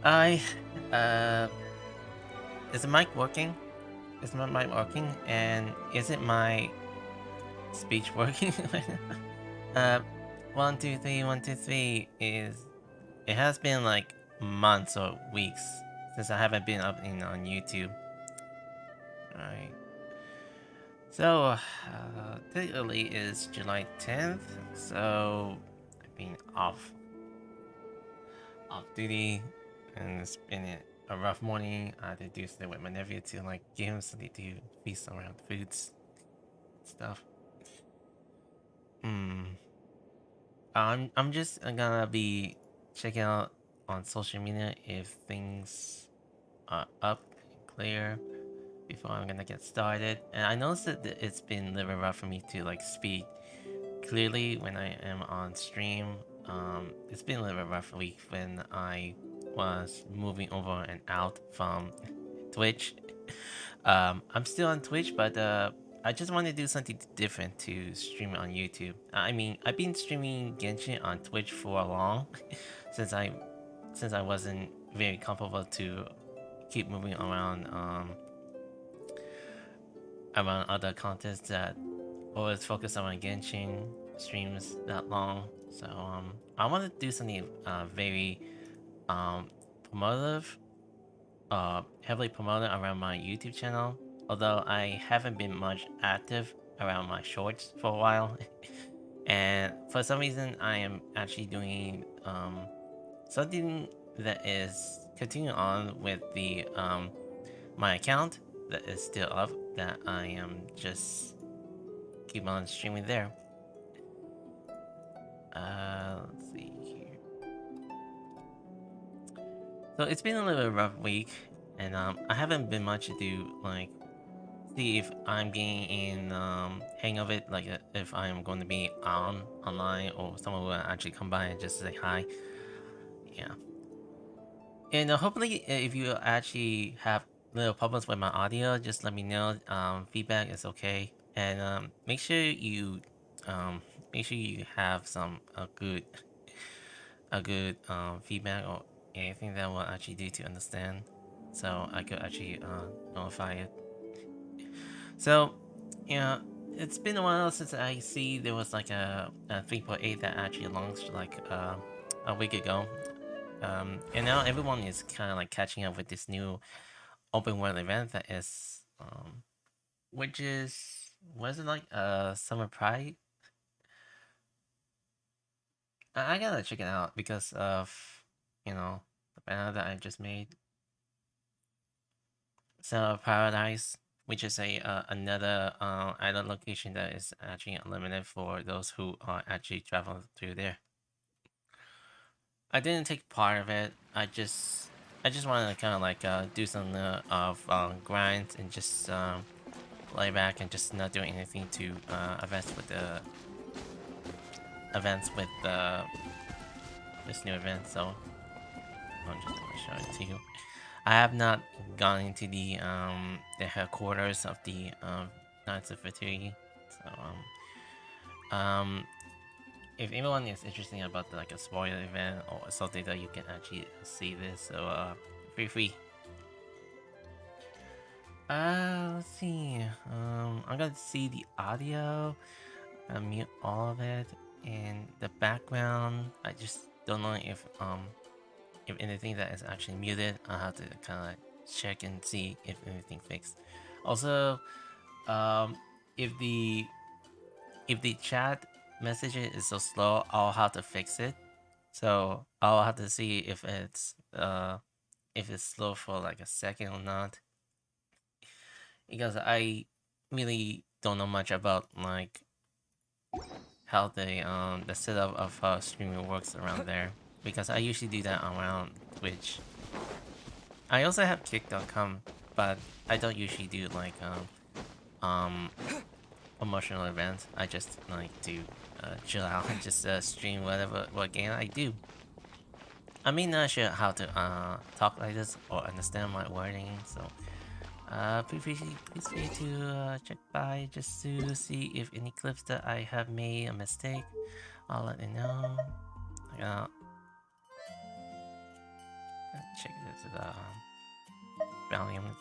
I is the mic working? Is my mic working? And is it my speech working? uh, 1 2 3 1 2 3 is. It has been like months or weeks since I haven't been uploading on YouTube. Right. So, technically it's July 10th, so I've been off duty, and it's been a rough morning. I had to do stuff with my nephew to like give him something to feast around foods stuff. Hmm. I'm just gonna be checking out on social media if things are up and clear before I'm gonna get started. And I noticed that it's been a little rough for me to like speak clearly when I am on stream. It's been a little bit rough week when I was moving over and out from Twitch. I'm still on Twitch, but I just want to do something different to stream on YouTube. I mean, I've been streaming Genshin on Twitch for a long, since I wasn't very comfortable to keep moving around other contents that always focus on Genshin streams that long. So I want to do something very promotive, heavily promoted around my YouTube channel. Although I haven't been much active around my shorts for a while, and for some reason I am actually doing something that is continuing on with the my account that is still up, that I am just keep on streaming there. Let's see here. So it's been a little bit rough week, and I haven't been much to do like see if I'm getting in hang of it, like if I'm going to be online or someone will actually come by and just say hi. Yeah, and hopefully if you actually have little problems with my audio, just let me know. Feedback is okay, and um make sure you have some a good feedback or anything that will actually do to understand, so I could actually notify it. So, yeah, it's been a while since I see there was like a 3.8 that actually launched like a week ago. And now everyone is kind of like catching up with this new open world event that is, which is, what is it like? Summer Pride? I gotta check it out because of, the banner that I just made. So Paradise, which is a another island location that is actually unlimited for those who are actually traveling through there. I didn't take part of it. I just wanted to kind of like do some of grinds and just lay back and just not doing anything to events with this new event. So I'm just gonna show it to you. I have not gone into the headquarters of the Knights of Fraternity. So if anyone is interested about like a spoiler event or something that you can actually see this, so feel free. Let's see. I'm gonna see the audio. Mute all of it, and the background. I just don't know if anything that is actually muted. I'll have to kind of like check and see if anything fixed. Also, um, if the chat message is so slow, I'll have to fix it. So I'll have to see if it's slow for like a second or not, because I really don't know much about like how the setup of how streaming works around there, because I usually do that around Twitch. I also have kick.com, but I don't usually do like um promotional events. I just like to chill out and just stream what game I do. I mean, not sure how to talk like this or understand my wording, so please free to check by just to see if any clips that I have made a mistake. I'll let you know. check this volume.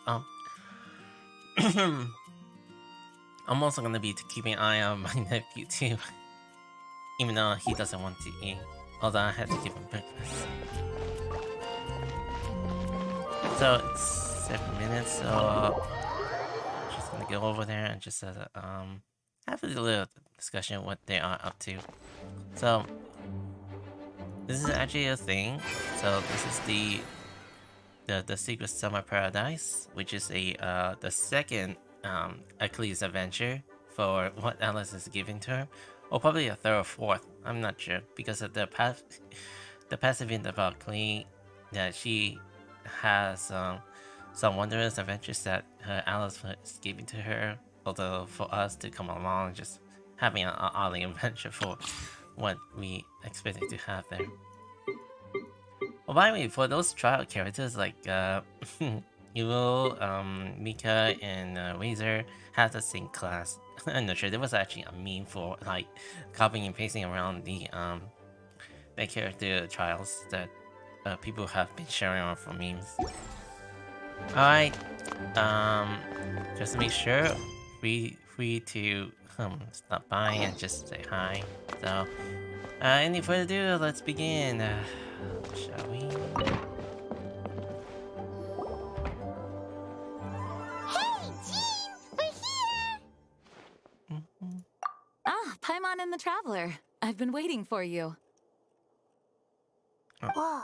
I'm also gonna be keeping an eye on my nephew too, even though he doesn't want to eat. Although I had to give him breakfast. So it's 7 minutes, so just gonna go over there and just have a little discussion what they are up to. So this is actually a thing. So this is the Secret Summer Paradise, which is the second Achilles adventure for what Alice is giving to her, or probably a third or fourth. I'm not sure because of the past event about Clee that she has some wondrous adventures that her Alice was giving to her. Although for us to come along, just having an oddly adventure for what we expected to have there. Oh, by the way, for those trial characters like Evo, Mika, and Razor have the same class. I'm not sure. There was actually a meme for like copying and pasting around the character trials that people have been sharing on for memes. Alright, just to make sure, free to stop by and just say hi. So, any further ado, let's begin. Shall we? Hey, Jean! We're here! Ah, Paimon and the Traveler. I've been waiting for you. Oh. Whoa,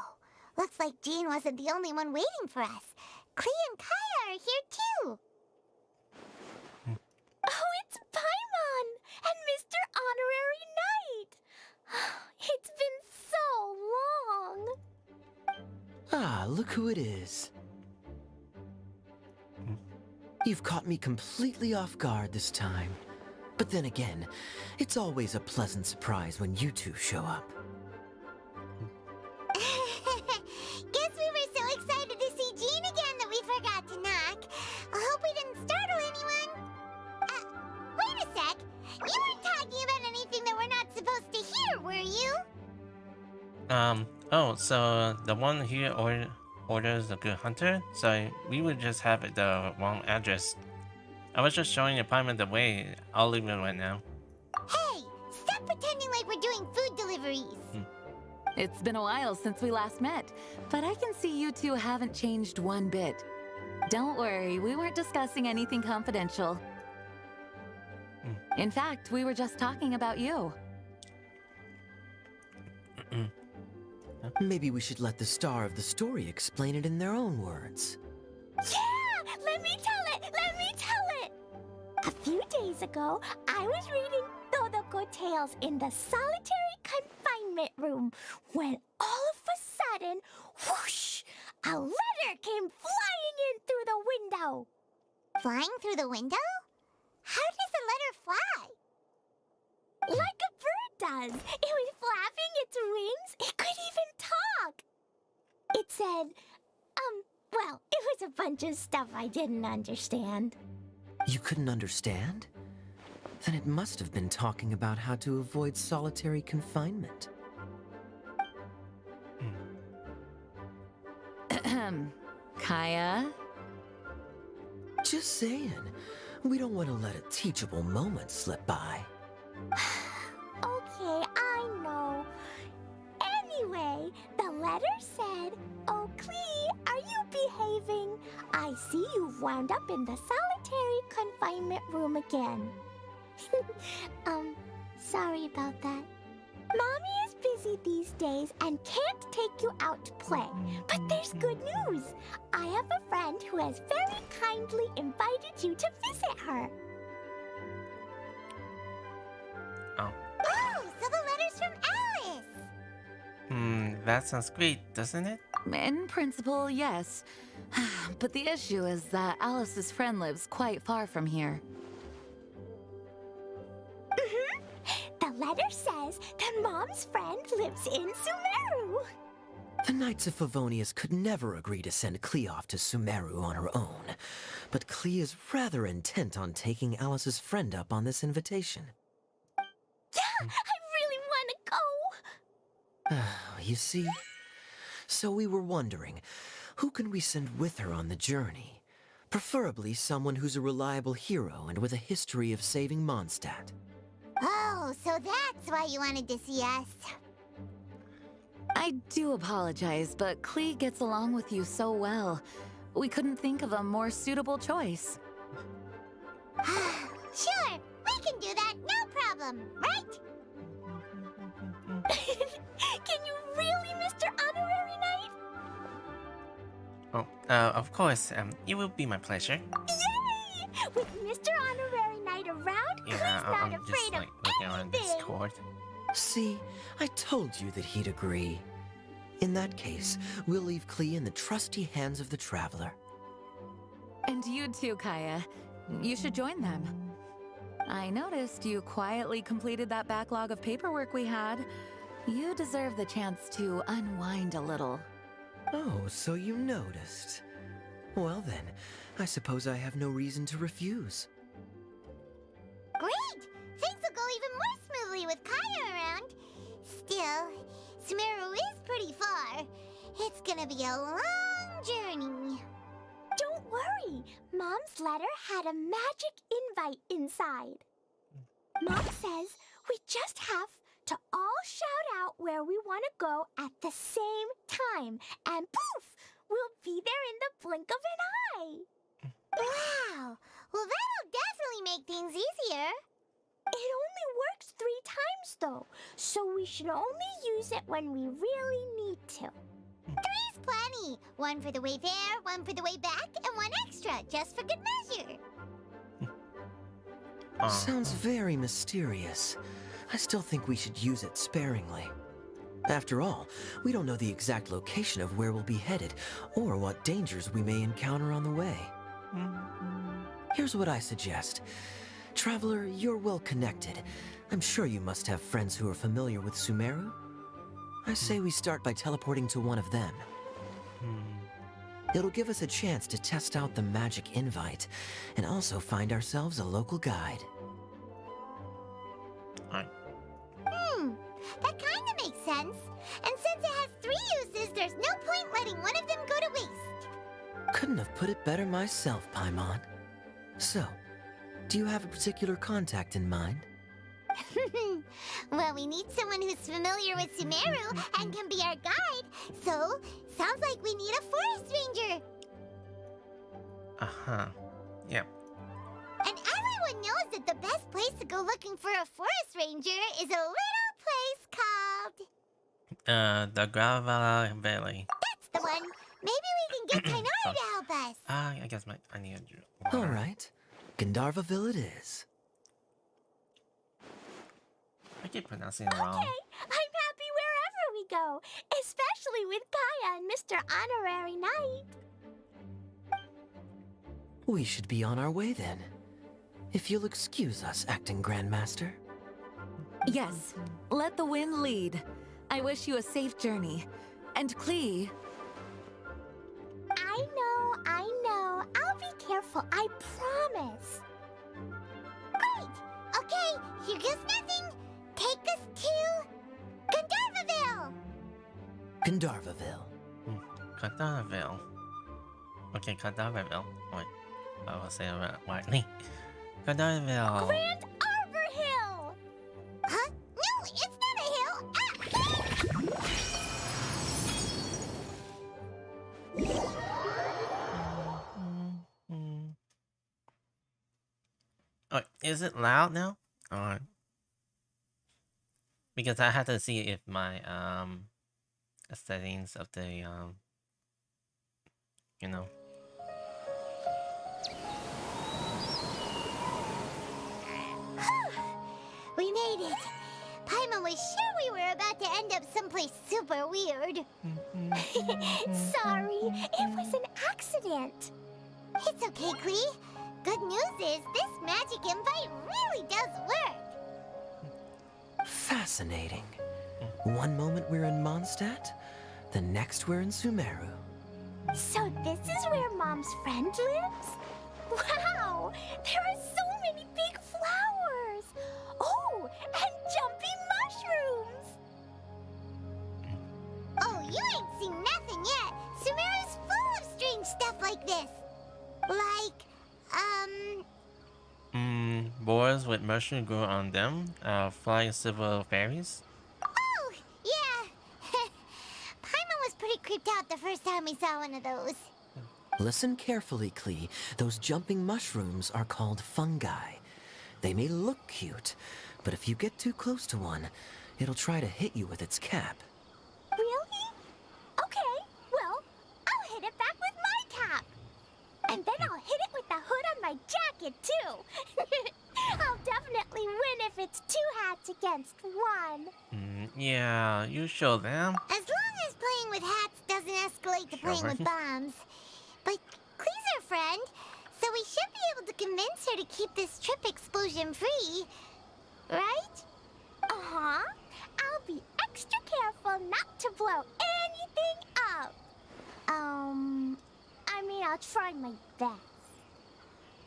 looks like Jean wasn't the only one waiting for us. Clee and Kaya are here too. Oh, it's Paimon and Mr. Honorary Knight. It's been so long. Ah, look who it is. You've caught me completely off guard this time. But then again, it's always a pleasant surprise when you two show up. Guess we were so excited to see Jean again that we forgot to knock. I hope we didn't startle anyone. Wait a sec. You weren't talking about anything that we're not supposed to hear, were you? Oh, so the one here orders a good hunter? So we would just have the wrong address. I was just showing the apartment the way. I'll leave it right now. Hey, stop pretending like we're doing food deliveries. It's been a while since we last met, but I can see you two haven't changed one bit. Don't worry, we weren't discussing anything confidential. In fact, we were just talking about you. Maybe we should let the star of the story explain it in their own words. Yeah! Let me tell it! Let me tell it! A few days ago, I was reading Todoko Tales in the solitary confinement room when all of a sudden, whoosh! A letter came flying in through the window. Flying through the window? How does a letter fly? Like a bird does. It was flapping its wings. It could even talk. It said, well, it was a bunch of stuff I didn't understand. You couldn't understand? Then it must have been talking about how to avoid solitary confinement. Kaya? Just saying. We don't want to let a teachable moment slip by. Okay, I know. Anyway, the letter said, "Oh, Clee, are you behaving? I see you've wound up in the solitary confinement room again." Sorry about that. Mommy is busy these days and can't take you out to play. But there's good news. I have a friend who has very kindly invited you to visit her. Oh. Oh, so the letter's from Alice. That sounds great, doesn't it? In principle, yes. But the issue is that Alice's friend lives quite far from here. The letter says that Mom's friend lives in Sumeru. The Knights of Favonius could never agree to send Clee off to Sumeru on her own. But Clee is rather intent on taking Alice's friend up on this invitation. Yeah, I really want to go. You see, So we were wondering, who can we send with her on the journey? Preferably someone who's a reliable hero and with a history of saving Mondstadt. Oh, so that's why you wanted to see us. I do apologize, but Klee gets along with you so well. We couldn't think of a more suitable choice. Sure, we can do that, no problem, right? Can you really, Mr. Honorary Knight? Oh, of course. It will be my pleasure. Yay! With Mr. Honorary Knight around, Yeah, Klee's not I'm afraid just of like looking on anything. Discord. See, I told you that he'd agree. In that case, we'll leave Klee in the trusty hands of the Traveler. And you too, Kaya. You should join them. I noticed you quietly completed that backlog of paperwork we had. You deserve the chance to unwind a little. Oh, so you noticed. Well then, I suppose I have no reason to refuse. Great! Things will go even more smoothly with Kaya around. Still, Sumeru is pretty far. It's gonna be a long journey. Don't worry. Mom's letter had a magic invite inside. Mom says we just have to all shout out where we want to go at the same time. And poof! We'll be there in the blink of an eye. Wow! Well, that'll definitely make things easier. It only works 3 times, though, so we should only use it when we really need to. 3's plenty. 1 for the way there, 1 for the way back, and 1 extra, just for good measure. Sounds very mysterious. I still think we should use it sparingly. After all, we don't know the exact location of where we'll be headed, or what dangers we may encounter on the way. Here's what I suggest. Traveler, you're well connected. I'm sure you must have friends who are familiar with Sumeru. I say we start by teleporting to one of them. It'll give us a chance to test out the magic invite, and also find ourselves a local guide. That kind of makes sense. And since it has 3 uses, there's no point letting one of them go to waste. Couldn't have put it better myself, Paimon. So, do you have a particular contact in mind? Well, we need someone who's familiar with Sumeru and can be our guide. So, sounds like we need a forest ranger. Uh-huh. Yep. And everyone knows that the best place to go looking for a forest ranger is a little place called... The Gravala Valley. That's the one. Maybe we can get Tainara to help us. I guess I need a drill. All right. Gandharvaville it is. I keep pronouncing it wrong. Okay, I'm happy wherever we go, especially with Kaya and Mr. Honorary Knight. We should be on our way then. If you'll excuse us, Acting Grandmaster. Yes, let the wind lead. I wish you a safe journey. And Klee... I know. I'll be careful, I promise. Great! Okay, here goes nothing. Take us to... Gandharvaville! Gandharvaville. Cadaverville. Okay, Cadaverville. Wait, I will say it rightly. Cadaverville. Grand Arbor Hill! Huh? No, it's not a hill! Oh, is it loud now? Alright. Because I had to see if my settings of the you know. We made it. Paimon was sure we were about to end up someplace super weird. Sorry, it was an accident. It's okay, Klee. Good news is this magic invite really does work. Fascinating. One moment we're in Mondstadt, the next we're in Sumeru. So this is where Mom's friend lives? Wow, there are so many big flowers. Oh, and jumpy mushrooms. Oh You ain't seen nothing yet. Sumeru's full of strange stuff like this. Like, Boars with mushroom grow on them, flying silver fairies. Oh, yeah. Paimon was pretty creeped out the first time we saw one of those. Listen carefully, Klee. Those jumping mushrooms are called fungi. They may look cute, but if you get too close to one, it'll try to hit you with its cap. Really? Okay, well, I'll hit it back with my cap. And then I'll hit it with the hood on my jacket, too. I'll definitely win if it's 2 hats against 1. Yeah, you show them. As long as playing with hats doesn't escalate to playing with bombs. But Klee's our friend, so we should be able to convince her to keep this trip explosion-free. Right? Uh-huh. I'll be extra careful not to blow anything up. I'll try my best.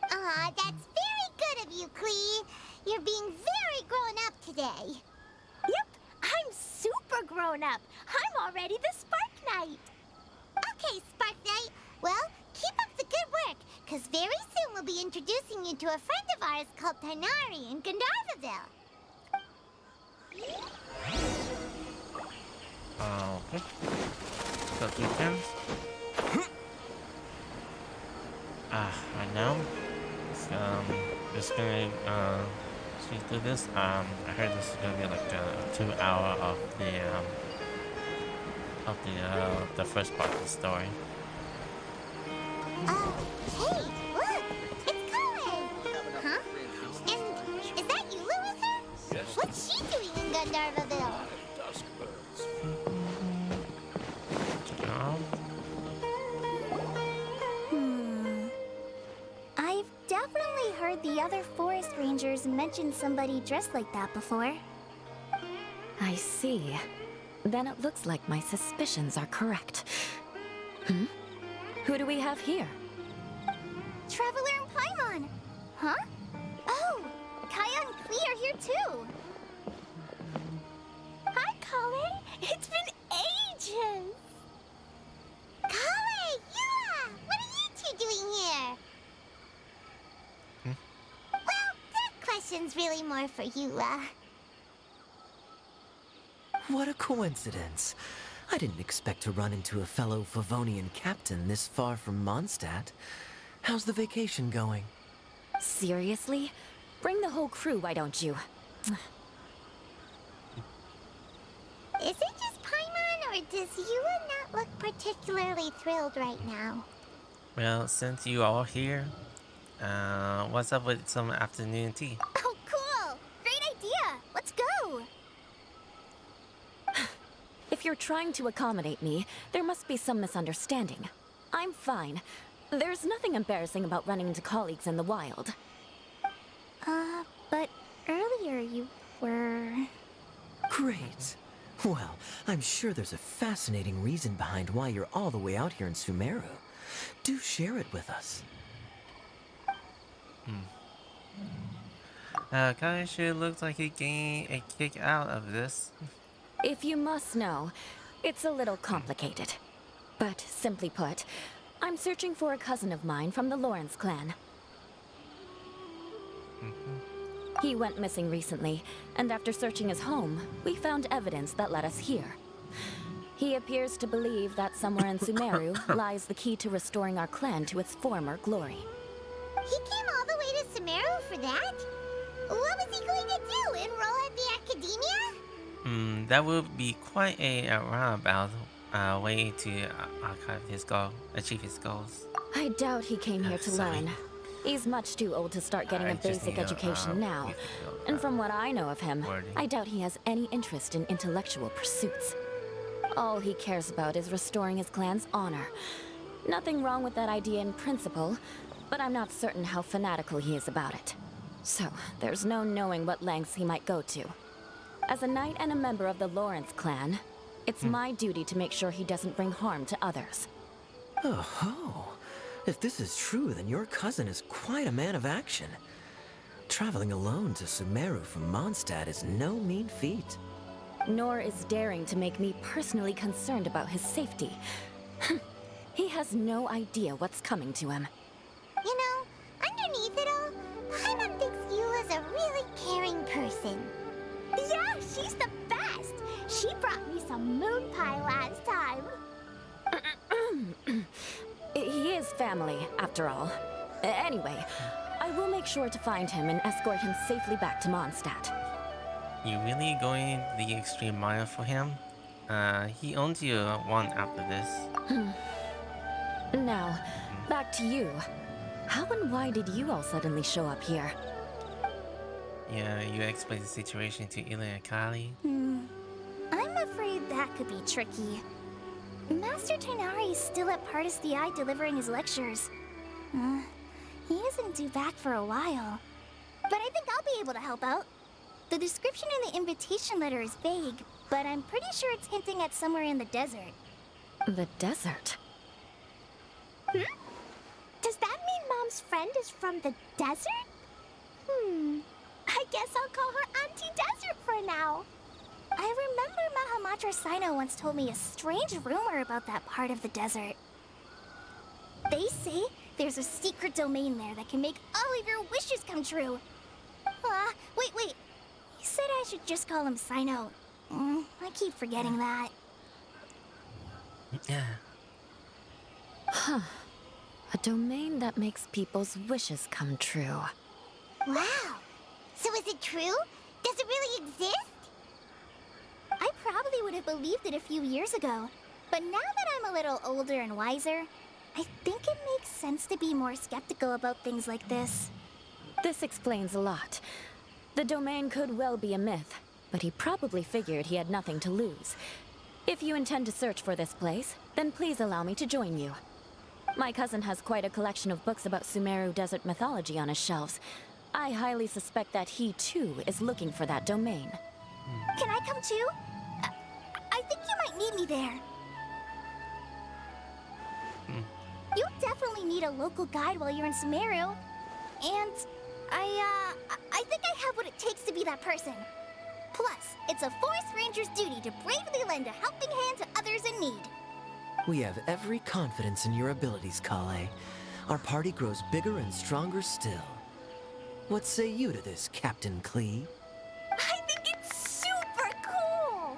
That's very good of you, Klee. You're being very grown up today. Yep, I'm super grown up. I'm already the Spark Knight. Okay, Spark Knight. Well, keep up the good work, because very soon we'll be introducing you to a friend of ours called Tighnari in Gandharvaville. Okay. So 2 pins. Right now, just gonna see through this. I heard this is gonna be like a 2-hour of the first part of the story. Hey, look! It's Colin! Huh? And is that Eula with her? What's she doing in Gandharvaville? I've definitely heard the other forest rangers mention somebody dressed like that before. I see. Then it looks like my suspicions are correct. Who do we have here? Traveler and Paimon! Huh? Oh! Kaya and Klee are here too! Hi, Kale! It's been ages! Kale! Eula! What are you two doing here? Well, that question's really more for Eula. What a coincidence. I didn't expect to run into a fellow Favonian captain this far from Mondstadt. How's the vacation going? Seriously? Bring the whole crew, why don't you? Is it just Paimon, or does Eula not look particularly thrilled right now? Well, since you all here, what's up with some afternoon tea? Oh, cool! Great idea! Let's go! If you're trying to accommodate me, there must be some misunderstanding. I'm fine. There's nothing embarrassing about running into colleagues in the wild. But earlier you were... Great. Well, I'm sure there's a fascinating reason behind why you're all the way out here in Sumeru. Do share it with us. Kinda sure looks like he gained a kick out of this. If you must know, it's a little complicated. But simply put, I'm searching for a cousin of mine from the Lawrence clan. He went missing recently, and after searching his home, we found evidence that led us here. He appears to believe that somewhere in Sumeru lies the key to restoring our clan to its former glory. He came all the way to Sumeru for that? What was he going to do? Enroll at the academia? That would be quite a roundabout way to achieve his goals. I doubt he came here to Sorry. learn. He's much too old to start getting I a just basic need a, education now. refill, And from what I know of him, wording. I doubt he has any interest in intellectual pursuits. All he cares about is restoring his clan's honor. Nothing wrong with that idea in principle, but I'm not certain how fanatical he is about it. So, there's no knowing what lengths he might go to. As a knight and a member of the Lawrence clan, it's my duty to make sure he doesn't bring harm to others. Oh-ho. If this is true, then your cousin is quite a man of action. Traveling alone to Sumeru from Mondstadt is no mean feat. nor is daring to make me personally concerned about his safety. He has no idea what's coming to him. You know, underneath it all, Paimon thinks Eula's a really caring person. Yeah, she's the best! She brought me some moon pie last time. He is family, after all. Anyway, I will make sure to find him and escort him safely back to Mondstadt. You really going the extreme mile for him? He owns you one after this. Now, back to you. How and why did you all suddenly show up here? Yeah, you explained the situation to Ila and Kali. I'm afraid that could be tricky. Master Tighnari is still at Pardis the Eye delivering his lectures. He isn't due back for a while. But I think I'll be able to help out. The description in the invitation letter is vague, but I'm pretty sure it's hinting at somewhere in the desert. The desert? Does that mean Mom's friend is from the desert? I guess I'll call her Auntie Desert for now. I remember Mahamatra Sino once told me a strange rumor about that part of the desert. They say there's a secret domain there that can make all of your wishes come true. Wait. He said I should just call him Sino. I keep forgetting that. Yeah. Huh. A domain that makes people's wishes come true. Wow. So is it true? Does it really exist? I probably would have believed it a few years ago. But now that I'm a little older and wiser, I think it makes sense to be more skeptical about things like this. This explains a lot. The domain could well be a myth, but he probably figured he had nothing to lose. If you intend to search for this place, then please allow me to join you. My cousin has quite a collection of books about Sumeru desert mythology on his shelves. I highly suspect that he, too, is looking for that domain. Can I come too? I think you might need me there. You definitely need a local guide while you're in Sumeru. And I think I have what it takes to be that person. Plus, it's a forest ranger's duty to bravely lend a helping hand to others in need. We have every confidence in your abilities, Kale. Our party grows bigger and stronger still. What say you to this, Captain Klee? I think it's super cool!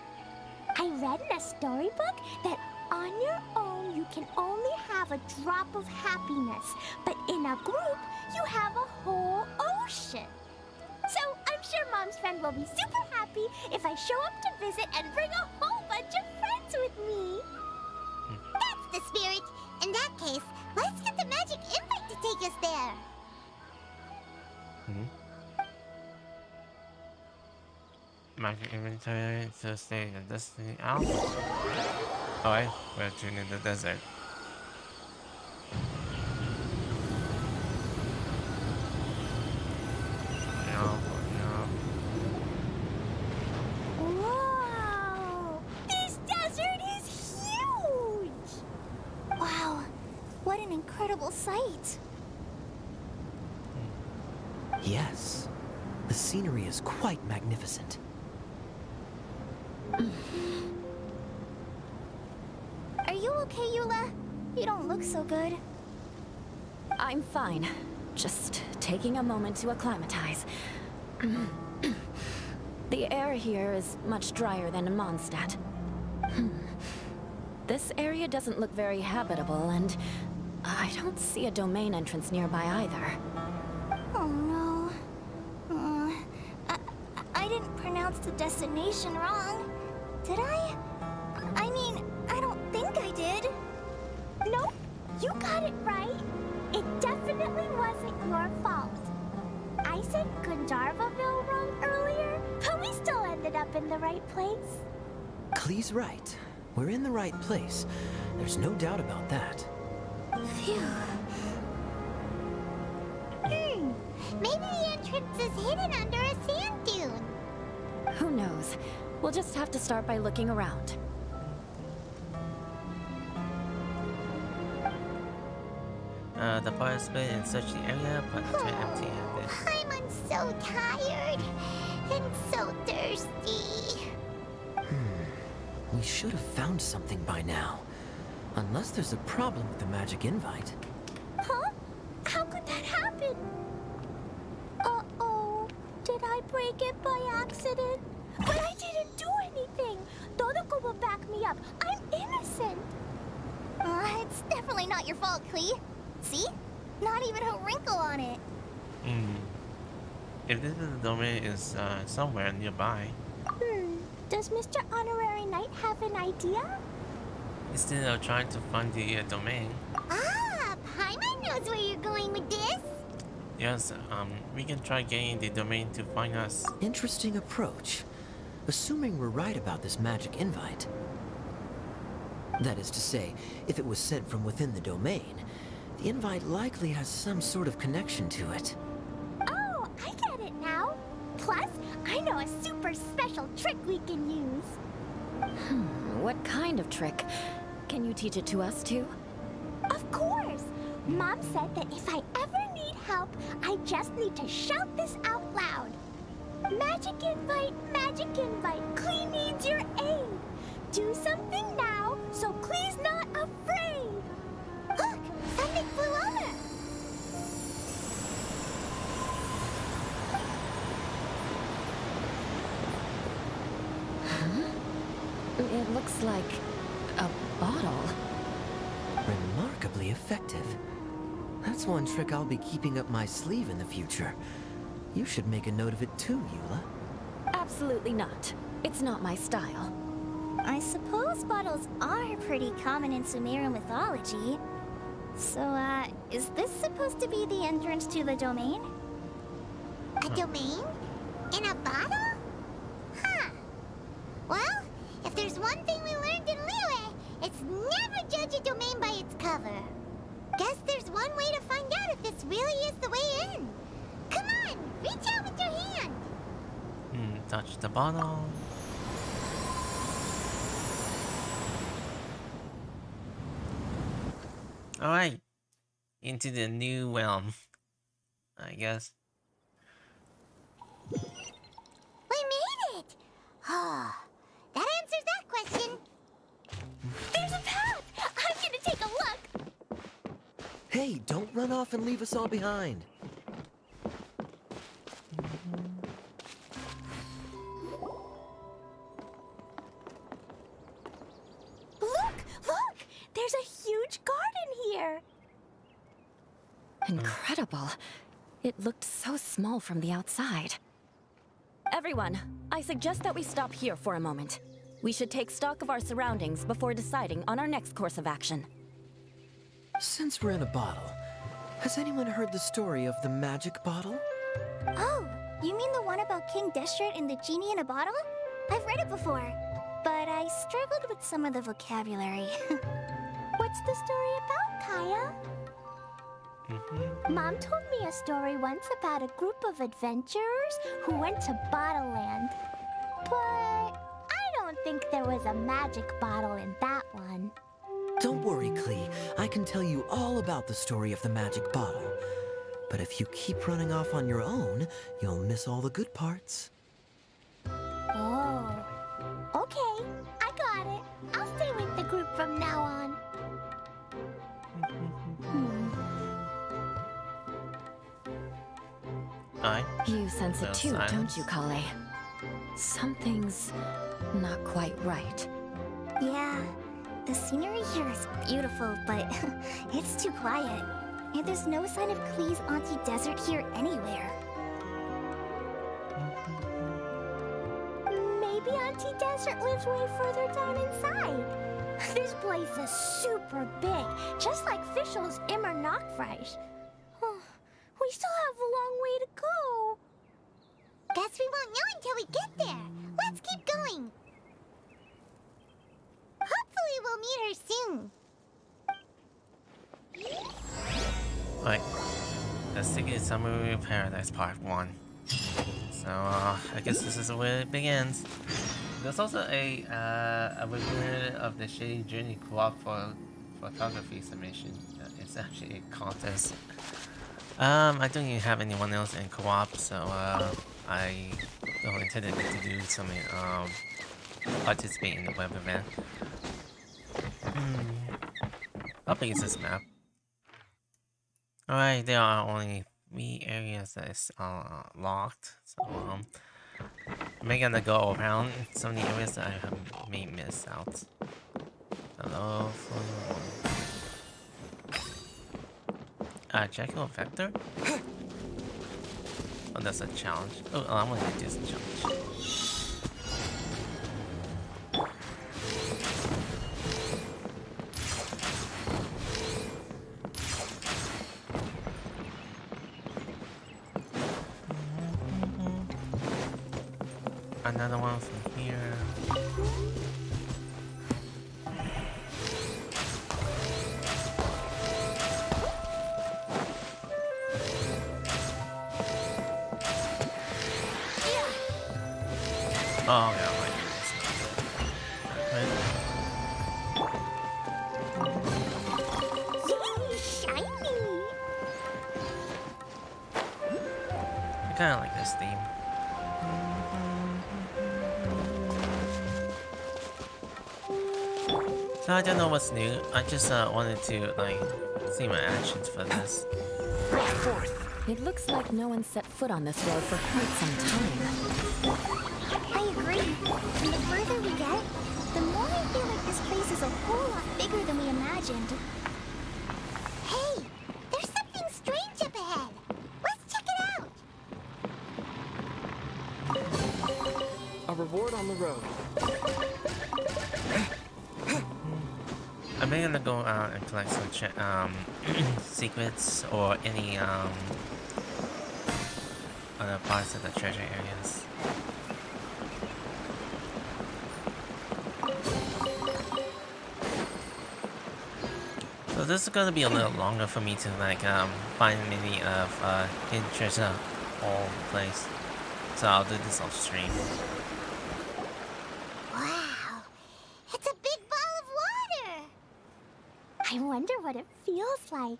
I read in a storybook that on your own you can only have a drop of happiness, but in a group you have a whole ocean. So I'm sure Mom's friend will be super happy if I show up to visit and bring a whole bunch of friends with me. That's the spirit. In that case, let's get the magic impact to take us there. Magic inventory to stay the destiny out. Alright, we're tuning in the desert. Whoa! This desert is huge! Wow, what an incredible sight. Yes. The scenery is quite magnificent. Are you okay, Eula? You don't look so good. I'm fine. Just taking a moment to acclimatize. The air here is much drier than in Mondstadt. This area doesn't look very habitable, and I don't see a domain entrance nearby either. Oh no. I didn't pronounce the destination wrong. Did I? I mean, I don't think I did. Nope, you got it right. It definitely wasn't your fault. I said Gandharvaville wrong earlier, but we still ended up in the right place. Klee's right. We're in the right place. There's no doubt about that. Phew. Maybe the entrance is hidden under a sand dune. Who knows? We'll just have to start by looking around. The participant and search the area, but return empty-handed. I'm so tired and so thirsty. we should have found something by now. Unless there's a problem with the magic invite. Huh? How could that happen? Uh-oh. Did I break it by accident? But I didn't do anything. Todoko will back me up. I'm innocent. It's definitely not your fault, Klee. See? Not even a wrinkle on it. If this is the domain is somewhere nearby, Does Mr. Honorary Knight have an idea? instead of trying to find the domain, Paimon knows where you're going with this. yes, we can try getting the domain to find us. Interesting approach. Assuming we're right about this magic invite. That is to say, if it was sent from within the domain, the invite likely has some sort of connection to it. Oh, I get it now. Plus, I know a super special trick we can use. What kind of trick? Can you teach it to us too? Of course. Mom said that if I ever need help, I just need to shout this out loud. Magic invite, Klee needs your aid. Do something now, so Klee's not afraid. Look, something flew over. It looks like a bottle. Remarkably effective. That's one trick I'll be keeping up my sleeve in the future. You should make a note of it too, Eula. Absolutely not. It's not my style. I suppose bottles are pretty common in Sumeru mythology. So, is this supposed to be the entrance to the domain? A domain? In a bottle? Huh. Well, if there's one thing we learned in Liyue, it's never judge a domain by its cover. Guess there's one way to find out if this really is the way in. Come on, reach out with your hand. Touch the bottle. Alright. Into the new realm, I guess. We made it! Oh, that answers that question. There's a path! I'm gonna take a look. Hey, don't run off and leave us all behind. Look! There's a huge garden here. Incredible. It looked so small from the outside. Everyone, I suggest that we stop here for a moment. We should take stock of our surroundings before deciding on our next course of action. Since we're in a bottle, has anyone heard the story of the magic bottle? Oh, you mean the one about King Deshret and the genie in a bottle? I've read it before, but I struggled with some of the vocabulary. What's the story about, Kaya? Mom told me a story once about a group of adventurers who went to Bottle Land. But I don't think there was a magic bottle in that one. Don't worry, Klee. I can tell you all about the story of the magic bottle. But if you keep running off on your own, you'll miss all the good parts. Oh, okay. I got it. I'll stay with the group from now on. Alright. You sense it No too, silence. don't you, Kale? Something's not quite right. Yeah, the scenery here is beautiful, but it's too quiet. And there's no sign of Klee's Auntie Desert here anywhere. Maybe Auntie Desert lives way further down inside. This place is super big, just like Fischl's Immer Nachtreich. We still have a long way to go. Guess we won't know until we get there. Let's keep going. Hopefully we'll meet her soon. Alright. Let's take it Summer Paradise Part 1. So, I guess this is where it begins. There's also a review of the Shady Journey co-op for photography submission. It's actually a contest. I don't even have anyone else in co-op, so I don't intend to do some participate in the web event. How big is this map? Alright, there are only 3 areas that is locked, so I'm gonna go around some of the areas that I may miss out. Hello, Jekyll Vector? Oh, that's a challenge. Oh, I'm gonna do this challenge. Another one from here. Oh, yeah, I might do this now. Shiny! I kinda like this theme. So I don't know what's new. I just wanted to like see my actions for this. It looks like no one set foot on this road for quite some time. I agree. And the further we get, the more I feel like this place is a whole lot bigger than we imagined. Hey, there's something strange up ahead. Let's check it out. A reward on the road. I'm gonna go out and collect some secrets or any other parts of the treasure areas. So this is gonna be a little longer for me to like find many of hidden treasure all over the place. So I'll do this off stream. Wow, it's a big ball of water. I wonder what it feels like.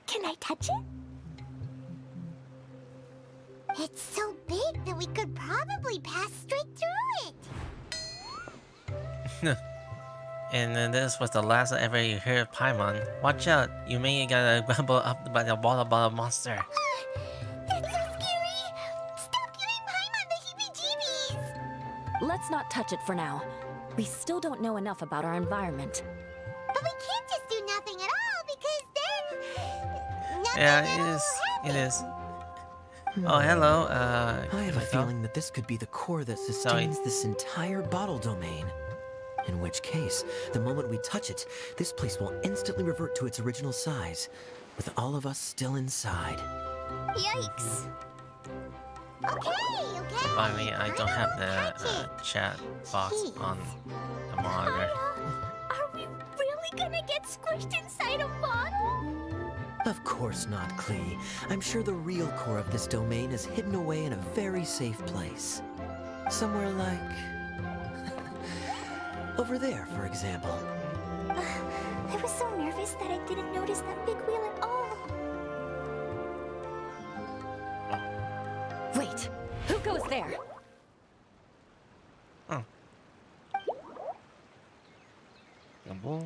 Can I touch it? It's so big that we could probably pass straight through it. And then this was the last I ever heard of Paimon. Watch out, you may get bubble up by the water bottle monster. That's so scary. Stop giving Paimon the heebie-jeebies. Let's not touch it for now. We still don't know enough about our environment. But we can't just do nothing at all because then nothing Yeah, at it all is. It happens. is. Oh, hello. I have a feeling that this could be the core that sustains this entire bottle domain. In which case, the moment we touch it, this place will instantly revert to its original size, with all of us still inside. Yikes. Okay. By the way, I don't have touch the it. chat box Jeez. on the monitor. Are we really gonna get squished inside a bottle? Of course not, Klee. I'm sure the real core of this domain is hidden away in a very safe place. Somewhere like... over there, for example. I was so nervous that I didn't notice that big wheel at all. Wait, who goes there? Oh. Gumbo?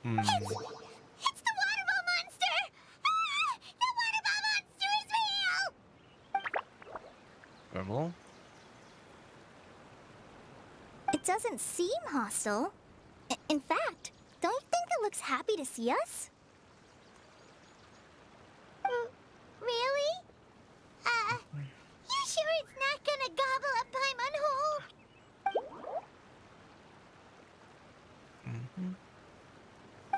It's the water ball monster! Ah! The water ball monster is real! Gumbo? It doesn't seem hostile. In fact, don't you think it looks happy to see us? Really? You sure it's not gonna gobble up Paimon whole?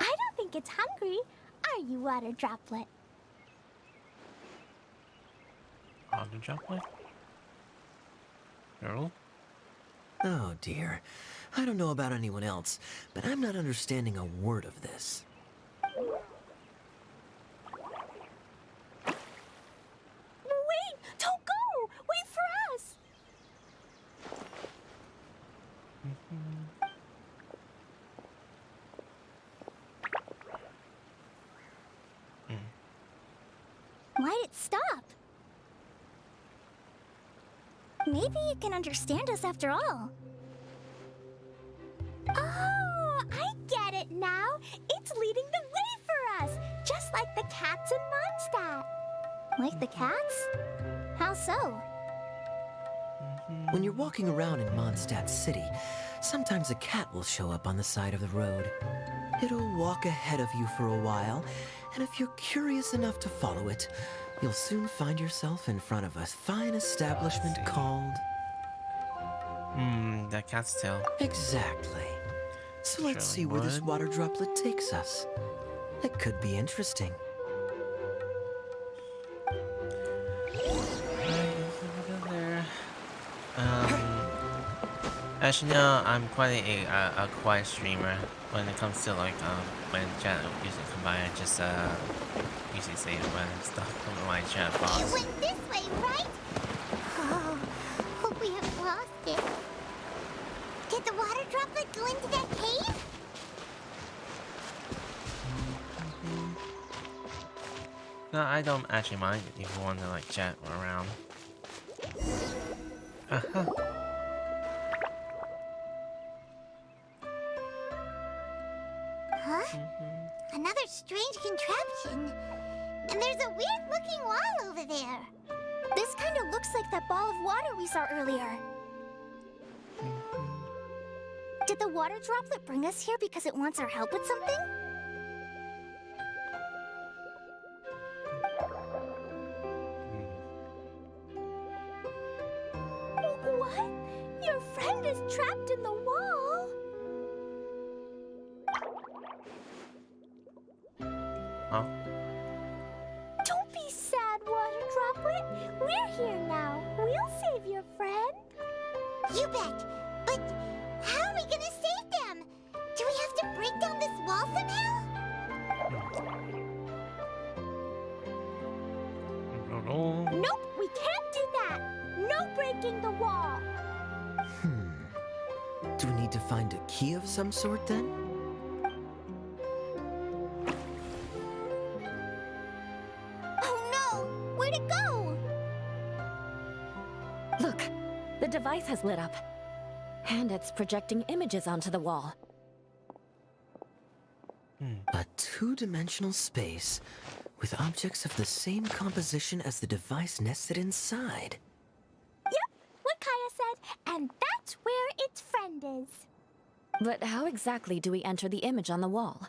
I don't think it's hungry. Are you, water droplet? Water droplet? Girl? Oh dear. I don't know about anyone else, but I'm not understanding a word of this. Wait! Don't go! Wait for us! Why'd it stop? maybe it can understand us after all. Oh, I get it now. It's leading the way for us, just like the cats in Mondstadt. Like the cats? How so? When you're walking around in Mondstadt City, sometimes a cat will show up on the side of the road. It'll walk ahead of you for a while, and if you're curious enough to follow it, you'll soon find yourself in front of a fine establishment called... The cat's tail. Exactly. So let's see where this water droplet takes us. It could be interesting. Actually, no, I'm quite a quiet streamer when it comes to like when chat usually come by. I just usually say random stuff from my chat box. It went this way, right? Oh, hope we haven't lost it. Did the water droplet go into that cave? No, I don't actually mind if you want to like chat around. Huh? Another strange contraption. And there's a weird-looking wall over there. This kind of looks like that ball of water we saw earlier. Did the water droplet bring us here because it wants our help with something? What? Your friend is trapped in the wall? Huh? Don't be sad, water droplet. We're here now. We'll save your friend. You bet. But how are we gonna save them? Do we have to break down this wall somehow? Nope, we can't do that. No breaking the wall. Do we need to find a key of some sort then? Oh no! Where'd it go? Look, the device has lit up. And it's projecting images onto the wall. A two-dimensional space with objects of the same composition as the device nested inside. Yep, what Kaya said, and that's where its friend is. But how exactly do we enter the image on the wall?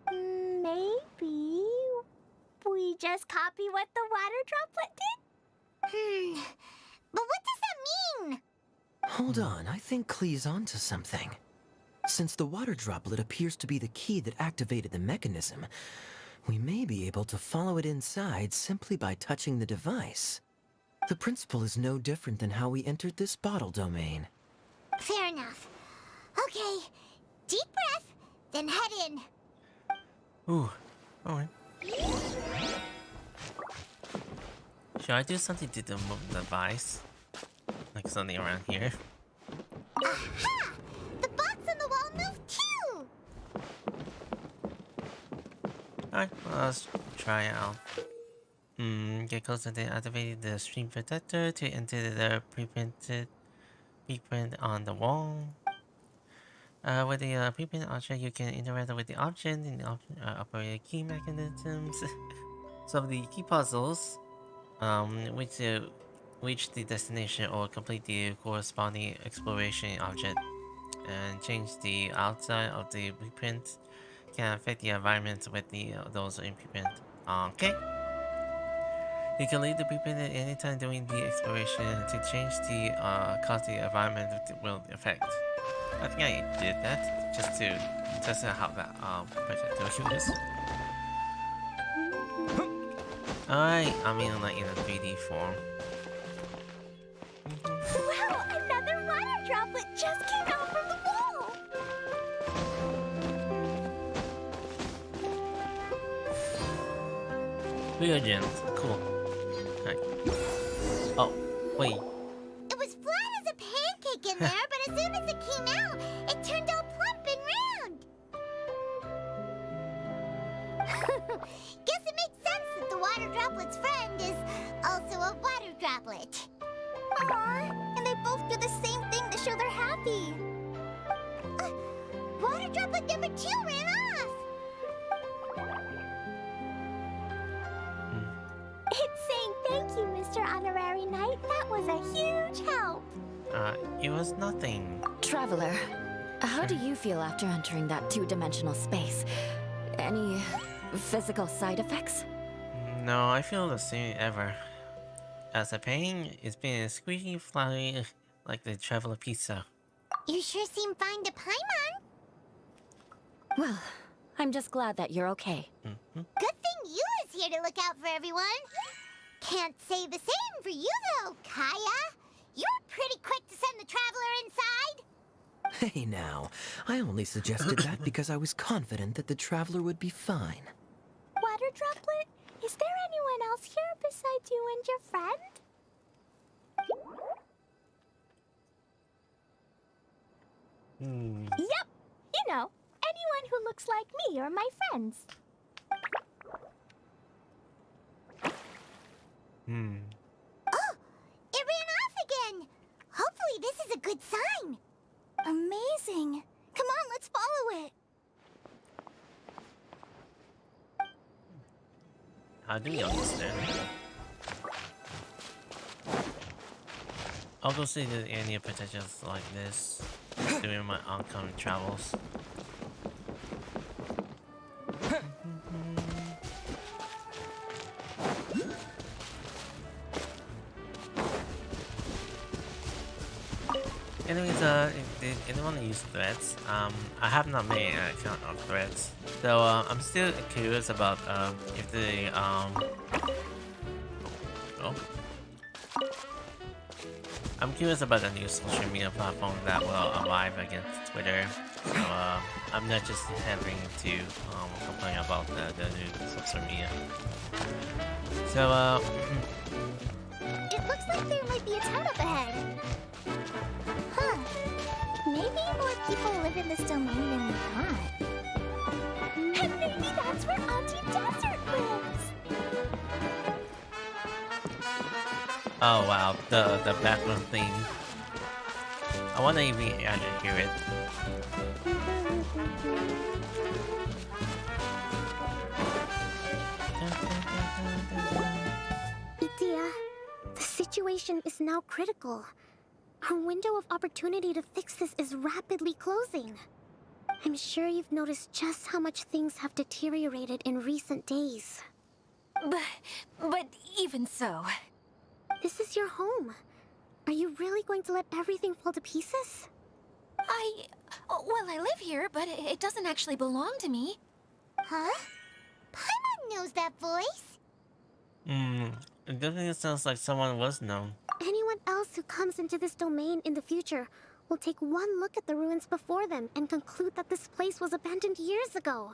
Maybe we just copy what the water droplet did? But what does that mean? Hold on, I think Klee's onto something. Since the water droplet appears to be the key that activated the mechanism, we may be able to follow it inside simply by touching the device. The principle is no different than how we entered this bottle domain. Fair enough. Okay, deep breath, then head in. Ooh, alright. Should I do something to the device? Like something around here? Aha! The box on the wall moved too! Alright, well, let's try it out. Get closer to activating the stream protector to enter the preprint on the wall. With the preprint object, you can interact with the object and operate key mechanisms. Solve the key puzzles, which reach the destination or complete the corresponding exploration object, and change the outside of the preprint. Can affect the environment with those in preprint. Okay. You can leave the preprint at any time during the exploration to change the cause the environment will affect. I think I did that just to test out how that projector is. Alright, I mean like in a 3D form. Wow, another water droplet just came out from the wall! Reagents, cool. Right. Oh, wait. It was flat as a pancake in there, but as soon as it came out, it turned all plump and round. Guess it makes sense that the water droplet's friend is also a water droplet. Aww, droplet number 2 ran off! It's saying thank you, Mr. Honorary Knight. That was a huge help. It was nothing. Traveler, how do you feel after entering that two-dimensional space? Any physical side effects? No, I feel the same ever. As a pain, it's been squeaky fluffy like the traveler pizza. You sure seem fine to Paimon. Well, I'm just glad that you're okay. Good thing you is here to look out for everyone. Can't say the same for you though, Kaya. You're pretty quick to send the traveler inside. Hey now, I only suggested that because I was confident that the traveler would be fine. Water Droplet, is there anyone else here besides you and your friend? Yep, you know, anyone who looks like me or my friends. Oh, it ran off again. Hopefully this is a good sign. Amazing. Come on, let's follow it. How do you understand? I'll go see the any potentials like this during my oncoming travels. Anyways, did anyone use threads? I have not made an account of threads, so I'm still curious about if they I'm curious about the new social media platform that will arrive against Twitter. So I'm not just having to complain about the new social media. So It looks like there might be a town up ahead. Huh. Maybe more people live in this domain than we thought. And maybe that's where Auntie Desert lives. oh wow, the background theme. I wonder if we actually hear it. Idea, the situation is now critical. Our window of opportunity to fix this is rapidly closing. I'm sure you've noticed just how much things have deteriorated in recent days. But even so... This is your home. Are you really going to let everything fall to pieces? Well, I live here, but it doesn't actually belong to me. Huh? Paimon knows that voice. It definitely sounds like someone was known. Anyone else who comes into this domain in the future will take one look at the ruins before them and conclude that this place was abandoned years ago.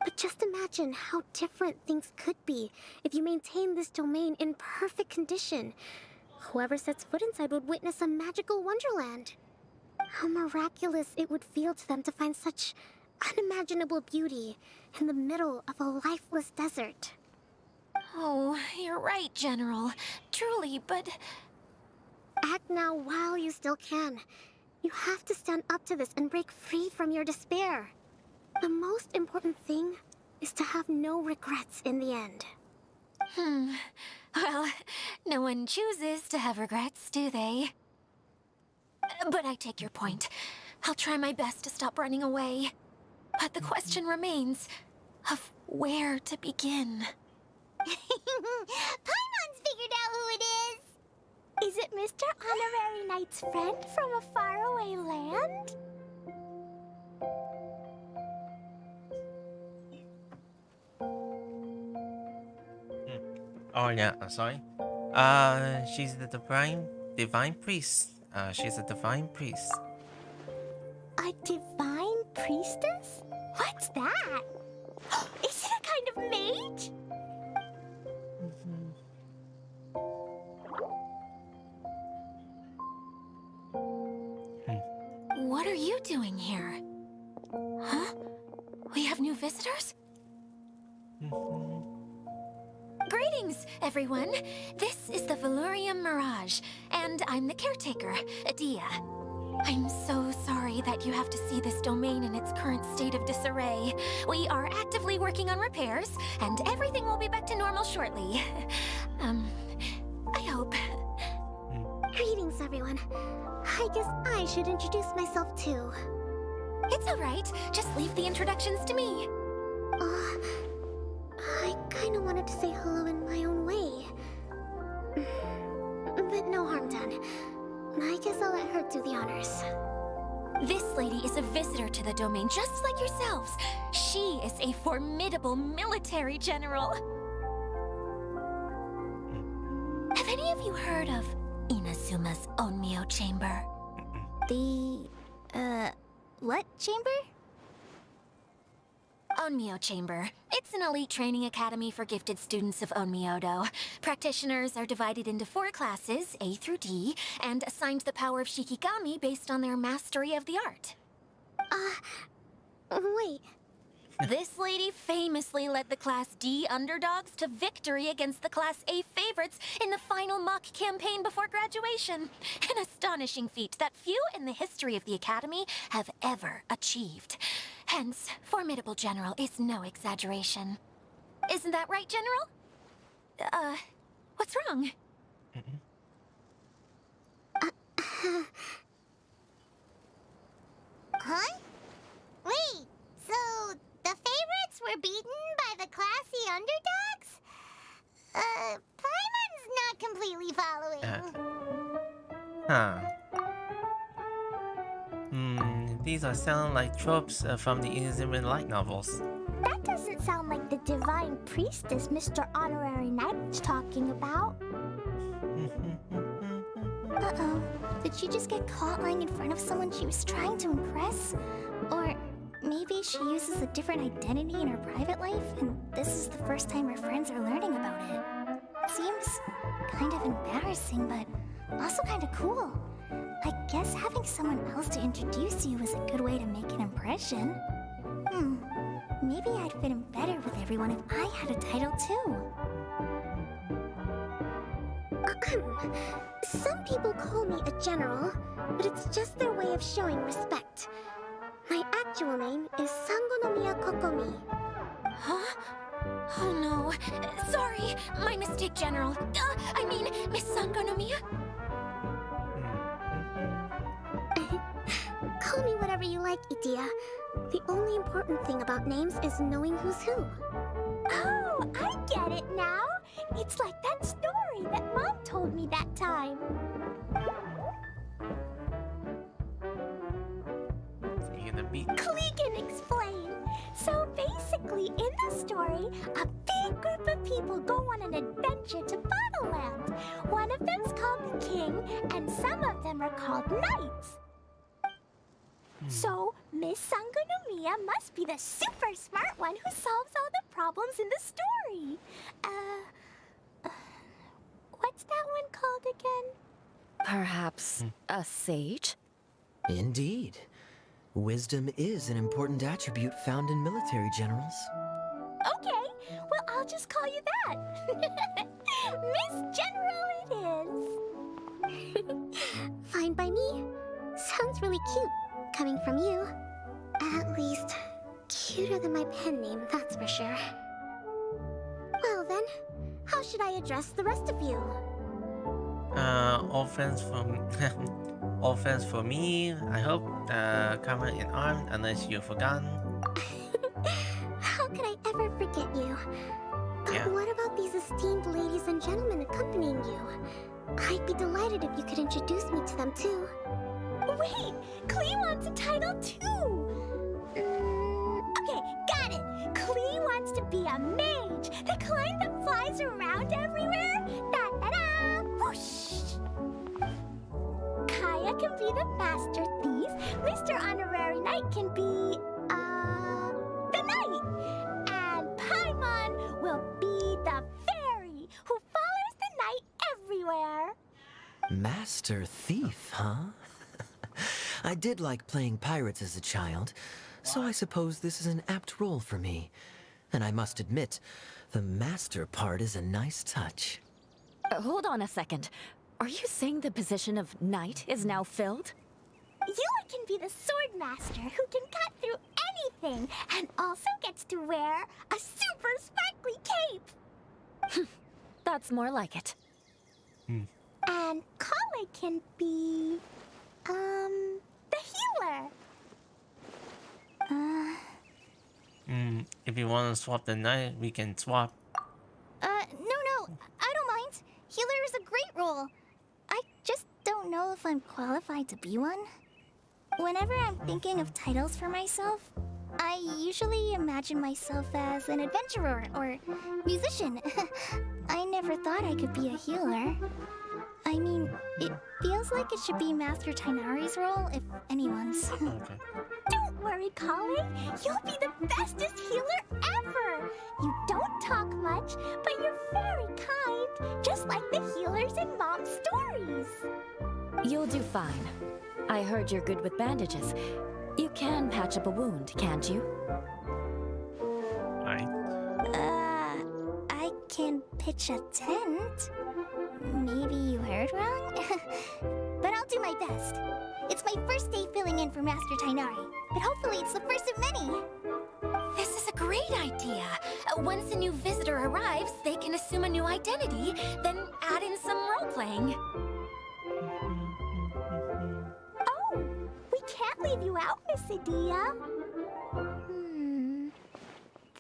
But just imagine how different things could be if you maintain this domain in perfect condition. Whoever sets foot inside would witness a magical wonderland. How miraculous it would feel to them to find such unimaginable beauty in the middle of a lifeless desert. Oh, you're right, General. Truly, but... Act now while you still can. You have to stand up to this and break free from your despair. The most important thing is to have no regrets in the end. Well, no one chooses to have regrets, do they? But I take your point. I'll try my best to stop running away. But the question remains of where to begin. Paimon's figured out who it is! Is it Mr. Honorary Knight's friend from a faraway land? Oh yeah, sorry. She's the divine priest. She's a divine priest. A divine priestess? What's that? Is it a kind of mage? What are you doing here? Huh? We have new visitors? Greetings, everyone. This is the Valurium Mirage, and I'm the caretaker, Adia. I'm so sorry that you have to see this domain in its current state of disarray. We are actively working on repairs, and everything will be back to normal shortly. I hope. Greetings, everyone. I guess I should introduce myself too. It's all right. Just leave the introductions to me. I kinda wanted to say hello in my own way. But no harm done. I guess I'll let her do the honors. This lady is a visitor to the domain, just like yourselves. She is a formidable military general. Have any of you heard of Inazuma's Onmyo Chamber? What chamber? Onmyo Chamber. It's an elite training academy for gifted students of Onmyodo. Practitioners are divided into 4 classes, A through D, and assigned the power of Shikigami based on their mastery of the art. Wait. This lady famously led the Class D underdogs to victory against the Class A favorites in the final mock campaign before graduation. An astonishing feat that few in the history of the Academy have ever achieved. Hence, formidable general is no exaggeration. Isn't that right, General? What's wrong? Huh? Wait, so the favorites were beaten by the classy underdogs? Paimon's not completely following. These are sound like tropes from the Inazuma light novels. That doesn't sound like the divine priestess Mr. Honorary Knight was talking about. Uh-oh. Did she just get caught lying in front of someone she was trying to impress? Or maybe she uses a different identity in her private life, and this is the first time her friends are learning about it. Seems kind of embarrassing, but also kind of cool. I guess having someone else to introduce you is a good way to make an impression. Maybe I'd fit in better with everyone if I had a title too. Some people call me a general, but it's just their way of showing respect. My actual name is Sangonomiya Kokomi. Huh? Oh no. Sorry, my mistake, General. I mean, Miss Sangonomiya. Call me whatever you like, Itia. The only important thing about names is knowing who's who. Oh, I get it now. It's like that story that Mom told me that time. So you're gonna beat. Klee can explain. So basically, in the story, a big group of people go on an adventure to Bottleland. One of them's called the King, and some of them are called Knights. So, Miss Sangonomiya must be the super smart one who solves all the problems in the story. What's that one called again? Perhaps a sage? Indeed. Wisdom is an important attribute found in military generals. Okay, well, I'll just call you that. Miss General it is. Fine by me. Sounds really cute, coming from you. At least, cuter than my pen name, that's for sure. Well then, how should I address the rest of you? Offense from offense for me. I hope covered in arm unless you've forgotten. How could I ever forget you? Yeah. What about these esteemed ladies and gentlemen accompanying you? I'd be delighted if you could introduce me to them too. Wait, Klee wants a title too! Okay, got it! Klee wants to be a mage! The kind that flies around everywhere! Da-da-da! Whoosh! Kaya can be the master thief. Mr. Honorary Knight can be, the knight. And Paimon will be the fairy who follows the knight everywhere. Master Thief, huh? I did like playing pirates as a child, so I suppose this is an apt role for me. And I must admit, the master part is a nice touch. Hold on a second. Are you saying the position of knight is now filled? Yula can be the sword master who can cut through anything and also gets to wear a super sparkly cape. That's more like it. And Kale can be, the healer. If you want to swap the knight, we can swap. No, I don't mind. Healer is a great role. I just don't know if I'm qualified to be one. Whenever I'm thinking of titles for myself, I usually imagine myself as an adventurer or musician. I never thought I could be a healer. I mean, it feels like it should be Master Tainari's role, if anyone's. Okay. Don't worry, Kale. You'll be the bestest healer ever. You don't talk much, but you're very kind, just like the healers in Mom's stories. You'll do fine. I heard you're good with bandages. You can patch up a wound, can't you? Alright. I can pitch a tent. Maybe you heard wrong? But I'll do my best. It's my first day filling in for Master Tainari, but hopefully it's the first of many. This is a great idea. Once a new visitor arrives, they can assume a new identity, then add in some role-playing. Oh, we can't leave you out, Miss Adia.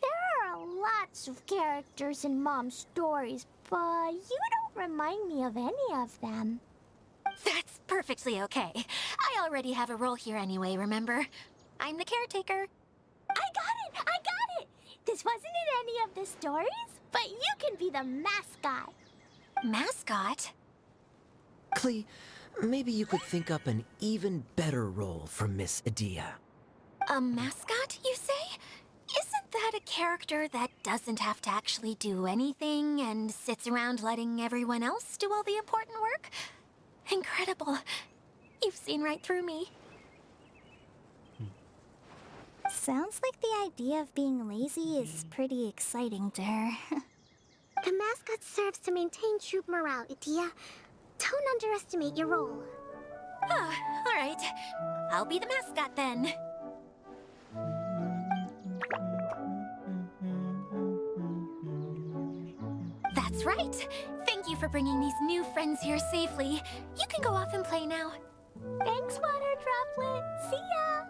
There are lots of characters in Mom's stories, but you don't remind me of any of them. That's perfectly okay. I already have a role here anyway, remember? I'm the caretaker. I got it! This wasn't in any of the stories, but you can be the mascot. Mascot? Klee, maybe you could think up an even better role for Miss Adia. A mascot, you say? Isn't that a character that doesn't have to actually do anything and sits around letting everyone else do all the important work? Incredible. You've seen right through me. Sounds like the idea of being lazy is pretty exciting to her. The mascot serves to maintain troop morale, Adia. Don't underestimate your role. Ah, all right. I'll be the mascot then. That's right. Thank you for bringing these new friends here safely. You can go off and play now. Thanks, Water Droplet. See ya!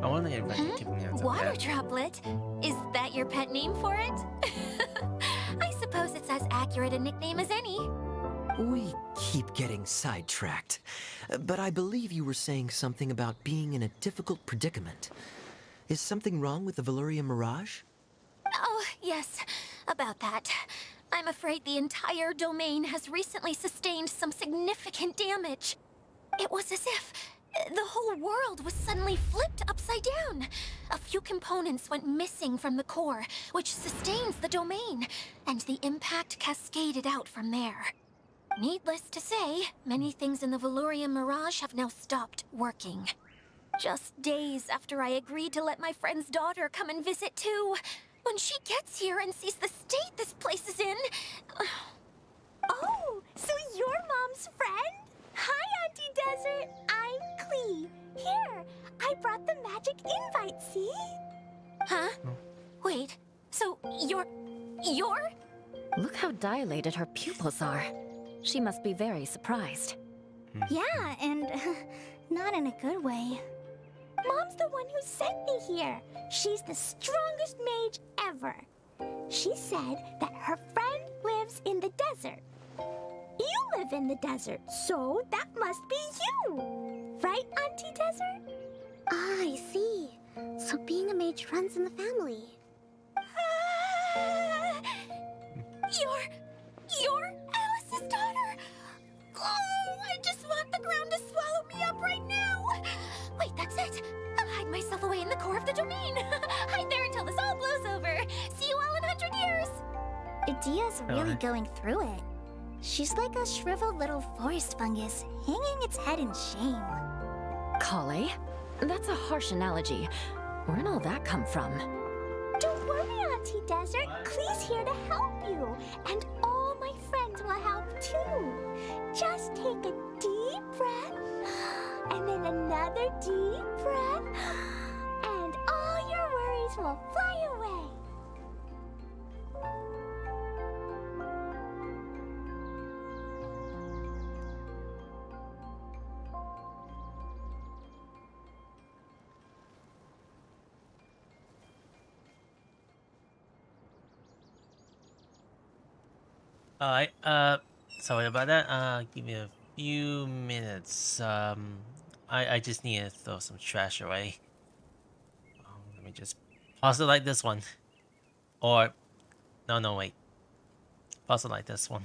I wonder if I can keep me as a Water pet. Droplet? Is that your pet name for it? I suppose it's as accurate a nickname as any. We keep getting sidetracked, but I believe you were saying something about being in a difficult predicament. Is something wrong with the Valyria Mirage? Oh, yes, about that. I'm afraid the entire domain has recently sustained some significant damage. It was as if the whole world was suddenly flipped upside down. A few components went missing from the core, which sustains the domain, and the impact cascaded out from there. Needless to say, many things in the Valyria Mirage have now stopped working. Just days after I agreed to let my friend's daughter come and visit too. When she gets here and sees the state this place is in... Oh, so you're Mom's friend? Hi, Auntie Desert. I'm Klee. Here, I brought the magic invite, see? Huh? Wait, so you're... Look how dilated her pupils are. She must be very surprised. Yeah, and not in a good way. Mom's the one who sent me here. She's the strongest mage ever. She said that her friend lives in the desert. You live in the desert, so that must be you. Right, Auntie Desert? Ah, I see. So being a mage runs in the family. You're Alice's daughter? Oh, I just want the ground to swallow me up right now. Wait, that's it. I'll hide myself away in the core of the domain. Hide there until this all blows over. See you all in 100 years. Adia's really going through it. She's like a shriveled little forest fungus, hanging its head in shame. Kale? That's a harsh analogy. Where'd all that come from? Don't worry, Auntie Desert. Klee's here to help you. And all my friends words will help too. Just take a deep breath, and then another deep breath, and all your worries will fly away. Alright, sorry about that. Give me a few minutes. I just need to throw some trash away. Let me just pause it like this one. Or, no, wait. Pause it like this one.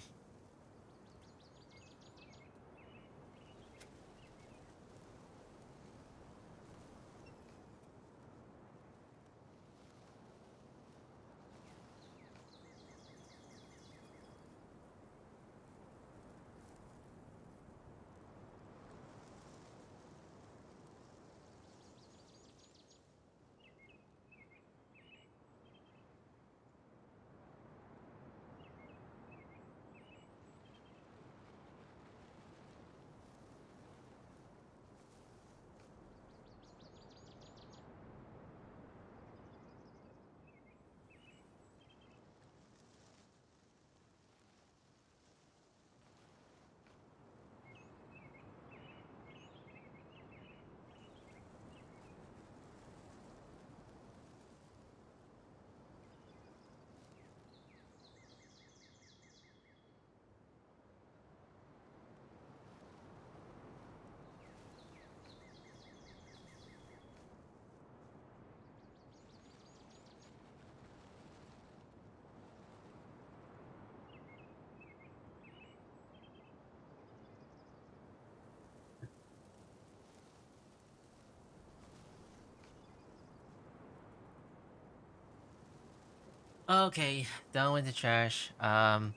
Okay, done with the trash. Let's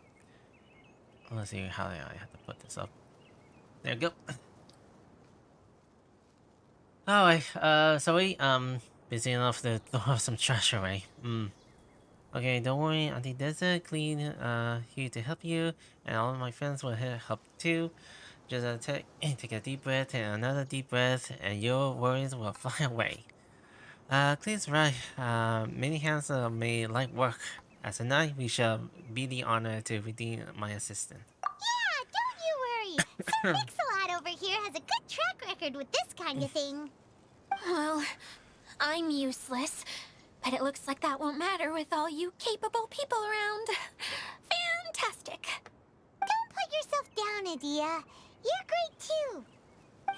see how I have to put this up. There we go. Alright, sorry, busy enough to throw some trash away. Okay, don't worry, Auntie Dessa clean, here to help you, and all of my friends will help too. Just take a deep breath and another deep breath, and your worries will fly away. Please right, many hands may light work. As a knight, we shall be the honor to redeem my assistant. Yeah, don't you worry. Sir Mix-a-Lot over here has a good track record with this kind of thing. Well, I'm useless, but it looks like that won't matter with all you capable people around. Fantastic. Don't put yourself down, Adia. You're great too.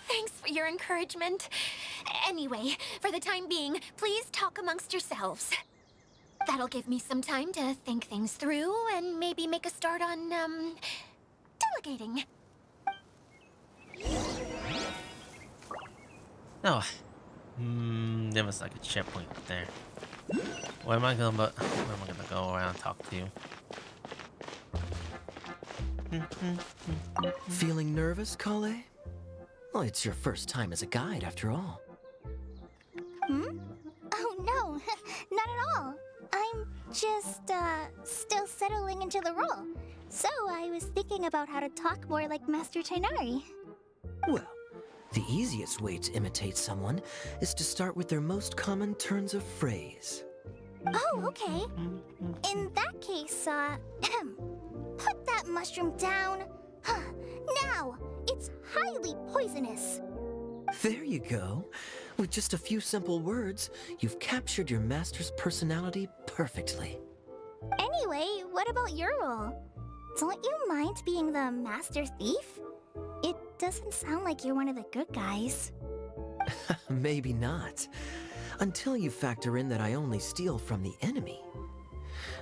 Thanks for your encouragement. Anyway, for the time being, please talk amongst yourselves. That'll give me some time to think things through and maybe make a start on, delegating. Oh, there was like a checkpoint up there. Where am I gonna go around and talk to? Feeling nervous, Kale? Well, it's your first time as a guide, after all. Oh no, not at all. I'm just, still settling into the role. So I was thinking about how to talk more like Master Tainari. Well, the easiest way to imitate someone is to start with their most common turns of phrase. Oh, okay. In that case, put that mushroom down. Now, it's highly poisonous. There you go. With just a few simple words, you've captured your master's personality perfectly. Anyway, what about your role? Don't you mind being the master thief? It doesn't sound like you're one of the good guys. Maybe not. Until you factor in that I only steal from the enemy.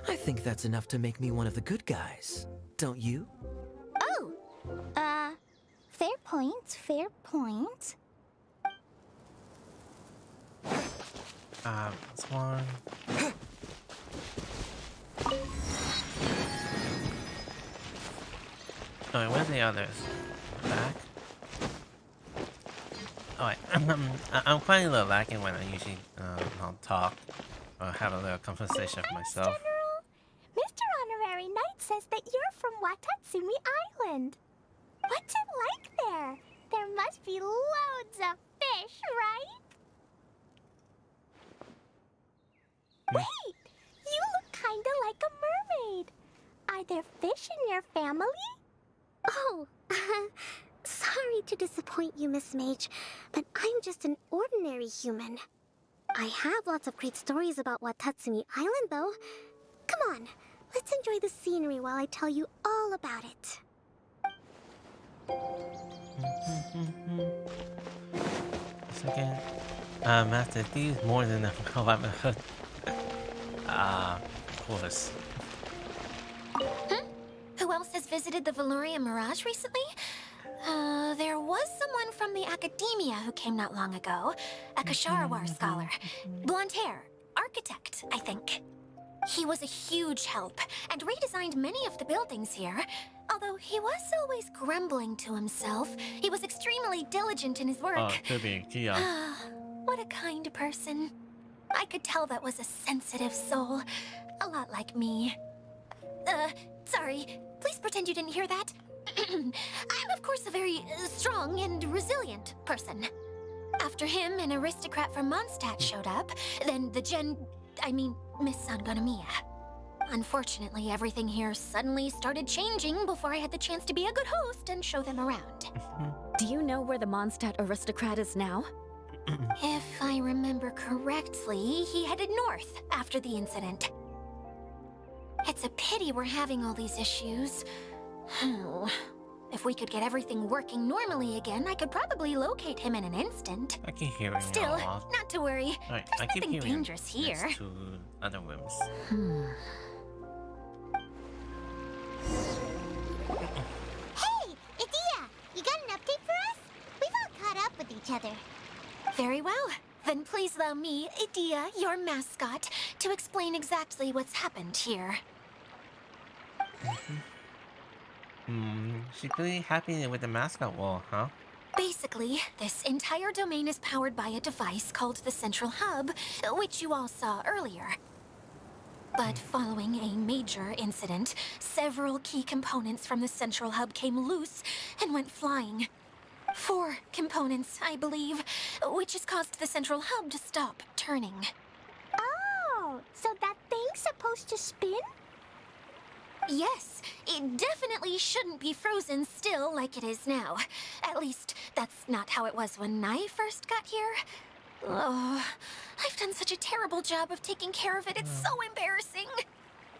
I think that's enough to make me one of the good guys, don't you? Oh! Fair point, fair point. This one. Alright, where's the others? Back? Alright, I'm quite a little lacking when I usually I'll talk or have a little conversation with myself. General, Mr. Honorary Knight says that you're from Watatsumi Island. What's it like there? There must be loads of fish, right? Wait! You look kinda like a mermaid. Are there fish in your family? Oh, sorry to disappoint you, Miss Mage, but I'm just an ordinary human. I have lots of great stories about Watatsumi Island, though. Come on, let's enjoy the scenery while I tell you all about it. Second. Master Thief more than a livelihood. Of course. Who else has visited the Veloria Mirage recently? There was someone from the academia who came not long ago. A Kasharawar scholar. Blonde hair. Architect, I think. He was a huge help and redesigned many of the buildings here. Although he was always grumbling to himself, he was extremely diligent in his work. Oh, could be Kia. What a kind person. I could tell that was a sensitive soul. A lot like me. Sorry. Please pretend you didn't hear that. I'm, of course, a very strong and resilient person. After him, an aristocrat from Mondstadt showed up. Then Miss Sangonomiya. Unfortunately, everything here suddenly started changing before I had the chance to be a good host and show them around. Do you know where the Mondstadt aristocrat is now? If I remember correctly, he headed north after the incident. It's a pity we're having all these issues. If we could get everything working normally again, I could probably locate him in an instant. I keep hearing Still, it all. not to worry. Right, There's I keep nothing hearing dangerous here. next to other rooms. Hey, Idia! You got an update for us? We've all caught up with each other. Very well. Then please allow me, Idia, your mascot, to explain exactly what's happened here. She's really happy with the mascot wall, huh? Basically, this entire domain is powered by a device called the Central Hub, which you all saw earlier. But following a major incident, several key components from the Central Hub came loose and went flying. 4 components, I believe, which has caused the Central Hub to stop turning. Oh, so that thing's supposed to spin? Yes, it definitely shouldn't be frozen still like it is now. At least, that's not how it was when I first got here. Oh, I've done such a terrible job of taking care of it. It's so embarrassing.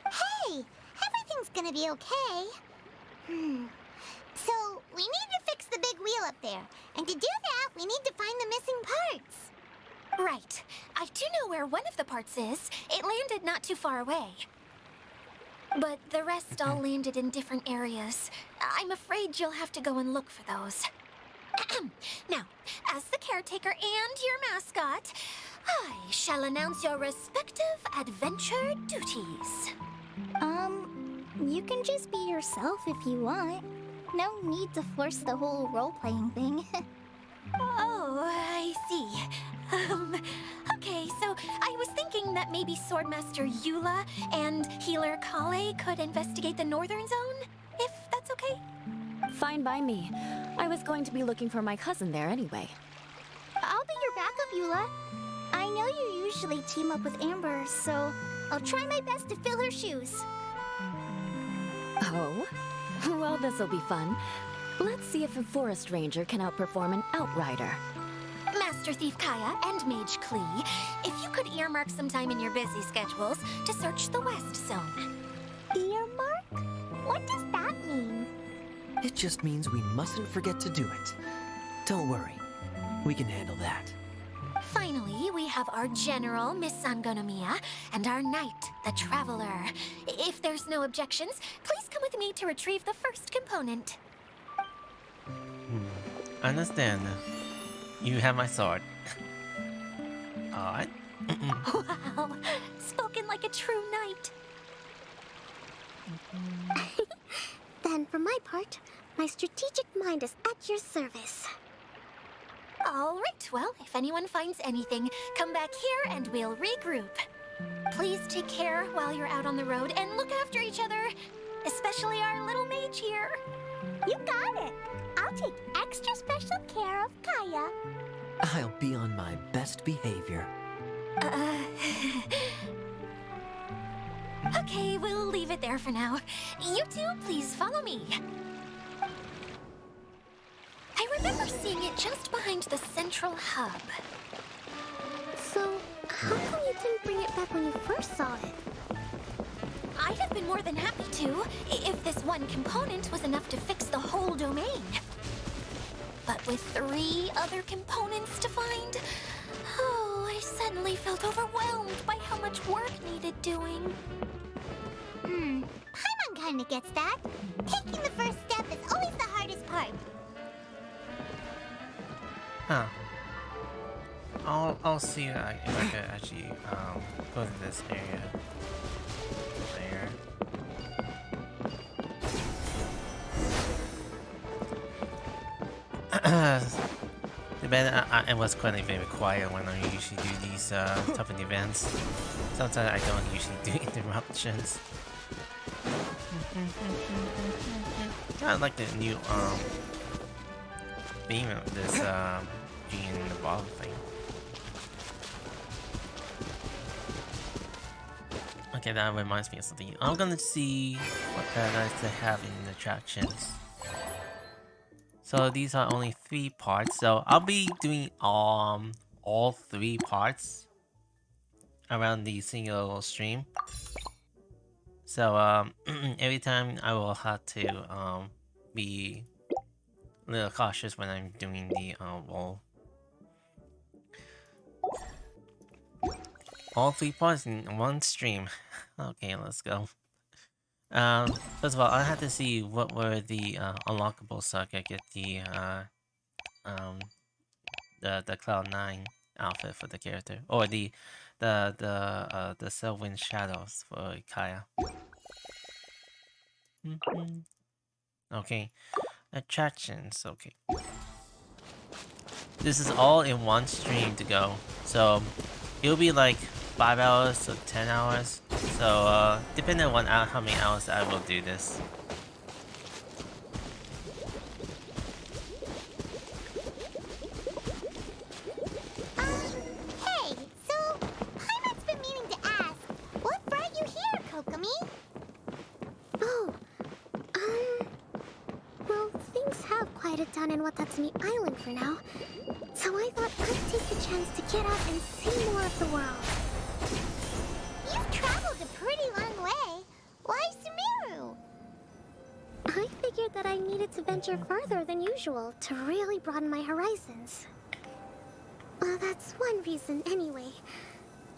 Hey, everything's gonna be okay. So, we need to fix the big wheel up there. And to do that, we need to find the missing parts. Right. I do know where one of the parts is. It landed not too far away. But the rest all landed in different areas. I'm afraid you'll have to go and look for those. Now, as the caretaker and your mascot, I shall announce your respective adventure duties. You can just be yourself if you want. No need to force the whole role-playing thing. Oh, I see. Okay, so I was thinking that maybe Swordmaster Eula and Healer Kale could investigate the Northern Zone, if that's okay? Fine by me. I was going to be looking for my cousin there anyway. I'll be your backup, Eula. I know you usually team up with Amber, so I'll try my best to fill her shoes. Oh? Well, this'll be fun. Let's see if a forest ranger can outperform an outrider. Master Thief Kaya and Mage Klee, if you could earmark some time in your busy schedules to search the West Zone. Earmark? What does that mean? It just means we mustn't forget to do it. Don't worry. We can handle that. Finally, we have our General, Miss Sangonomiya, and our Knight, the Traveler. If there's no objections, please come with me to retrieve the first component. Understand. You have my sword. Alright. Wow, spoken like a true knight. Then, for my part, my strategic mind is at your service. All right, well, if anyone finds anything, come back here and we'll regroup. Please take care while you're out on the road and look after each other. especially our little mage here. You got it. I'll take extra special care of Kaya. I'll be on my best behavior. Okay, we'll leave it there for now. You two, please follow me. I remember seeing it just behind the central hub. So, how come you didn't bring it back when you first saw it? I'd have been more than happy to, if this one component was enough to fix the whole domain. But with 3 other components to find, oh, I suddenly felt overwhelmed by how much work needed doing. Paimon kinda gets that. Taking the first step is always the hardest part. Huh. I'll see if I could actually go to this area. There. Too bad it was quite very quiet when I usually do these type of events. Sometimes I don't usually do interruptions. I like the new theme of this being in the ball thing. Okay, that reminds me of something. I'm gonna see what paradise they have in the attractions. So these are only 3 parts, so I'll be doing all 3 parts around the single stream. So every time I will have to be a little cautious when I'm doing the wall. All 3 parts in one stream. Okay, let's go. First of all, I had to see what were the unlockables so I could get the Cloud9 outfit for the character, or the Selwyn Shadows for Kaya. Okay, attractions. Okay, this is all in one stream to go, so it'll be like 5 hours to 10 hours. So depending on how many hours I will do this. Hey, so Paimon's been meaning to ask, what brought you here, Kokomi? Oh, well, things have quieted down in Watatsumi Island for now. So I thought I'd take the chance to get out and see more of the world. You've traveled a pretty long way. Why Sumeru? I figured that I needed to venture further than usual to really broaden my horizons. Well, that's one reason anyway.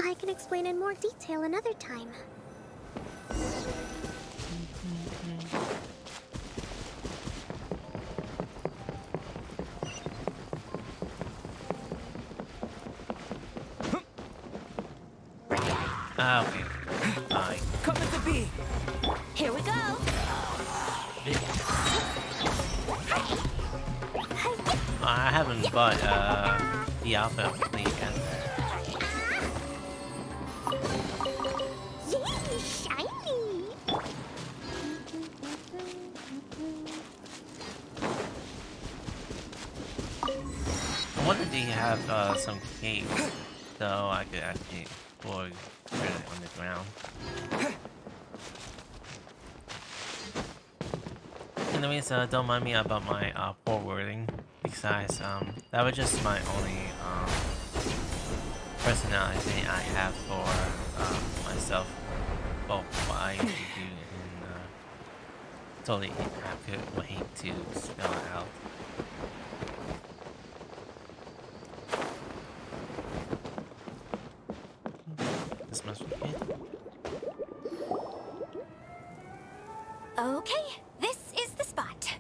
I can explain in more detail another time. Okay. Bye. Coming to be. Here we go. I haven't bought the outfit of the again. Yay, shiny! I wonder if they have some caves, so I could actually explore further on the ground. Anyways, don't mind me about my poor wording. Besides, that was just my only personality I have for myself. Well, what I usually do, and totally I could wait to spell it out. This must be it. Okay, this is the spot.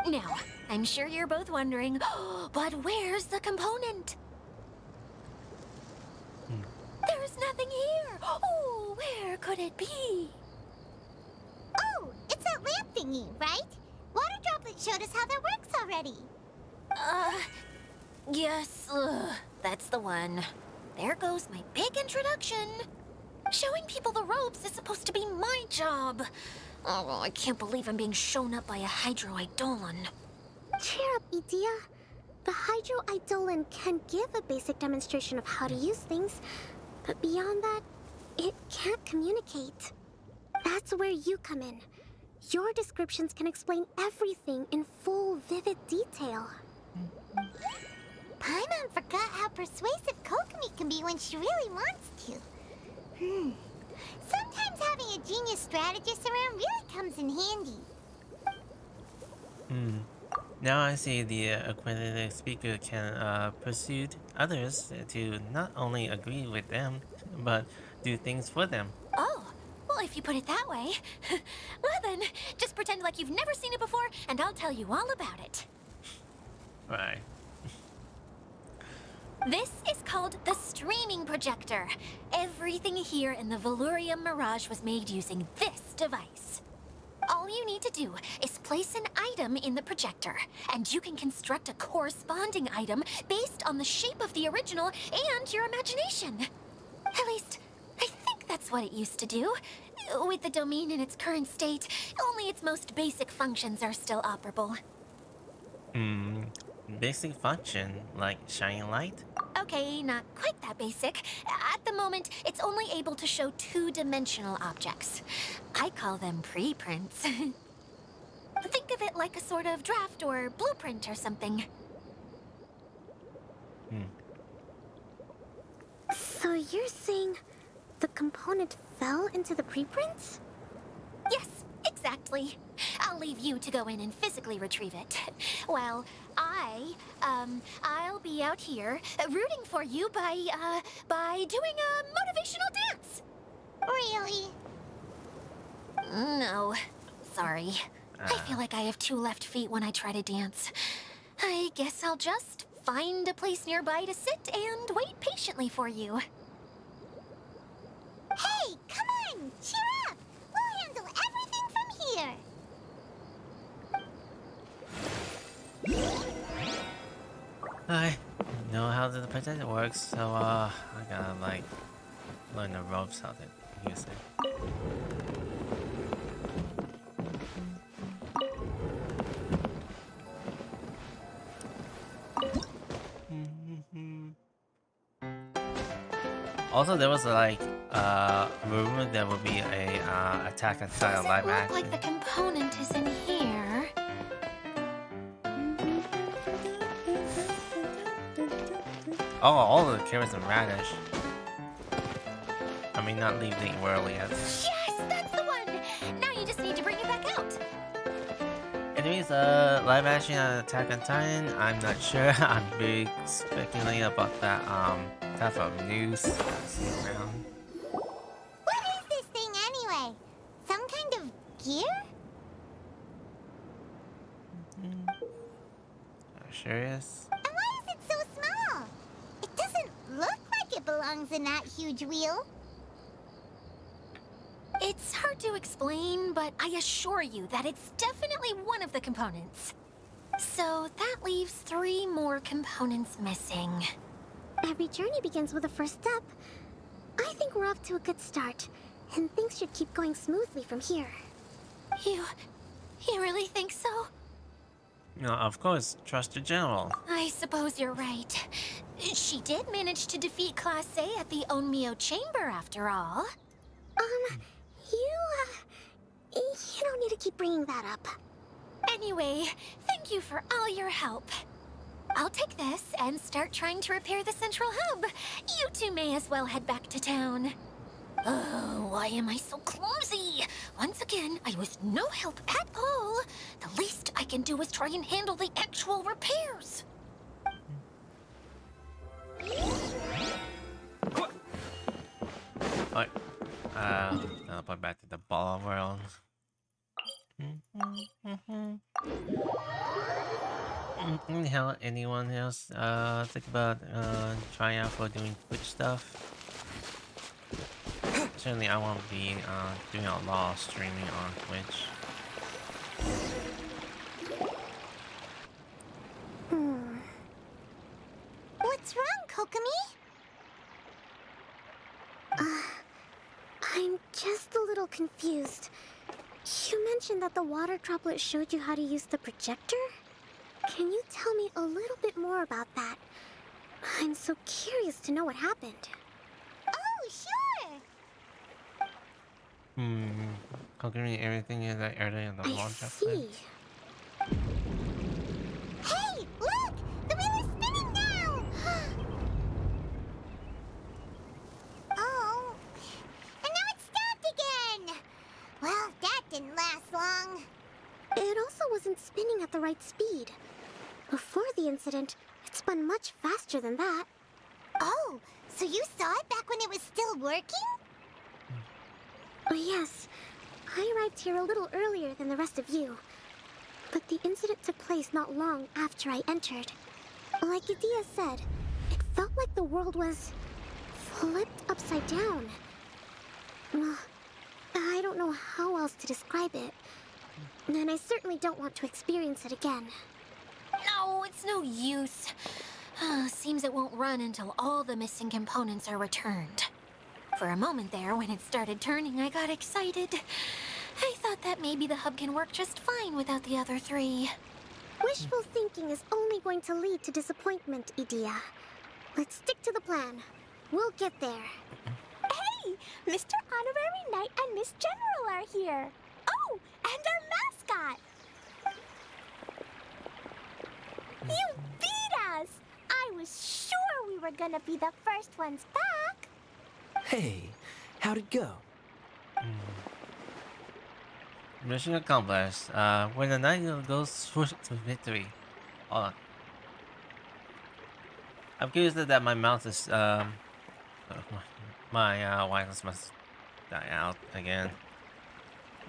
Now, I'm sure you're both wondering, but where's the component? There's nothing here. Oh, where could it be? Oh, it's that lamp thingy, right? Water Droplet showed us how that works already. Yes, that's the one. There goes my big introduction. Showing people the ropes is supposed to be my job. Oh, I can't believe I'm being shown up by a Hydro Eidolon. Cheer up, Edea. The Hydro Eidolon can give a basic demonstration of how to use things, but beyond that, it can't communicate. That's where you come in. Your descriptions can explain everything in full, vivid detail. Paimon forgot how persuasive Kokomi can be when she really wants to. Sometimes having a genius strategist around really comes in handy. Now I see the accredited speaker can persuade others to not only agree with them, but do things for them. Oh, well, if you put it that way. Well then, just pretend like you've never seen it before, and I'll tell you all about it. Right. This is called the streaming projector. Everything here in the Valurium Mirage was made using this device. All you need to do is place an item in the projector, and you can construct a corresponding item based on the shape of the original and your imagination. At least, I think that's what it used to do. With the domain in its current state, only its most basic functions are still operable. Basic function, like shining light? Okay, not quite that basic. At the moment, it's only able to show two-dimensional objects. I call them preprints. Think of it like a sort of draft or blueprint or something. So you're saying the component fell into the preprints? Yes, exactly. I'll leave you to go in and physically retrieve it. Well, I'll be out here rooting for you by doing a motivational dance. Really? No, sorry. I feel like I have two left feet when I try to dance. I guess I'll just find a place nearby to sit and wait patiently for you. Hey, come on! Cheer up! We'll handle everything from here! I know how the projector works, so I gotta like learn the ropes how to use it. Also, there was like rumor there would be a Attack on Titan live Look action. like the component is in here. Oh, all of the characters in Radish. I mean, not leave the world yet. Yes, that's the one! Now you just need to bring it back out. Anyways, live action Attack on Titan. I'm not sure. I'm big speculating about that type of news that's around. What is this thing anyway? Some kind of gear? Sure is. And why is it so small? It doesn't look like it belongs in that huge wheel. It's hard to explain, but I assure you that it's definitely one of the components. So that leaves 3 more components missing. Every journey begins with a first step. I think we're off to a good start, and things should keep going smoothly from here. You really think so? No, of course, trust the general. I suppose you're right. She did manage to defeat Class A at the Onmyo Chamber after all. You don't need to keep bringing that up. Anyway, thank you for all your help. I'll take this and start trying to repair the central hub. You two may as well head back to town. Oh, why am I so clumsy? Once again, I was no help at all. The least I can do is try and handle the actual repairs. What? Teleport back to the ball world. Hell, anyone else think about trying out for doing Twitch stuff? Certainly, I want to be doing a lot of streaming on Twitch. What's wrong, Kokomi? I'm just a little confused. You mentioned that the water droplet showed you how to use the projector? Can you tell me a little bit more about that? I'm so curious to know what happened. Oh, sure! Conquering everything in that area in the I launch see. Hey, look! The wheel is spinning now! Oh, and now it's stopped again! Well, that didn't last long. It also wasn't spinning at the right speed. Before the incident, it spun much faster than that. Oh, so you saw it back when it was still working? Yes, I arrived here a little earlier than the rest of you. But the incident took place not long after I entered. Like Idia said, it felt like the world was flipped upside down. Well, I don't know how else to describe it. And I certainly don't want to experience it again. No, it's no use. Seems it won't run until all the missing components are returned. For a moment there, when it started turning, I got excited. I thought that maybe the hub can work just fine without the other three. Wishful thinking is only going to lead to disappointment, Idia. Let's stick to the plan. We'll get there. Hey, Mr. Honorary Knight and Miss General are here. Oh, and our mascot. You beat us! I was sure we were gonna be the first ones back. Hey, how'd it go? Mission accomplished. When the knight goes swoosh to victory. Hold on. I'm curious that my mouse is my wireless must die out again.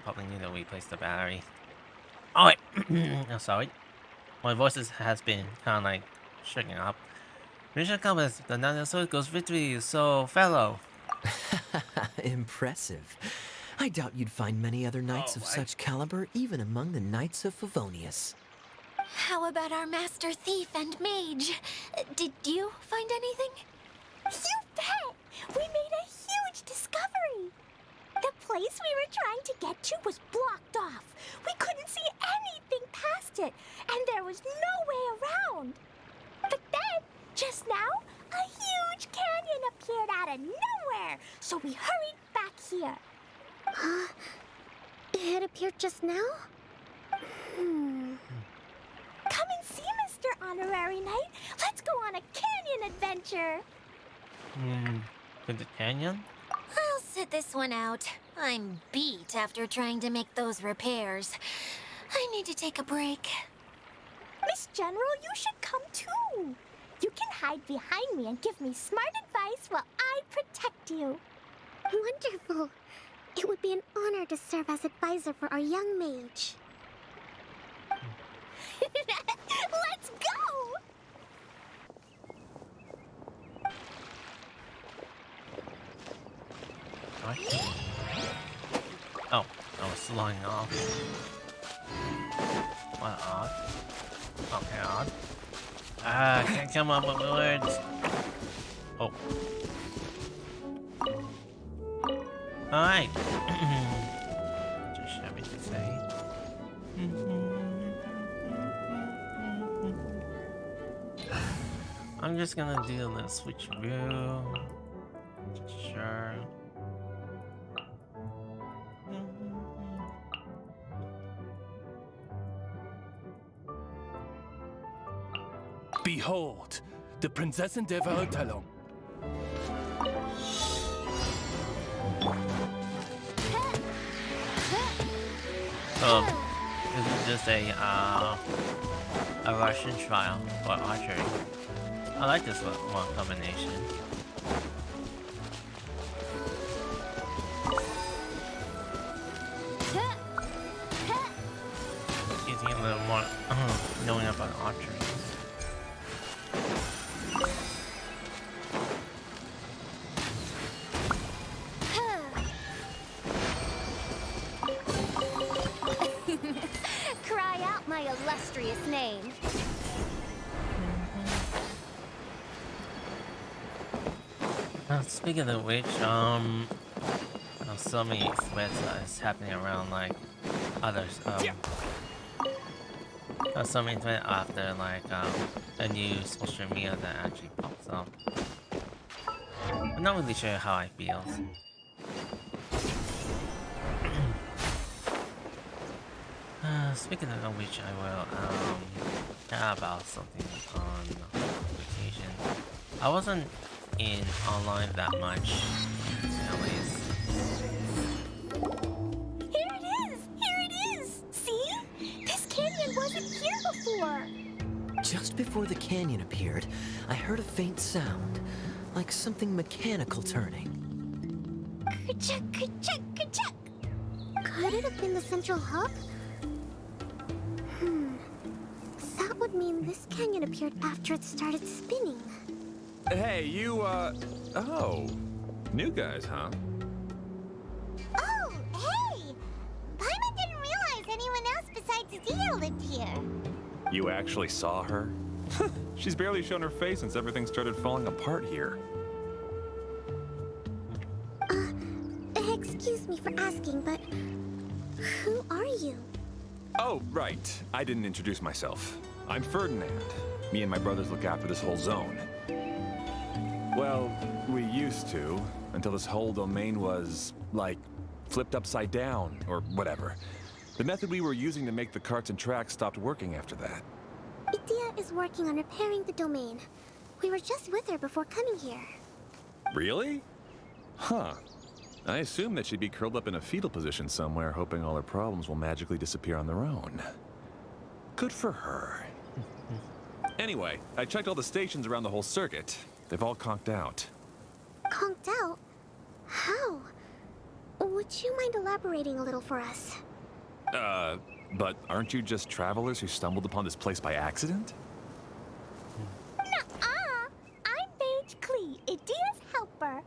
Probably need to replace the battery. Oh wait, I'm sorry. My voice has been kind of like shaking up. Mission accomplished. The knight of sword goes victory. So fellow. Impressive. I doubt you'd find many other knights of such caliber even among the Knights of Favonius. How about our master thief and mage? Did you find anything? You bet! We made a huge discovery. The place we were trying to get to was blocked off. We couldn't see anything past it, and there was no way around. But then, just now, a huge canyon appeared out of nowhere, so we hurried back here. It appeared just now? Come and see, Mr. Honorary Knight. Let's go on a canyon adventure. To the canyon? I'll sit this one out. I'm beat after trying to make those repairs. I need to take a break. Miss General, you should come too. You can hide behind me and give me smart advice while I protect you. Wonderful. It would be an honor to serve as advisor for our young mage. Let's go! What? Oh, I was slowing off. What odd? Okay, odd. I can't come up with words. Oh. Alright. Just have me to say. I'm just gonna do a little switcheroo. Sure. Behold, the Prinzessin der Verurteilung. So, this is just a Russian trial for archery. I like this one combination. Getting a little more knowing about archery. Cry out my illustrious name. Speaking of which, so many threats is happening around, like others. Some internet after like a new social media that actually pops up. I'm not really sure how I feel. Speaking of which, I will chat about something on vacation. I wasn't in online that much, anyways. Here it is! Here it is! See? This canyon wasn't here before! Just before the canyon appeared, I heard a faint sound, like something mechanical turning. Ka-chuck, ka-chuck, ka-chuck! Could it have been the central hub? That would mean this canyon appeared after it started spinning. Hey, you, oh. New guys, huh? Oh, hey! Paimon didn't realize anyone else besides Dia lived here. You actually saw her? She's barely shown her face since everything started falling apart here. Excuse me for asking, but who are you? Oh, right. I didn't introduce myself. I'm Ferdinand. Me and my brothers look after this whole zone. Well, we used to, until this whole domain was, like, flipped upside down, or whatever. The method we were using to make the carts and tracks stopped working after that. Dia is working on repairing the domain. We were just with her before coming here. Really? Huh. I assume that she'd be curled up in a fetal position somewhere, hoping all her problems will magically disappear on their own. Good for her. Anyway, I checked all the stations around the whole circuit. They've all conked out. Conked out? How? Would you mind elaborating a little for us? But aren't you just travelers who stumbled upon this place by accident? Nuh-uh! I'm Mage Klee, Idia's helper.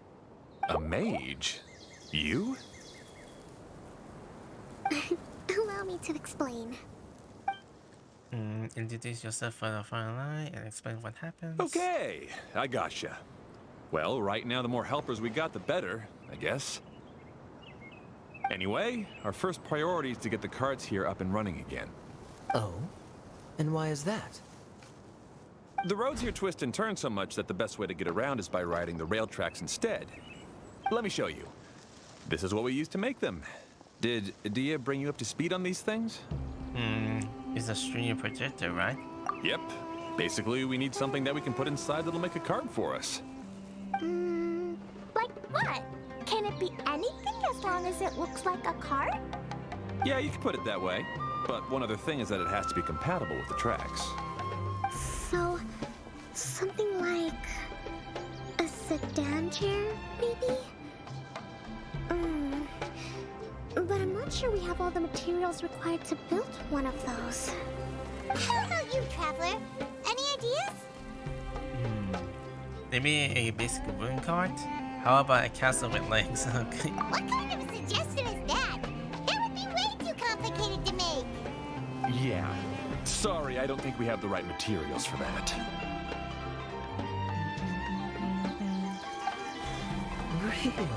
A mage? You? Allow me to explain. Introduce yourself for the final line and explain what happens. Okay, I gotcha. Well, right now the more helpers we got, the better, I guess. Anyway, our first priority is to get the carts here up and running again. Oh? And why is that? The roads here twist and turn so much that the best way to get around is by riding the rail tracks instead. Let me show you. This is what we used to make them. Did Dia bring you up to speed on these things? It's a stream projector, right? Yep. Basically, we need something that we can put inside that'll make a cart for us. Like what? Can it be anything as long as it looks like a cart? Yeah, you can put it that way. But one other thing is that it has to be compatible with the tracks. So, something like a sedan chair, maybe? But I'm not sure we have all the materials required to build one of those. How about you, Traveler? Any ideas? Maybe a basic wooden cart? How about a castle with legs? Okay. What kind of a suggestion is that? That would be way too complicated to make. Yeah. Sorry, I don't think we have the right materials for that. Really?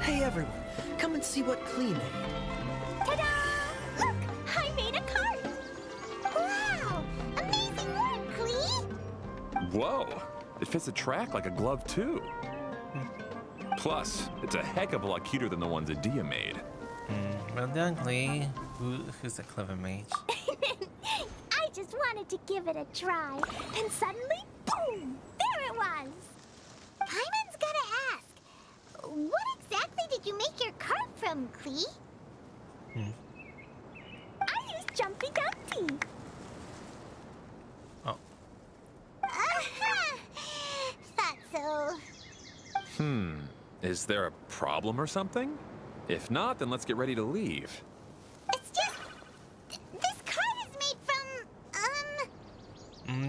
Hey everyone, come and see what Klee made. Ta-da! Look! I made a cart! Wow! Amazing work, Klee! Whoa! It fits the track like a glove, too. Plus, it's a heck of a lot cuter than the ones that Dia made. Well done, Klee. Who's a clever mage? I just wanted to give it a try, and suddenly, boom! There it was! Paimon's gotta ask, what exactly did you make your cart from, Klee? I used Jumpy Dumpty. Oh. Thought so. Is there a problem or something? If not, then let's get ready to leave. It's just... this cart is made from,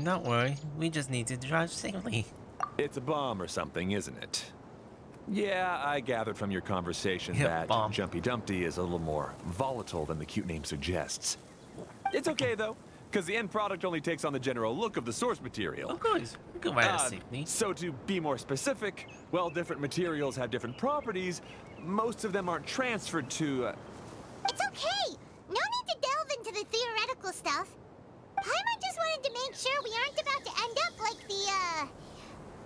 Don't worry. We just need to drive safely. It's a bomb or something, isn't it? Yeah, I gathered from your conversation Yeah, that bomb. Jumpy Dumpty is a little more volatile than the cute name suggests. It's okay, though, because the end product only takes on the general look of the source material. Of course. We can ride it safely. So to be more specific, while different materials have different properties, most of them aren't transferred to... It's okay. No need to delve into the theoretical stuff. Paimon just wanted to make sure we aren't about to end up like the,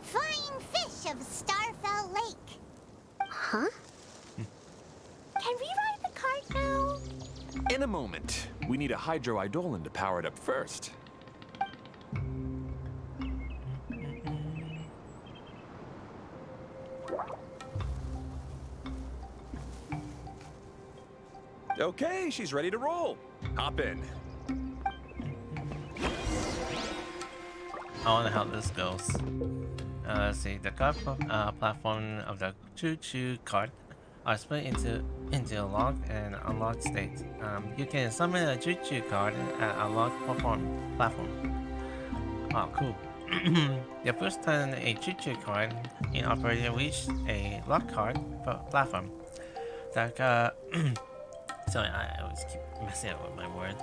flying fish of Starfell Lake. Huh? Can we ride the cart now? In a moment. We need a hydroidolin to power it up first. Okay, she's ready to roll. Hop in. I wonder how this goes. Let's see. The cart platform of the choo-choo cart are split into locked and unlocked states. You can summon a choo-choo cart at a locked platform. Oh, cool. The first time a choo-choo cart in operation reaches a locked cart platform. That sorry, I always keep messing up with my words.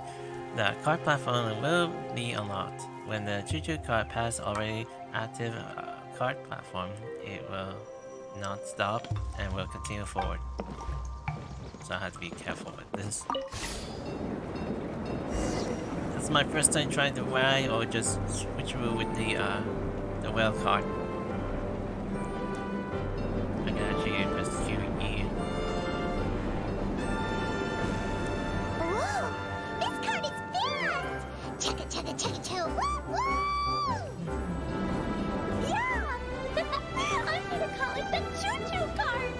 The cart platform will be unlocked. When the choo-choo cart passes already active cart platform, it will not stop and will continue forward. So I have to be careful with this. This is my first time trying to ride or just switch through with the whale cart. I can actually press QE. Whoa! This cart is fast! Chugga chugga chugga choo! Woo woo! Yeah! I'm gonna call it the choo-choo cart!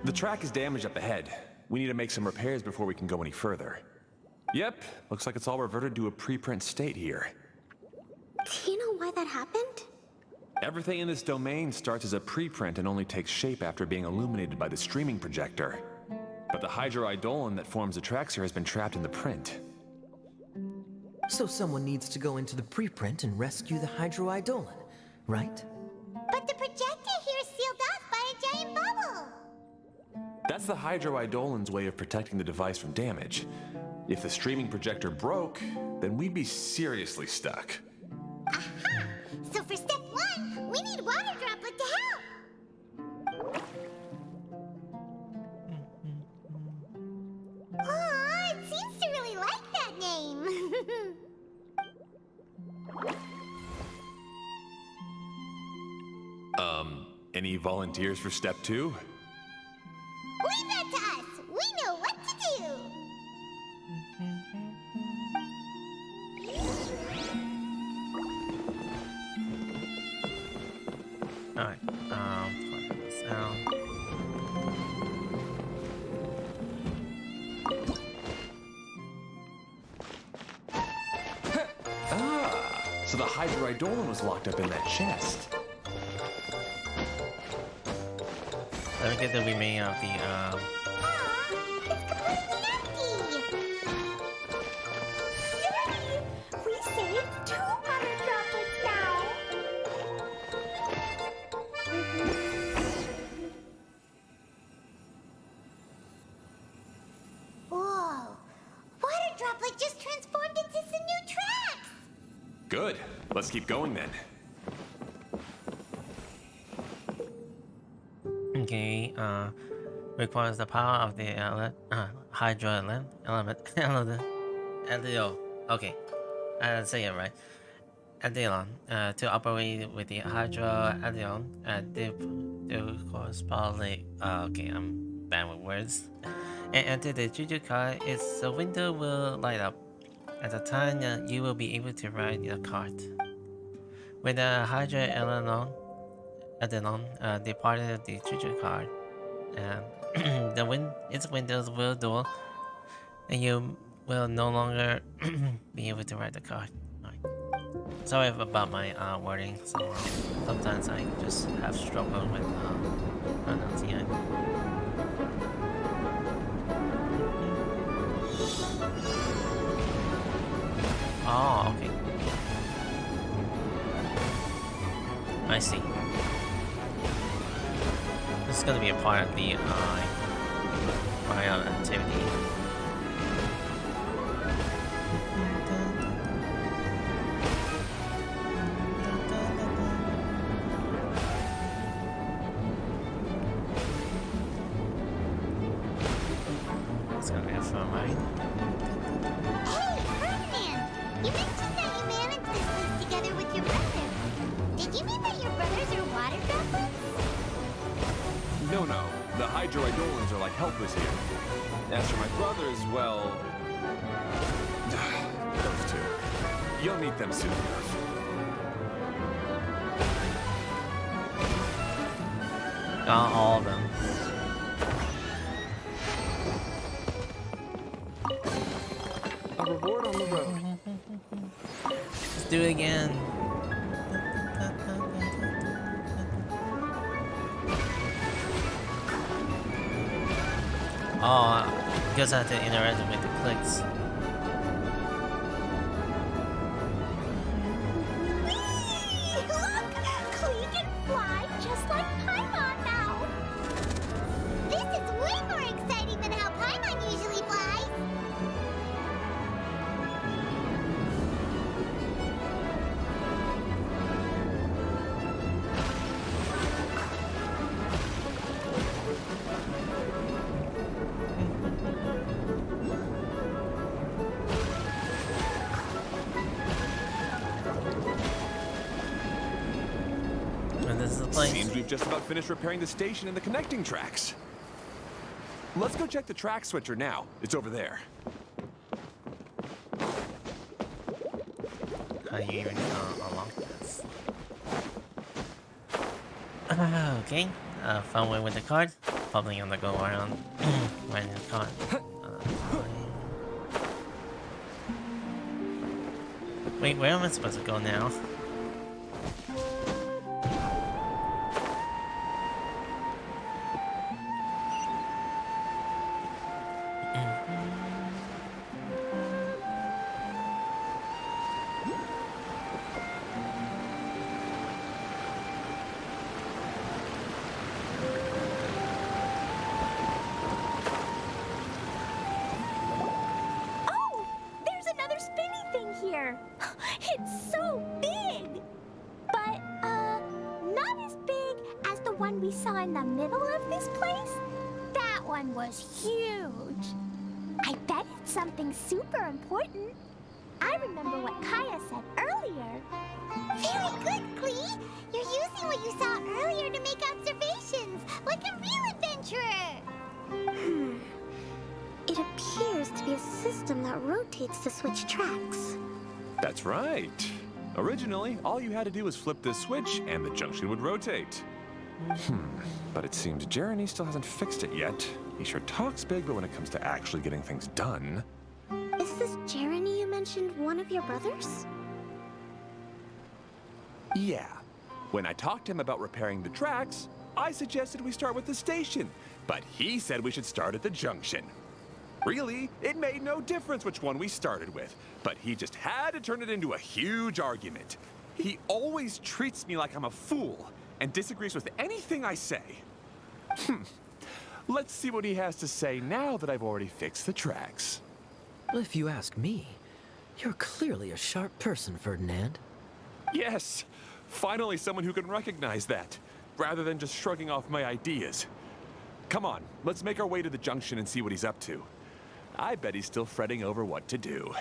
The track is damaged up ahead. We need to make some repairs before we can go any further. Yep, looks like it's all reverted to a preprint state here. Do you know why that happened? Everything in this domain starts as a preprint and only takes shape after being illuminated by the streaming projector. But the hydroidolin that forms the tracks here has been trapped in the print. So someone needs to go into the preprint and rescue the hydroidolin, right? But the projector here is sealed off by a giant bubble! That's the hydroidolin's way of protecting the device from damage. If the streaming projector broke, then we'd be seriously stuck. Aha! So for step 1, we need water droplet to help! Aw, it seems to really like that name! Any volunteers for step 2? Leave that to us! We know what to do! Alright, plug this out. So the hydroidolin was locked up in that chest. Let me get the remaining of the Aw, it's completely empty! Yay! We saved 2 water droplets now! Whoa! Water droplet just transformed into some new tracks! Good. Let's keep going then. okay, requires the power of the hydro element okay, I didn't say it right. Adilon to operate with the hydro adilon correspondingly okay, I'm bad with words. And enter the choo-choo car, its window will light up. At the time you will be able to ride your cart. When the hydro adilon departed the choo-choo car, its windows will dull, and you will no longer be able to ride the cart. Sorry about my wording. So sometimes I just have struggle with pronunciation. Oh, okay. I see. This is gonna be a part of the activity. gonna be a fun ride. Hey, Ferdinand! You mentioned that you managed this place together with your brother. Did you mean that your brothers are water droplets? No, no. The Hydroidolans are like helpers here. As for my brothers, well... those two. You'll meet them soon enough. Got all of them. A reward on the road. Let's do it again. Oh, I guess I have to interact with the clicks. Whee! Look! Klee can fly just like Paimon now! This is way more exciting than how Paimon usually flies. And this is the place. Seems we've just about finished repairing the station and the connecting tracks. Let's go check the track switcher now. It's over there. How do you even unlock this? Okay, fun way with the card. Probably gonna go around riding the card. Wait, where am I supposed to go now? Oh! There's another spinny thing here! It's so big! But, not as big as the one we saw in the middle of this place. That one was huge. I bet it's something super important. I remember what Kaya said earlier. Very good, Klee! You're using what you saw earlier to make observations, like a real adventurer! It appears to be a system that rotates to switch tracks. That's right. Originally, all you had to do was flip this switch and the junction would rotate. But it seems Jeremy still hasn't fixed it yet. He sure talks big, but when it comes to actually getting things done... Is this Jeremy you mentioned one of your brothers? Yeah. When I talked to him about repairing the tracks, I suggested we start with the station. But he said we should start at the junction. Really, it made no difference which one we started with, but he just had to turn it into a huge argument. He always treats me like I'm a fool and disagrees with anything I say. Let's see what he has to say now that I've already fixed the tracks. Well, if you ask me, you're clearly a sharp person, Ferdinand. Yes, finally someone who can recognize that, rather than just shrugging off my ideas. Come on, let's make our way to the junction and see what he's up to. I bet he's still fretting over what to do.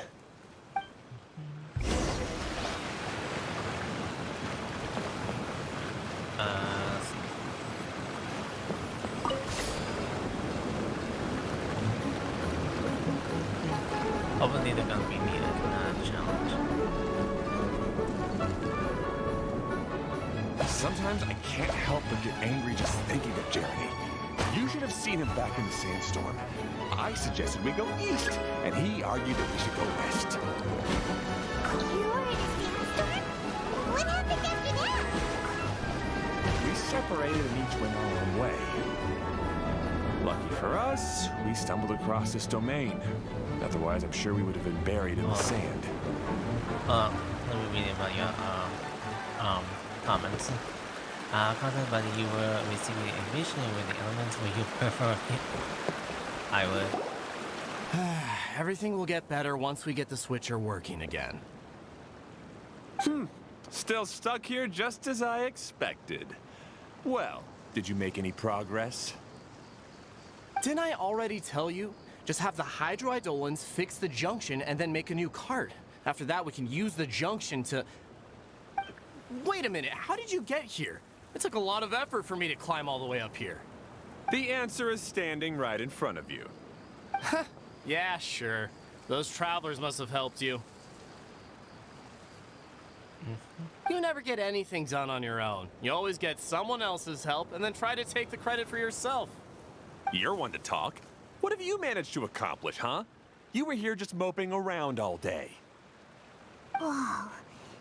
Hopefully they're gonna be needed in that challenge. Sometimes I can't help but get angry just thinking of Jeremy. You should have seen him back in the sandstorm. I suggested we go east, and he argued that we should go west. You were in a sandstorm? What happened after that? We separated and each went our own way. Lucky for us, we stumbled across this domain. Otherwise, I'm sure we would have been buried in the sand. Let me read about your comments. Content by you were receiving a vision with the elements where you prefer it. I would. Everything will get better once we get the switcher working again. Still stuck here just as I expected. Well, did you make any progress? Didn't I already tell you? Just have the hydroidolins fix the junction and then make a new cart. After that, we can use the junction to... Wait a minute, how did you get here? It took a lot of effort for me to climb all the way up here. The answer is standing right in front of you. Yeah, sure. Those travelers must have helped you. You never get anything done on your own. You always get someone else's help and then try to take the credit for yourself. You're one to talk. What have you managed to accomplish, huh? You were here just moping around all day. Whoa.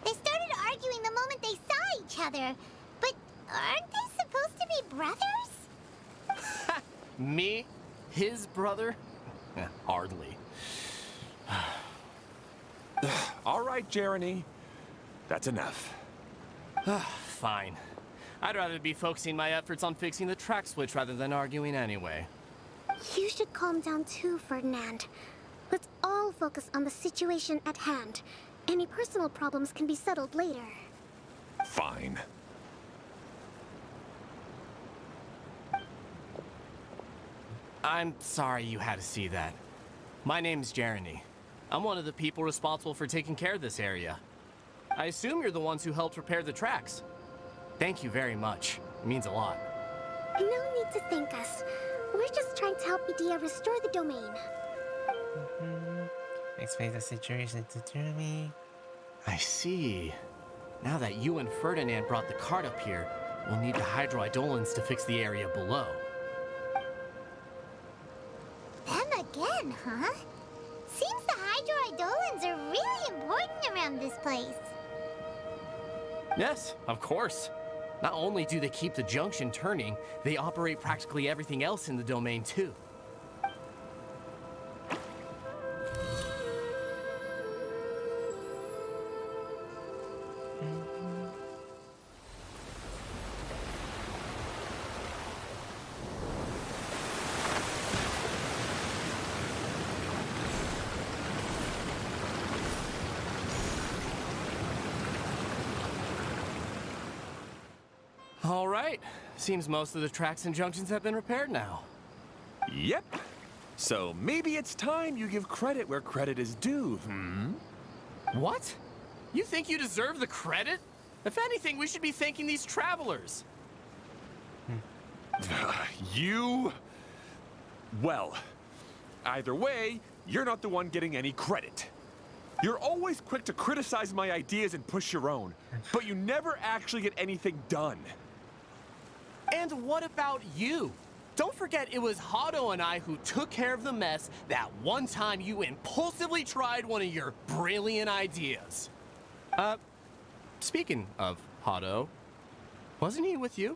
They started arguing the moment they saw each other. But aren't they supposed to be brothers? Me? His brother? Hardly. All right, Jeremy. That's enough. Fine. I'd rather be focusing my efforts on fixing the track switch rather than arguing anyway. You should calm down too, Ferdinand. Let's all focus on the situation at hand. Any personal problems can be settled later. Fine. I'm sorry you had to see that. My name's Jeremy. I'm one of the people responsible for taking care of this area. I assume you're the ones who helped repair the tracks. Thank you very much. It means a lot. No need to thank us. We're just trying to help Edea restore the domain. Explain the situation to Jeremy. I see. Now that you and Ferdinand brought the cart up here, we'll need the hydroidolins to fix the area below. Them again, huh? Seems the hydroidolins are really important around this place. Yes, of course. Not only do they keep the junction turning, they operate practically everything else in the domain too. All right. Seems most of the tracks and junctions have been repaired now. Yep. So maybe it's time you give credit where credit is due, hmm? What? You think you deserve the credit? If anything, we should be thanking these travelers. You... Well, either way, you're not the one getting any credit. You're always quick to criticize my ideas and push your own, but you never actually get anything done. And what about you? Don't forget it was Hado and I who took care of the mess that one time you impulsively tried one of your brilliant ideas. Speaking of Hado, wasn't he with you?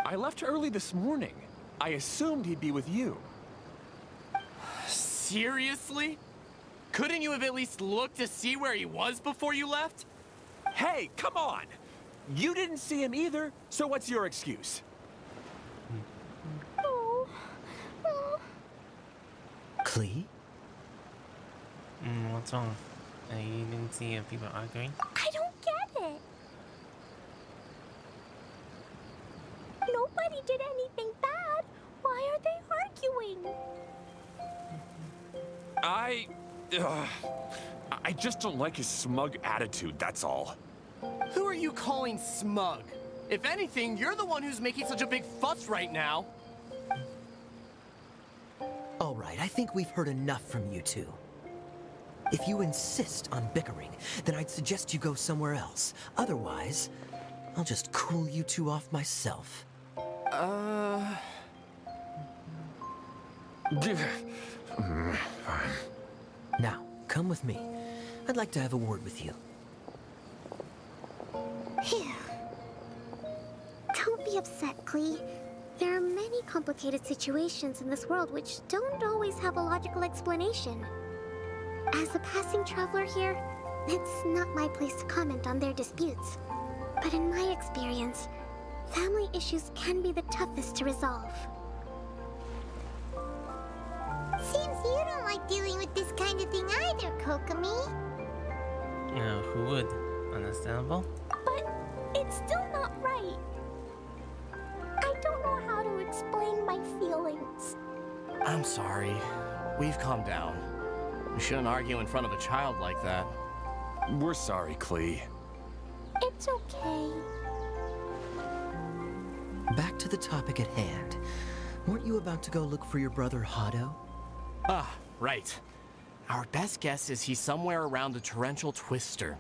I left early this morning. I assumed he'd be with you. Seriously? Couldn't you have at least looked to see where he was before you left? Hey, come on! You didn't see him either, so what's your excuse? Klee? What's wrong? You didn't see people arguing? I don't get it. Nobody did anything bad. Why are they arguing? I just don't like his smug attitude, that's all. Who are you calling smug? If anything, you're the one who's making such a big fuss right now. All right, I think we've heard enough from you two. If you insist on bickering, then I'd suggest you go somewhere else. Otherwise, I'll just cool you two off myself. Fine. Now, come with me. I'd like to have a word with you. Phew. Don't be upset, Klee. There are many complicated situations in this world which don't always have a logical explanation. As a passing traveler here, it's not my place to comment on their disputes. But in my experience, family issues can be the toughest to resolve. Seems you don't like dealing with this kind of thing either, Kokomi. Who would? Understandable? But it's still not right. I don't know how to explain my feelings. I'm sorry. We've calmed down. We shouldn't argue in front of a child like that. We're sorry, Klee. It's okay. Back to the topic at hand. Weren't you about to go look for your brother Hado? Ah, right. Our best guess is he's somewhere around the torrential twister.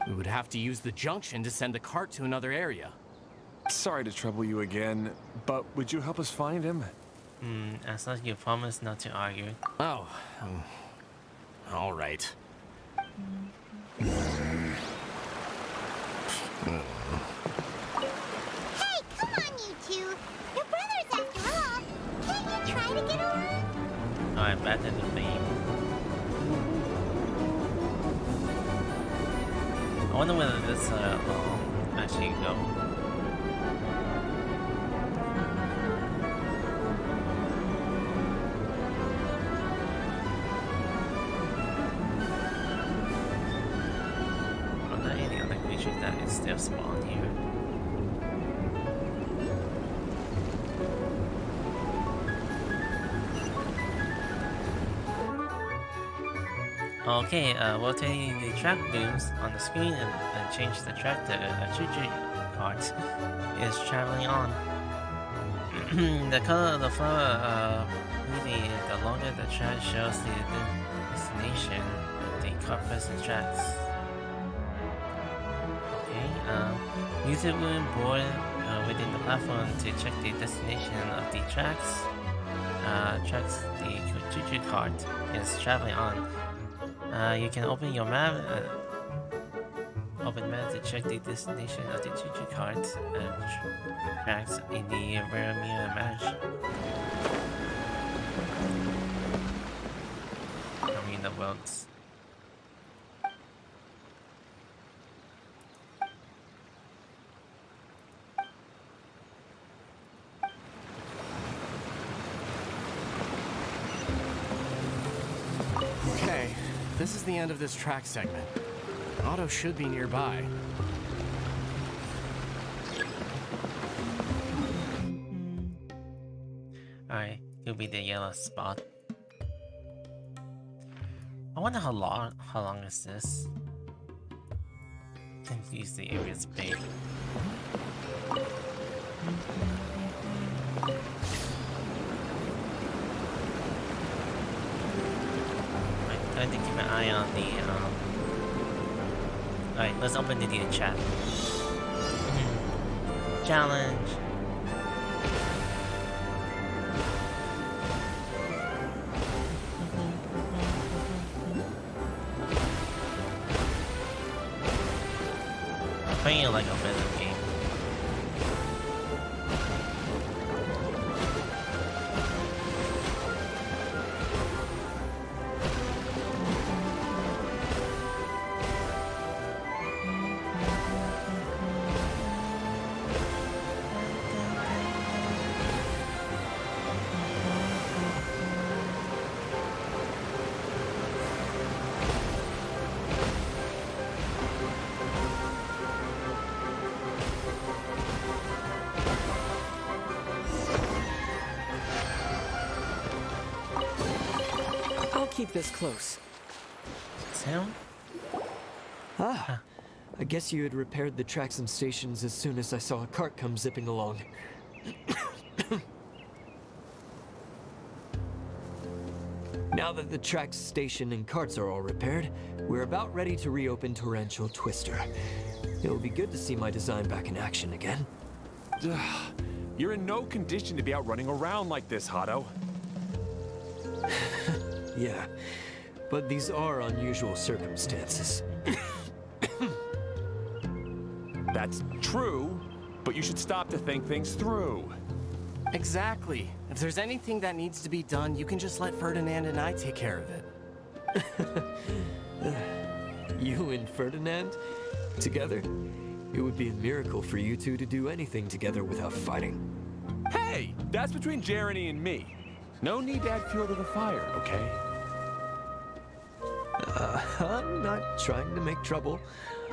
We would have to use the junction to send the cart to another area. Sorry to trouble you again, but would you help us find him? As long as you promise not to argue. Oh, all right. Hey, come on, you two. You're brothers after all. Can't you try to get along? Alright, back to the theme. I wonder whether this will actually go. Are there any other creatures that is still spawned here? Okay, rotating the track booms on the screen and change the track to a choo-choo cart is traveling on. The color of the flower really, the longer the track shows the destination of the cart present tracks. Okay, use the wooden board within the platform to check the destination of the tracks. Tracks the choo-choo cart is traveling on. You can open your map, open map to check the destination of the choo-choo cart and tracks in the rear mirror image. I mean the worlds. Okay, this is the end of this track segment. Otto should be nearby. Alright, it'll be the yellow spot. I wonder how long is this? Can use the area's big. I need to keep an eye on the Alright, let's open the chat. Challenge. I'm playing it like a rhythm game. I'll keep this close. Sound? Ah, I guess you had repaired the tracks and stations as soon as I saw a cart come zipping along. Now that the tracks, station, and carts are all repaired, we're about ready to reopen Torrential Twister. It'll be good to see my design back in action again. You're in no condition to be out running around like this, Hado. Yeah, but these are unusual circumstances. That's true, but you should stop to think things through. Exactly. If there's anything that needs to be done, you can just let Ferdinand and I take care of it. You and Ferdinand? Together? It would be a miracle for you two to do anything together without fighting. Hey, that's between Jeremy and me. No need to add fuel to the fire, okay? I'm not trying to make trouble.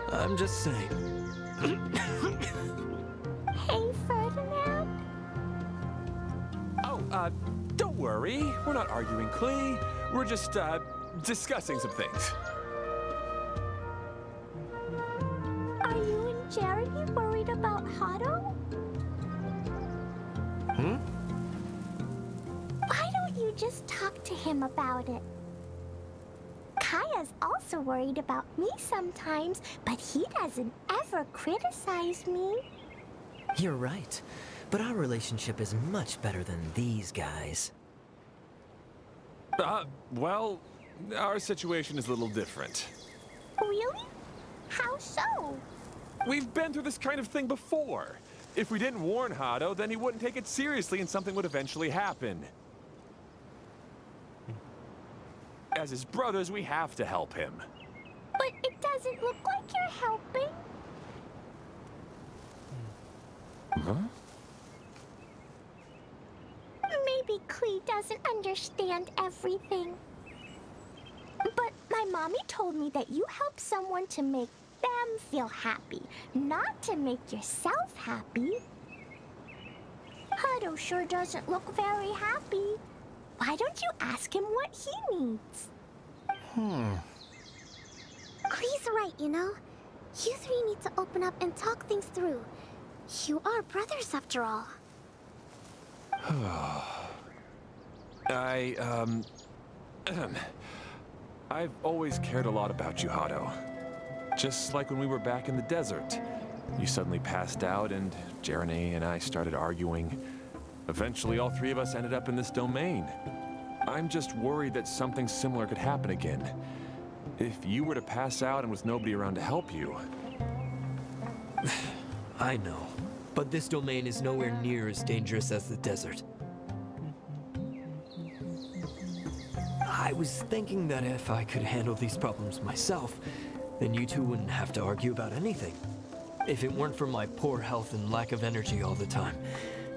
I'm just saying. Hey, Ferdinand. Oh, don't worry. We're not arguing, Klee. We're just, discussing some things. Are you and Jeremy worried about Hado? Why don't you just talk to him about it? Kaya's also worried about me sometimes, but he doesn't ever criticize me. You're right, but our relationship is much better than these guys. Well, our situation is a little different. Really? How so? We've been through this kind of thing before. If we didn't warn Hado, then he wouldn't take it seriously and something would eventually happen. As his brothers, we have to help him. But it doesn't look like you're helping. Huh? Maybe Klee doesn't understand everything. But my mommy told me that you help someone to make them feel happy, not to make yourself happy. Hado sure doesn't look very happy. Why don't you ask him what he needs? Klee's right, you know? You three need to open up and talk things through. You are brothers after all. I've always cared a lot about you, Hado. Just like when we were back in the desert. You suddenly passed out and Jeremy and I started arguing. Eventually, all three of us ended up in this domain. I'm just worried that something similar could happen again. If you were to pass out and with nobody around to help you... I know, but this domain is nowhere near as dangerous as the desert. I was thinking that if I could handle these problems myself, then you two wouldn't have to argue about anything. If it weren't for my poor health and lack of energy all the time,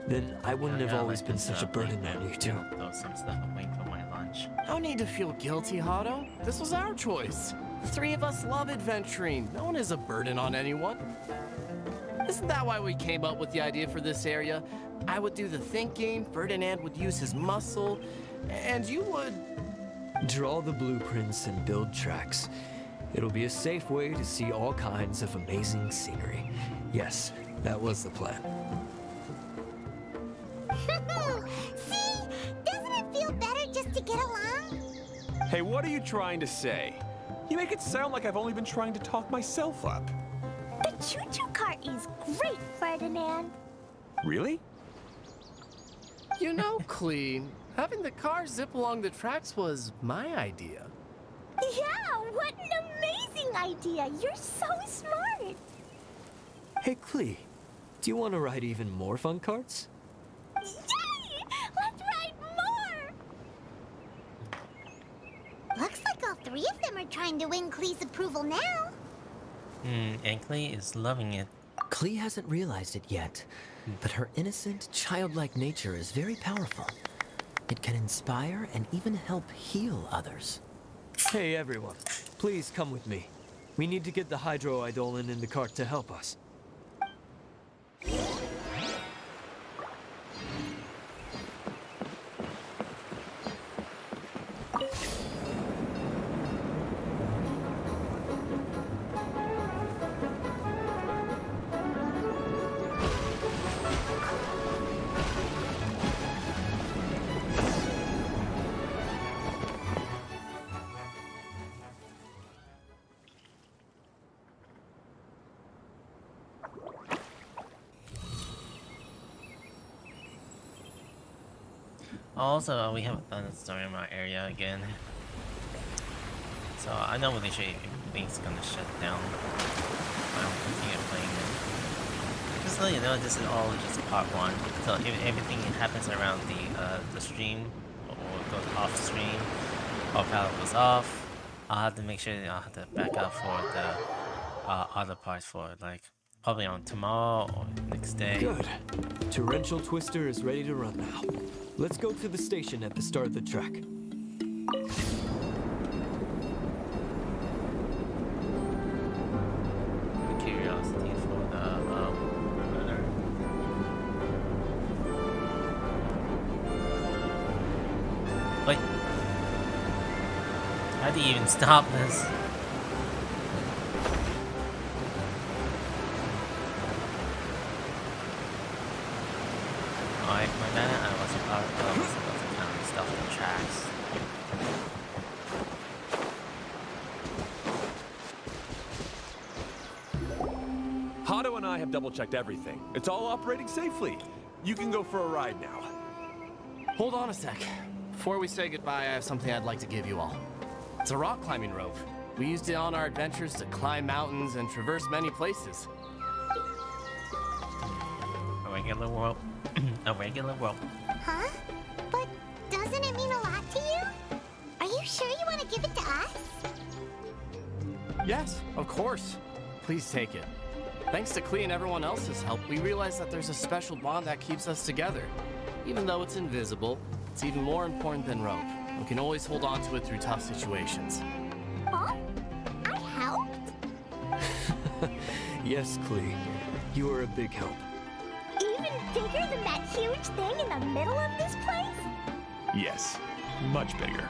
then I wouldn't have always been such a burden on you two. Throw some stuff away for my lunch. No need to feel guilty, Hado. This was our choice. The three of us love adventuring. No one is a burden on anyone. Isn't that why we came up with the idea for this area? I would do the thinking, Ferdinand would use his muscle, and you would... Draw the blueprints and build tracks. It'll be a safe way to see all kinds of amazing scenery. Yes, that was the plan. See? Doesn't it feel better just to get along? Hey, what are you trying to say? You make it sound like I've only been trying to talk myself up. The choo-choo cart is great, Ferdinand. Really? You know, Klee, having the car zip along the tracks was my idea. Yeah, what an amazing idea. You're so smart. Hey, Klee, do you want to ride even more fun carts? Yay! Let's ride more! Looks like all three of them are trying to win Klee's approval now. And Klee is loving it. Klee hasn't realized it yet, but her innocent, childlike nature is very powerful. It can inspire and even help heal others. Hey, everyone. Please come with me. We need to get the hydroidolin in the cart to help us. Also, we have a thunderstorm in our area again. So I'm not really sure if everything's gonna shut down. I'll continue playing it. Just to let you know, this is all just part one. So if everything happens around the stream, or goes off stream, or power goes off, I'll have to make sure that I'll have to back up for the other parts for like probably on tomorrow or next day. Good. Torrential Twister is ready to run now. Let's go to the station at the start of the track. Curiosity for the river. Wait. How do you even stop this? Alright, my bad. I was about to count stuff in tracks. Hato and I have double-checked everything. It's all operating safely. You can go for a ride now. Hold on a sec. Before we say goodbye, I have something I'd like to give you all. It's a rock climbing rope. We used it on our adventures to climb mountains and traverse many places. A regular rope. A regular rope. Huh? But doesn't it mean a lot to you? Are you sure you want to give it to us? Yes, of course. Please take it. Thanks to Klee and everyone else's help, we realized that there's a special bond that keeps us together. Even though it's invisible, it's even more important than rope. We can always hold on to it through tough situations. Huh? I helped? Yes, Klee. You are a big help. Even bigger than that huge thing in the middle of this place? Yes, much bigger.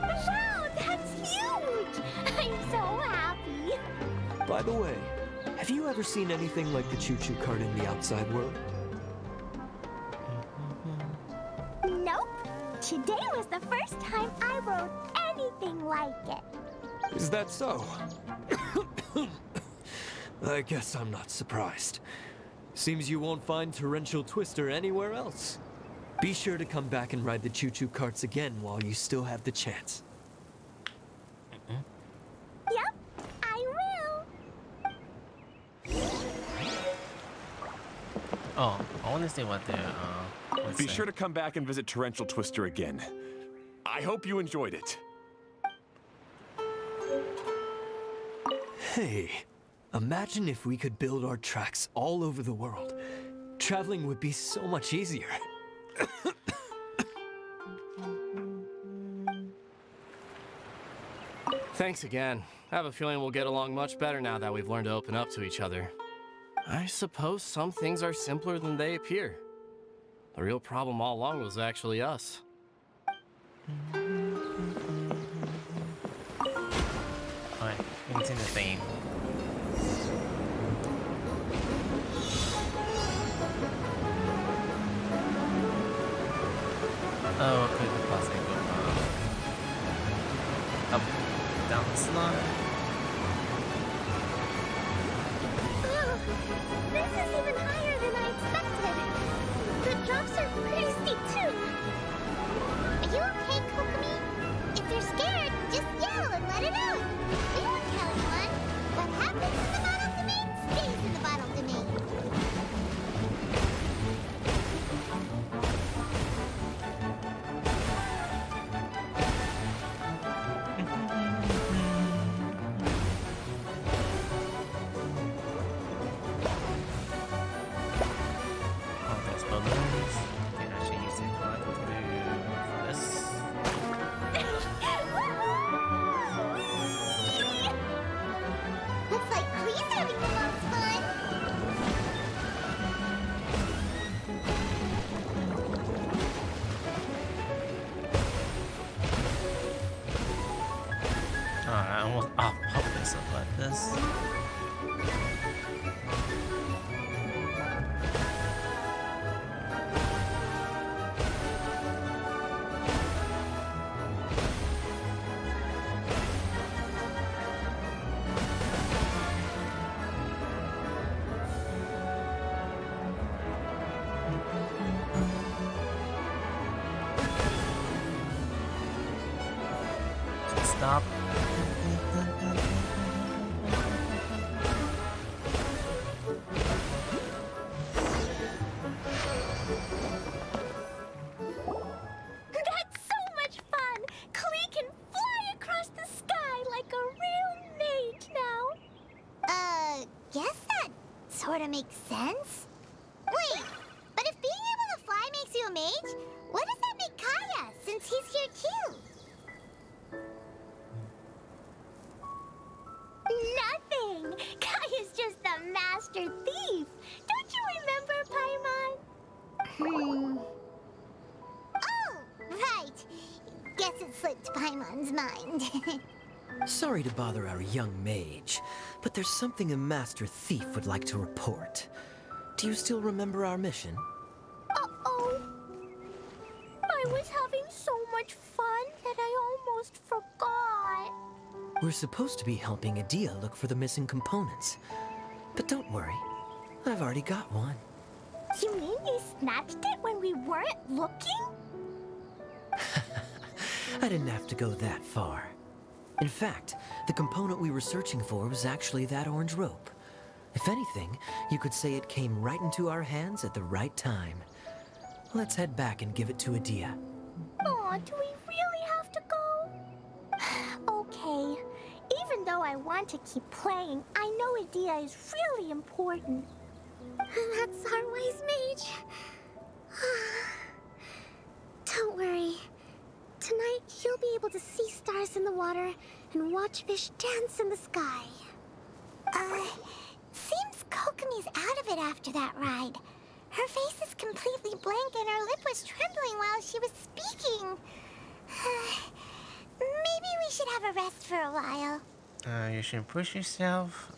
Wow, that's huge! I'm so happy. By the way, have you ever seen anything like the choo-choo cart in the outside world? Nope. Today was the first time I rode anything like it. Is that so? I guess I'm not surprised. Seems you won't find Torrential Twister anywhere else. Be sure to come back and ride the choo-choo carts again while you still have the chance. Yep, I will. Oh, I want to see what they're, Be sure to come back and visit Torrential Twister again. I hope you enjoyed it. Hey, imagine if we could build our tracks all over the world. Traveling would be so much easier. Thanks again. I have a feeling we'll get along much better now that we've learned to open up to each other. I suppose some things are simpler than they appear. The real problem all along was actually us. Alright, continue the theme. Oh, could the possibly go up, down the slide? Oh, this is even higher than I expected. The drops are pretty steep too. Are you okay, Kokomi? If you're scared, just yell and let it out. We won't tell anyone. What happens in the bottle domain stays in the bottle domain. Oh, there's balloons. I think I should use it for this. Looks like Klee's having the most fun. Alright, I almost. Oh, hope this look like this. Stop. That's so much fun! Klee can fly across the sky like a real mage now. Guess that sorta makes sense. Wait, but if being able to fly makes you a mage, what does that make Kaya, since he's here too? Nothing! Kaya's just the master thief! Don't you remember, Paimon? Oh, Guess it slipped Paimon's mind. Sorry to bother our young mage, but there's something a master thief would like to report. Do you still remember our mission? Uh-oh. I was having so much fun that I almost forgot. We're supposed to be helping Adia look for the missing components. But don't worry, I've already got one. You mean you snatched it when we weren't looking? I didn't have to go that far. In fact, the component we were searching for was actually that orange rope. If anything, you could say it came right into our hands at the right time. Let's head back and give it to Adia. Aw, do we really have to go? Okay. Even though I want to keep playing, I know Adia is really important. That's our wise mage. Don't worry. Tonight, you'll be able to see stars in the water and watch fish dance in the sky. Seems Kokomi's out of it after that ride. Her face is completely blank and her lip was trembling while she was speaking. Maybe we should have a rest for a while. You shouldn't push yourself.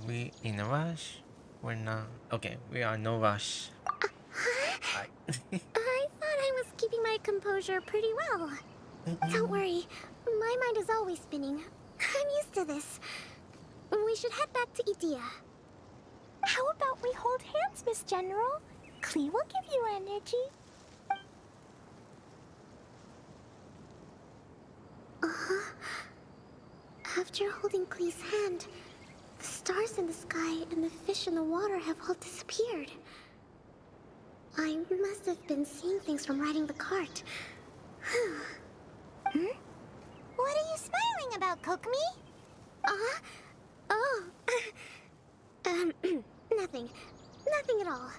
We in a rush. We're not. Okay, we are no rush. I thought I was keeping my composure pretty well. Don't worry, my mind is always spinning. I'm used to this. We should head back to Idia. How about we hold hands, Miss General? Klee will give you energy. After holding Klee's hand, the stars in the sky and the fish in the water have all disappeared. I must have been seeing things from riding the cart. What are you smiling about, Kokomi? Nothing. Nothing at all.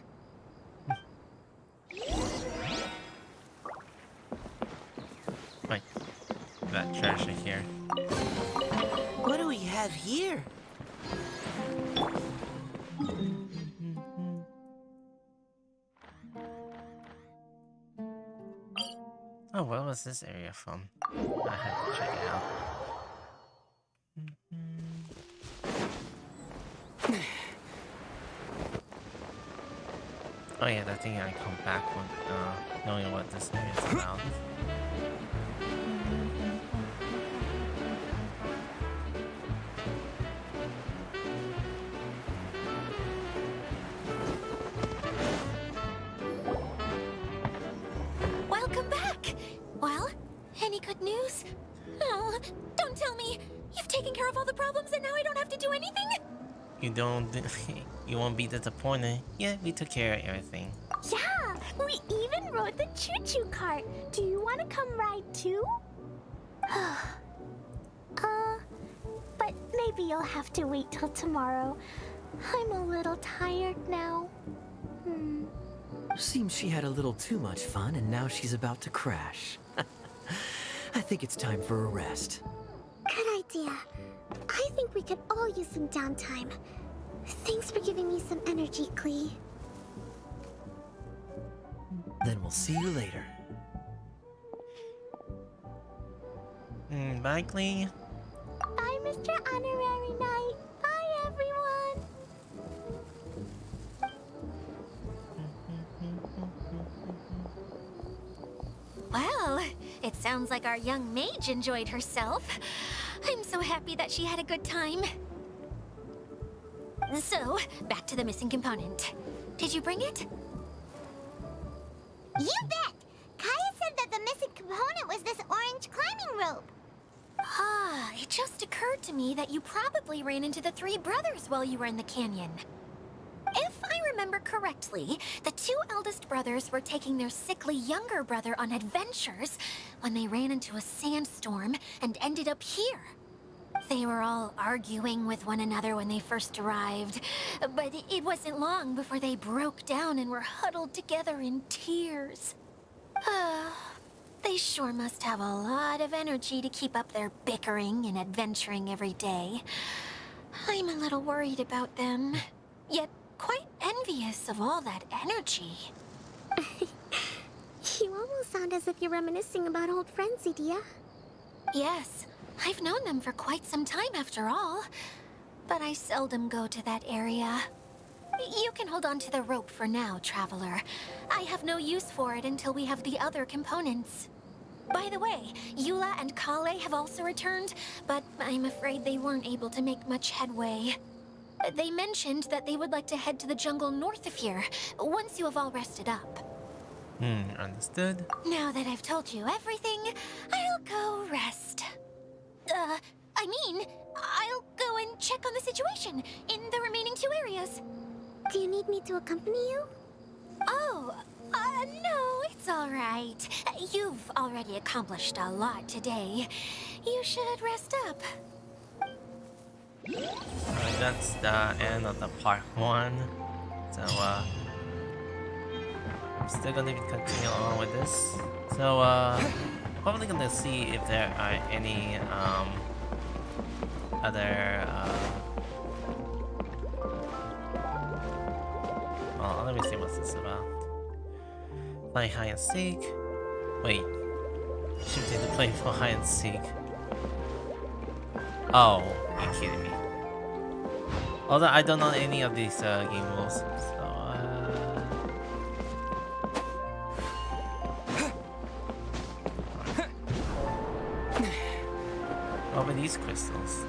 Wait, that treasure here. What do we have here? Oh, where was this area from? I had to check it out. Oh yeah, that thing I come back with knowing what this area is about. Welcome back! Well, any good news? Oh, don't tell me! You've taken care of all the problems and now I don't have to do anything? You won't be disappointed. Yeah, we took care of everything. Yeah, we even rode the choo-choo cart. Do you want to come ride too? But maybe you'll have to wait till tomorrow. I'm a little tired now. Seems she had a little too much fun and now she's about to crash. I think it's time for a rest. Good idea. I think we could all use some downtime. Thanks for giving me some energy, Klee. Then we'll see you later. Bye, Klee. Bye, Mr. Honorary Knight. Bye, everyone. Well, it sounds like our young mage enjoyed herself. I'm so happy that she had a good time. So, back to the missing component. Did you bring it? You bet. Kaya said that the missing component was this orange climbing rope. Ah, it just occurred to me that you probably ran into the three brothers while you were in the canyon. If I remember correctly, the two eldest brothers were taking their sickly younger brother on adventures when they ran into a sandstorm and ended up here. They were all arguing with one another when they first arrived, but it wasn't long before they broke down and were huddled together in tears. They sure must have a lot of energy to keep up their bickering and adventuring every day. I'm a little worried about them, yet quite envious of all that energy. You almost sound sound as if you're reminiscing about old friends, Idia. Yes, I've known them for quite some time after all. But I seldom go to that area. You can hold on to the rope for now, Traveler. I have no use for it until we have the other components. By the way, Eula and Kale have also returned, but I'm afraid they weren't able to make much headway. They mentioned that they would like to head to the jungle north of here, once you have all rested up. Understood. Now that I've told you everything, I'll go rest. I'll go and check on the situation in the remaining 2 areas. Do you need me to accompany you? Oh, no, it's all right. You've already accomplished a lot today. You should rest up. Alright, that's the end of the part 1. So, I'm still gonna be continuing on with this. So, probably gonna see if there are any, other, well, let me see what's this about. Playing hide and seek. Wait. Shifting to play for hide and seek. Oh, you're kidding me. Although I don't know any of these game rules, so what were these crystals?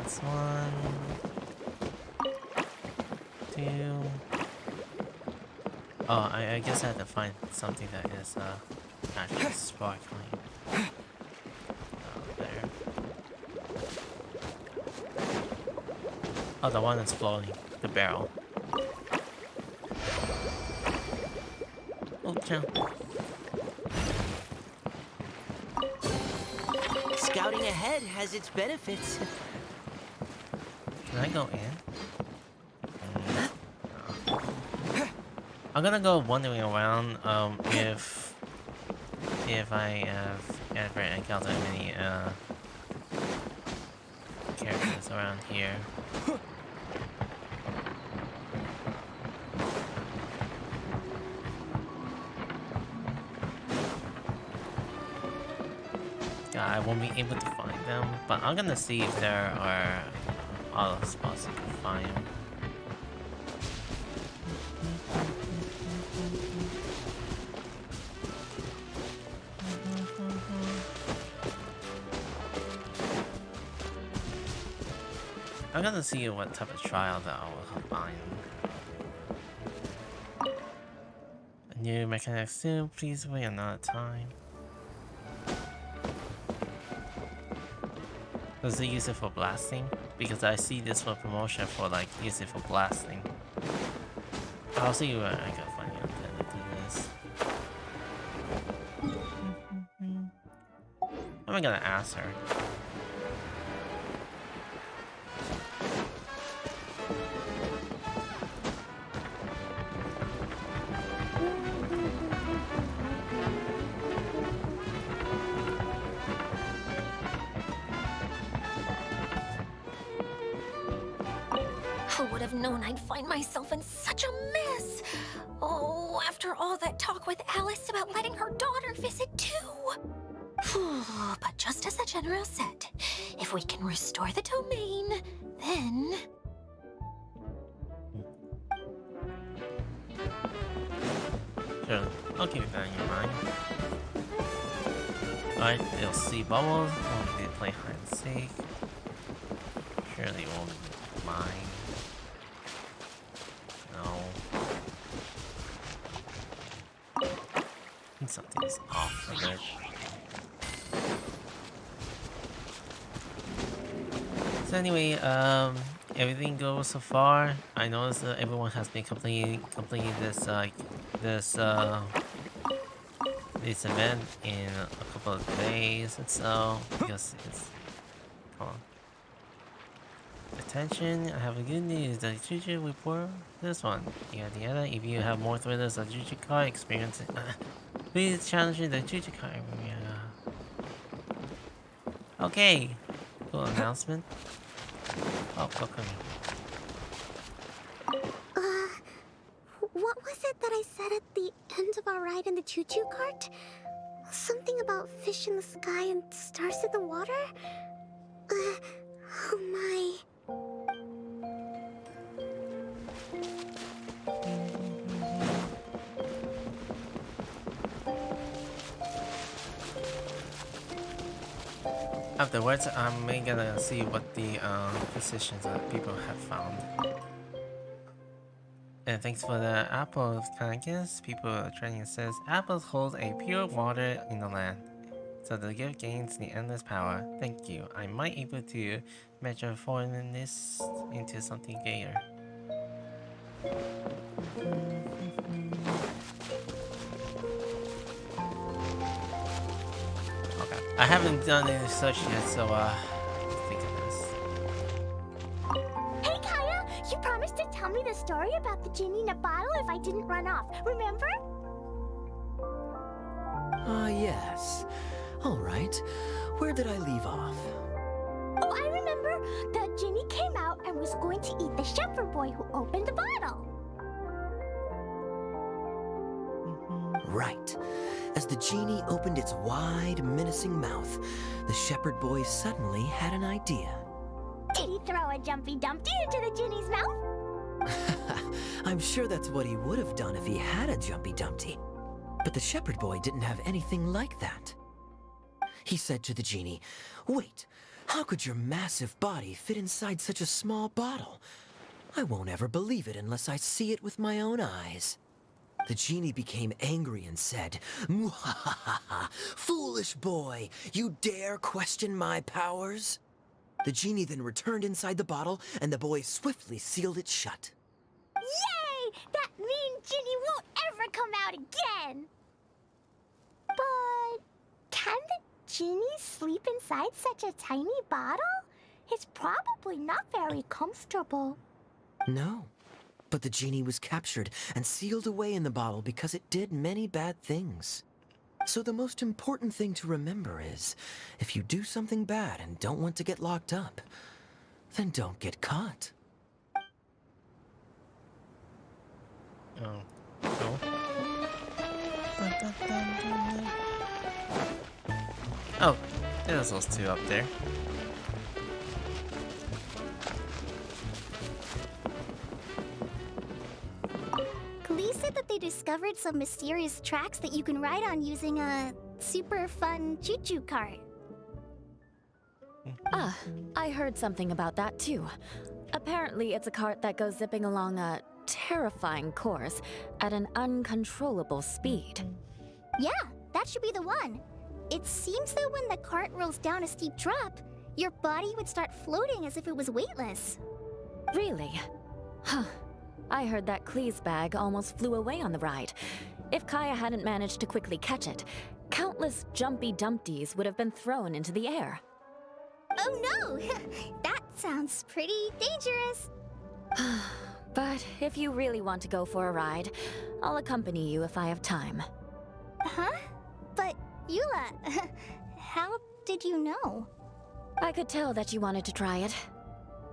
This one, 2. Oh, I guess I had to find something that is actually sparkling. There. Oh, the one that's floating. The barrel. Oh, jump. Scouting ahead has its benefits. Can I go in? I'm gonna go wandering around if I have ever encountered any characters around here. Yeah, I won't be able to find them, but I'm gonna see if there are other spots you can find. I'm gonna see what type of trial that I will find. A new mechanic soon, please wait another time. Does it use it for blasting? Because I see this for promotion for like use it for blasting. I'll see where I can find it to do this. How am I gonna ask her? Who would have known I'd find myself in such a mess? Oh, after all that talk with Alice about letting her daughter visit too. But just as the general said, if we can restore the domain, then... Sure, I'll keep that in your mind. Alright, they'll see bubbles. Only they play hide and seek. Surely won't mind. No. I think something's off with it. So anyway, everything goes so far. I noticed that everyone has been completing this this event in a couple of days and so because it's come on. Attention, I have a good news. The Juju report this one. The other. If you have more thrillers of Juju car experience, please challenge the Juju car area. Okay. Cool announcement. Oh, welcome. was it that I said at the end of our ride in the choo-choo cart? Something about fish in the sky and stars in the water? Oh my. Afterwards, I'm gonna see what the positions that people have found. And thanks for the apple kindness. People training says apples hold a pure water in the land. So the gift gains the endless power. Thank you. I might able to measure foreignness into something gayer. Okay. I haven't done any research yet, so think of this. Hey, Kaya! You promised to tell me the story about the genie in a bottle if I didn't run off, remember? Yes. All right. Where did I leave off? Oh, I remember! The genie came out and was going to eat the shepherd boy who opened the bottle. Right. As the genie opened its wide, menacing mouth, the shepherd boy suddenly had an idea. Did he throw a Jumpy Dumpty into the genie's mouth? I'm sure that's what he would have done if he had a Jumpy Dumpty. But the shepherd boy didn't have anything like that. He said to the genie, "Wait, how could your massive body fit inside such a small bottle? I won't ever believe it unless I see it with my own eyes." The genie became angry and said, "Mwahaha! Foolish boy! You dare question my powers?" The genie then returned inside the bottle, and the boy swiftly sealed it shut. Yay! That mean genie won't ever come out again! But can the genie sleep inside such a tiny bottle? It's probably not very comfortable. No, but the genie was captured and sealed away in the bottle because it did many bad things. So the most important thing to remember is, if you do something bad and don't want to get locked up, then don't get caught. Oh, cool. Oh, there's those two up there. Police said that they discovered some mysterious tracks that you can ride on using a super fun choo-choo cart. Ah, I heard something about that too. Apparently, it's a cart that goes zipping along a terrifying course at an uncontrollable speed. Yeah, that should be the one. It seems that when the cart rolls down a steep drop, your body would start floating as if it was weightless. Really? Huh. I heard that Klee's bag almost flew away on the ride. If Kaya hadn't managed to quickly catch it, countless Jumpy Dumpties would have been thrown into the air. Oh no! That sounds pretty dangerous. But if you really want to go for a ride, I'll accompany you if I have time. Huh? But, Eula, how did you know? I could tell that you wanted to try it.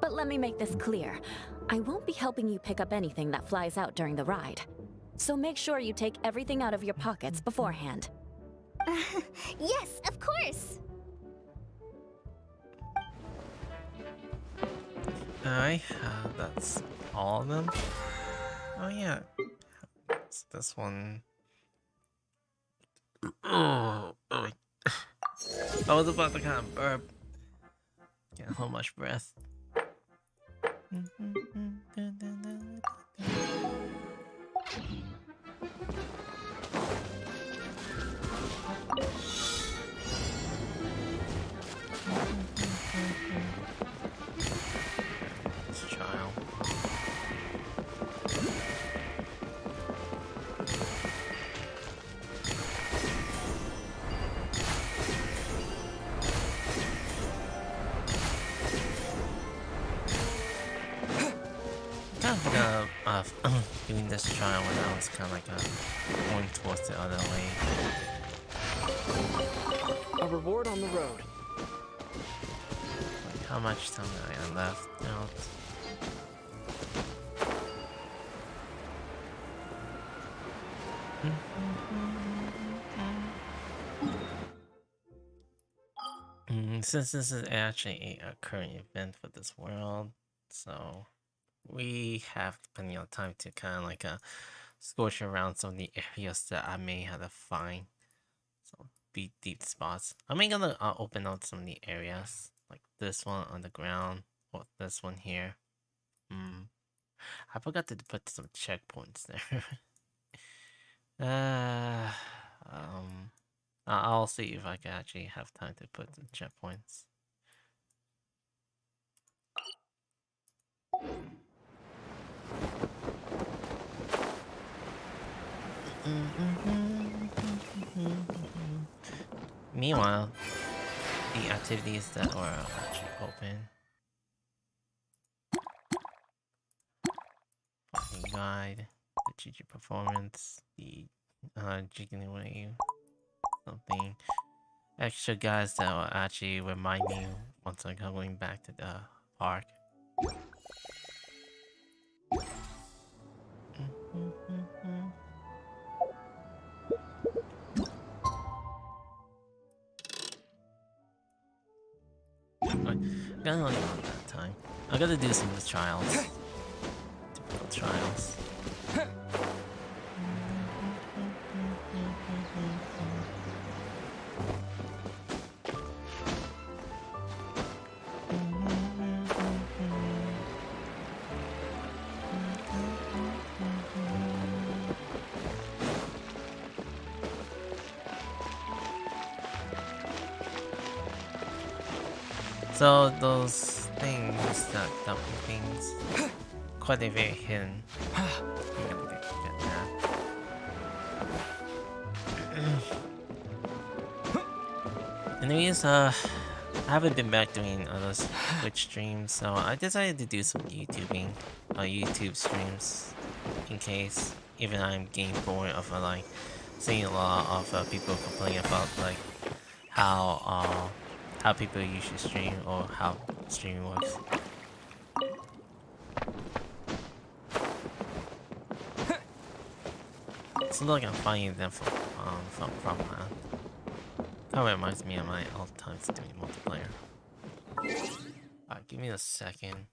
But let me make this clear. I won't be helping you pick up anything that flies out during the ride. So make sure you take everything out of your pockets beforehand. Yes, of course! Alright, that's all of them. Oh yeah, it's this one. Oh, I was about to kind of burp. Can't hold much breath. This child. Doing this trial when I was kind of like going towards the other way. A reward on the road. Like, how much time do I have left out? Since this is actually a current event for this world, so we have plenty of time to kind of like scorch around some of the areas that I may have to find. So be deep spots. I'm gonna open out some of the areas, like this one on the ground, or this one here. I forgot to put some checkpoints there. I'll see if I can actually have time to put some checkpoints. Meanwhile, the activities that are actually open. Parking guide, the GG performance, the jiggling away, something extra guys that will actually remind me once I'm going back to the park. Gonna only want that time. I gotta do some of the trials. Typical trials. So those things, that dumping things, quite a very hidden. I'm gonna get that. Anyways, I haven't been back doing other Twitch streams, so I decided to do some YouTubing, YouTube streams, in case even I'm getting bored of like seeing a lot of people complaining about like how people usually stream or how streaming works. It's not like I'm finding them from Kind of reminds me of my old times doing multiplayer. Alright, give me a second.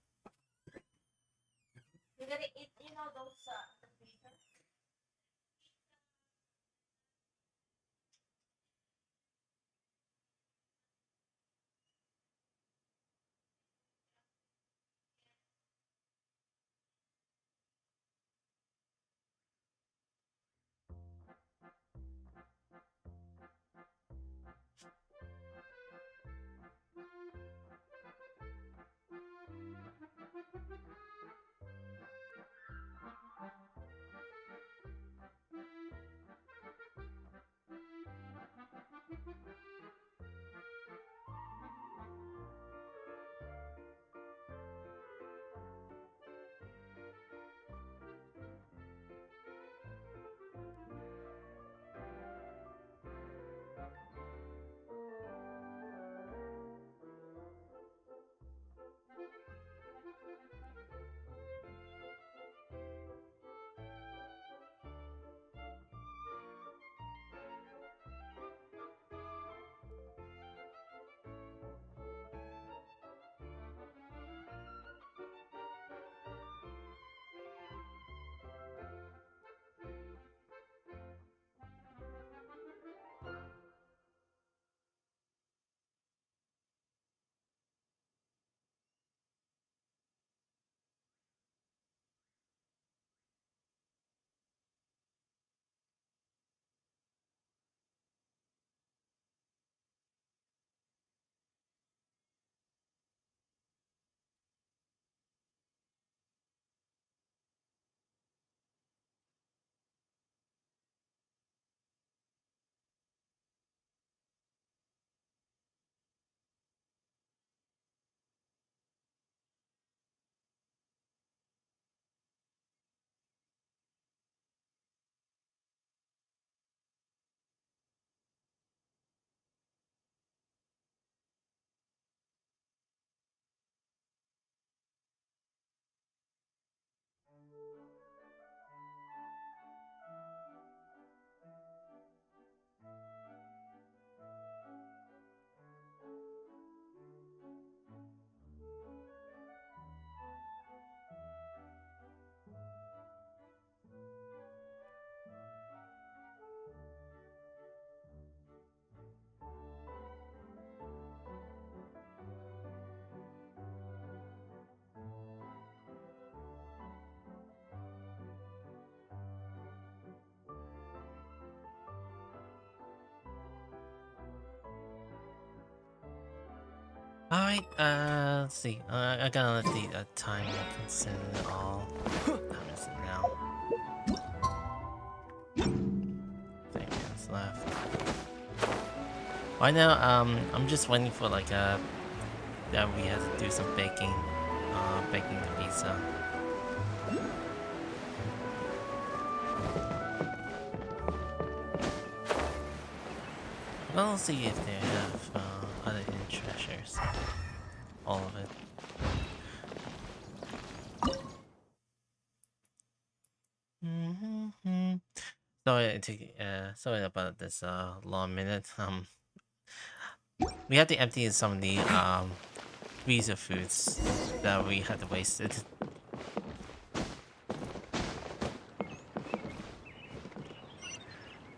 Alright, let's see. I gotta let the time consume all. What time is it now? 3 minutes left. Right now, I'm just waiting for like that we have to do some baking, baking the pizza. Well, let's see if they have other hidden treasures. All of it. Sorry about this long minute. We had to empty some of the freezer foods that we had wasted.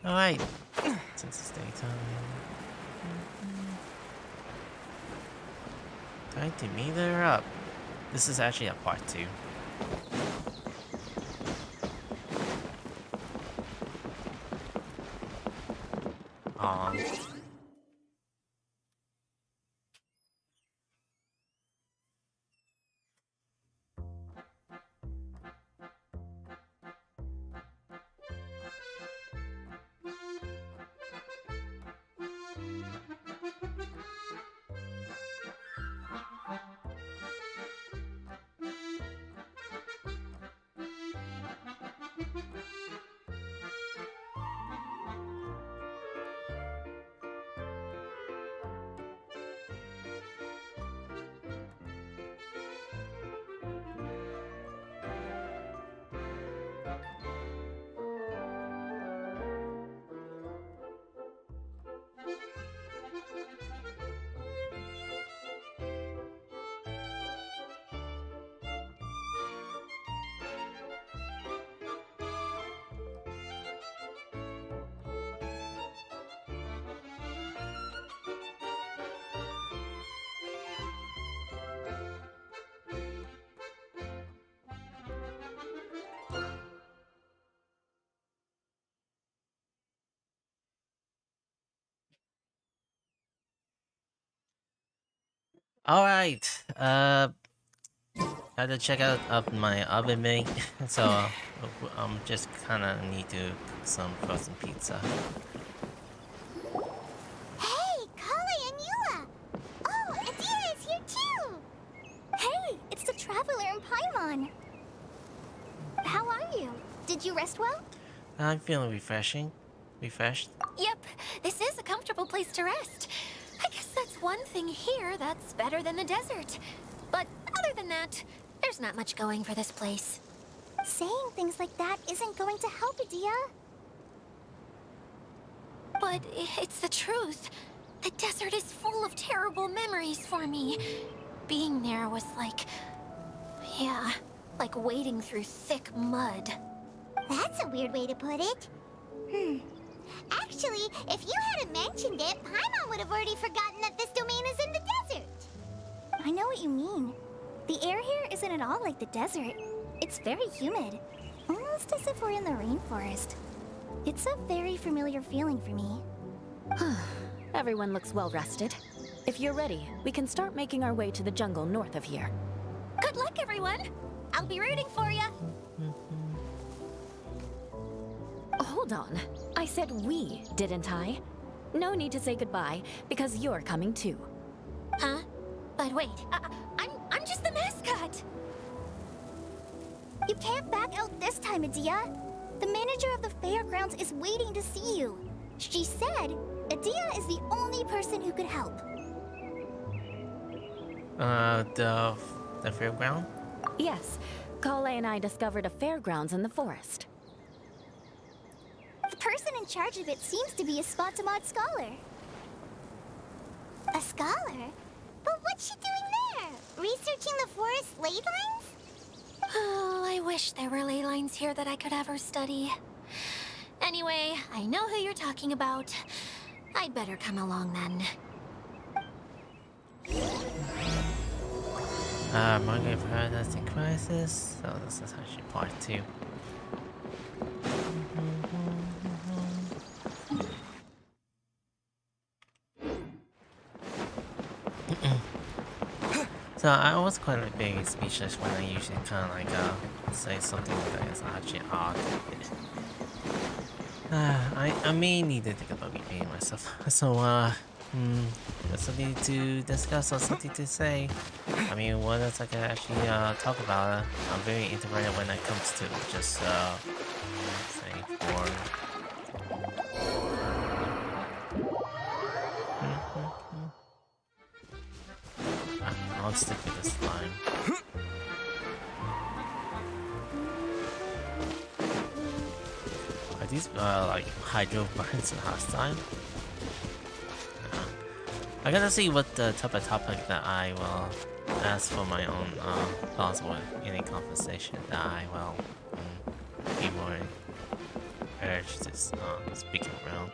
All right, since it's daytime, time to meet her up. This is actually a part 2. Alright, had to check out of my oven mate, so I'm just kinda need to cook some frozen pizza. Hey, Kali and Eula! Oh, Adia is here too! Hey, it's the Traveler and Paimon! How are you? Did you rest well? I'm feeling refreshed. Yep, this is a comfortable place to rest. I guess that's one thing here that's better than the desert. But other than that, there's not much going for this place. Saying things like that isn't going to help, Adia. But it's the truth. The desert is full of terrible memories for me. Being there was like... yeah, like wading through thick mud. That's a weird way to put it. Actually, if you hadn't mentioned it, Paimon would have already forgotten that this domain is in the desert. I know what you mean. The air here isn't at all like the desert. It's very humid, almost as if we're in the rainforest. It's a very familiar feeling for me. Everyone looks well rested. If you're ready, we can start making our way to the jungle north of here. Good luck, everyone! I'll be rooting for you. Hold on. I said we, didn't I? No need to say goodbye, because you're coming too. Huh? But wait, I'm just the mascot! You can't back out this time, Adia. The manager of the fairgrounds is waiting to see you. She said Adia is the only person who could help. The fairground? Yes, Kale and I discovered a fairgrounds in the forest. The person in charge of it seems to be a Spotamod scholar. A scholar? But what's she doing there? Researching the forest ley lines? Oh, I wish there were ley lines here that I could ever study. Anyway, I know who you're talking about. I'd better come along then. Margaret Paradise in Crisis. So this is actually part 2. So I was quite like very speechless when I usually kind of like say something that is actually odd. I may need to take a look at me myself. So got something to discuss or something to say. I mean, what else I can actually talk about? I'm very introverted when it comes to just saying for. I'll stick with this line. Are these like hydro burns last time? I gotta see what the type of topic that I will ask for my own thoughts with any conversation that I will be more urged to speak around.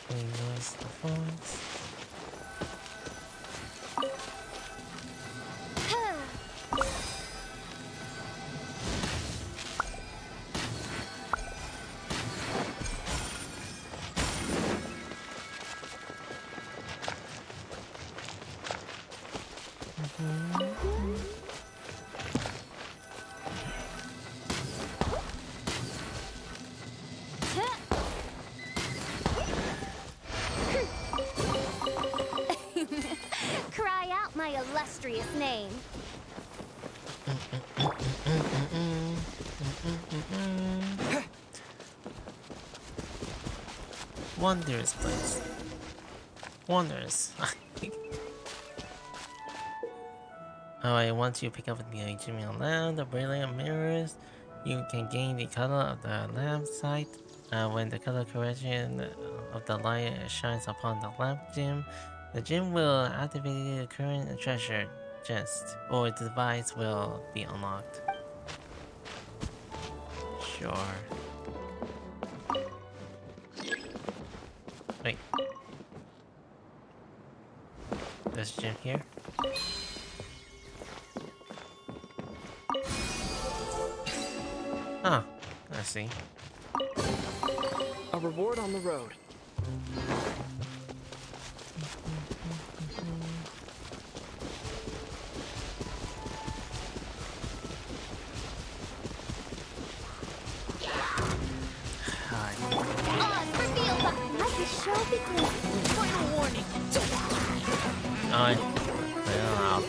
Noise the phones. Cry out my illustrious name. Wondrous place. Wondrous. Alright, once you pick up the Jimmy lamp, the brilliant mirrors, you can gain the color of the lamp sight. When the color correction of the light shines upon the lamp gem, the gem will activate the current treasure chest, or the device will be unlocked. Sure. Wait. This gem here? Oh, I see. A reward on the road. Final warning. Alright. Well,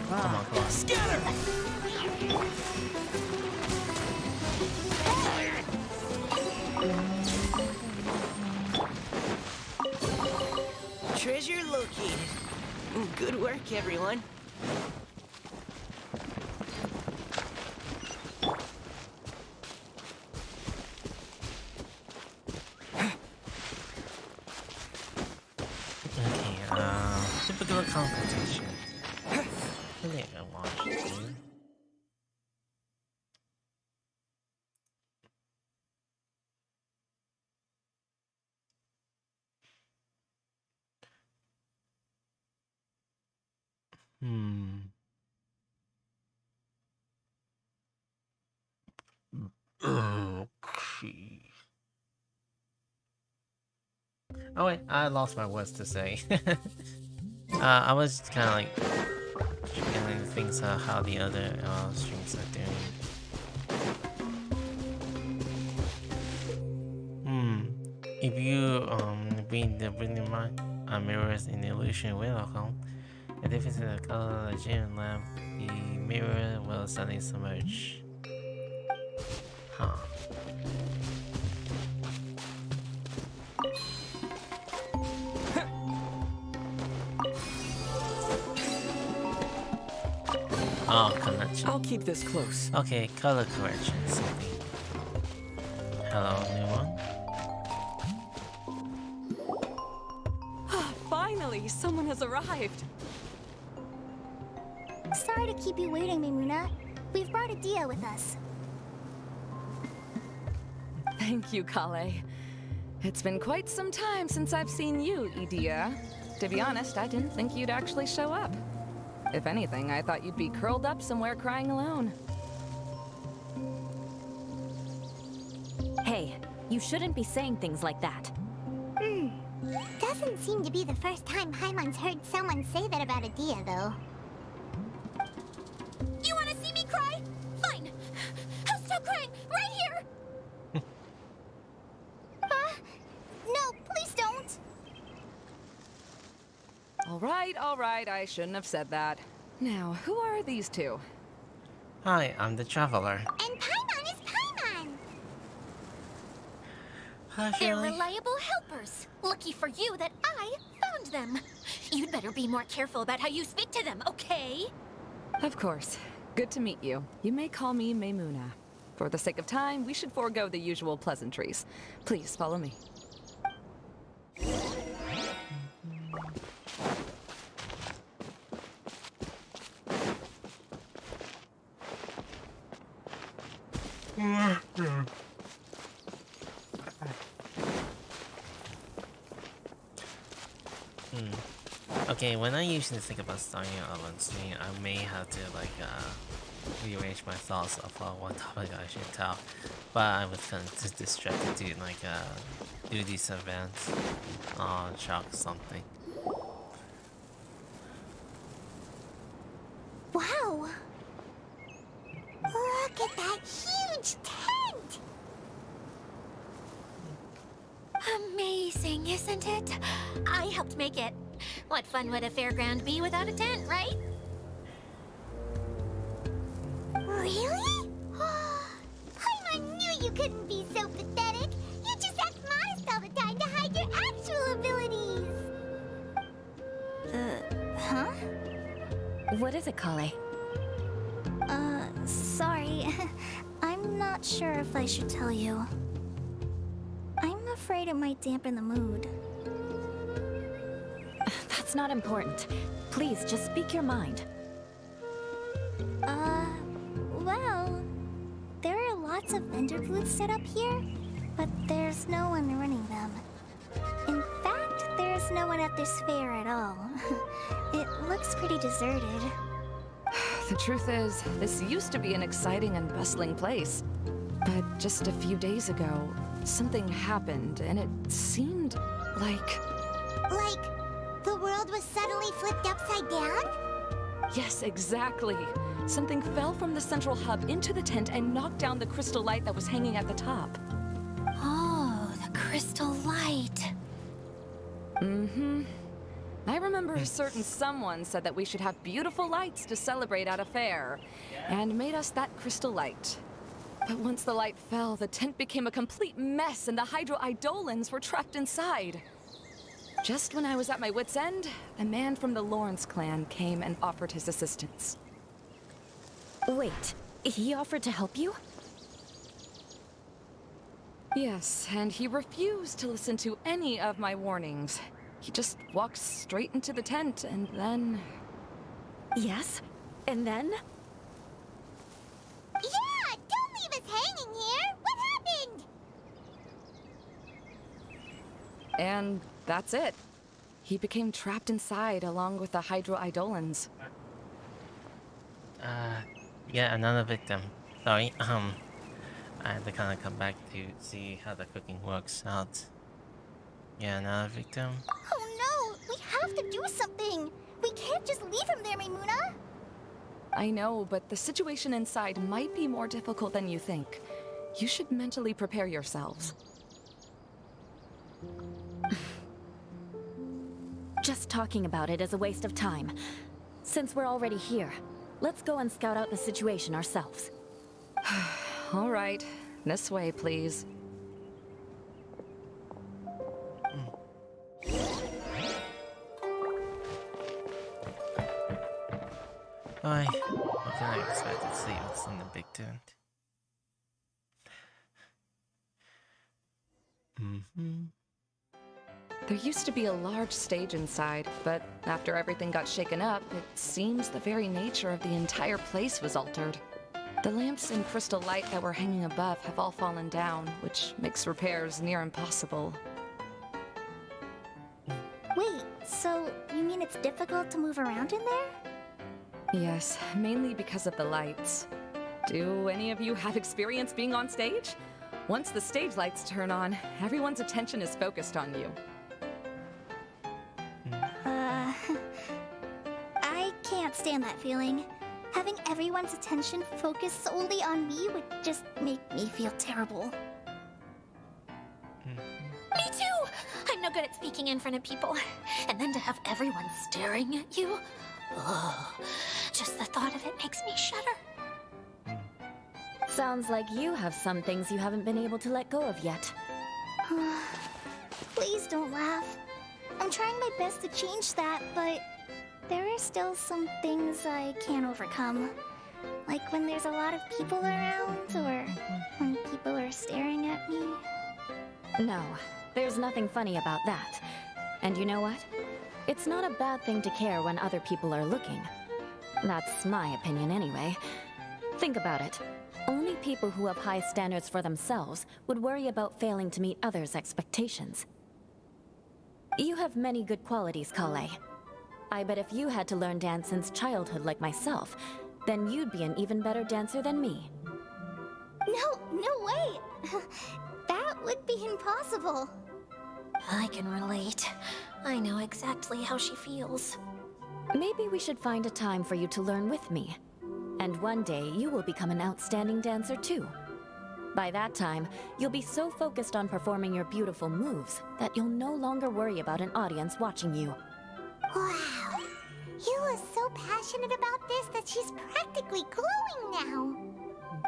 come on. Scatter! Treasure located. Good work, everyone. Okay, typical confrontation. I think I watched it. Okay. Oh wait, I lost my words to say. I was kind of like checking things how the other streams are doing. If you read the brilliant mirrors in the illusion window, and if it's the color of the gem lamp, the mirror will suddenly submerge. Huh. Oh, connection. correction. I'll keep this close. Okay, color correction. Something. Hello, new one. Finally, someone has arrived. Sorry to keep you waiting, Mimuna. We've brought Adia with us. Thank you, Kale. It's been quite some time since I've seen you, Idia. To be honest, I didn't think you'd actually show up. If anything, I thought you'd be curled up somewhere crying alone. Hey, you shouldn't be saying things like that. Doesn't seem to be the first time Paimon's heard someone say that about Adia, though. You want to see me cry? Fine. I'll stop crying right here. No, please don't! All right, I shouldn't have said that. Now, who are these two? Hi, I'm the traveler. And Paimon is Paimon! Hi, They're Shirley. reliable helpers. Lucky for you that I found them. You'd better be more careful about how you speak to them, okay? Of course. Good to meet you. You may call me Maymuna. For the sake of time, we should forego the usual pleasantries. Please follow me. Okay, when I usually think about starting a on stream, I may have to like rearrange my thoughts of what topic I should talk, but I was kind of just distracted to like do these events on chalk something. Wow! Look at that huge tent! Amazing, isn't it? I helped make it. What fun would a fairground be without a tent, right? Really? Paimon knew you couldn't be so pathetic. You just act modest all the time to hide your actual abilities. Huh? What is it, Kale? Sorry. I'm not sure if I should tell you. I'm afraid it might dampen the mood. That's not important. Please, just speak your mind. Well, there are lots of vendor booths set up here, but there's no one running them. In fact, there's no one at this fair at all. It looks pretty deserted. The truth is, this used to be an exciting and bustling place. But just a few days ago, something happened, and it seemed like... Like, the world was suddenly flipped upside down? Yes, exactly. Something fell from the central hub into the tent and knocked down the crystal light that was hanging at the top. Oh, the crystal light. Mm-hmm. I remember a certain someone said that we should have beautiful lights to celebrate at a fair, and made us that crystal light. But once the light fell, the tent became a complete mess and the Hydro-Eidolons were trapped inside. Just when I was at my wit's end, a man from the Lawrence clan came and offered his assistance. Wait, he offered to help you? Yes, and he refused to listen to any of my warnings. He just walked straight into the tent, and then... Yes? And then? Yeah! Don't leave us hanging here! What happened? And that's it. He became trapped inside along with the Hydro-Eidolons. Yeah, another victim. Sorry, I had to kind of come back to see how the cooking works out. Yeah, another victim. Oh no! We have to do something! We can't just leave him there, Maymuna! I know, but the situation inside might be more difficult than you think. You should mentally prepare yourselves. Just talking about it is a waste of time. Since we're already here, let's go and scout out the situation ourselves. All right, this way, please. Hi. What can I expect to see with something big tent? There used to be a large stage inside, but after everything got shaken up, it seems the very nature of the entire place was altered. The lamps and crystal light that were hanging above have all fallen down, which makes repairs near impossible. Wait, so you mean it's difficult to move around in there? Yes, mainly because of the lights. Do any of you have experience being on stage? Once the stage lights turn on, everyone's attention is focused on you. I can't stand that feeling. Having everyone's attention focused solely on me would just make me feel terrible. Me too! I'm no good at speaking in front of people. And then to have everyone staring at you. Oh, just the thought of it makes me shudder. Sounds like you have some things you haven't been able to let go of yet. Please don't laugh. I'm trying my best to change that, but there are still some things I can't overcome. Like when there's a lot of people around, or when people are staring at me. No, there's nothing funny about that. And you know what? It's not a bad thing to care when other people are looking. That's my opinion anyway. Think about it. Only people who have high standards for themselves would worry about failing to meet others' expectations. You have many good qualities, Kale. I bet if you had to learn dance since childhood like myself, then you'd be an even better dancer than me. No way! That would be impossible. I can relate. I know exactly how she feels. Maybe we should find a time for you to learn with me. And one day, you will become an outstanding dancer too. By that time, you'll be so focused on performing your beautiful moves that you'll no longer worry about an audience watching you. Wow. You are so passionate about this that she's practically glowing now.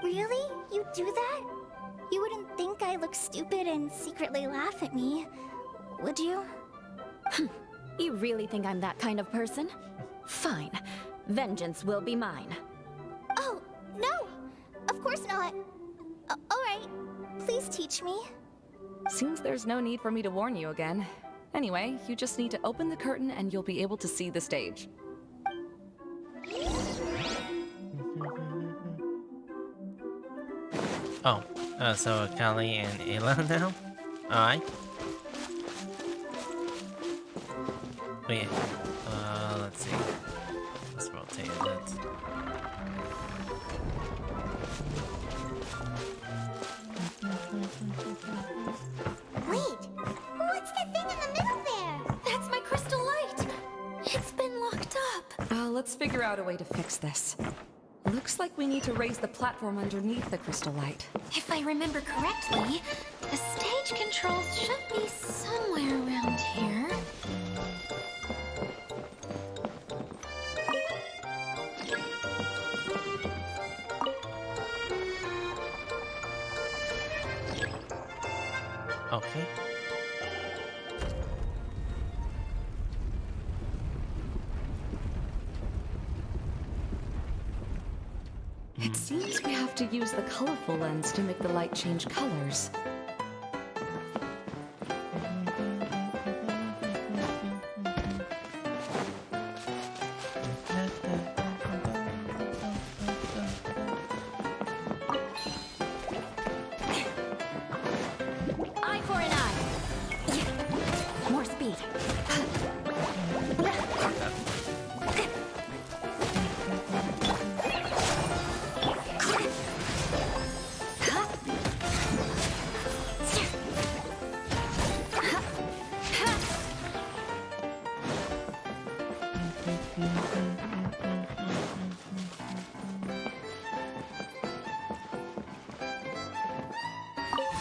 Really? You do that? You wouldn't think I look stupid and secretly laugh at me, would you? You really think I'm that kind of person? Fine. Vengeance will be mine. Oh, no! Of course not. Alright, please teach me. Seems there's no need for me to warn you again. Anyway, you just need to open the curtain and you'll be able to see the stage. Oh, so Callie and Ayla now? Alright. Wait, let's see. Let's rotate it. Wait, what's the thing in the middle there? That's my crystal light! It's been locked up! Let's figure out a way to fix this. Looks like we need to raise the platform underneath the crystal light. If I remember correctly, the stage controls should be somewhere around here. Okay. It seems we have to use the colorful lens to make the light change colors. Eye for an eye! More speed.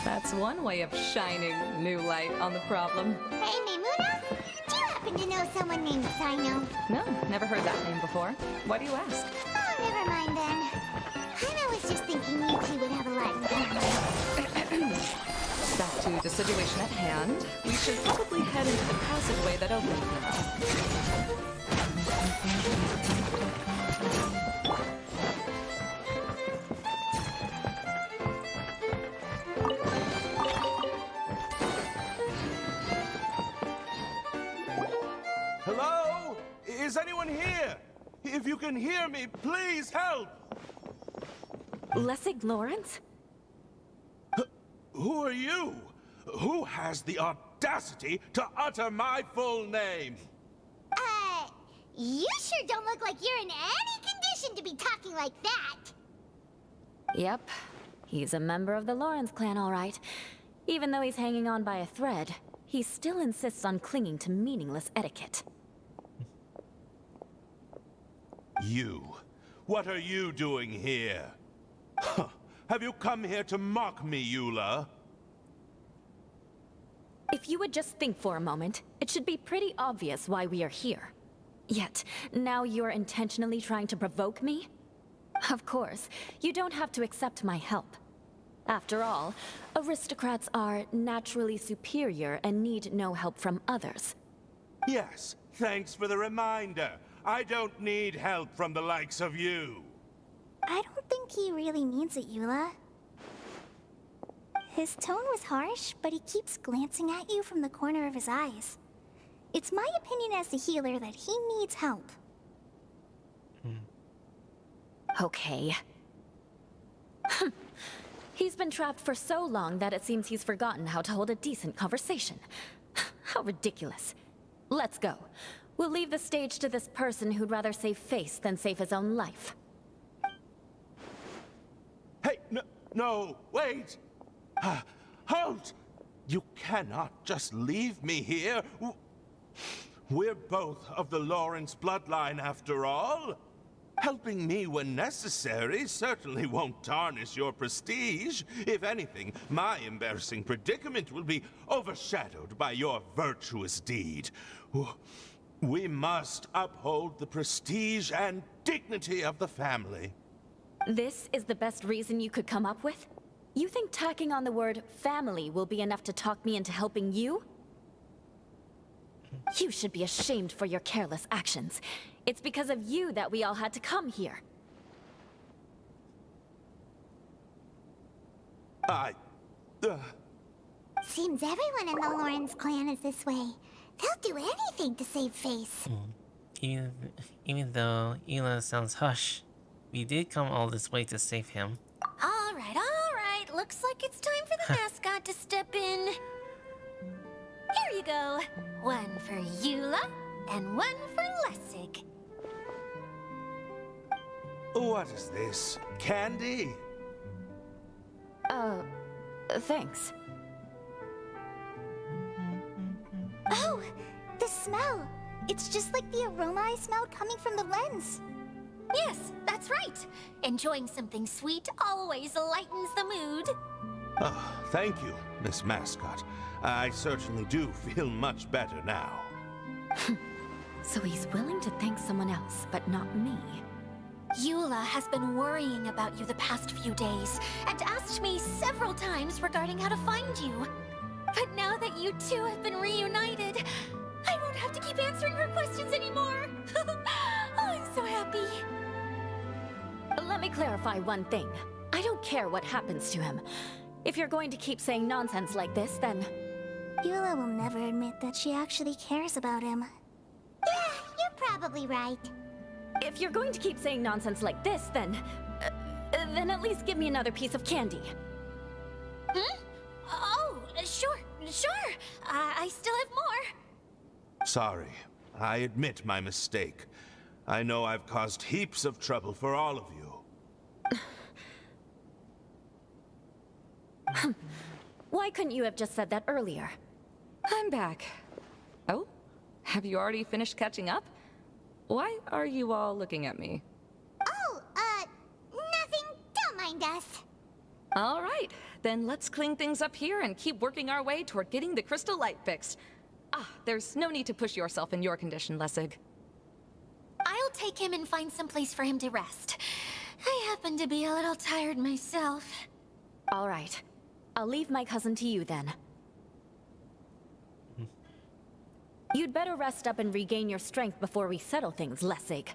That's one way of shining new light on the problem. Hey, Mimuna? Do you happen to know someone named Sino? No, never heard that name before. Why do you ask? Oh, never mind then. I was just thinking you two would have a lot in common. Back to the situation at hand. We should probably head into the passageway that opens now. Is anyone here? If you can hear me, please help! Lessig Lawrence? Who are you? Who has the audacity to utter my full name? You sure don't look like you're in any condition to be talking like that. Yep. He's a member of the Lawrence clan, all right. Even though he's hanging on by a thread, he still insists on clinging to meaningless etiquette. You. What are you doing here? Huh. Have you come here to mock me, Eula? If you would just think for a moment, it should be pretty obvious why we are here. Yet, now you're intentionally trying to provoke me? Of course, you don't have to accept my help. After all, aristocrats are naturally superior and need no help from others. Yes, thanks for the reminder. I don't need help from the likes of you. I don't think he really means it, Eula. His tone was harsh, but he keeps glancing at you from the corner of his eyes. It's my opinion as the healer that he needs help. Okay. He's been trapped for so long that it seems he's forgotten how to hold a decent conversation. How ridiculous. Let's go. We'll leave the stage to this person who'd rather save face than save his own life. Hey, no, wait! Halt! You cannot just leave me here. We're both of the Lawrence bloodline, after all. Helping me when necessary certainly won't tarnish your prestige. If anything, my embarrassing predicament will be overshadowed by your virtuous deed. We must uphold the prestige and dignity of the family. This is the best reason you could come up with? You think tacking on the word family will be enough to talk me into helping you? You should be ashamed for your careless actions. It's because of you that we all had to come here. Seems everyone in the Lawrence clan is this way. They'll do anything to save face. Even though Eula sounds hush, we did come all this way to save him. All right. Looks like it's time for the mascot to step in. Here you go. One for Eula, and one for Lessig. What is this? Candy? Thanks. Oh, the smell. It's just like the aroma I smelled coming from the lens. Yes, that's right. Enjoying something sweet always lightens the mood. Oh, thank you, Miss Mascot. I certainly do feel much better now. So he's willing to thank someone else, but not me. Eula has been worrying about you the past few days, and asked me several times regarding how to find you. But now that you two have been reunited, I won't have to keep answering her questions anymore. Oh, I'm so happy. Let me clarify one thing. I don't care what happens to him. If you're going to keep saying nonsense like this, then... Eula will never admit that she actually cares about him. Yeah, you're probably right. If you're going to keep saying nonsense like this, then at least give me another piece of candy. Oh, sure. I still have more. Sorry, I admit my mistake. I know I've caused heaps of trouble for all of you. Why couldn't you have just said that earlier? I'm back. Oh? Have you already finished catching up? Why are you all looking at me? Oh, nothing. Don't mind us. All right, then let's clean things up here and keep working our way toward getting the crystal light fixed. There's no need to push yourself in your condition, Lessig. I'll take him and find some place for him to rest. I happen to be a little tired myself. All right. I'll leave my cousin to you then. You'd better rest up and regain your strength before we settle things, Lessig.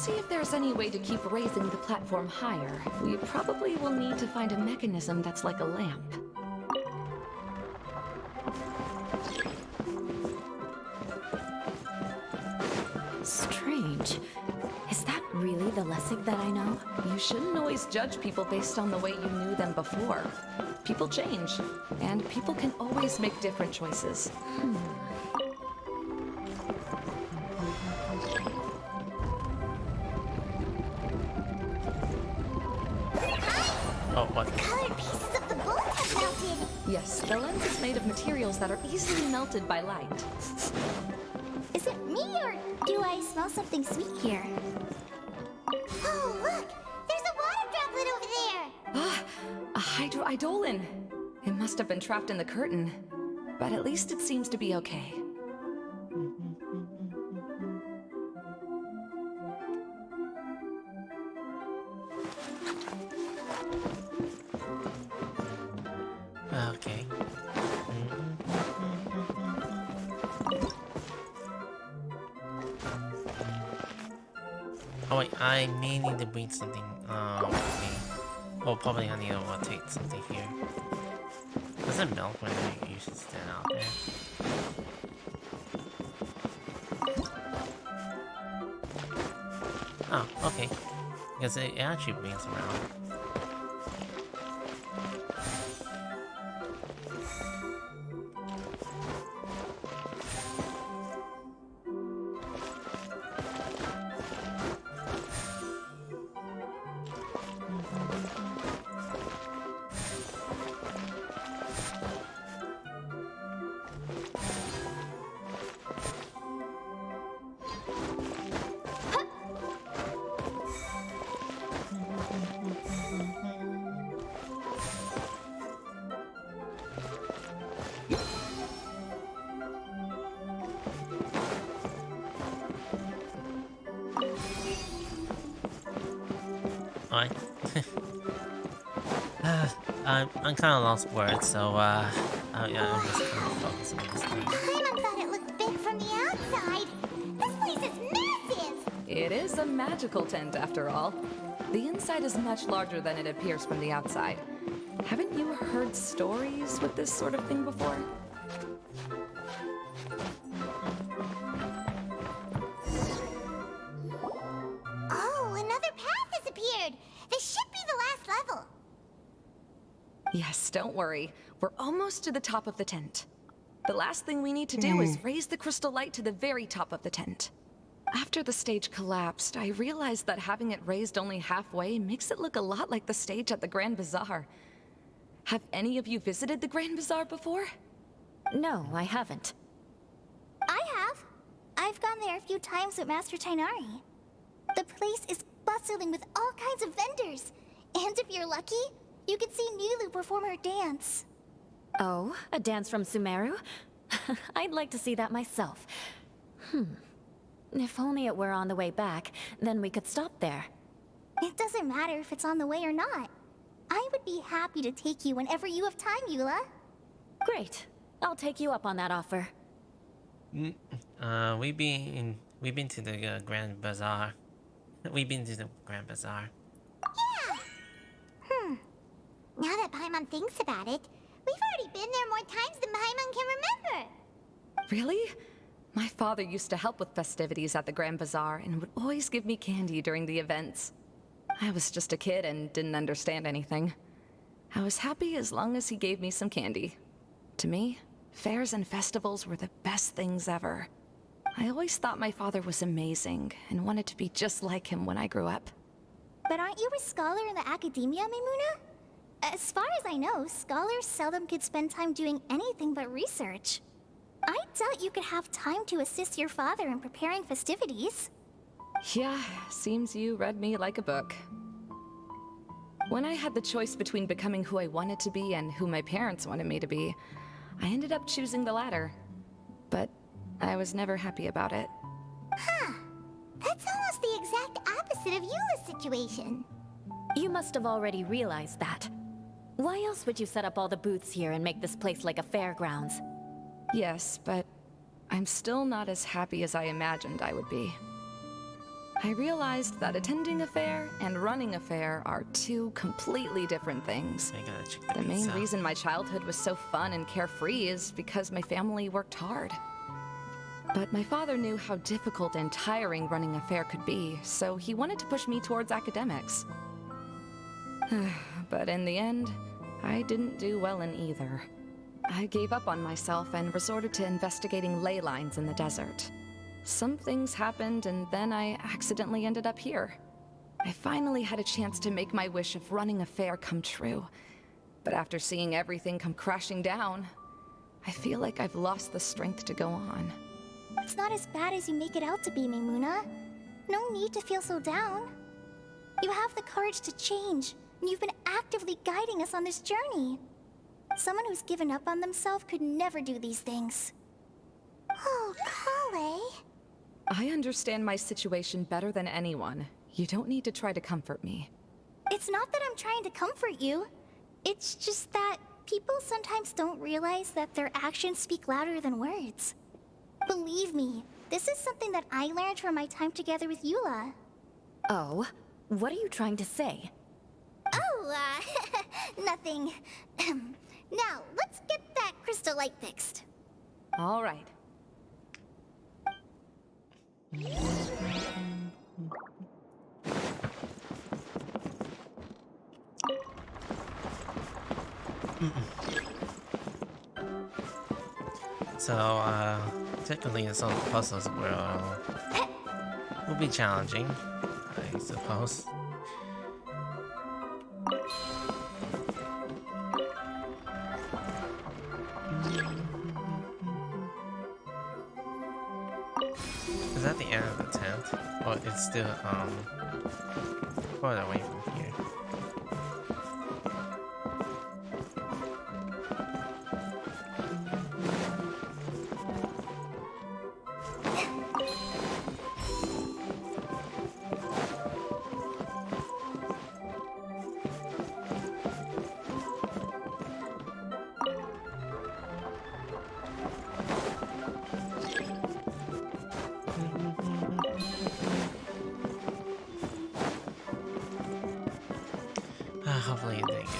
see if there's any way to keep raising the platform higher. We probably will need to find a mechanism that's like a lamp. Strange. Is that really the Lessig that I know? You shouldn't always judge people based on the way you knew them before. People change, and people can always make different choices. Oh, what? Colored pieces of the bullet have melted. Yes, the lens is made of materials that are easily melted by light. Is it me or do I smell something sweet here? Oh, look! There's a water droplet over there! Ah, a hydroidolin. It must have been trapped in the curtain. But at least it seems to be okay. Okay. Oh wait, I may need to bring something. Okay. Well, probably I need to rotate something here. Does it melt when you should stand out there? Oh, okay. Because it actually brings around. Alright. I'm kind of lost words, so yeah, I'm just kind of focusing on this thing. Paimon thought it looked big from the outside. This place is massive! It is a magical tent, after all. The inside is much larger than it appears from the outside. Haven't you heard stories with this sort of thing before? Oh, another path has appeared! This should be the last level! Yes, don't worry. We're almost to the top of the tent. The last thing we need to do is raise the crystal light to the very top of the tent. After the stage collapsed, I realized that having it raised only halfway makes it look a lot like the stage at the Grand Bazaar. Have any of you visited the Grand Bazaar before? No, I haven't. I have. I've gone there a few times with Master Tainari. The place is bustling with all kinds of vendors. And if you're lucky, you can see Nulu perform her dance. Oh, a dance from Sumeru? I'd like to see that myself. If only it were on the way back, then we could stop there. It doesn't matter if it's on the way or not. I would be happy to take you whenever you have time, Eula. Great. I'll take you up on that offer. We've been to the Grand Bazaar. We've been to the Grand Bazaar. Yeah! Now that Paimon thinks about it, we've already been there more times than Paimon can remember. Really? My father used to help with festivities at the Grand Bazaar and would always give me candy during the events. I was just a kid and didn't understand anything. I was happy as long as he gave me some candy. To me, fairs and festivals were the best things ever. I always thought my father was amazing and wanted to be just like him when I grew up. But aren't you a scholar in the academia, Maimuna? As far as I know, scholars seldom could spend time doing anything but research. I doubt you could have time to assist your father in preparing festivities. Yeah, seems you read me like a book. When I had the choice between becoming who I wanted to be and who my parents wanted me to be, I ended up choosing the latter. But I was never happy about it. Huh. That's almost the exact opposite of Eula's situation. You must have already realized that. Why else would you set up all the booths here and make this place like a fairgrounds? Yes, but I'm still not as happy as I imagined I would be. I realized that attending a fair and running a fair are two completely different things. I gotta check The main pizza. reason my childhood was so fun and carefree is because my family worked hard. But my father knew how difficult and tiring running a fair could be, so he wanted to push me towards academics. But in the end, I didn't do well in either. I gave up on myself and resorted to investigating ley lines in the desert. Some things happened, and then I accidentally ended up here. I finally had a chance to make my wish of running a fair come true. But after seeing everything come crashing down, I feel like I've lost the strength to go on. It's not as bad as you make it out to be, Maimuna. No need to feel so down. You have the courage to change, and you've been actively guiding us on this journey. Someone who's given up on themselves could never do these things. Oh, Kale. I understand my situation better than anyone. You don't need to try to comfort me. It's not that I'm trying to comfort you. It's just that people sometimes don't realize that their actions speak louder than words. Believe me, this is something that I learned from my time together with Eula. Oh, what are you trying to say? Oh, nothing. Now, let's get that crystal light fixed. All right. So, technically some puzzles will be challenging, I suppose. Is that the end of the tent? Or it's still further away from here? Hopefully it didn't get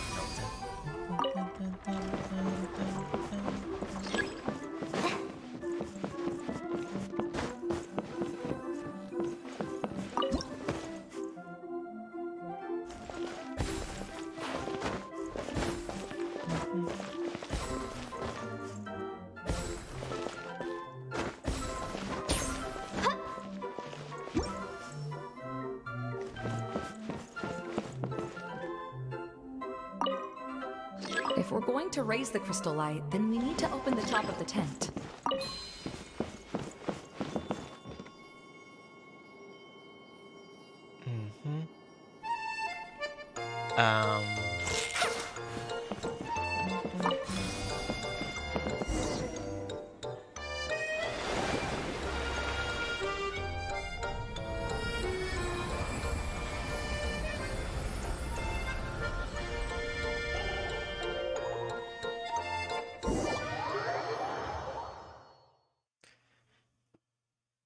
If we're going to raise the crystal light, then we need to open the top of the tent.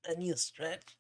I need a stretch.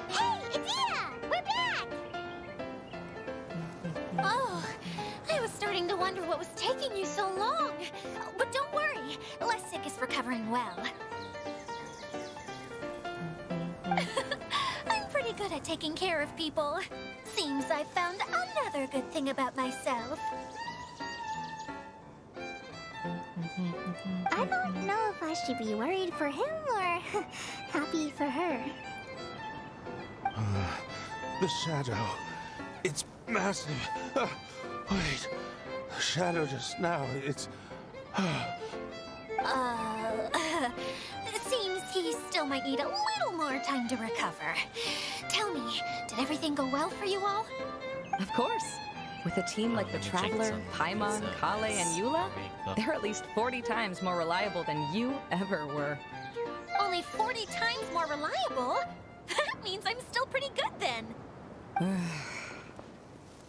Hey, Adina! We're back! Oh, I was starting to wonder what was taking you so long. But don't worry, Lessig is recovering well. I'm pretty good at taking care of people. Seems I've found another good thing about myself. I don't know if I should be worried for him or happy for her. The shadow. It's massive. Wait. The shadow just now. It's... It seems he still might need a little more time to recover. Tell me, did everything go well for you all? Of course. With a team like the Let me check Traveler, some Paimon, things Kale, and Eula, up. they're at least 40 times more reliable than you ever were. Only 40 times more reliable? That means I'm still pretty good then.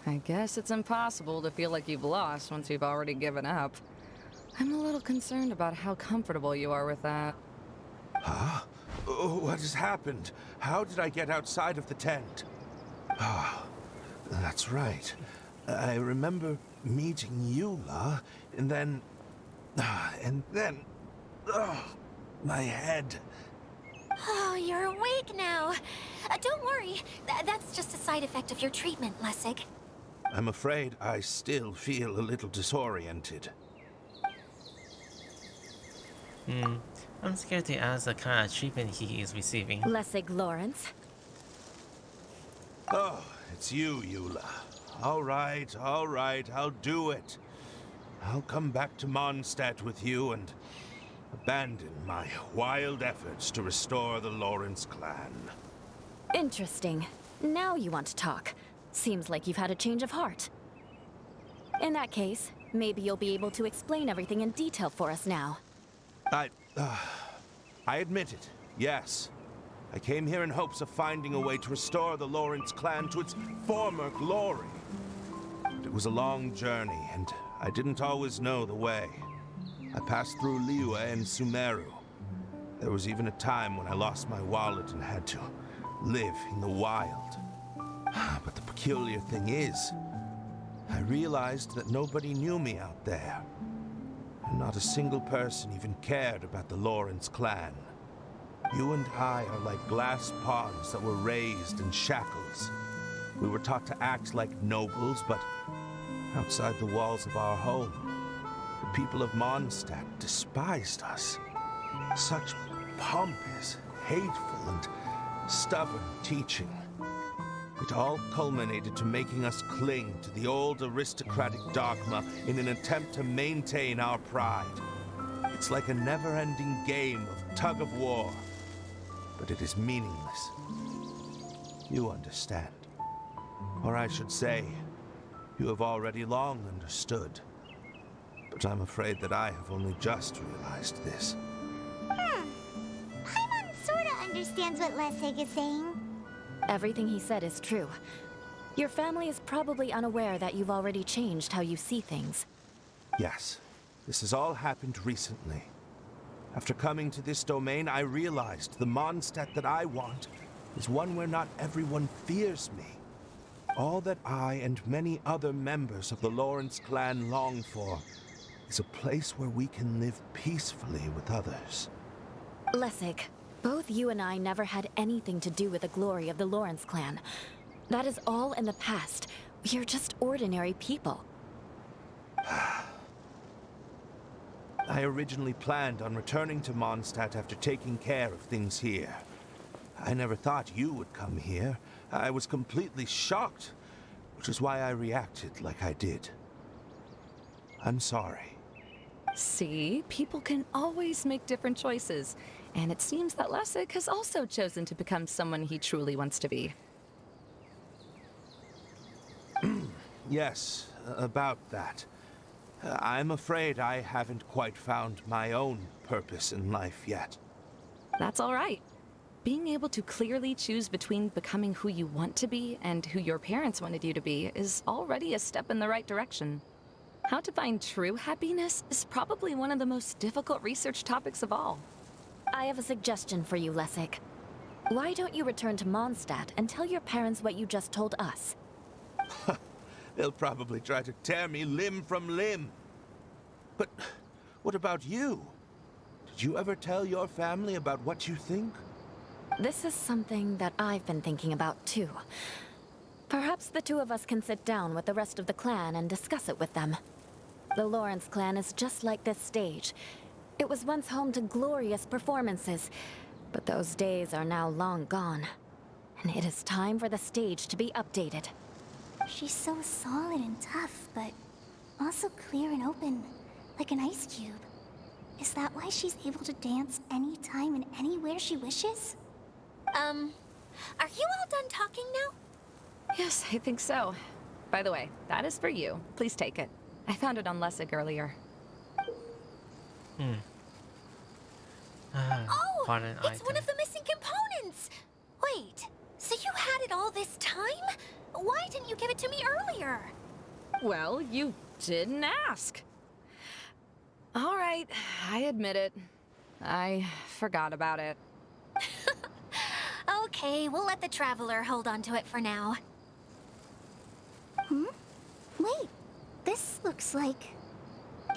I guess it's impossible to feel like you've lost once you've already given up. I'm a little concerned about how comfortable you are with that. Huh? Oh, what has happened? How did I get outside of the tent? Ah, that's right. I remember meeting Eula, and then... my head. Oh, you're awake now. Don't worry. That's just a side effect of your treatment, Lessig. I'm afraid I still feel a little disoriented. I'm scared to ask the kind of treatment he is receiving. Lessig Lawrence. Oh, it's you, Eula. All right, I'll do it. I'll come back to Mondstadt with you and abandon my wild efforts to restore the Lawrence clan. Interesting. Now you want to talk. Seems like you've had a change of heart. In that case, maybe you'll be able to explain everything in detail for us now. I admit it, yes. I came here in hopes of finding a way to restore the Lawrence clan to its former glory. But it was a long journey, and I didn't always know the way. I passed through Liyue and Sumeru. There was even a time when I lost my wallet and had to live in the wild. But the peculiar thing is, I realized that nobody knew me out there. And not a single person even cared about the Lawrence clan. You and I are like glass pawns that were raised in shackles. We were taught to act like nobles, but outside the walls of our home, the people of Mondstadt despised us. Such pompous, hateful, and stubborn teaching. It all culminated to making us cling to the old aristocratic dogma in an attempt to maintain our pride. It's like a never-ending game of tug-of-war, but it is meaningless. You understand. Or I should say, you have already long understood. But I'm afraid that I have only just realized this. Paimon sorta understands what Lessig is saying. Everything he said is true. Your family is probably unaware that you've already changed how you see things. Yes, this has all happened recently. After coming to this domain, I realized the Mondstadt that I want is one where not everyone fears me. All that I and many other members of the Lawrence clan long for is a place where we can live peacefully with others. Lessig, both you and I never had anything to do with the glory of the Lawrence clan. That is all in the past. We are just ordinary people. I originally planned on returning to Mondstadt after taking care of things here. I never thought you would come here. I was completely shocked, which is why I reacted like I did. I'm sorry. See, people can always make different choices. And it seems that Lessig has also chosen to become someone he truly wants to be. Yes, about that. I'm afraid I haven't quite found my own purpose in life yet. That's all right. Being able to clearly choose between becoming who you want to be and who your parents wanted you to be is already a step in the right direction. How to find true happiness is probably one of the most difficult research topics of all. I have a suggestion for you, Lessig. Why don't you return to Mondstadt and tell your parents what you just told us? They'll probably try to tear me limb from limb. But what about you? Did you ever tell your family about what you think? This is something that I've been thinking about, too. Perhaps the two of us can sit down with the rest of the clan and discuss it with them. The Lawrence clan is just like this stage. It was once home to glorious performances, but those days are now long gone. And it is time for the stage to be updated. She's so solid and tough, but also clear and open, like an ice cube. Is that why she's able to dance anytime and anywhere she wishes? Are you all done talking now? Yes, I think so. By the way, that is for you. Please take it. I found it on Lessig earlier. Oh, Important it's one item. of the missing components! Wait, so you had it all this time? Why didn't you give it to me earlier? Well, you didn't ask. All right, I admit it. I forgot about it. Okay, we'll let the Traveler hold on to it for now. Wait, this looks like...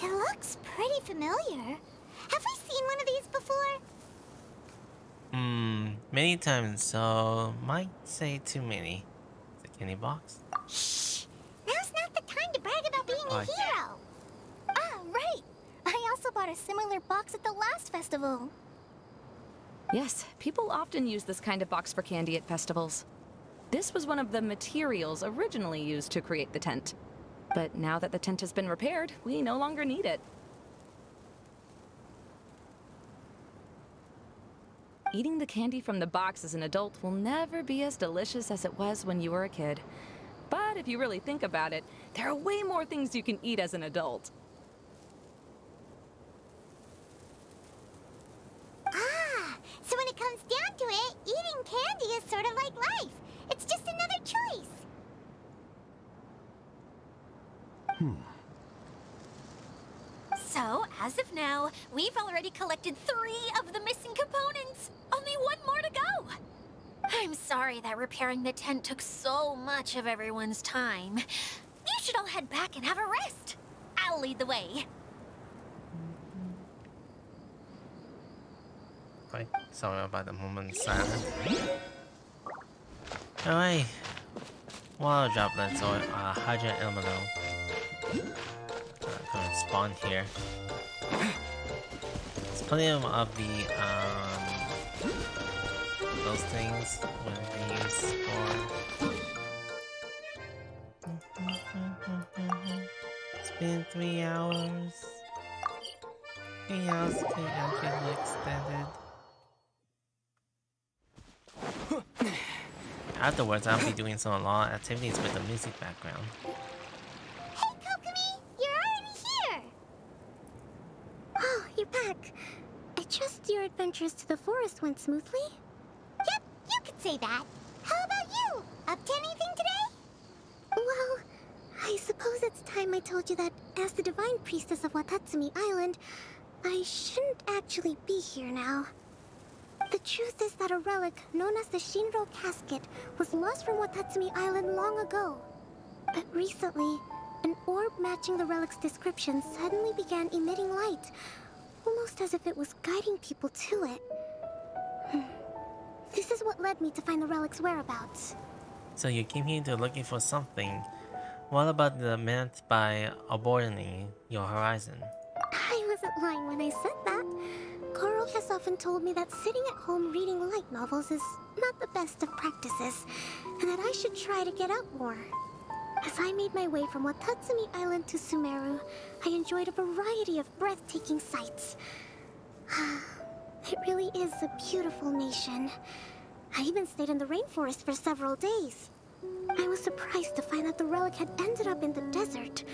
It looks pretty familiar. Have we seen one of these before? Many times, so might say too many. The candy box? Shh! Now's not the time to brag about being a Right. hero! Ah, right! I also bought a similar box at the last festival. Yes, people often use this kind of box for candy at festivals. This was one of the materials originally used to create the tent. But now that the tent has been repaired, we no longer need it. Eating the candy from the box as an adult will never be as delicious as it was when you were a kid. But if you really think about it, there are way more things you can eat as an adult. Ah, so when it comes down to it, eating candy is sort of like life. It's just another choice. So, as of now, we've already collected 3 of the missing components. Only 1 more to go. I'm sorry that repairing the tent took so much of everyone's time. You should all head back and have a rest. I'll lead the way. Quite sorry about the moment of silence. Alright. Water droplets or hydrogen elemental. Gonna spawn here. There's plenty of the those things when they use for. It's been 3 hours. 3 hours to actually extended. Afterwards, I'll be doing some long activities with the music background. Hey, Kokomi! You're already here! Oh, you're back. I trust your adventures to the forest went smoothly? Yep, you could say that. How about you? Up to anything today? Well, I suppose it's time I told you that as the divine priestess of Watatsumi Island, I shouldn't actually be here now. The truth is that a relic known as the Shinro Casket was lost from Watatsumi Island long ago. But recently, an orb matching the relic's description suddenly began emitting light, almost as if it was guiding people to it. This is what led me to find the relic's whereabouts. So you came here to looking for something. What about the meant by abandoning your horizon? I wasn't lying when I said that. Koro has often told me that sitting at home reading light novels is not the best of practices, and that I should try to get out more. As I made my way from Watatsumi Island to Sumeru, I enjoyed a variety of breathtaking sights. It really is a beautiful nation. I even stayed in the rainforest for several days. I was surprised to find that the relic had ended up in the desert.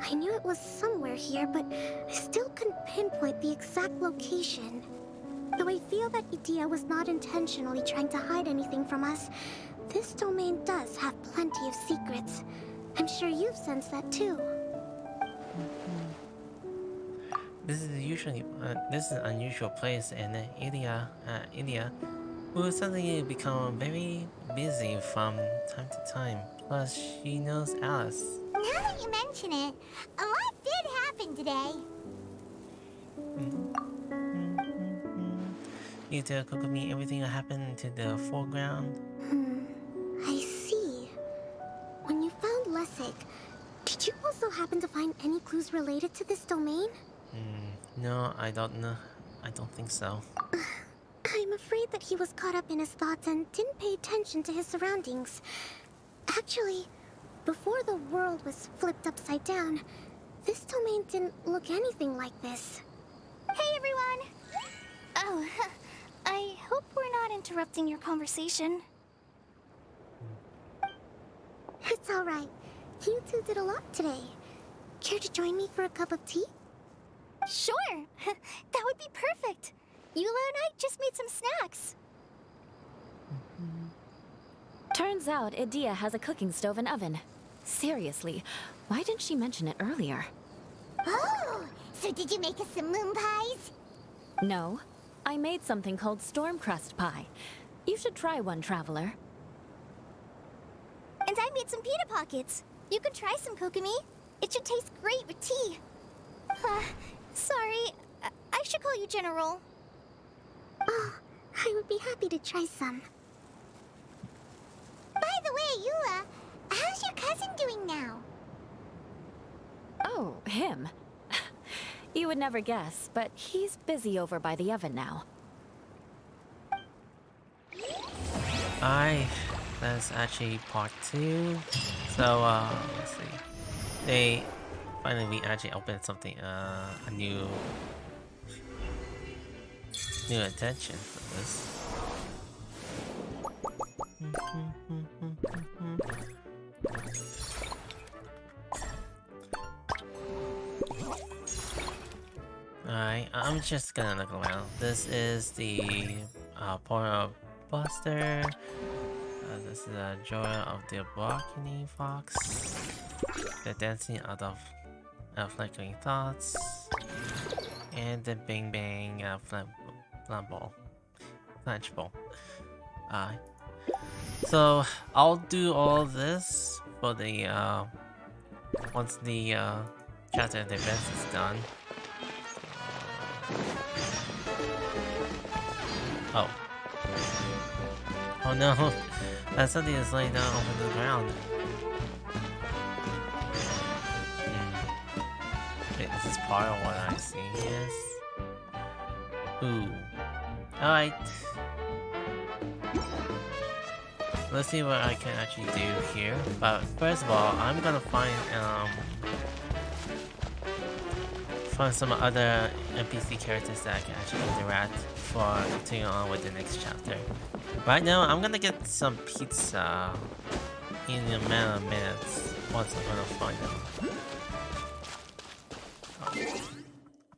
I knew it was somewhere here, but I still couldn't pinpoint the exact location. Though I feel that Idia was not intentionally trying to hide anything from us, this domain does have plenty of secrets. I'm sure you've sensed that too. This is an unusual place, and India will suddenly become very busy from time to time. Plus, she knows Alice. Now that you mention it, a lot did happen today. You tell Kokomi everything that happened to the foreground? I see. When you found Lessig, did you also happen to find any clues related to this domain? No, I don't know. I don't think so. I'm afraid that he was caught up in his thoughts and didn't pay attention to his surroundings. Actually, before the world was flipped upside down, this domain didn't look anything like this. Hey, everyone! Oh, I hope we're not interrupting your conversation. It's all right. You two did a lot today. Care to join me for a cup of tea? Sure! That would be perfect! Eula and I just made some snacks. Turns out Idia has a cooking stove and oven. Seriously, why didn't she mention it earlier? Oh! So did you make us some moon pies? No, I made something called storm crust pie. You should try one, Traveler. And I made some pita pockets. You could try some, Kokomi. It should taste great with tea. Sorry, I should call you General. Oh, I would be happy to try some. By the way, Eula, how's your cousin doing now? Oh, him. You would never guess, but he's busy over by the oven now. That's actually part 2. So, let's see. We actually opened something, a new attention for this. Alright, I'm just gonna look around. This is the point of Buster. This is the joy of the balcony fox. The dancing out of flickering thoughts. And the bing bang flangeable. So I'll do all this for the once the chapter of the events is done. Oh. Oh no! That something is laying down over the ground. Wait, is this part of what I'm seeing is? Ooh. Alright. Let's see what I can actually do here. But first of all, I'm gonna find some other NPC characters that I can actually interact before continuing on with the next chapter. Right now, I'm gonna get some pizza in a matter of minutes once I'm gonna find them.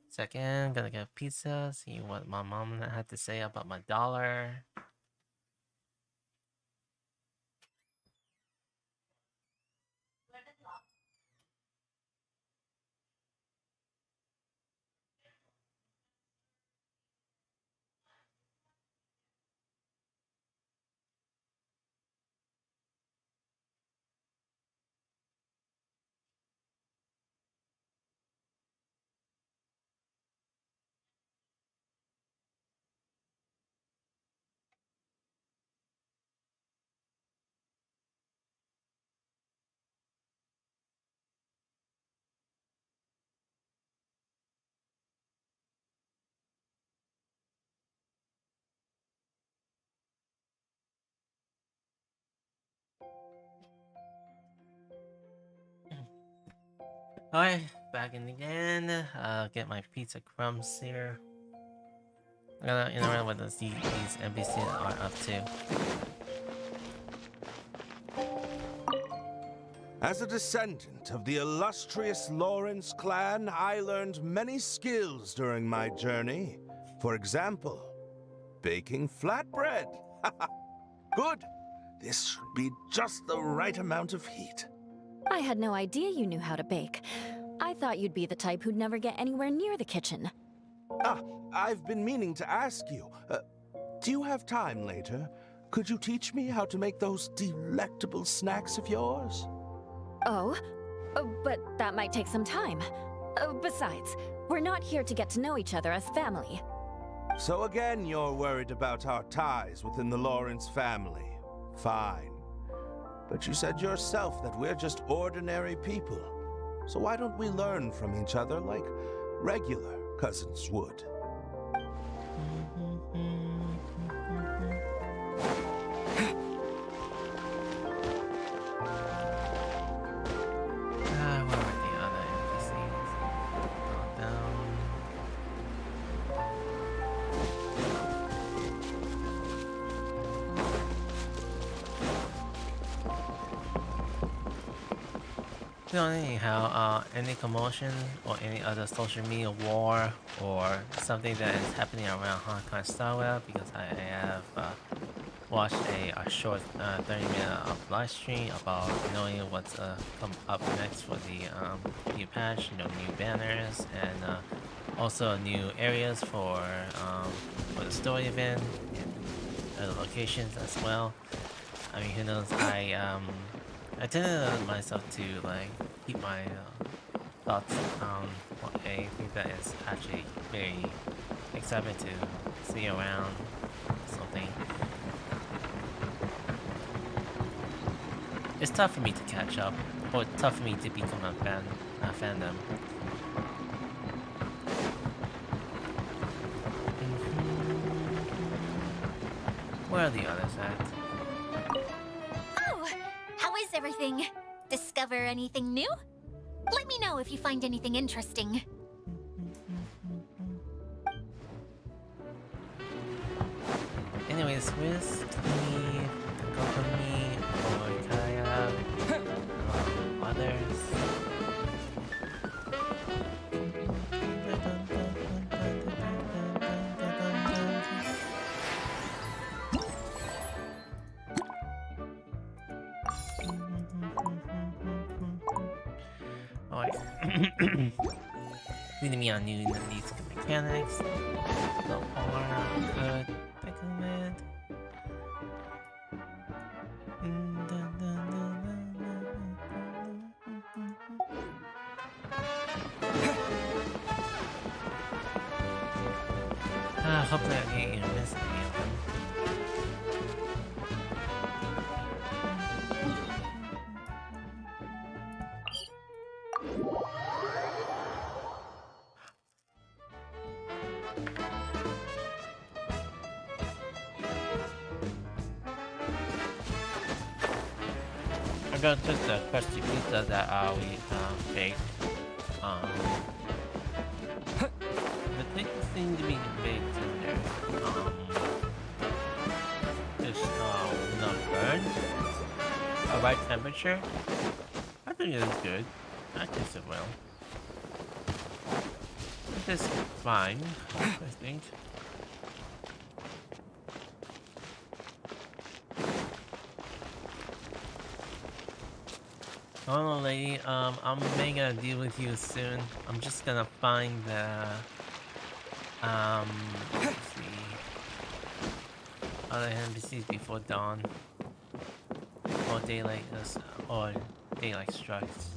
Second, gonna get pizza, see what my mom had to say about my dollar. Alright, back in again. Get my pizza crumbs here. I'm gonna interact with these NPCs are up to. As a descendant of the illustrious Lawrence clan, I learned many skills during my journey. For example, baking flatbread. Good. This should be just the right amount of heat. I had no idea you knew how to bake. I thought you'd be the type who'd never get anywhere near the kitchen. Ah, I've been meaning to ask you. Do you have time later? Could you teach me how to make those delectable snacks of yours? Oh? But that might take some time. Besides, we're not here to get to know each other as family. So again, you're worried about our ties within the Lawrence family. Fine. But you said yourself that we're just ordinary people. So why don't we learn from each other like regular cousins would? Where are the other NPCs? Go down. So anyhow, any commotion or any other social media war or something that is happening around Hong Kong Starwell, because I have watched a short 30-minute of live stream about knowing what's come up next for the new patch, new banners, and also new areas for the story event and other locations as well. I mean, who knows? I tended myself to like keep my thoughts on a thing that is actually very exciting to see around something. It's tough for me to catch up, or tough for me to become a fandom. Where are the others at? Oh, how is everything? Discover anything new? Let me know if you find anything interesting. Anyways, Whiskey, Kokomi, or Kaya, others. Alright. Leading me on new these mechanics. So far, good. Take a minute. Hopefully I didn't miss any of them. I got just a crusty pizza that we baked. The things seem to be baked in there. Just not burned. A right temperature. I think it is good. I taste it well. It is fine, I think. Hello, lady. I'm making a deal with you soon. I'm just gonna find the let's see, other NPCs before dawn, or daylight, or daylight strikes.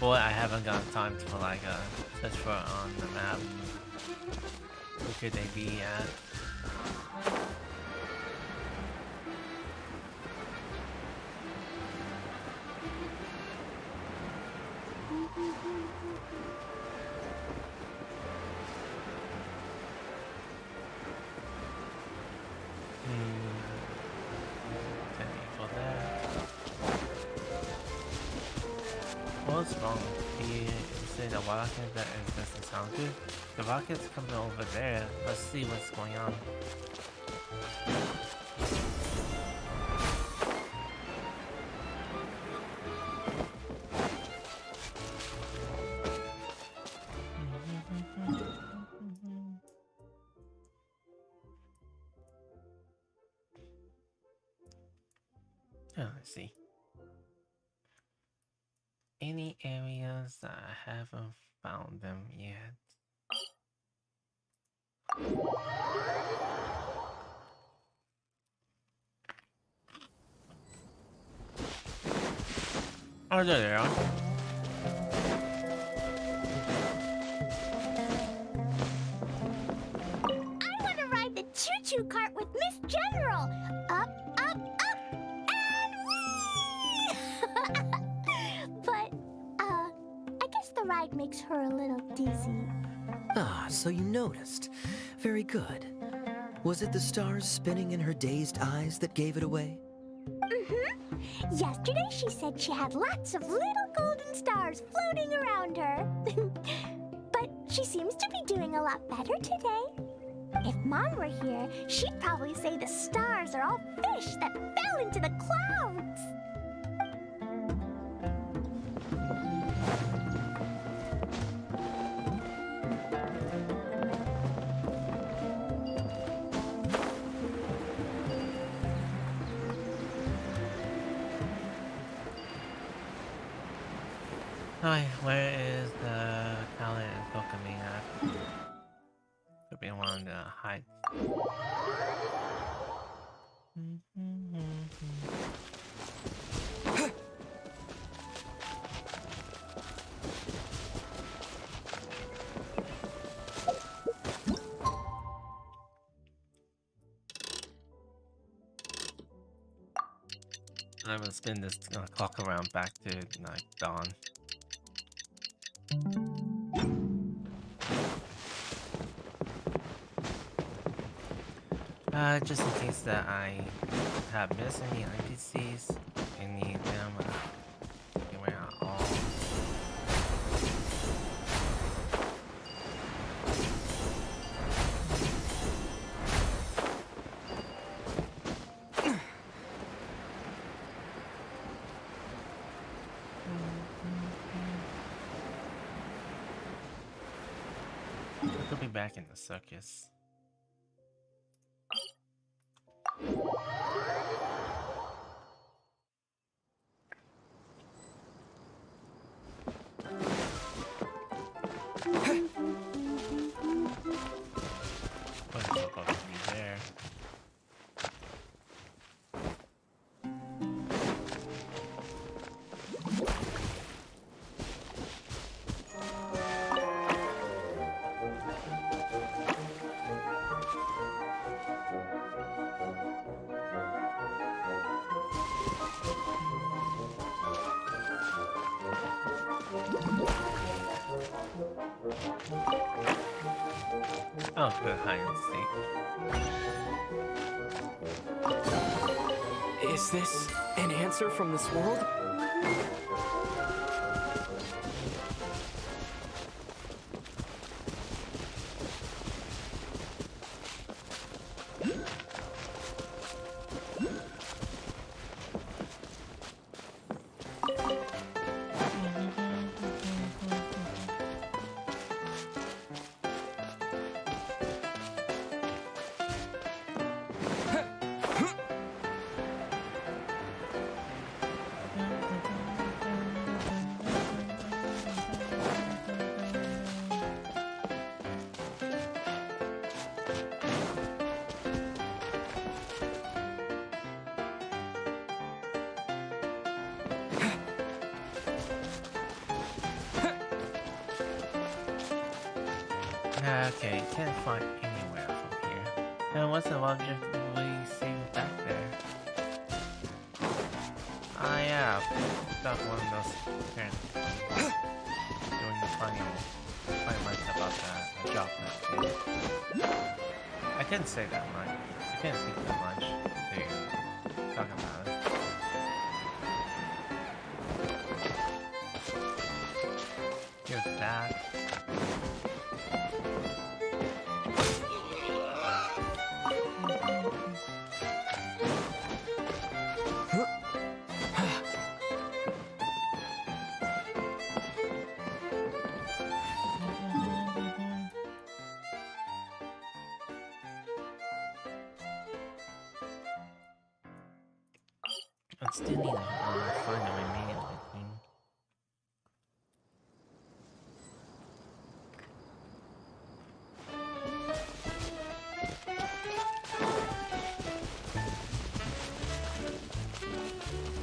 Boy, I haven't got time to like search for it on the map. Where could they be at? What's wrong? You say the rocket that it doesn't sound good? The rocket's coming over there. Let's see what's going on. Oh, I see. Any areas that I haven't found them yet? Oh, there they are. I want to ride the choo-choo cart with Miss General. Up, up, up, and whee! But, I guess the ride makes her a little dizzy. Ah, so you noticed. Very good. Was it the stars spinning in her dazed eyes that gave it away? Mm-hmm. Yesterday she said she had lots of little golden stars floating around her. But she seems to be doing a lot better today. If Mom were here, she'd probably say the stars are all fish that fell into the clouds. Alright, where is the palette and Pokemon at? Could be one to hide. I'm gonna spin this clock around back to like dawn. Just in case that I have missed any NPCs, any of them, they were all. I could be back in the circus. Oh, good hide and seek. Is this an answer from this world? Okay, can't find anywhere from here. And what's the object we see back there? Ah yeah, got one of those apparently. Doing the final much about that, the job that I couldn't say that much. I couldn't speak that much to talk about it. Here's that. I still need to find the remaining thing.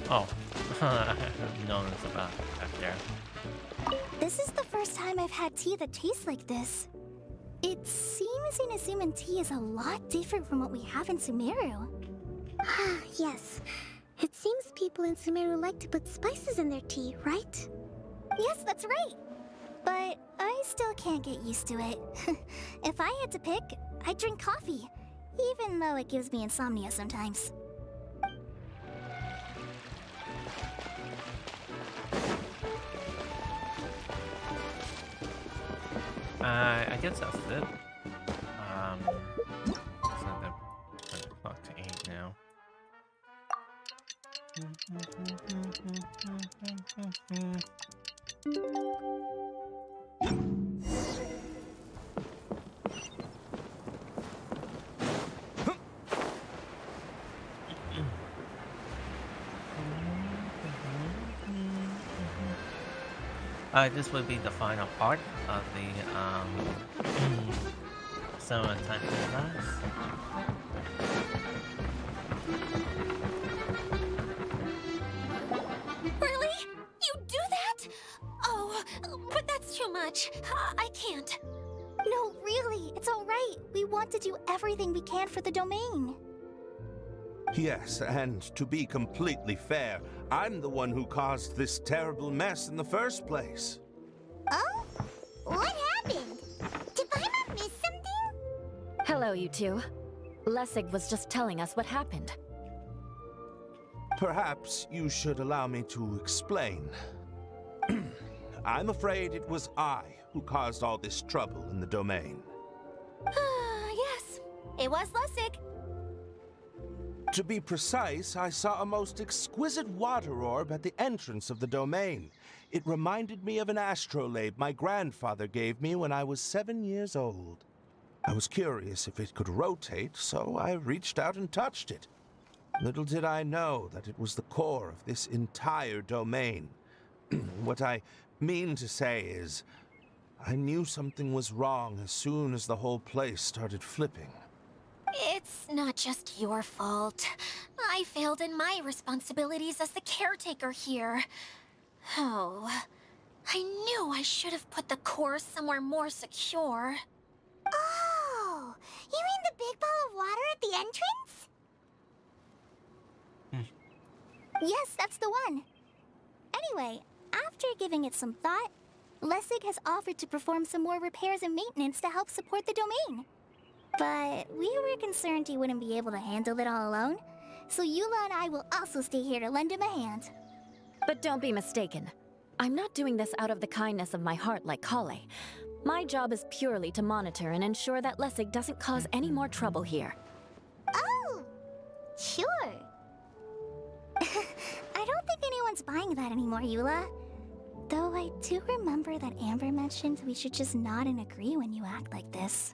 Oh, I have known it's about back there. This is the first time I've had tea that tastes like this. It seems Inazuman tea is a lot different from what we have in Sumeru. Ah, yes. It seems people in Sumeru like to put spices in their tea, right? Yes, that's right. But I still can't get used to it. If I had to pick, I'd drink coffee, even though it gives me insomnia sometimes. I guess that's it. This would be the final part of the summer time class. Really? You do that? Oh, but that's too much. I can't. No, really, it's all right. We want to do everything we can for the domain. Yes, and to be completely fair, I'm the one who caused this terrible mess in the first place. Oh? What happened? Did Paimon miss something? Hello, you two. Lessig was just telling us what happened. Perhaps you should allow me to explain. I'm afraid it was I who caused all this trouble in the domain. Yes, it was Lessig. To be precise, I saw a most exquisite water orb at the entrance of the domain. It reminded me of an astrolabe my grandfather gave me when I was 7 years old. I was curious if it could rotate, so I reached out and touched it. Little did I know that it was the core of this entire domain. What I mean to say is, I knew something was wrong as soon as the whole place started flipping. It's not just your fault. I failed in my responsibilities as the caretaker here. Oh, I knew I should have put the core somewhere more secure. Oh, you mean the big ball of water at the entrance? Yes, that's the one. Anyway, after giving it some thought, Lessig has offered to perform some more repairs and maintenance to help support the domain. But we were concerned he wouldn't be able to handle it all alone, so Eula and I will also stay here to lend him a hand. But don't be mistaken. I'm not doing this out of the kindness of my heart like Kale. My job is purely to monitor and ensure that Lessig doesn't cause any more trouble here. Oh, sure. I don't think anyone's buying that anymore, Eula. Though I do remember that Amber mentioned we should just nod and agree when you act like this.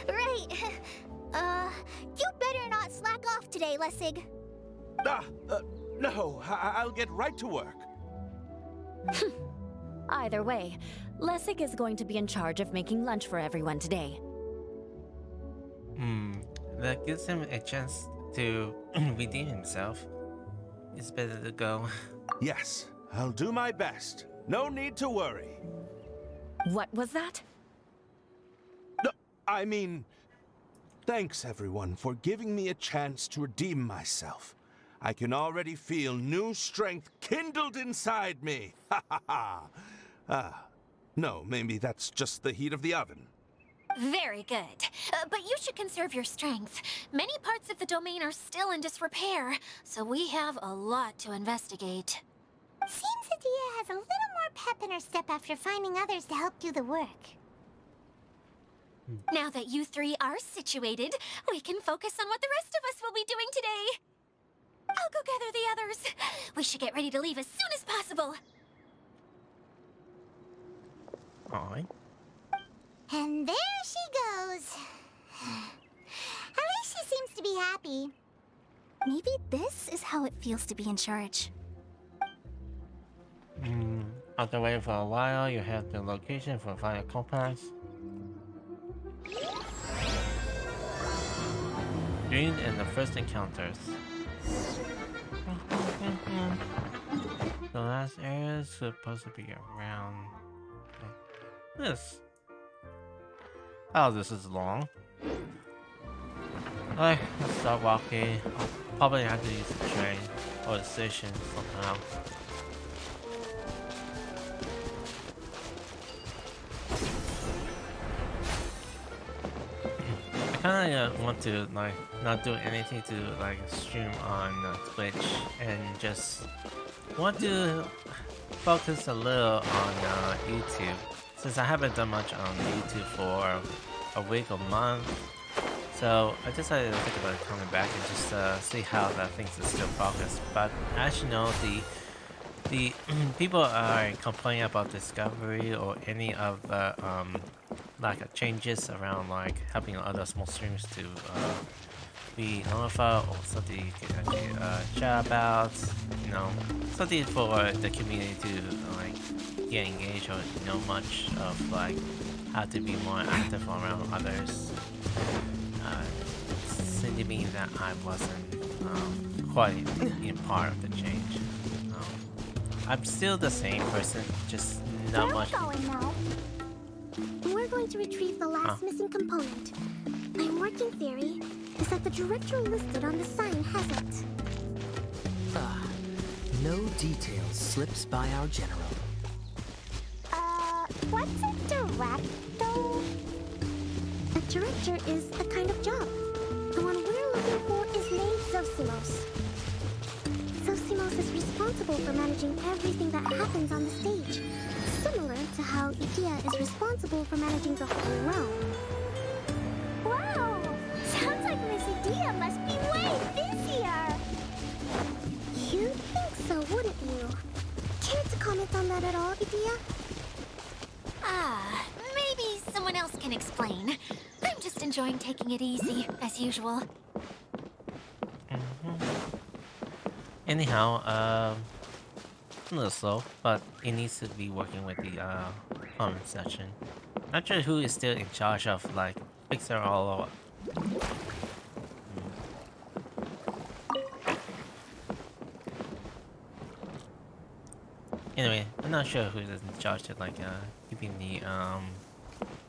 Right. You better not slack off today, Lessig. No, I'll get right to work. Either way, Lessig is going to be in charge of making lunch for everyone today. That gives him a chance to redeem himself. It's better to go. Yes, I'll do my best. No need to worry. What was that? No, I mean, thanks everyone for giving me a chance to redeem myself. I can already feel new strength kindled inside me. Ha ha ha. No, maybe that's just the heat of the oven. Very good. But you should conserve your strength. Many parts of the domain are still in disrepair, so we have a lot to investigate. Seems Adia has a little more pep in her step after finding others to help do the work. Now that you three are situated, we can focus on what the rest of us will be doing today. I'll go gather the others. We should get ready to leave as soon as possible. Alright. And there she goes. At least she seems to be happy. Maybe this is how it feels to be in charge. After waiting for a while, you have the location for final compass. Dream and the first encounters. The last area is supposed to be around this. Oh, this is long. Alright, let's start walking. I'll probably have to use the train or the station somehow. I kind of want to like not do anything to like stream on Twitch and just want to focus a little on YouTube since I haven't done much on YouTube for a week or month, so I decided to think about coming back and just see how that things is still progress. But as you know, the people are complaining about Discovery or any of the like changes around like helping other small streams to be notified or something you can actually chat about, you know, something for the community to like get engaged or know much of like how to be more active around others. Seemed to me that I wasn't quite in part of the change. I'm still the same person, just not much. Where are we going now? We're going to retrieve the last missing component. My working theory is that the director listed on the sign hasn't. No details slips by our general. What's a director? A director is a kind of job. The one we're looking for is named Zosimos. Zosimos is responsible for managing everything that happens on the stage, similar to how Idea is responsible for managing the whole realm. Wow! Sounds like Miss Idea must be way busier! You'd think so, wouldn't you? Care to comment on that at all, Idea? Maybe someone else can explain. I'm just enjoying taking it easy, as usual. Anyhow, a little slow, but it needs to be working with the comment section. Not sure who is still in charge of like fixing all of it. Anyway, I'm not sure who is in charge of like keeping the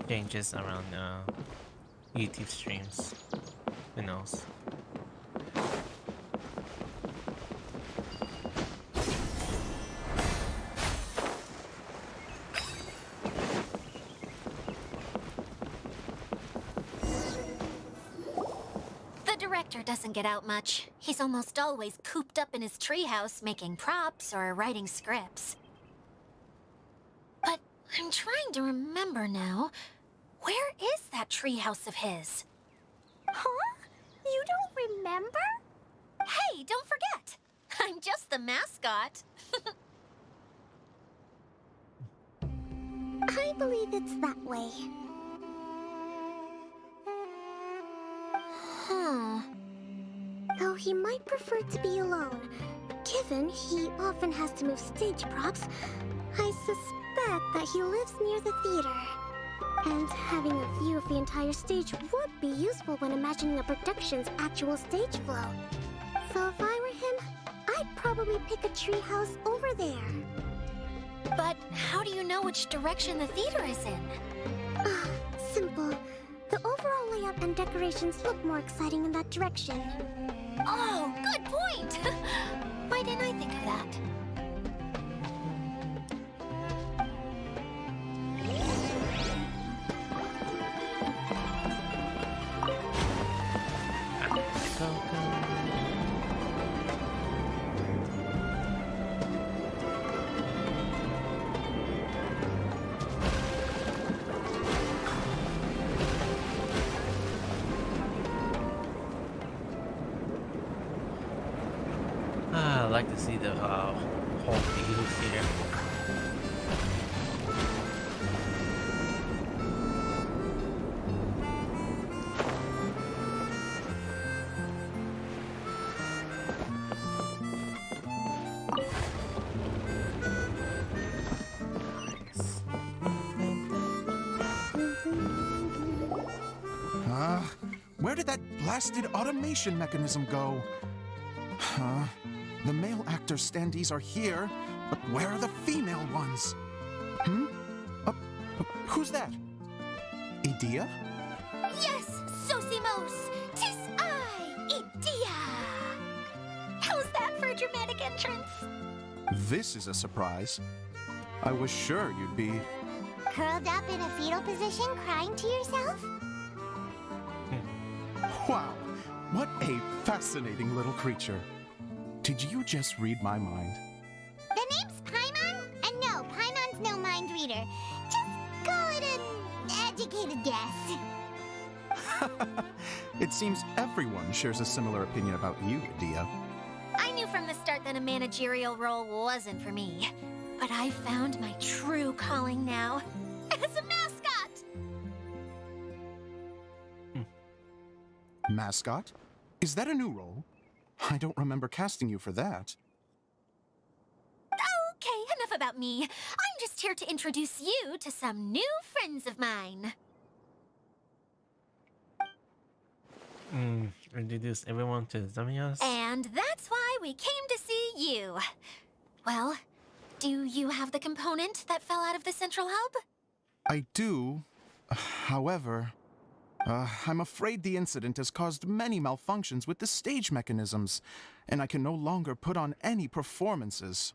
changes around YouTube streams. Who knows? The director doesn't get out much. He's almost always cooped up in his treehouse making props or writing scripts. But I'm trying to remember now. Where is that treehouse of his? Huh? You don't remember? Hey, don't forget! I'm just the mascot. I believe it's that way. Though he might prefer to be alone, given he often has to move stage props, I suspect that he lives near the theater. And having a view of the entire stage would be useful when imagining a production's actual stage flow. So if I were him, I'd probably pick a treehouse over there. But how do you know which direction the theater is in? Simple. The overall layout and decorations look more exciting in that direction. Oh, good point! Why didn't I think of that? I like to see the whole views here. Where did that blasted automation mechanism go? The male actor standees are here, but where are the female ones? Who's that? Idea? Yes, Zosimos! 'Tis I, Idea! How's that for a dramatic entrance? This is a surprise. I was sure you'd be... Curled up in a fetal position, crying to yourself? Wow, what a fascinating little creature. Did you just read my mind? The name's Paimon? And no, Paimon's no mind reader. Just Call it an educated guess. It seems everyone shares a similar opinion about you, Dia. I knew from the start that a managerial role wasn't for me. But I found my true calling now. As a mascot! Mascot? Is that a new role? I don't remember casting you for that. Okay, enough about me. I'm just here to introduce you to some new friends of mine. Introduce everyone to Zamias. And that's why we came to see you. Well, do you have the component that fell out of the central hub? I do. However, I'm afraid the incident has caused many malfunctions with the stage mechanisms, and I can no longer put on any performances.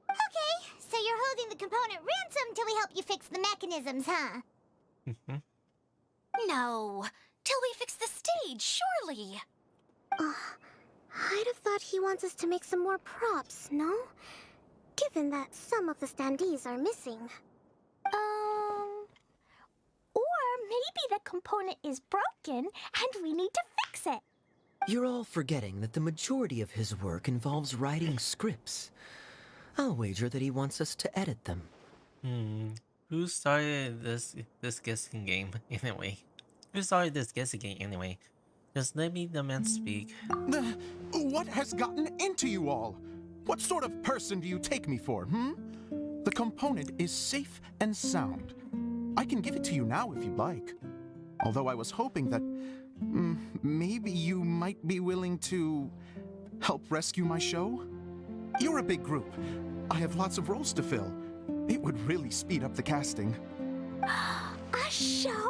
Okay, so you're holding the component ransom till we help you fix the mechanisms, huh? No, till we fix the stage, surely. I'd have thought he wants us to make some more props, no? Given that some of the standees are missing. Or maybe the component is broken and we need to fix it. You're all forgetting that the majority of his work involves writing scripts. I'll wager that he wants us to edit them. Who started this guessing game anyway? Who started this guessing game anyway? Just let me the man speak. What has gotten into you all? What sort of person do you take me for, The component is safe and sound. I can give it to you now if you'd like. Although I was hoping that maybe you might be willing to help rescue my show? You're a big group. I have lots of roles to fill. It would really speed up the casting. A show?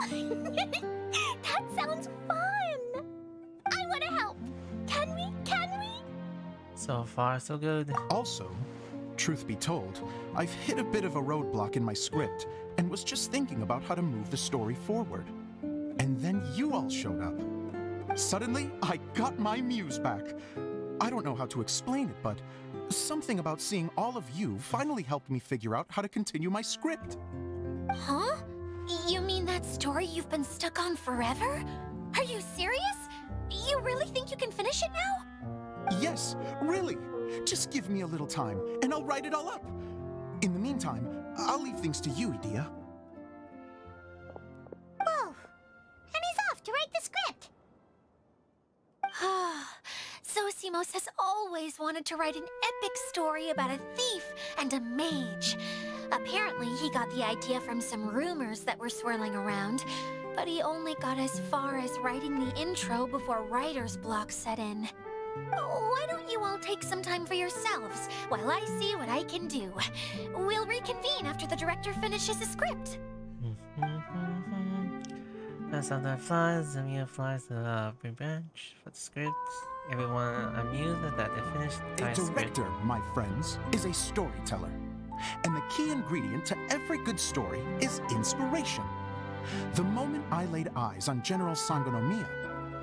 That sounds fun! I want to help. Can we? So far, so good. Also, truth be told, I've hit a bit of a roadblock in my script and was just thinking about how to move the story forward. And then you all showed up. Suddenly, I got my muse back. I don't know how to explain it, but something about seeing all of you finally helped me figure out how to continue my script. Huh? You mean that story you've been stuck on forever? Are you serious? You really think you can finish it now? Yes, really. Just give me a little time, and I'll write it all up. In the meantime, I'll leave things to you, Dia. Whoa! And he's off to write the script. Zosimos has always wanted to write an epic story about a thief and a mage. Apparently, he got the idea from some rumors that were swirling around, but he only got as far as writing the intro before writer's block set in. Why don't you all take some time for yourselves while I see what I can do? We'll reconvene after the director finishes his script. That's how that flies. Zamia flies to the branch for the script. Everyone amused that they finished the A director, my friends, is a storyteller. And the key ingredient to every good story is inspiration. The moment I laid eyes on General Sangonomiya,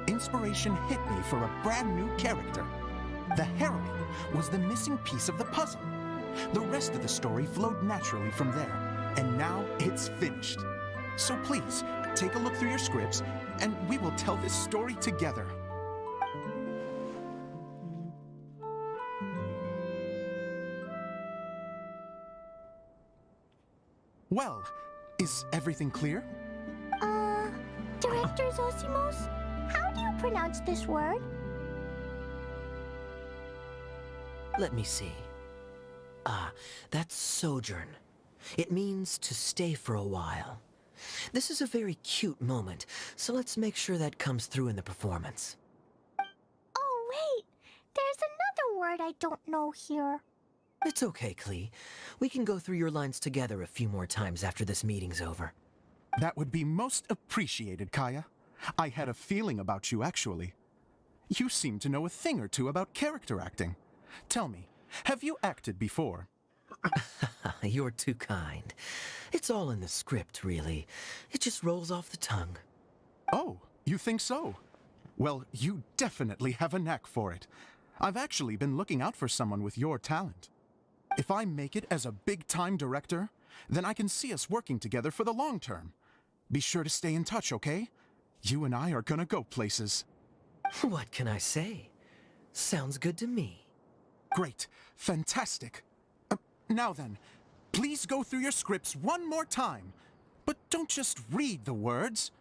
inspiration hit me for a brand new character. The heroine was the missing piece of the puzzle. The rest of the story flowed naturally from there, and now it's finished. So please, take a look through your scripts, and we will tell this story together. Well, is everything clear? Director Zosimos, how do you pronounce this word? Let me see. That's sojourn. It means to stay for a while. This is a very cute moment, so let's make sure that comes through in the performance. Oh, wait. There's another word I don't know here. It's okay, Klee. We can go through your lines together a few more times after this meeting's over. That would be most appreciated, Kaya. I had a feeling about you, actually. You seem to know a thing or two about character acting. Tell me, have you acted before? You're too kind. It's all in the script, really. It just rolls off the tongue. Oh, you think so? Well, you definitely have a knack for it. I've actually been looking out for someone with your talent. If I make it as a big-time director, Then I can see us working together for the long term. Be sure to stay in touch, okay? You and I are gonna go places. What can I say? Sounds good to me. Great. Fantastic. Now then, please go through your scripts one more time. But don't just read the words.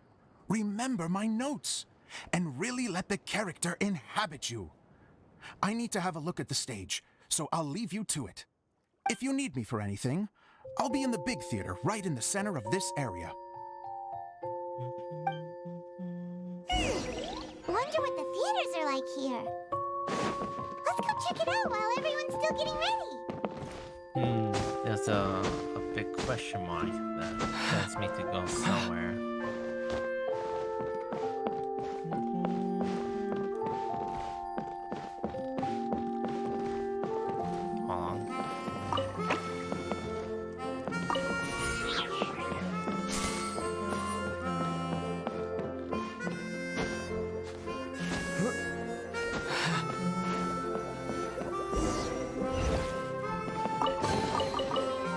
Remember my notes. And really let the character inhabit you. I need to have a look at the stage, so I'll leave you to it. If you need me for anything, I'll be in the big theater right in the center of this area. Wonder what the theaters are like here. Let's go check it out while everyone's still getting ready. There's a big question mark that tells me to go somewhere.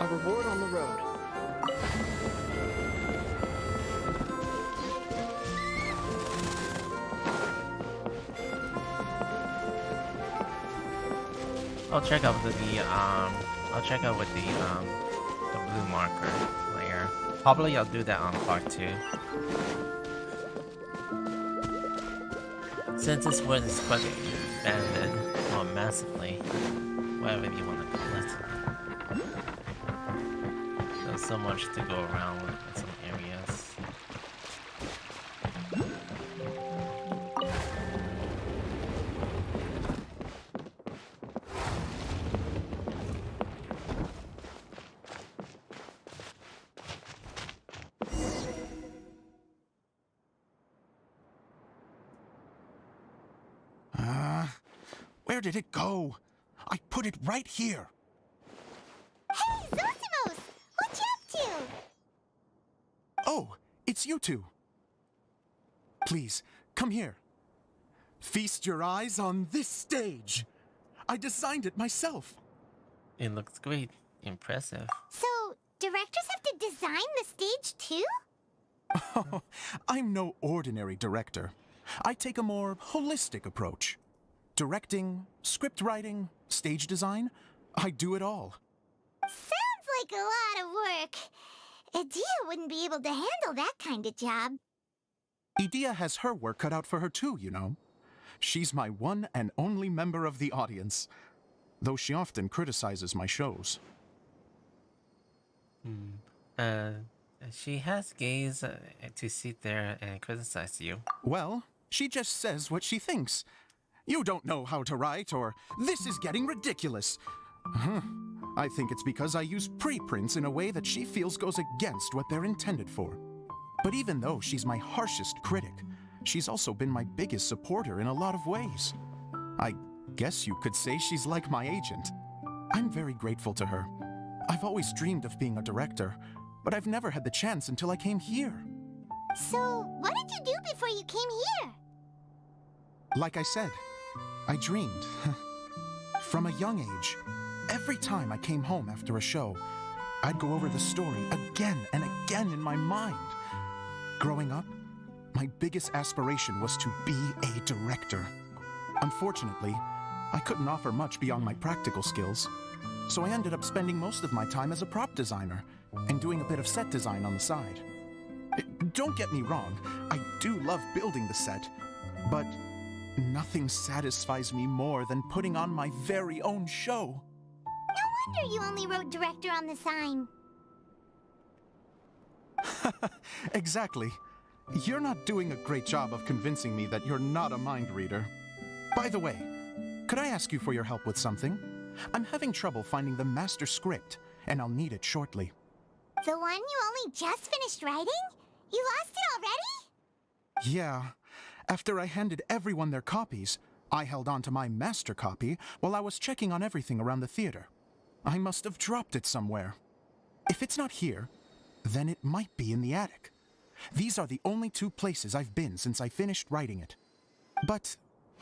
A reward on the road. I'll check out I'll check out with the blue marker layer. Probably I'll do that on part 2. Since this world is quite expanded or massively, whatever you want to call it. There's so much to go around in some areas. Where did it go? I put it right here. Hey, Zosimos! What you up to? Oh, it's you two. Please, come here. Feast your eyes on this stage. I designed it myself. It looks great. Impressive. So, directors have to design the stage too? Oh, I'm no ordinary director. I take a more holistic approach. Directing, script writing, stage design, I do it all. Sounds like a lot of work. Adia wouldn't be able to handle that kind of job. Idia has her work cut out for her too, you know. She's my one and only member of the audience, though she often criticizes my shows. She has gays to sit there and criticize you. Well, she just says what she thinks. You don't know how to write, or this is getting ridiculous. I think it's because I use preprints in a way that she feels goes against what they're intended for. But even though she's my harshest critic, she's also been my biggest supporter in a lot of ways. I guess you could say she's like my agent. I'm very grateful to her. I've always dreamed of being a director, but I've never had the chance until I came here. So, what did you do before you came here? Like I said, I dreamed. From a young age, every time I came home after a show, I'd go over the story again and again in my mind. Growing up, my biggest aspiration was to be a director. Unfortunately, I couldn't offer much beyond my practical skills, so I ended up spending most of my time as a prop designer and doing a bit of set design on the side. Don't get me wrong, I do love building the set, but nothing satisfies me more than putting on my very own show. No wonder you only wrote director on the sign. Exactly. You're not doing a great job of convincing me that you're not a mind reader. By the way, could I ask you for your help with something? I'm having trouble finding the master script, and I'll need it shortly. The one you only just finished writing? You lost it already? Yeah. After I handed everyone their copies, I held on to my master copy while I was checking on everything around the theater. I must have dropped it somewhere. If it's not here, then it might be in the attic. These are the only 2 places I've been since I finished writing it. But,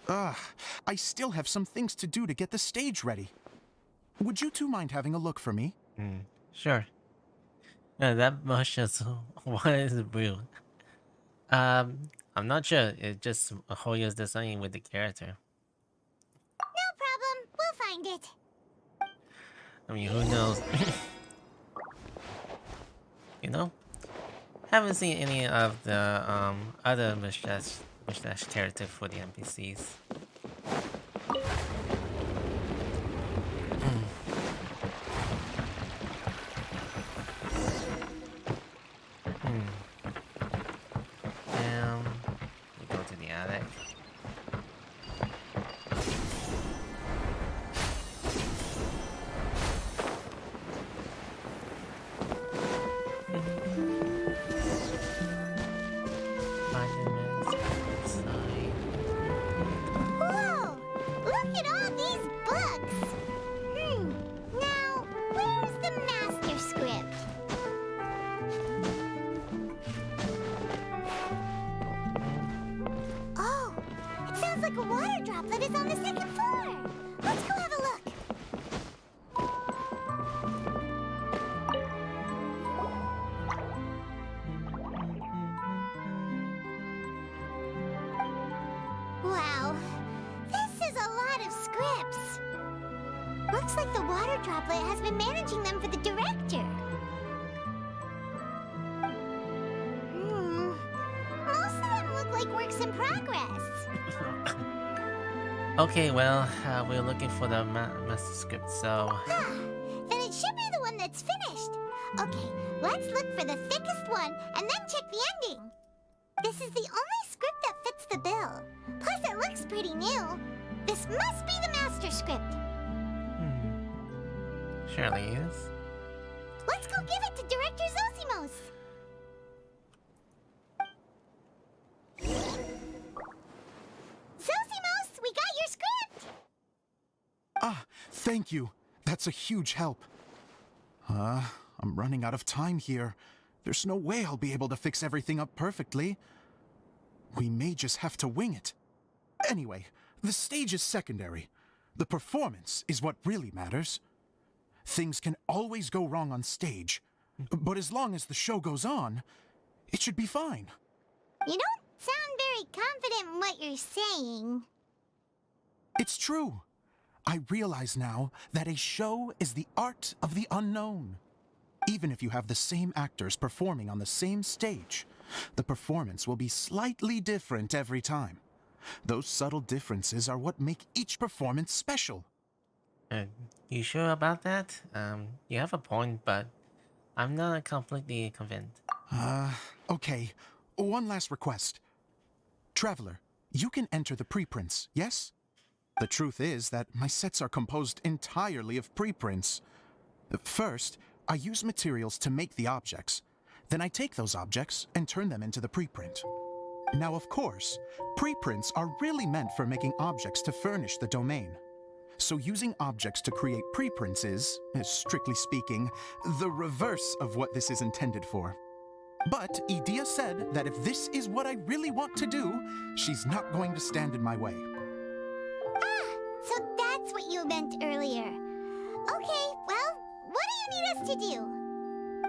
I still have some things to do to get the stage ready. Would you two mind having a look for me? Sure. Yeah, that much is what is real. I'm not sure. It's just Hoyo's design with the character. No problem. We'll find it. I mean, who knows? You know, haven't seen any of the other mustache character for the NPCs. We go to the attic. Whoa! Look at all these books! Now, where's the master script? Oh, it sounds like a water droplet is on the second floor. Let's go have a look. Wow, this is a lot of scripts. Looks like the water droplet has been managing them for the director. Most of them look like works in progress. Okay, well, we're looking for the master script, so Then it should be the one that's finished. Okay, let's look for the thickest one and then check the ending. This is the only script that fits the bill. Plus, it looks pretty new. This must be the master script. surely is. Let's go give it to Director Zosimos. Zosimos, we got your script! Ah, thank you. That's a huge help. I'm running out of time here. There's no way I'll be able to fix everything up perfectly. We may just have to wing it. Anyway, the stage is secondary. The performance is what really matters. Things can always go wrong on stage, but as long as the show goes on, it should be fine. You don't sound very confident in what you're saying. It's true. I realize now that a show is the art of the unknown. Even if you have the same actors performing on the same stage, the performance will be slightly different every time. Those subtle differences are what make each performance special. You sure about that? You have a point, but I'm not completely convinced. Okay. One last request. Traveler, you can enter the preprints, yes? The truth is that my sets are composed entirely of preprints. First, I use materials to make the objects. Then I take those objects and turn them into the preprint. Now, of course, preprints are really meant for making objects to furnish the domain. So using objects to create preprints is, strictly speaking, the reverse of what this is intended for. But Edea said that if this is what I really want to do, she's not going to stand in my way. So that's what you meant earlier. Okay, well, what do you need us to do?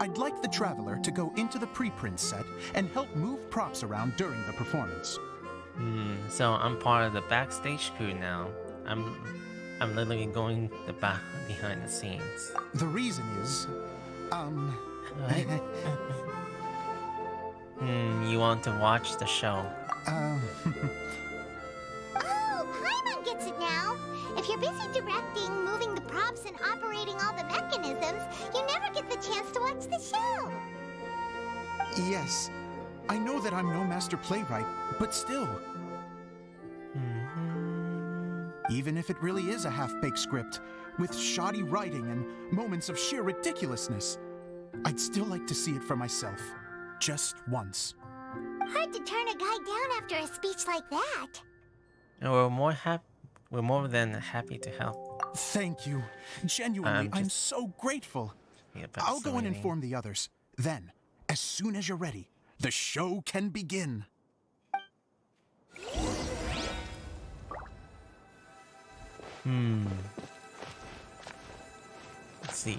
I'd like the Traveler to go into the preprint set and help move props around during the performance. So I'm part of the backstage crew now. I'm literally going behind the scenes. The reason is, Right? You want to watch the show? Oh, Paimon gets it now. If you're busy directing, moving the props, and operating all the mechanisms, you never get the chance to watch the show. Yes, I know that I'm no master playwright, but still. Even if it really is a half-baked script, with shoddy writing and moments of sheer ridiculousness, I'd still like to see it for myself. Just once. Hard to turn a guy down after a speech like that. And we're more than happy to help. Thank you. Genuinely, I'm so grateful. I'll go and inform the others. Then, as soon as you're ready, the show can begin. Let's see.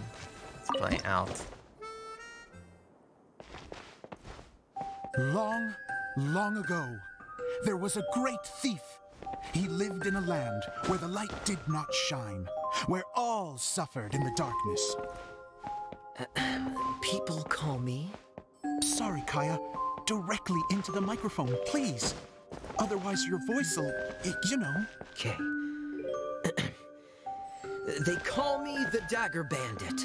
Let's play out. Long, long ago, there was a great thief. He lived in a land where the light did not shine, where all suffered in the darkness. People call me? Sorry, Kaya. Directly into the microphone, please. Otherwise your voice'll, you know. Okay. They call me the Dagger Bandit,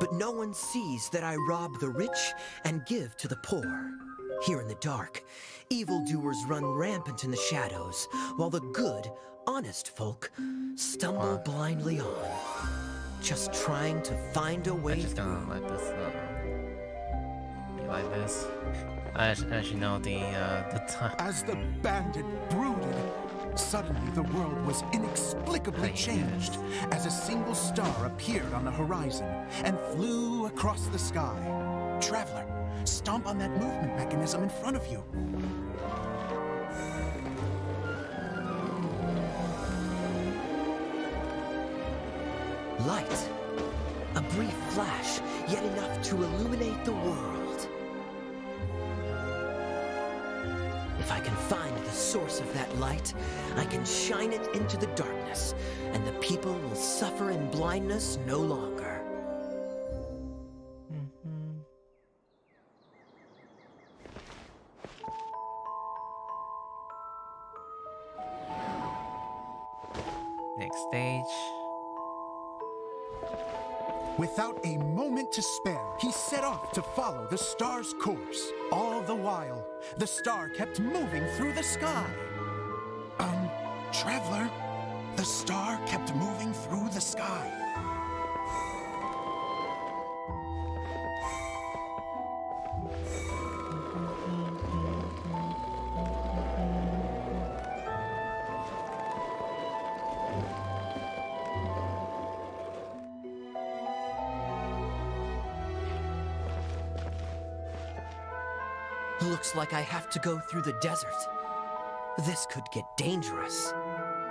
but no one sees that I rob the rich and give to the poor. Here in the dark, evildoers run rampant in the shadows, while the good, honest folk stumble blindly on, just trying to find a way I'm just gonna let this be like this. As you know, the time. As the bandit brooded, suddenly the world was inexplicably changed as a single star appeared on the horizon and flew across the sky. Traveler, stomp on that movement mechanism in front of you. Light. A brief flash, yet enough to illuminate the world. If I can find the source of that light, I can shine it into the darkness, and the people will suffer in blindness no longer. Next stage. Without a moment to spare, he set off to follow the star's course. All the while, the star kept moving through the sky. Traveler, the star kept moving through the sky. Looks like I have to go through the desert. This could get dangerous.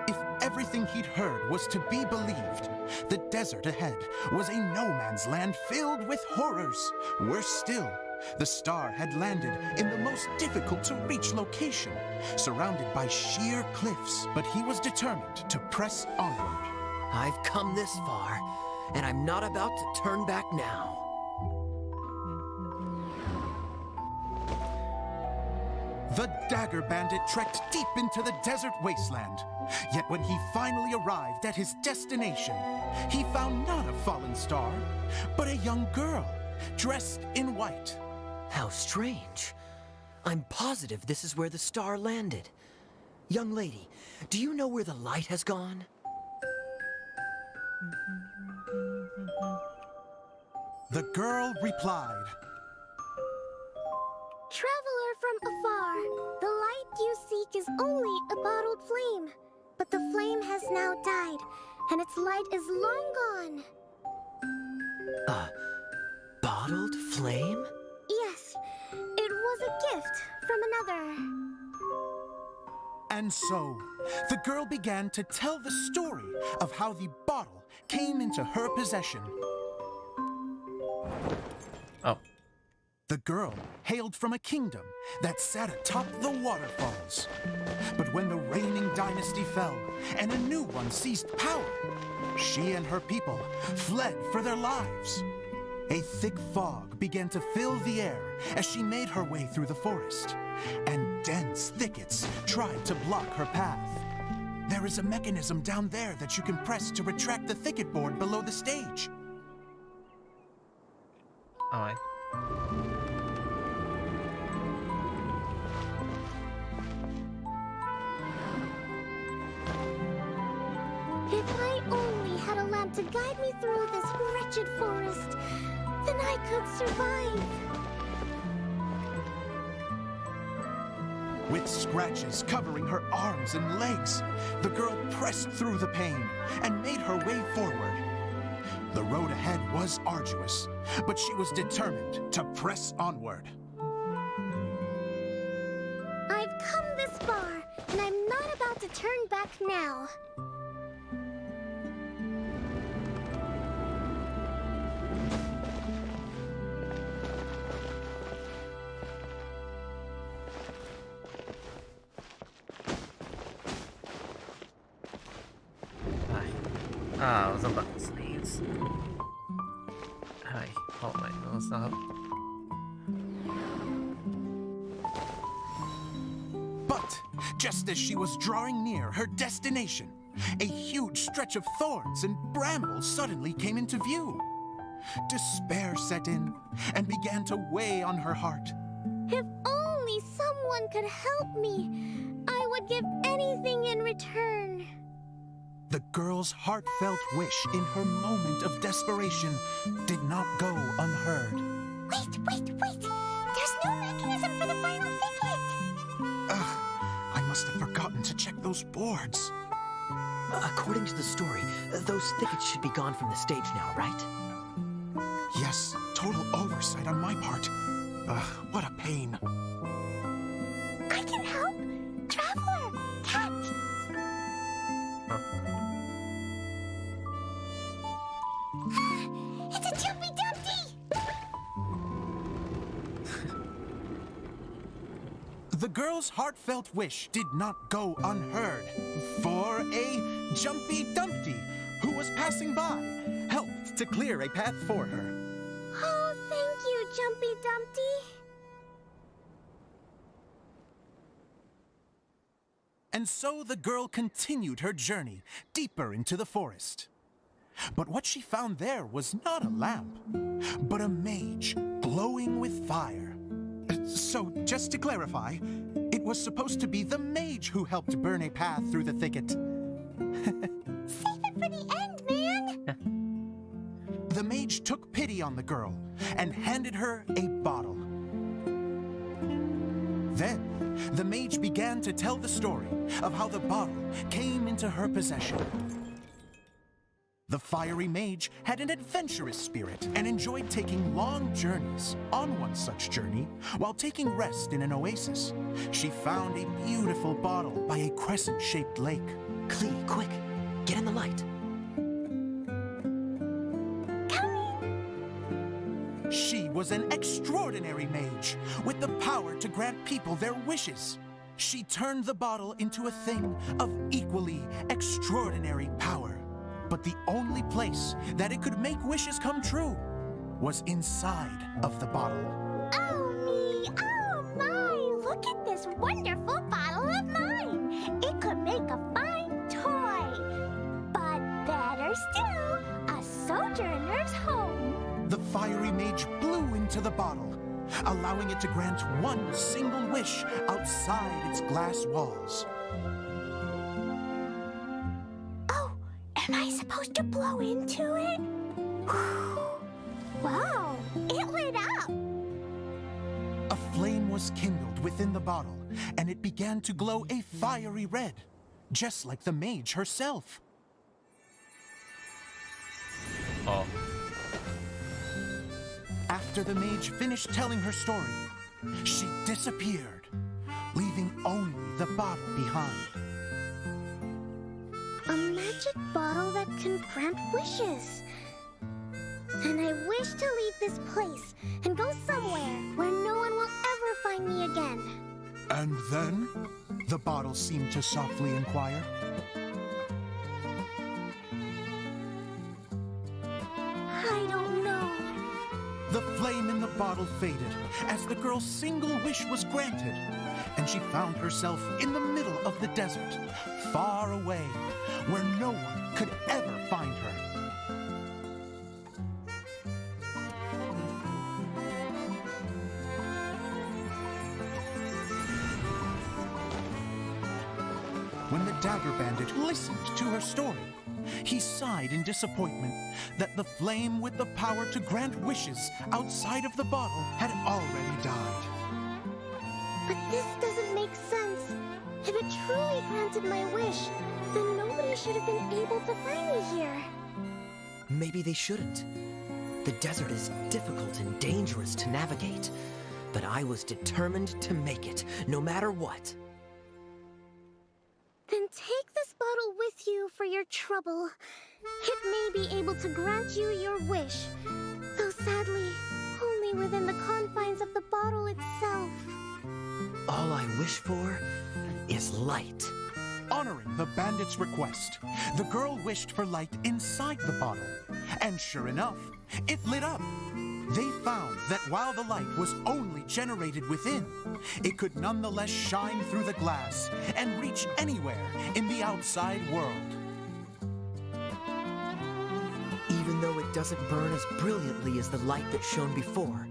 If everything he'd heard was to be believed, the desert ahead was a no-man's land filled with horrors. Worse still, the star had landed in the most difficult-to-reach location, surrounded by sheer cliffs, but he was determined to press onward. I've come this far, and I'm not about to turn back now. The Dagger Bandit trekked deep into the desert wasteland. Yet when he finally arrived at his destination, he found not a fallen star, but a young girl, dressed in white. How strange. I'm positive this is where the star landed. Young lady, do you know where the light has gone? The girl replied, Traveler from afar, the light you seek is only a bottled flame. But the flame has now died, and its light is long gone. A bottled flame? Yes, it was a gift from another. And so, the girl began to tell the story of how the bottle came into her possession. Oh. The girl hailed from a kingdom that sat atop the waterfalls. But when the reigning dynasty fell and a new one seized power, she and her people fled for their lives. A thick fog began to fill the air as she made her way through the forest, and dense thickets tried to block her path. There is a mechanism down there that you can press to retract the thicket board below the stage. Alright. If I only had a lamp to guide me through this wretched forest, then I could survive. With scratches covering her arms and legs, the girl pressed through the pain and made her way forward. The road ahead was arduous, but she was determined to press onward. I've come this far, and I'm not about to turn back now. Ah, I was about to sneeze. Hi, hold my nose up. But just as she was drawing near her destination, a huge stretch of thorns and brambles suddenly came into view. Despair set in and began to weigh on her heart. If only someone could help me, I would give anything in return. The girl's heartfelt wish in her moment of desperation did not go unheard. Wait! There's no mechanism for the final thicket! Ugh, I must have forgotten to check those boards. According to the story, those thickets should be gone from the stage now, right? Yes, total oversight on my part. Ugh, what a pain. I can help! Traveler! Catch! It's a Jumpy Dumpty! The girl's heartfelt wish did not go unheard, for a Jumpy Dumpty, who was passing by, helped to clear a path for her. Oh, thank you, Jumpy Dumpty. And so the girl continued her journey deeper into the forest. But what she found there was not a lamp, but a mage glowing with fire. So, just to clarify, it was supposed to be the mage who helped burn a path through the thicket. Save it for the end, man! The mage took pity on the girl and handed her a bottle. Then, the mage began to tell the story of how the bottle came into her possession. The fiery mage had an adventurous spirit and enjoyed taking long journeys. On one such journey, while taking rest in an oasis, she found a beautiful bottle by a crescent-shaped lake. Klee, quick, get in the light. She was an extraordinary mage with the power to grant people their wishes. She turned the bottle into a thing of equally extraordinary power. But the only place that it could make wishes come true was inside of the bottle. Oh me! Oh my! Look at this wonderful bottle of mine! It could make a fine toy! But better still, a sojourner's home! The fiery mage blew into the bottle, allowing it to grant one single wish outside its glass walls. Am I supposed to blow into it? Wow, it lit up! A flame was kindled within the bottle, and it began to glow a fiery red, just like the mage herself. Oh. After the mage finished telling her story, she disappeared, leaving only the bottle behind. A magic bottle that can grant wishes. And I wish to leave this place and go somewhere where no one will ever find me again. And then, the bottle seemed to softly inquire. I don't know. The flame in the bottle faded as the girl's single wish was granted, and she found herself in the middle of the desert, far away, where no one could ever find her. When the Dagger Bandit listened to her story, he sighed in disappointment that the flame with the power to grant wishes outside of the bottle had already died. But this doesn't make sense. If it truly granted my wish, then nobody should have been able to find me here. Maybe they shouldn't. The desert is difficult and dangerous to navigate, but I was determined to make it, no matter what. Then take this bottle with you for your trouble. It may be able to grant you your wish, though sadly, only within the confines of the bottle itself. All I wish for is light. Honoring the bandit's request, the girl wished for light inside the bottle. And sure enough, it lit up. They found that while the light was only generated within, it could nonetheless shine through the glass and reach anywhere in the outside world. Even though it doesn't burn as brilliantly as the light that shone before,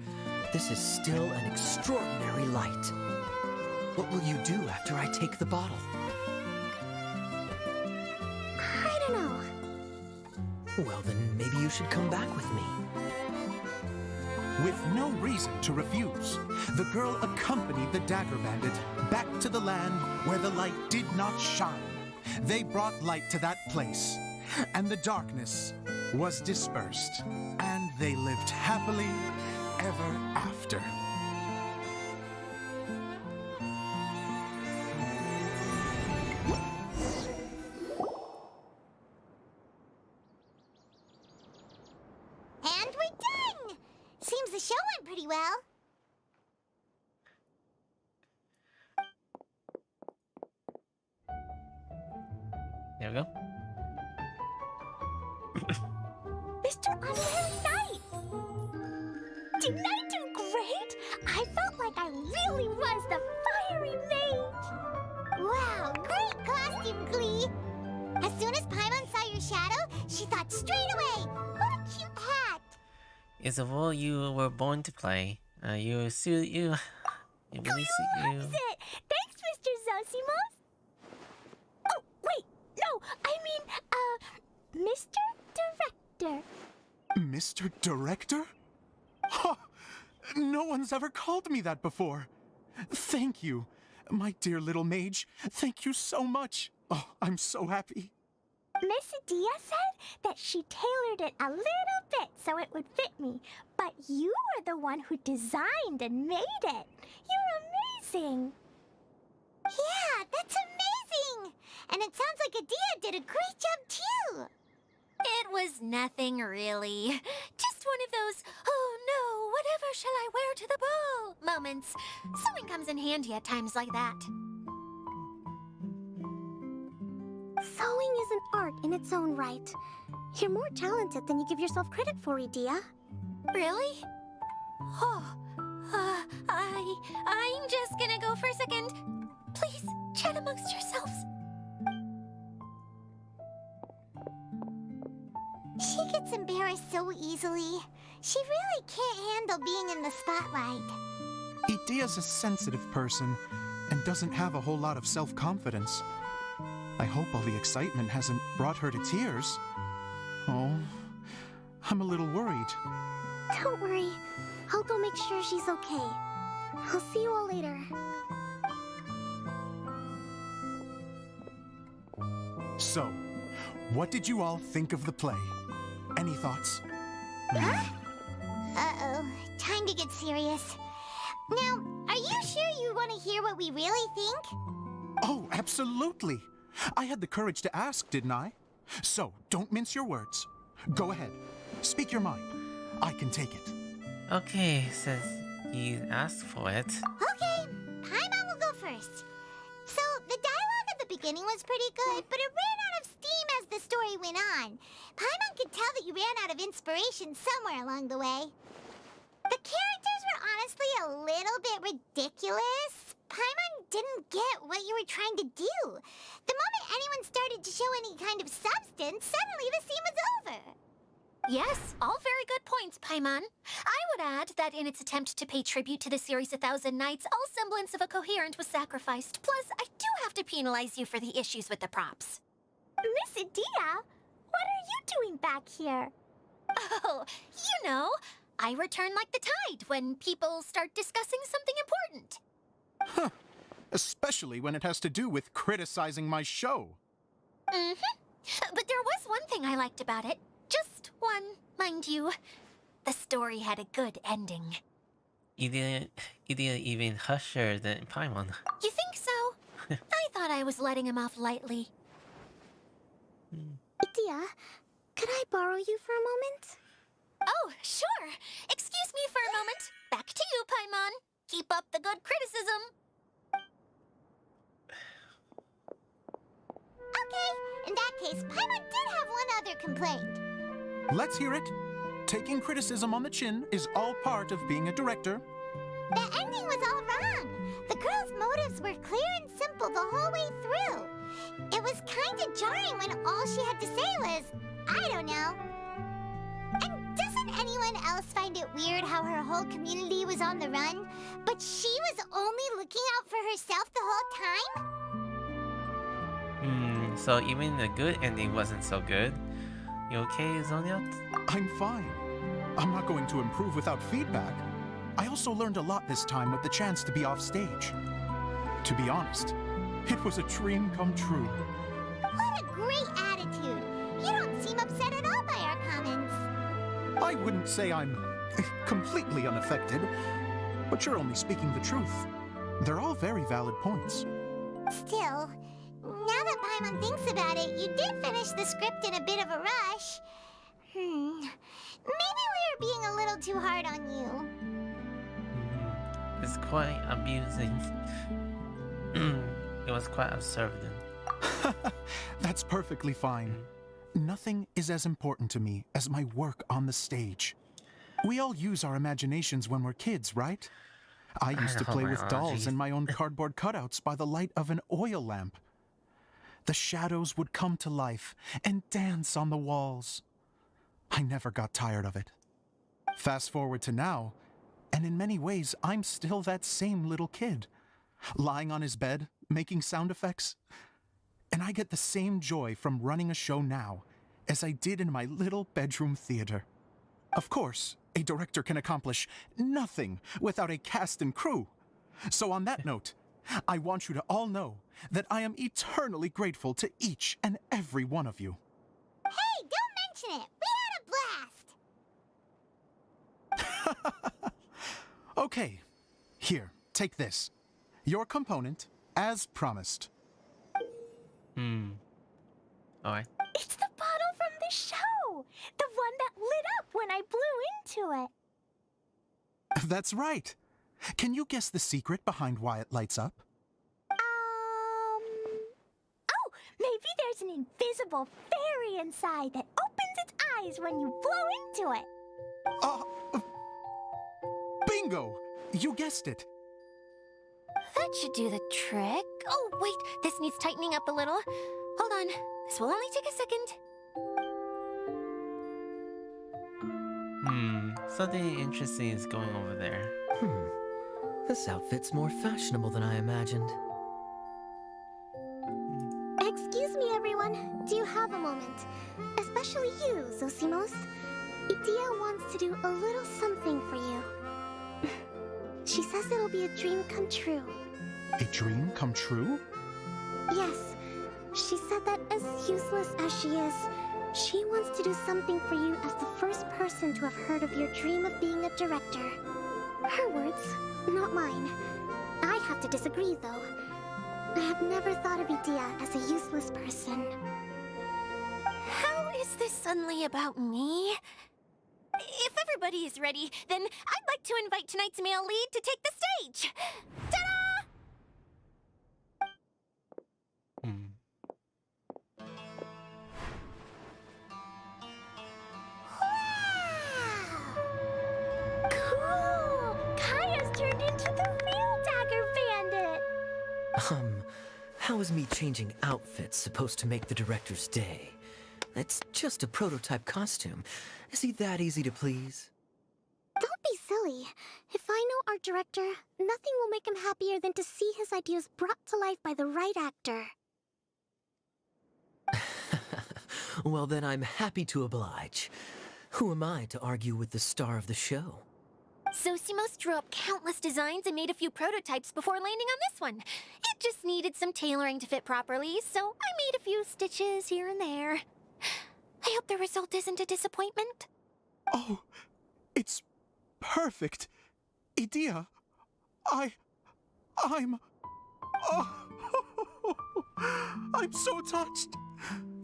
this is still an extraordinary light. What will you do after I take the bottle? I don't know. Well, then maybe you should come back with me. With no reason to refuse, the girl accompanied the Dagger Bandit back to the land where the light did not shine. They brought light to that place, and the darkness was dispersed, and they lived happily ever after. And we're done! Seems the show went pretty well. There we go. Mr. Honorary Knight! Didn't I do great? I felt like I really was the fiery mage! Wow, great costume, Glee! As soon as Paimon saw your shadow, she thought straight away, what a cute hat! It's a role you were born to play. You really suit you. It! Thanks, Mr. Zosimos! Oh, wait, no, I mean, Mr. Director. Mr. Director? Ha! No one's ever called me that before. Thank you, my dear little mage. Thank you so much. Oh, I'm so happy. Miss Adia said that she tailored it a little bit so it would fit me, but you were the one who designed and made it. You're amazing. Yeah, that's amazing. And it sounds like Adia did a great job too. It was nothing really. Just one of those, oh no, whatever shall I wear to the ball moments. Sewing comes in handy at times like that. Sewing is an art in its own right. You're more talented than you give yourself credit for, Idia. Really? Oh, I'm just gonna go for a second. Please, chat amongst yourselves. She gets embarrassed so easily. She really can't handle being in the spotlight. Idia's a sensitive person and doesn't have a whole lot of self-confidence. I hope all the excitement hasn't brought her to tears. Oh, I'm a little worried. Don't worry. I'll go make sure she's okay. I'll see you all later. So, what did you all think of the play? Any thoughts? Uh-oh, time to get serious. Now, are you sure you want to hear what we really think? Oh, absolutely. I had the courage to ask, didn't I? So, don't mince your words. Go ahead. Speak your mind. I can take it. Okay, since you asked for it. Okay, Paimon will go first. So, the dialogue at the beginning was pretty good, but it ran out of steam as the story went on. Paimon could tell that you ran out of inspiration somewhere along the way. The characters were honestly a little bit ridiculous. Paimon didn't get what you were trying to do. The moment anyone started to show any kind of substance, suddenly the scene was over. Yes, all very good points, Paimon. I would add that in its attempt to pay tribute to the series 1,000 Nights, all semblance of a coherent was sacrificed. Plus, I do have to penalize you for the issues with the props. Miss Adia, what are you doing back here? Oh, you know, I return like the tide when people start discussing something important. Huh. Especially when it has to do with criticizing my show. Mm-hmm. But there was one thing I liked about it. Just one, mind you. The story had a good ending. You didn't even hush her than Paimon. You think so? I thought I was letting him off lightly. Idia, could I borrow you for a moment? Oh, sure. Excuse me for a moment. Back to you, Paimon. Keep up the good criticism. case, Paimon did have one other complaint. Let's hear it. Taking criticism on the chin is all part of being a director. The ending was all wrong. The girl's motives were clear and simple the whole way through. It was kinda jarring when all she had to say was, I don't know. And doesn't anyone else find it weird how her whole community was on the run, but she was only looking out for herself the whole time? So even the good ending wasn't so good. You okay, Zonia? I'm fine. I'm not going to improve without feedback. I also learned a lot this time with the chance to be off stage. To be honest, it was a dream come true. What a great attitude. You don't seem upset at all by our comments. I wouldn't say I'm completely unaffected, but you're only speaking the truth. They're all very valid points. Still, now that Paimon thinks about it, you did finish the script in a bit of a rush. Maybe we were being a little too hard on you. It's quite amusing. It was quite absurd. That's perfectly fine. Nothing is as important to me as my work on the stage. We all use our imaginations when we're kids, right? I used to play with dolls and my own cardboard cutouts by the light of an oil lamp. The shadows would come to life and dance on the walls. I never got tired of it. Fast forward to now, and in many ways, I'm still that same little kid, lying on his bed, making sound effects. And I get the same joy from running a show now as I did in my little bedroom theater. Of course, a director can accomplish nothing without a cast and crew. So on that note, I want you to all know that I am eternally grateful to each and every one of you. Hey, don't mention it. We had a blast. Okay, here, take this. Your component, as promised. Alright. It's the bottle from the show! The one that lit up when I blew into it. That's right. Can you guess the secret behind why it lights up? Oh, maybe there's an invisible fairy inside that opens its eyes when you blow into it. Bingo! You guessed it. That should do the trick. Oh, wait, this needs tightening up a little. Hold on, this will only take a second. Something interesting is going over there. This outfit's more fashionable than I imagined. Excuse me, everyone. Do you have a moment? Especially you, Zosimos. Idea wants to do a little something for you. She says it'll be a dream come true. A dream come true? Yes. She said that as useless as she is, she wants to do something for you as the first person to have heard of your dream of being a director. Her words, not mine. I'd have to disagree, though. I have never thought of Idea as a useless person. How is this suddenly about me? If everybody is ready, then I'd like to invite tonight's male lead to take the stage. Ta-da! Cool! Kaya's turned into the real Dagger Bandit! How is me changing outfits supposed to make the director's day? It's just a prototype costume. Is he that easy to please? Don't be silly. If I know our director, nothing will make him happier than to see his ideas brought to life by the right actor. Well, then I'm happy to oblige. Who am I to argue with the star of the show? Zosimos drew up countless designs and made a few prototypes before landing on this one. It just needed some tailoring to fit properly, so I made a few stitches here and there. I hope the result isn't a disappointment. Oh, it's perfect. Idea, I'm so touched.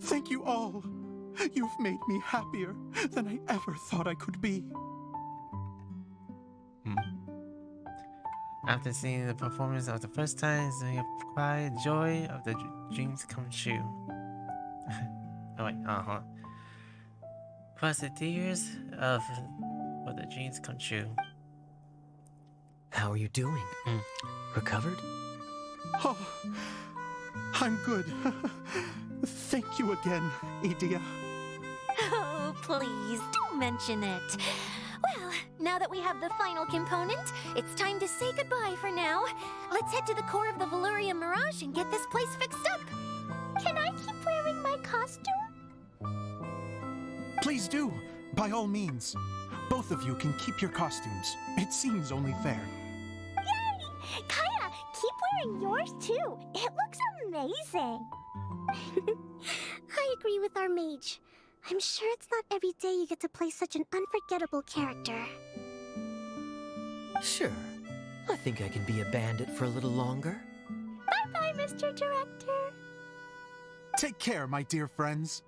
Thank you all. You've made me happier than I ever thought I could be. After seeing the performance of the first time, it's a quiet joy of the dreams come true. Oh wait, Plus the tears of what the dreams come true. How are you doing? Recovered? Oh, I'm good. Thank you again, Edea. Oh, please, don't mention it. Well, now that we have the final component, it's time to say goodbye for now. Let's head to the core of the Valuria Mirage and get this place fixed up. Can I keep wearing my costume? Please do, by all means. Both of you can keep your costumes. It seems only fair. Yay! Kaya, keep wearing yours too. It looks amazing. I agree with our mage. I'm sure it's not every day you get to play such an unforgettable character. Sure. I think I can be a bandit for a little longer. Bye-bye, Mr. Director. Take care, my dear friends.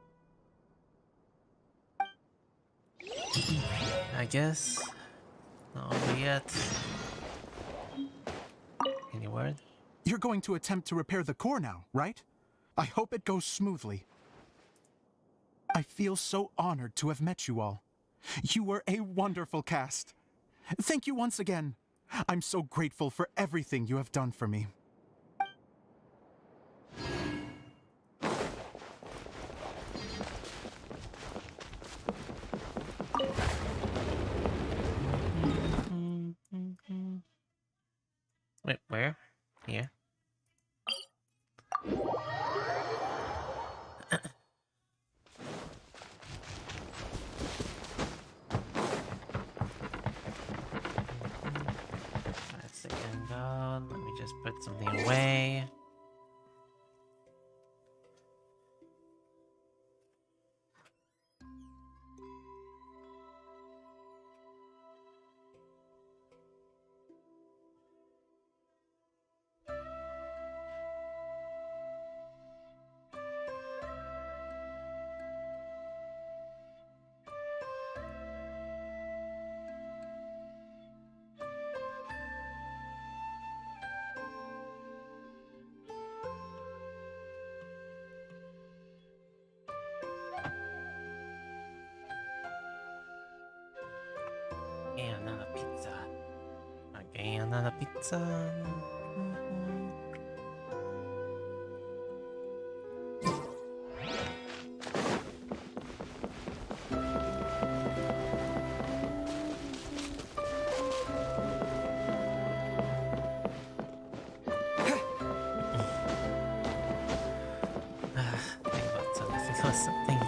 I guess not over yet. Any word? You're going to attempt to repair the core now, right? I hope it goes smoothly. I feel so honored to have met you all. You were a wonderful cast. Thank you once again. I'm so grateful for everything you have done for me. Wait, where? Here? Second god, let me just put something away. And another pizza. Okay, another pizza. Think about something.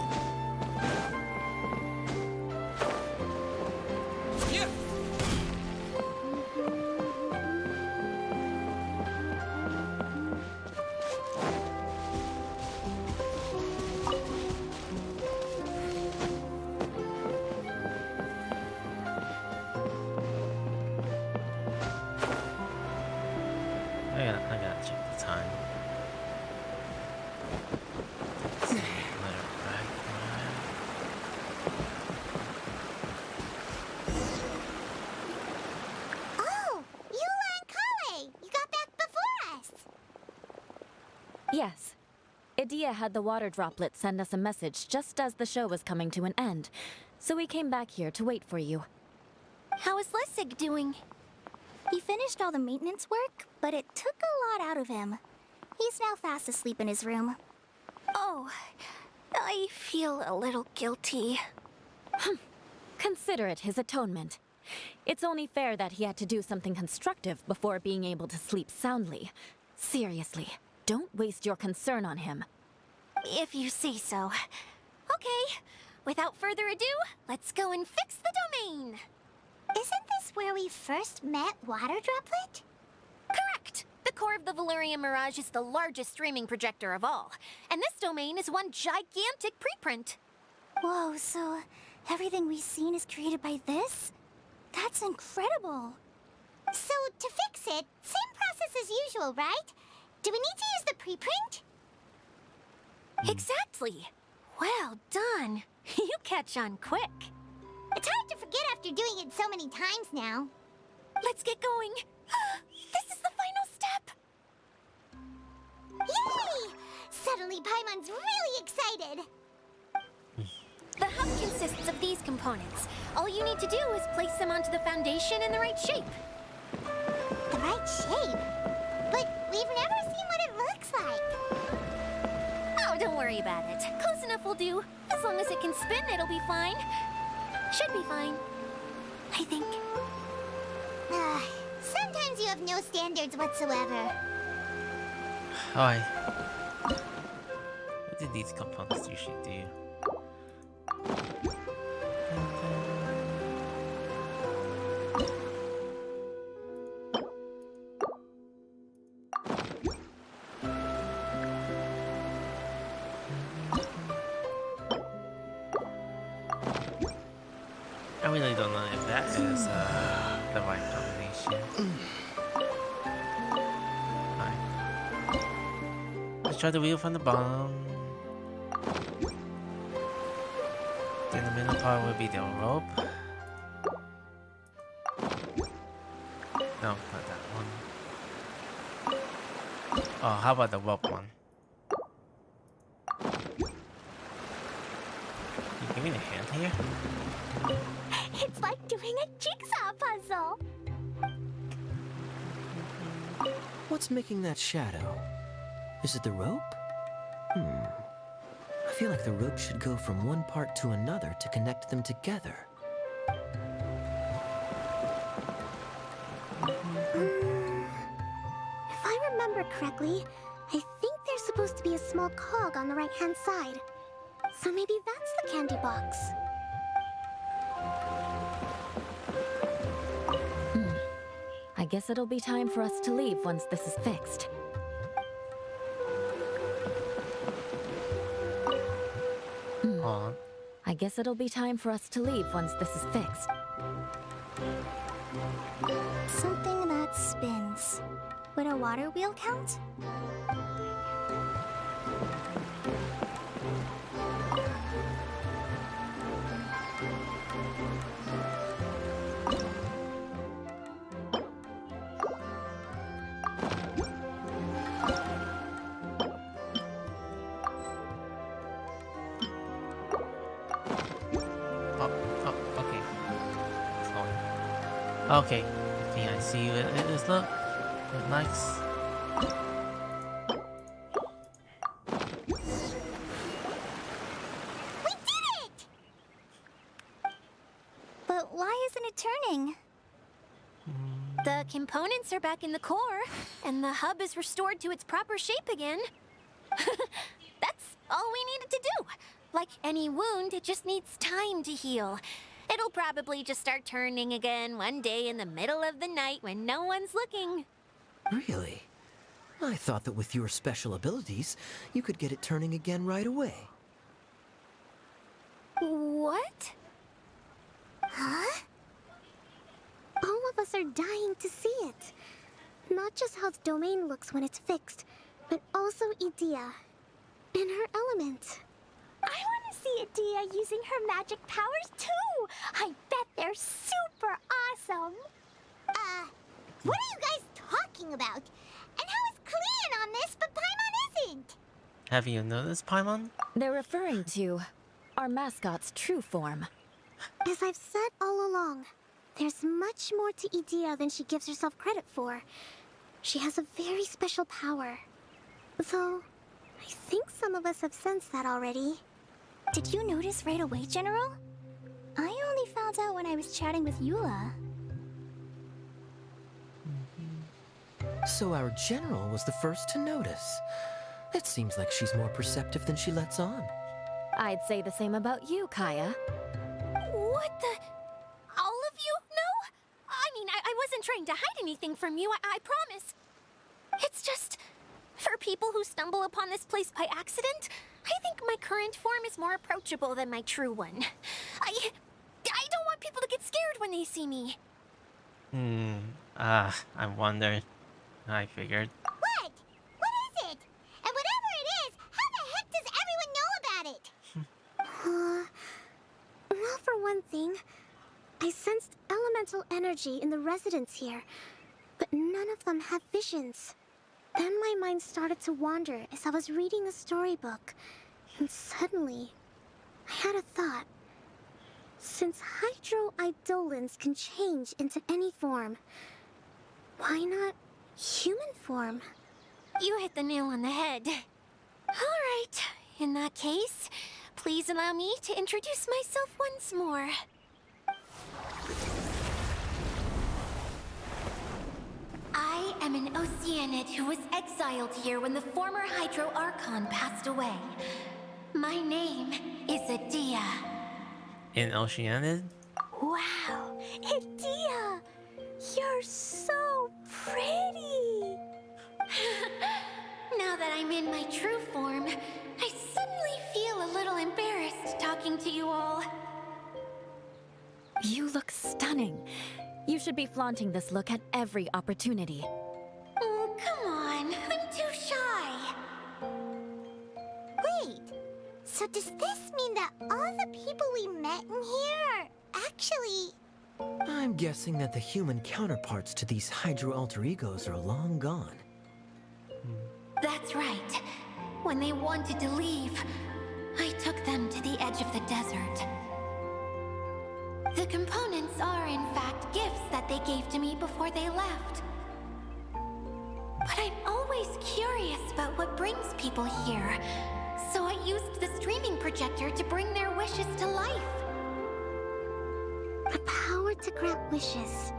I gotta check the time. Oh, Eula and Kale! You got back before us! Yes. Edea had the water droplet send us a message just as the show was coming to an end, so we came back here to wait for you. How is Lessig doing? He finished all the maintenance work, but it took a lot out of him. He's now fast asleep in his room. Oh, I feel a little guilty. Consider it his atonement. It's only fair that he had to do something constructive before being able to sleep soundly. Seriously, don't waste your concern on him. If you say so. Okay, without further ado, let's go and fix the domain. Isn't this where we first met Water Droplet? Correct! The core of the Valuria Mirage is the largest streaming projector of all, and this domain is one gigantic preprint. Whoa, so everything we've seen is created by this? That's incredible. So, to fix it, same process as usual, right? Do we need to use the preprint? Exactly. Well done. You catch on quick. It's hard to forget after doing it so many times now. Let's get going. This is the final step. Yay! Suddenly Paimon's really excited. hub consists of these components. All you need to do is place them onto the foundation in the right shape. The right shape? But we've never seen what it looks like. Oh, don't worry about it. Close enough will do. As long as it can spin, it'll be fine. Should be fine. I think. Sometimes you have no standards whatsoever. Hi. What did these components usually do? I really don't know if that is the right combination. Alright. Let's try the wheel from the bottom. Then the middle part will be the rope. No, not that one. Oh, how about the rope one? Can you give me the hand here? It's like doing a jigsaw puzzle. What's making that shadow? Is it the rope? I feel like the rope should go from one part to another to connect them together. If I remember correctly, I think there's supposed to be a small cog on the right-hand side. So maybe that's the candy box. I guess it'll be time for us to leave once this is fixed. Aw. I guess it'll be time for us to leave once this is fixed. Something that spins. Would a water wheel count? Okay. Okay. Okay, I see you. It is look. It likes. We did it! But why isn't it turning? The components are back in the core, and the hub is restored to its proper shape again. That's all we needed to do. Like any wound, it just needs time to heal. It'll probably just start turning again one day in the middle of the night when no one's looking. Really? I thought that with your special abilities, you could get it turning again right away. What? Huh? All of us are dying to see it. Not just how the domain looks when it's fixed, but also Idea. In her element. I want to see Adia using her magic powers too! I bet they're super awesome! What are you guys talking about? And how is Kleon on this, but Paimon isn't? Have you noticed, Paimon? They're referring to our mascot's true form. As I've said all along, there's much more to Idea than she gives herself credit for. She has a very special power. Though, I think some of us have sensed that already. Did you notice right away, General? I only found out when I was chatting with Eula. So our general was the first to notice. It seems like she's more perceptive than she lets on. I'd say the same about you, Kaya. What the? All of you? No? I mean, I wasn't trying to hide anything from you, I promise. It's just, for people who stumble upon this place by accident, I think my current form is more approachable than my true one. I don't want people to get scared when they see me. I wondered. I figured. What? What is it? And whatever it is, how the heck does everyone know about it? Well, for one thing, I sensed elemental energy in the residents here, but none of them have visions. Then my mind started to wander as I was reading a storybook, and suddenly, I had a thought. Since hydro-eidolons can change into any form, why not human form? You hit the nail on the head. All right, in that case, please allow me to introduce myself once more. I am an Oceanid who was exiled here when the former Hydro Archon passed away. My name is Adia. In Oceanid? Wow, Idia! You're so pretty! Now that I'm in my true form, I suddenly feel a little embarrassed talking to you all. You look stunning. You should be flaunting this look at every opportunity. Oh, come on. I'm too shy. Wait, so does this mean that all the people we met in here are actually... I'm guessing that the human counterparts to these hydro alter egos are long gone. That's right. When they wanted to leave, I took them to the edge of the desert. The components are, in fact, gifts that they gave to me before they left. But I'm always curious about what brings people here, so I used the streaming projector to bring their wishes to life. The power to grant wishes,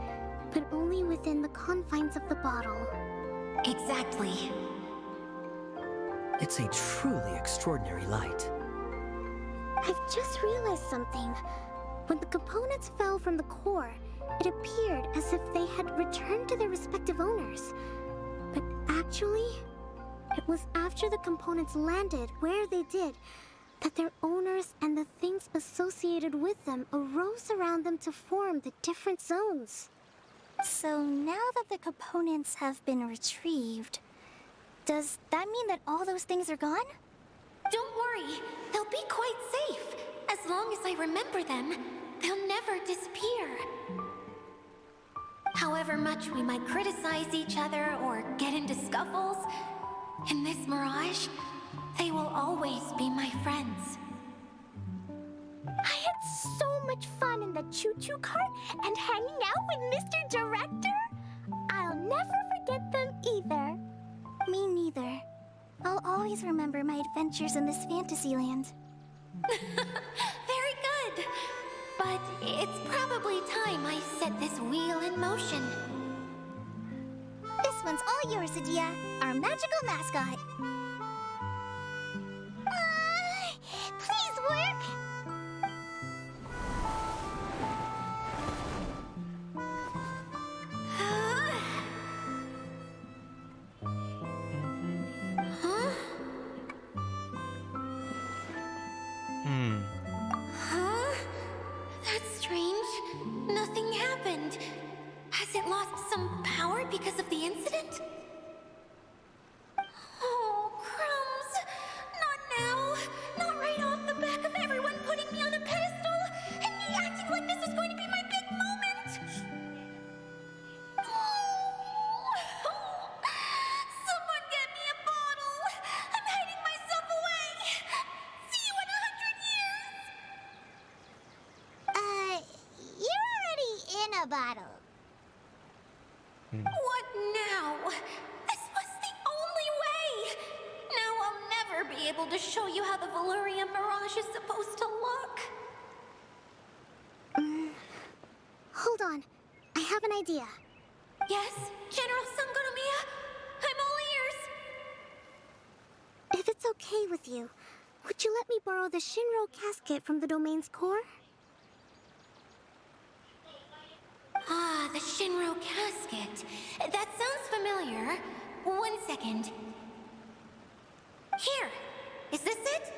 but only within the confines of the bottle. Exactly. It's a truly extraordinary light. I've just realized something. When the components fell from the core, it appeared as if they had returned to their respective owners. But actually, it was after the components landed where they did that their owners and the things associated with them arose around them to form the different zones. So now that the components have been retrieved, does that mean that all those things are gone? Don't worry, they'll be quite safe. As long as I remember them, they'll never disappear. However much we might criticize each other or get into scuffles, in this mirage, they will always be my friends. I had so much fun in the choo-choo cart and hanging out with Mr. Director. I'll never forget them either. Me neither. I'll always remember my adventures in this fantasy land. Very good. But it's probably time I set this wheel in motion. This one's all yours, Adia, our magical mascot. Please work! Huh? That's strange. Nothing happened. Has it lost some power because of the incident? Oh, crumbs. Not now. Not right off the back of everyone putting me on a pedestal and me acting like this is going to be my big moment. Someone get me a bottle. I'm hiding myself away. See you in 100 years. You're already in a bottle. What now? This was the only way! Now I'll never be able to show you how the Valurian Mirage is supposed to look. Hold on. I have an idea. Yes, General Sangonomiya? I'm all ears! If it's okay with you, would you let me borrow the Shinro casket from the domain's core? Ah, the Shinro casket. That sounds familiar. 1 second. Here! Is this it?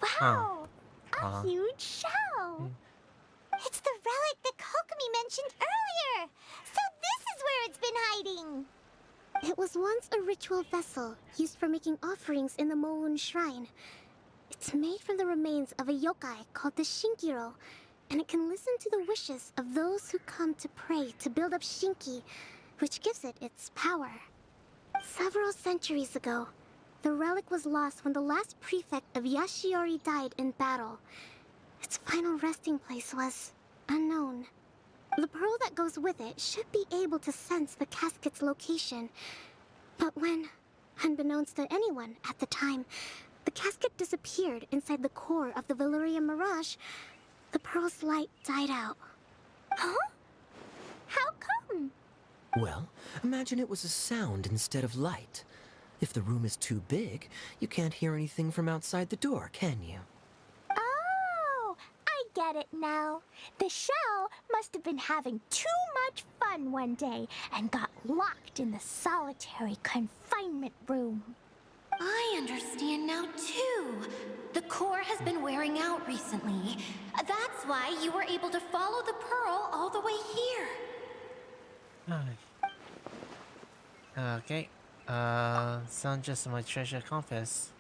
Wow! A huge shell! It's the relic that Kokomi mentioned earlier! So this is where it's been hiding! It was once a ritual vessel used for making offerings in the Moon Shrine. It's made from the remains of a yokai called the Shinkiro, and it can listen to the wishes of those who come to pray to build up Shinki, which gives it its power. Several centuries ago, The relic was lost when the last prefect of Yashiori died in battle. Its final resting place was unknown. The pearl that goes with it should be able to sense the casket's location. But when, unbeknownst to anyone at the time, the casket disappeared inside the core of the Valyria Mirage, the pearl's light died out. Huh? How come? Well, imagine it was a sound instead of light. If the room is too big, you can't hear anything from outside the door, can you? Oh, I get it now. The shell must have been having too much fun one day and got locked in the solitary confinement room. I understand now, too. The core has been wearing out recently. That's why you were able to follow the pearl all the way here. Okay. Sounds just my treasure compass.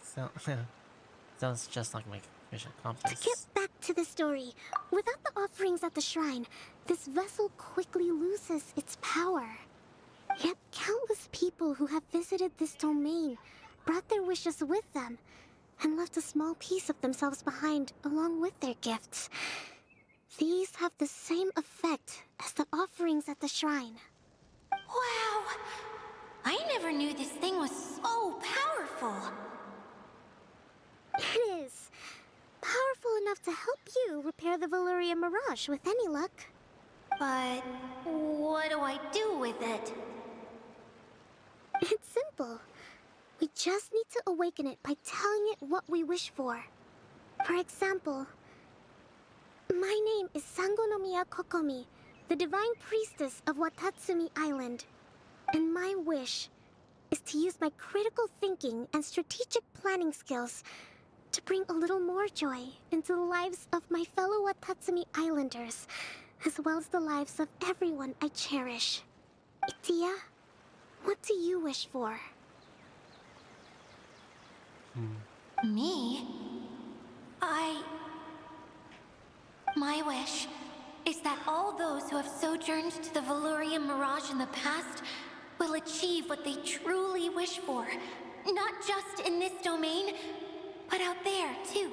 Sounds just like my treasure compass. To get back to the story, without the offerings at the shrine, this vessel quickly loses its power. Yet countless people who have visited this domain brought their wishes with them and left a small piece of themselves behind along with their gifts. These have the same effect as the offerings at the shrine. Wow! I never knew this thing was so powerful. It is. Powerful enough to help you repair the Valyria Mirage with any luck. But what do I do with it? It's simple. We just need to awaken it by telling it what we wish for. For example, my name is Sangonomiya Kokomi, the divine priestess of Watatsumi Island. And my wish is to use my critical thinking and strategic planning skills to bring a little more joy into the lives of my fellow Watatsumi Islanders, as well as the lives of everyone I cherish. Itia, what do you wish for? Me? My wish is that all those who have sojourned to the Valyria Mirage in the past will achieve what they truly wish for. Not just in this domain, but out there, too.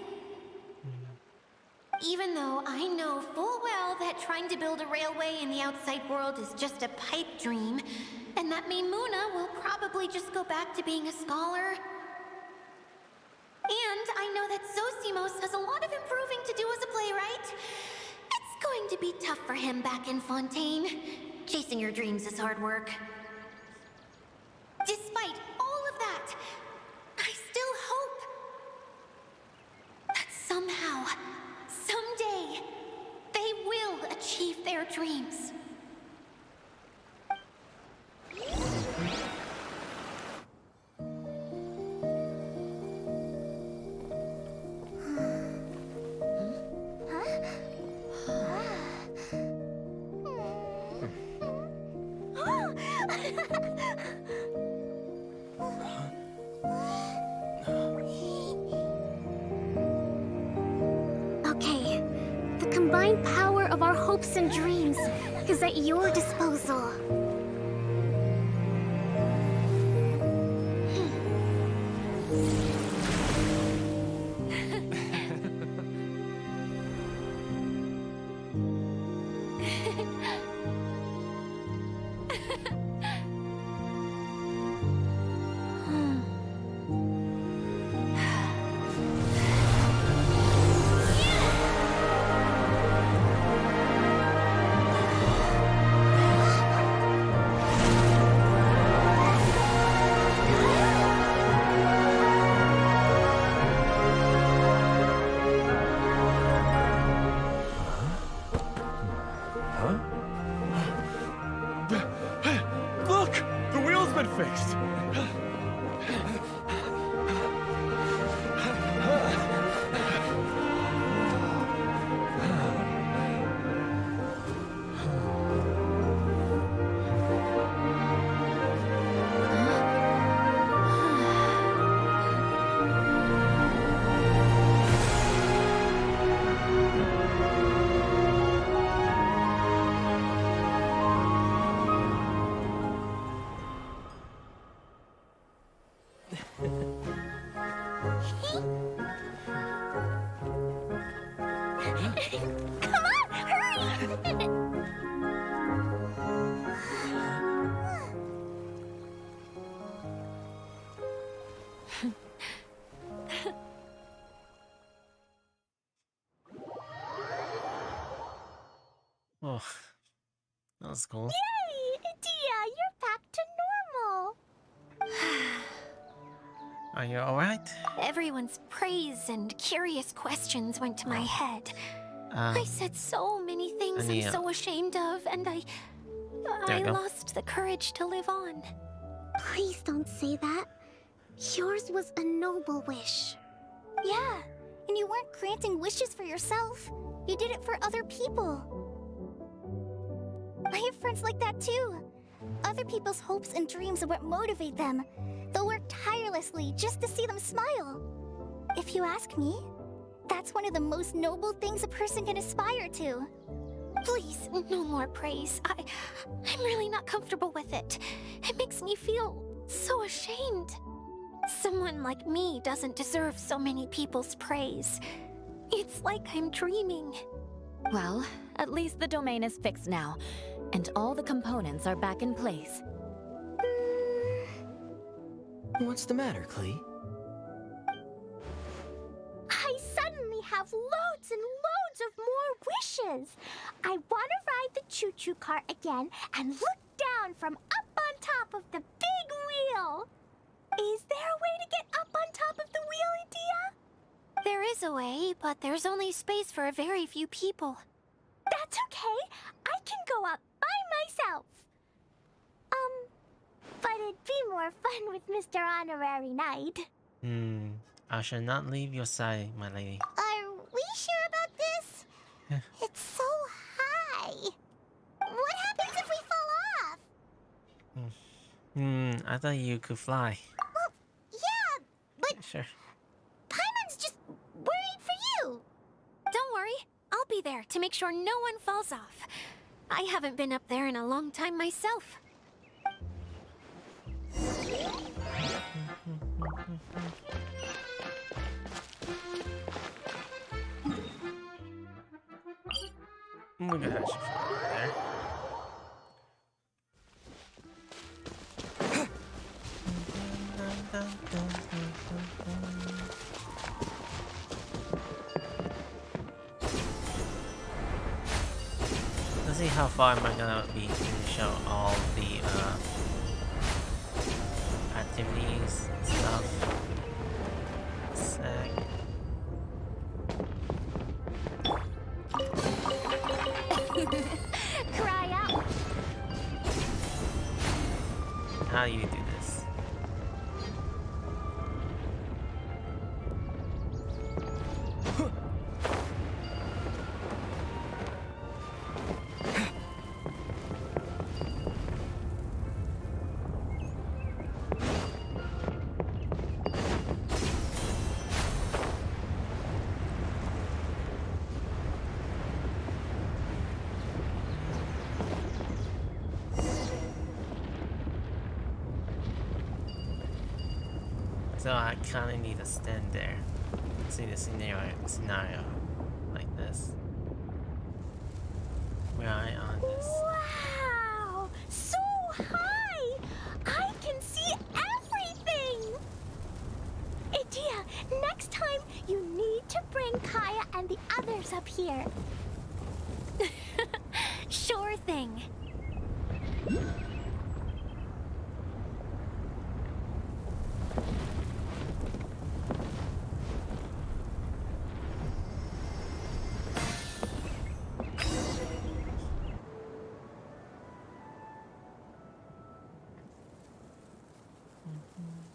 Even though I know full well that trying to build a railway in the outside world is just a pipe dream, and that Maimuna will probably just go back to being a scholar. And I know that Zosimos has a lot of improving to do as a playwright. It's going to be tough for him back in Fontaine. Chasing your dreams is hard work. Despite all of that, I still hope that somehow, someday, they will achieve their dreams. Okay, the combined power of our hopes and dreams is at your disposal. Huh? Come on, hurry! Oh, that was cool. Yay! Dia, you're back to normal. Are you alright? Everyone's praise and curious questions went to my head. I said so many things I'm Ania. so ashamed of, and There I you go. lost the courage to live on. Please don't say that. Yours was a noble wish. Yeah, and you weren't granting wishes for yourself. You did it for other people. I have friends like that too. Other people's hopes and dreams are what motivate them. They'll work tirelessly just to see them smile. If you ask me, that's one of the most noble things a person can aspire to. Please, no more praise. I'm really not comfortable with it. It makes me feel so ashamed. Someone like me doesn't deserve so many people's praise. It's like I'm dreaming. Well, at least the domain is fixed now, and all the components are back in place. What's the matter, Klee? I suddenly have loads and loads of more wishes. I want to ride the choo-choo cart again and look down from up on top of the big wheel. Is there a way to get up on top of the wheel, Adia? There is a way, but there's only space for a very few people. That's okay. I can go up by myself. But it'd be more fun with Mr. Honorary Knight. I shall not leave your side, my lady. Are we sure about this? It's so high. What happens if we fall off? I thought you could fly. Well, yeah, but Sure. Paimon's just worried for you. Don't worry, I'll be there to make sure no one falls off. I haven't been up there in a long time myself. Look at how she flew there. Let's see how far am I gonna be to show all the activities and stuff. Sec. Cry out. How do you do this? So I kinda need to stand there. See the scenario like this. Where I on this. Wow! So high! I can see everything! Adia, next time you need to bring Kaya and the others up here. Sure thing.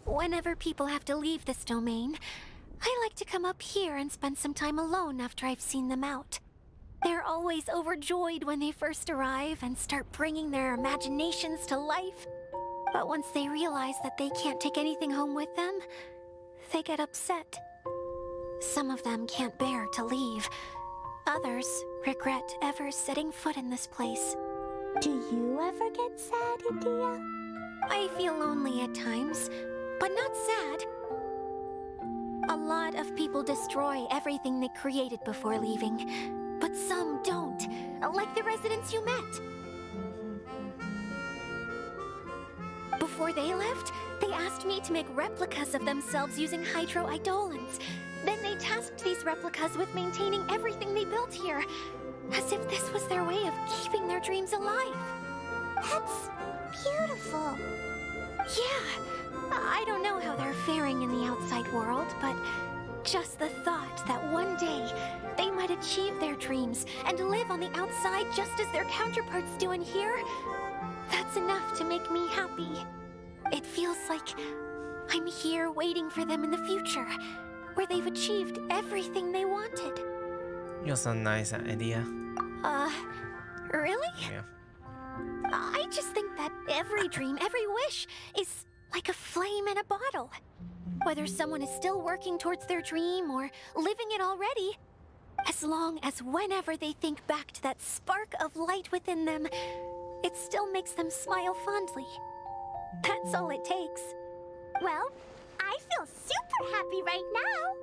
Whenever people have to leave this domain, I like to come up here and spend some time alone after I've seen them out. They're always overjoyed when they first arrive and start bringing their imaginations to life. But once they realize that they can't take anything home with them, they get upset. Some of them can't bear to leave. Others regret ever setting foot in this place. Do you ever get sad, Adia? I feel lonely at times, but not sad. A lot of people destroy everything they created before leaving, but some don't, like the residents you met. Before they left, they asked me to make replicas of themselves using hydroidolons. Then they tasked these replicas with maintaining everything they built here, as if this was their way of keeping their dreams alive. That's beautiful. Yeah, I don't know how they're faring in the outside world, but just the thought that one day they might achieve their dreams and live on the outside just as their counterparts do in here, that's enough to make me happy. It feels like I'm here waiting for them in the future, where they've achieved everything they wanted. You're so nice, idea. Really? Yeah. I just think that every dream, every wish is like a flame in a bottle. Whether someone is still working towards their dream or living it already, as long as whenever they think back to that spark of light within them, it still makes them smile fondly. That's all it takes. Well, I feel super happy right now.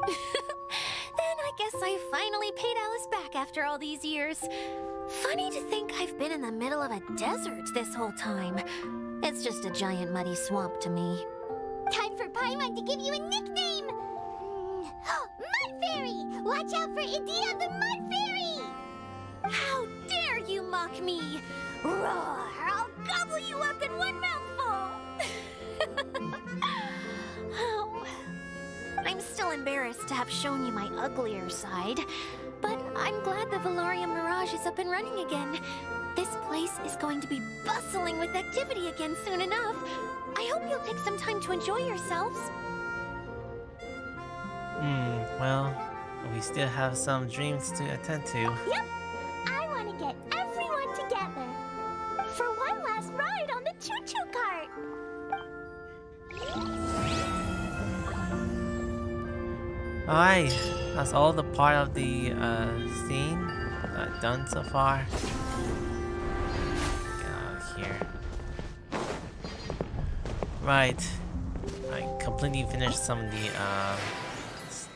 Then I guess I finally paid Alice back after all these years. Funny to think I've been in the middle of a desert this whole time. It's just a giant muddy swamp to me. Time for Paimon to give you a nickname! Mud Fairy! Watch out for Idea the Mud Fairy! How dare you mock me! Roar! I'll gobble you up in one mouthful! Oh. I'm still embarrassed to have shown you my uglier side, but I'm glad the Valorium Mirage is up and running again. This place is going to be bustling with activity again soon enough. I hope you'll take some time to enjoy yourselves. Well, we still have some dreams to attend to. Yep, I want to get everyone together for one last ride on the choo-choo cart. Alright, that's all the part of the scene done so far. Get out of here. Right, I completely finished some of the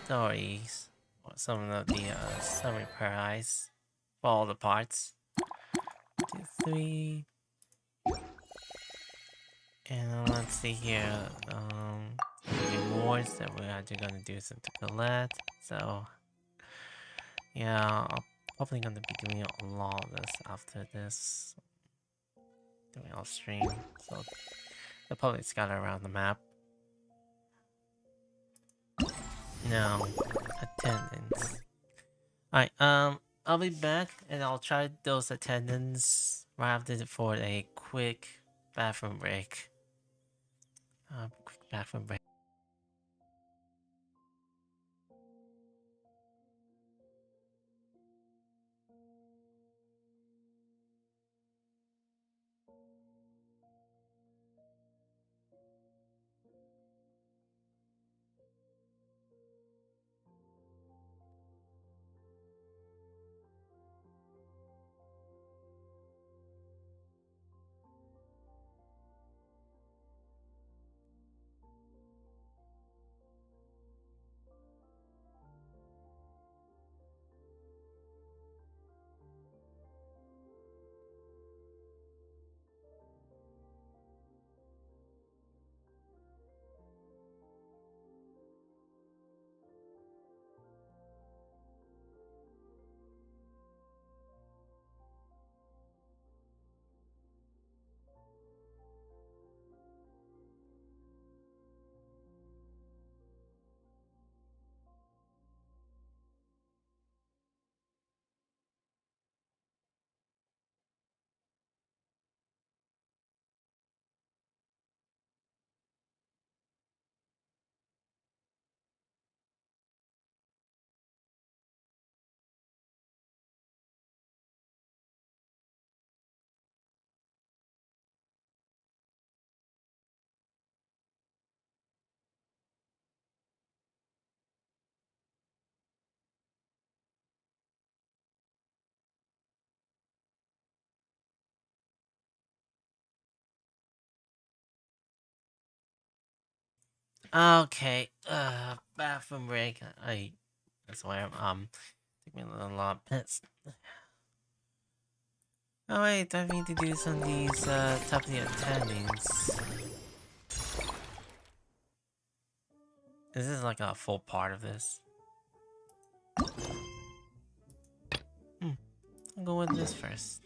stories, or some of the summary prize for all the parts. 2, 3. And let's see here, rewards that we're actually gonna do some to collect. So yeah, I'm probably gonna be doing a lot of this after this, doing off stream. So they'll probably scatter around the map. Now, attendance. Alright, I'll be back and I'll try those attendance right after for a quick bathroom break. Quick bathroom break. Okay, bathroom break. That's why I'm took me a lot of piss. Oh wait, I need to do some of these top of the attendings. This is like a full part of this. I'll go with this first.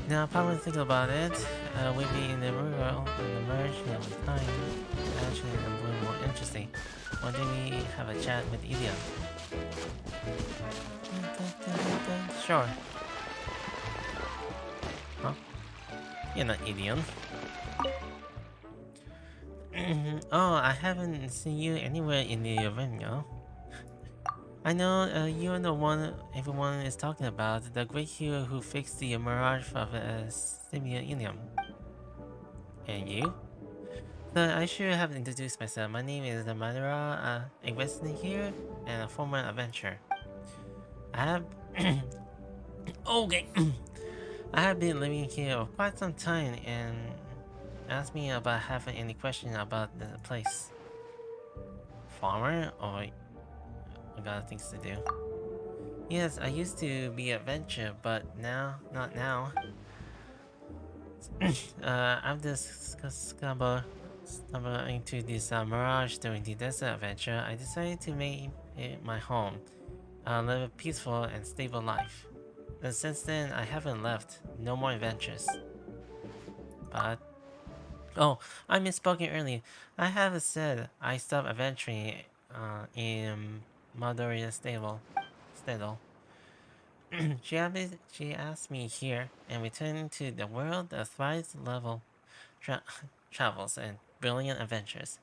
Now, probably think about it. We'd be in the rural and the merge of time. Actually, a little more interesting. Why don't we have a chat with Ilya? Sure. Huh? You're not Ilya. Oh, I haven't seen you anywhere in the arena. I know you're the one everyone is talking about, the great hero who fixed the mirage of Simeonium. And you? So I should have introduced myself. My name is Madara, a resident here and a former adventurer. I have okay. I have been living here for quite some time and asked me about having any question about the place. Farmer or I got things to do. Yes, I used to be an adventurer, but now, not now. I've just stumbled into this mirage during the desert adventure. I decided to make it my home. Live a peaceful and stable life. And since then, I haven't left. No more adventures. But... oh, I misspoken earlier. I haven't said I stopped adventuring in Madoria's stable. She asked me here and returned to the world that thrives level travels and brilliant adventures.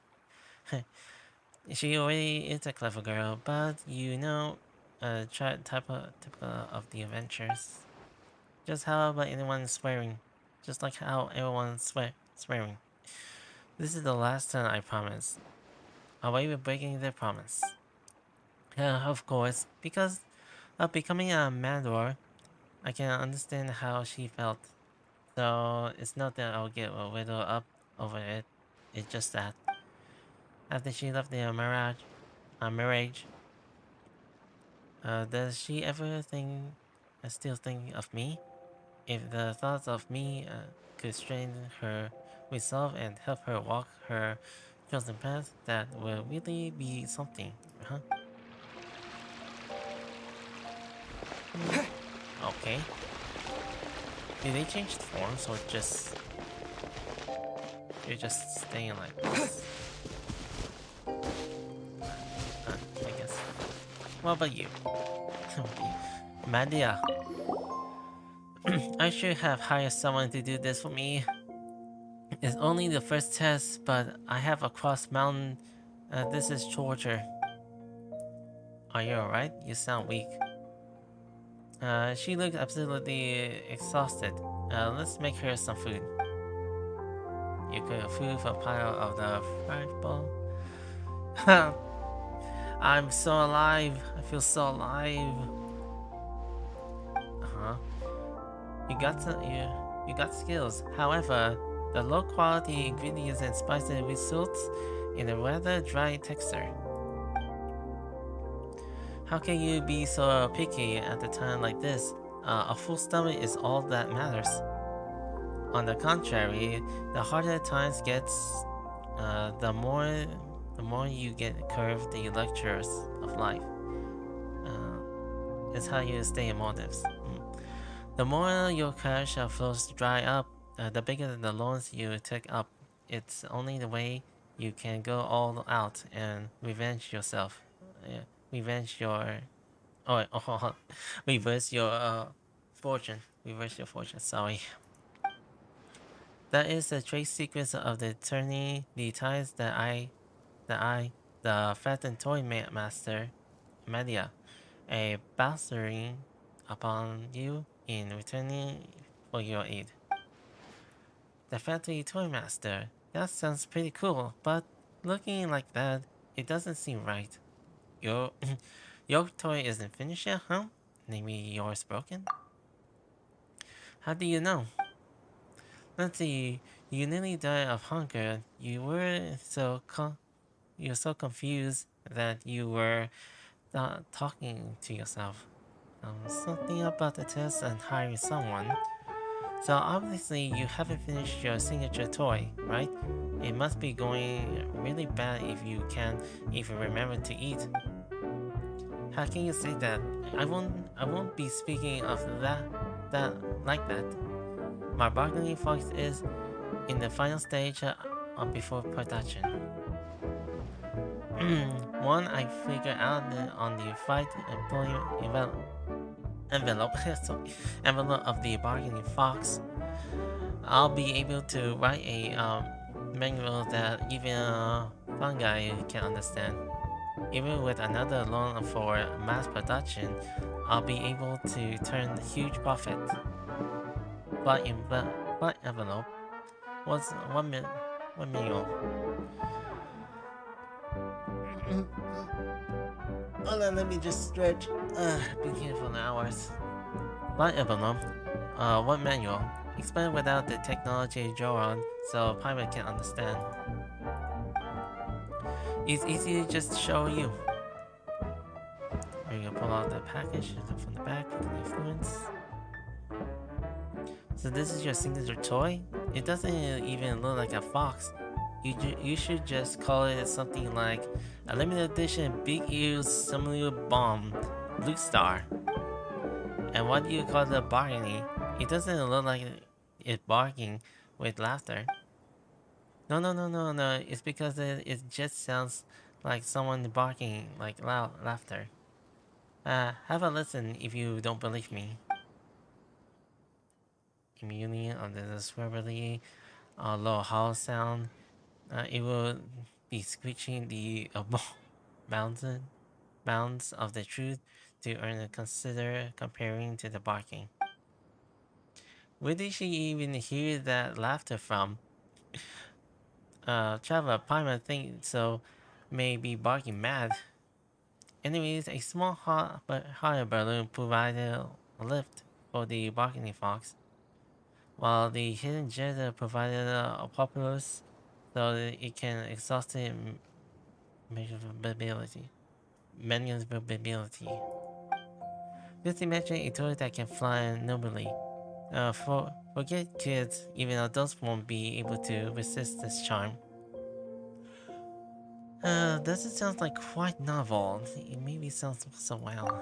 She already is a clever girl, but you know, typical of the adventures. Just how about anyone swearing? Just like how everyone's swearing. This is the last time I promise. Away with breaking their promise. Of course, because of becoming a Mandor, I can understand how she felt. So it's not that I'll get a little up over it. It's just that after she left the marriage, does she ever still think of me? If the thoughts of me could strengthen her resolve and help her walk her chosen path, that will really be something, huh? Okay. Did they change the forms or just... you're just staying like this? I guess. What about you? Madia. I should have hired someone to do this for me. It's only the first test, but I have a cross mountain. This is torture. Are you alright? You sound weak. She looked absolutely exhausted. Let's make her some food. You could approve a pile of the fried bowl. I'm so alive. I feel so alive. You got skills. However, the low quality ingredients and spices results in a rather dry texture. How can you be so picky at a time like this? A full stomach is all that matters. On the contrary, the harder times gets, the more you get curved the lectures of life. It's how you stay in motives. The more your cash flows dry up, the bigger the loans you take up. It's only the way you can go all out and revenge yourself. Reverse your fortune. Reverse your fortune. Sorry. That is the trade secrets of the attorney. The ties that the fattened toy master, Media, a bestowing upon you in returning for your aid. The factory toy master. That sounds pretty cool, but looking like that, it doesn't seem right. Your toy isn't finished yet, huh? Maybe yours broken? How do you know? Let's see. You nearly died of hunger. You're so confused that you were talking to yourself. Something about the test and hiring someone. So obviously you haven't finished your signature toy, right? It must be going really bad if you can't even remember to eat. How can you say that? I won't be speaking of that like that. My bargaining fox is in the final stage before production. One I figured out on the fight employee envelope envelope of the bargaining fox. I'll be able to write a manual that even a fungi can understand. Even with another loan for mass production, I'll be able to turn huge profit. But envelope was 1 million. Hold on, let me just stretch. Been here for hours. But envelope, one manual. Explain without the technology jargon so pilot can understand. It's easy to just show you. We're gonna pull out the package from the back, influence. So this is your signature toy? It doesn't even look like a fox. You should just call it something like a limited edition Big Ears Similar Bomb Blue Star. And what do you call the bargaining? It doesn't look like it barking with laughter. No. It's because it just sounds like someone barking like loud laughter. Have a listen if you don't believe me. Immediately under the swivelly low hollow sound, it will be screeching the bounds of the truth to earn a consider comparing to the barking. Where did she even hear that laughter from? Traveler Paimon thinks so, may be barking mad. Anyways, a small hot but higher balloon provided a lift for the bargaining fox, while the hidden jetter provided a populace so that it can exhaust its maneuverability. Just imagine a toy that can fly nobly. Forget kids, even adults won't be able to resist this charm. Doesn't sound like quite novel. It maybe sounds so well.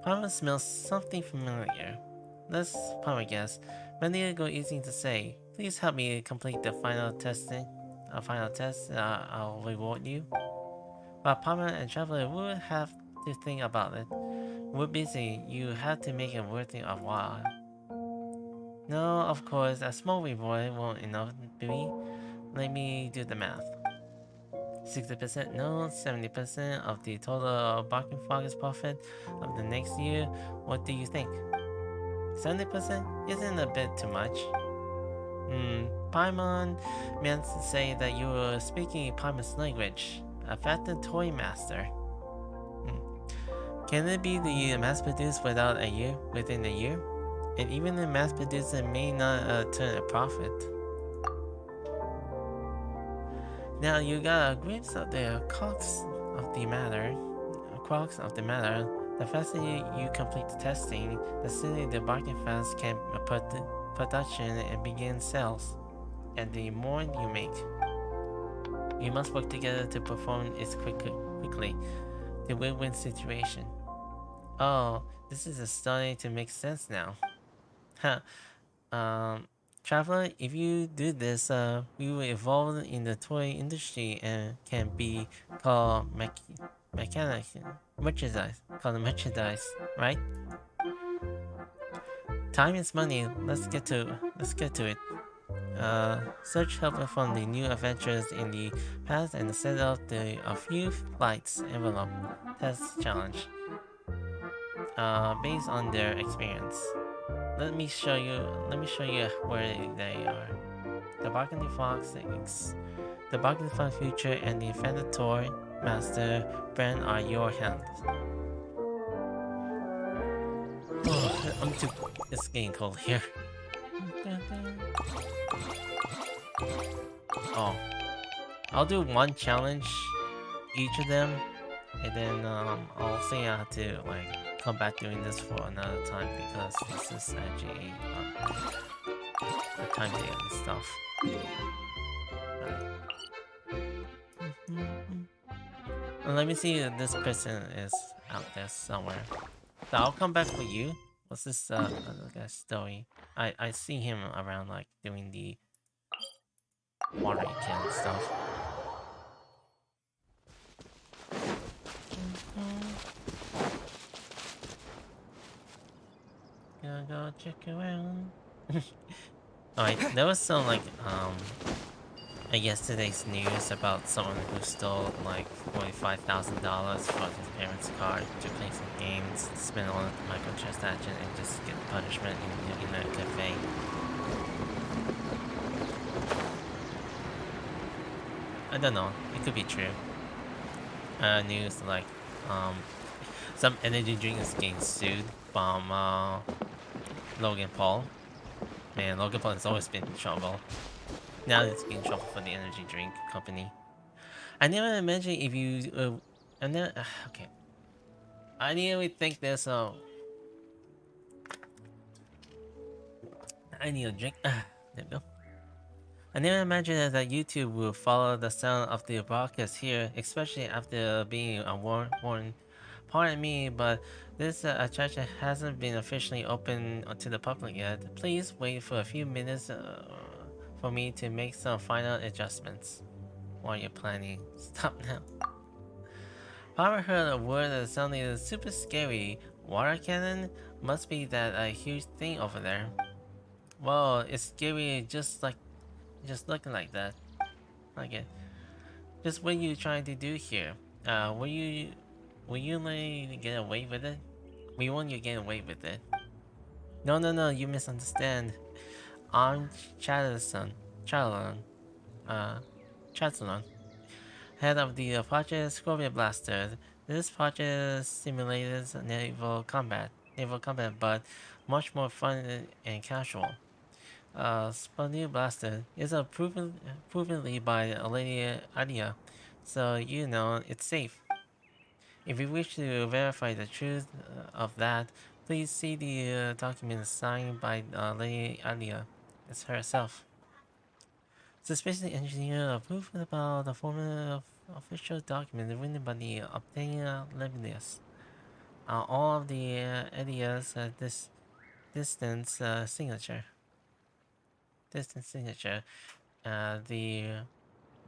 Paimon smells something familiar. Let's probably guess. But neither go easy to say. Please help me complete the final test. I'll reward you. But Paimon and Traveler would have to think about it. We're busy. You have to make it worthy of while. No, of course, a small reward won't enough be. Let me do the math. 60% no, 70% of the total barking fox profit of the next year. What do you think? 70% isn't a bit too much. Paimon meant to say that you were speaking Paimon's language. A fattened toy master. Can it be the mass-produced within a year? And even the mass-producer may not turn a profit. Now you got a glimpse of the crux of the matter. The faster you complete the testing, the sooner the bargain fans can put production and begin sales. And the more you make. You must work together to perform it quickly. The win-win situation. Oh, this is starting to make sense now. Traveler, if you do this, we will evolve in the toy industry and can be called merchandise, right? Time is money. Let's get to it. Search help from the new adventures in the past and set up a few flights envelope test challenge. Based on their experience. Let me show you where they are. The Bargaining Fox Future and the Infinite Toy Master brand are your hands. It's getting cold here. Oh, I'll do one challenge each of them, and then I'll say I have to like come back doing this for another time because this is actually a time daily stuff. Let me see if this person is out there somewhere. So I'll come back for you. What's this other guy's story? I see him around like doing the watering can stuff. Gonna go check around. Alright, there was some like yesterday's news about someone who stole like $45,000 from his parents' card to play some games, spend all the microtransaction, and just get punishment in a cafe. I don't know. It could be true. News like some energy drink is getting sued from Logan Paul. Man, Logan Paul has always been in trouble. Now he's getting in trouble for the energy drink company. I never imagined if you okay. I didn't really think there's I need a drink. There we go. I never imagined that YouTube would follow the sound of the broadcast here, especially after being warned. Pardon me, but this attraction hasn't been officially open to the public yet. Please wait for a few minutes for me to make some final adjustments. While you're planning, stop now. Papa heard a word that sounded super scary. Water cannon? Must be that a huge thing over there. Whoa, it's scary just looking like that. Like it. Just what you trying to do here? Will you let get away with it? We want you to get away with it. No, you misunderstand. I'm Chatterson. Chatterson. Head of the Project Scorpion Blaster. This project simulates naval combat, but much more fun and casual. Spawning Blaster is provenly by Lady Adia, so you know it's safe. If you wish to verify the truth of that, please see the document signed by Lady Adia. It's herself. Suspicious engineer approved about the former official document written by the obtaining Leibniz. All of the Adia's distance signature. The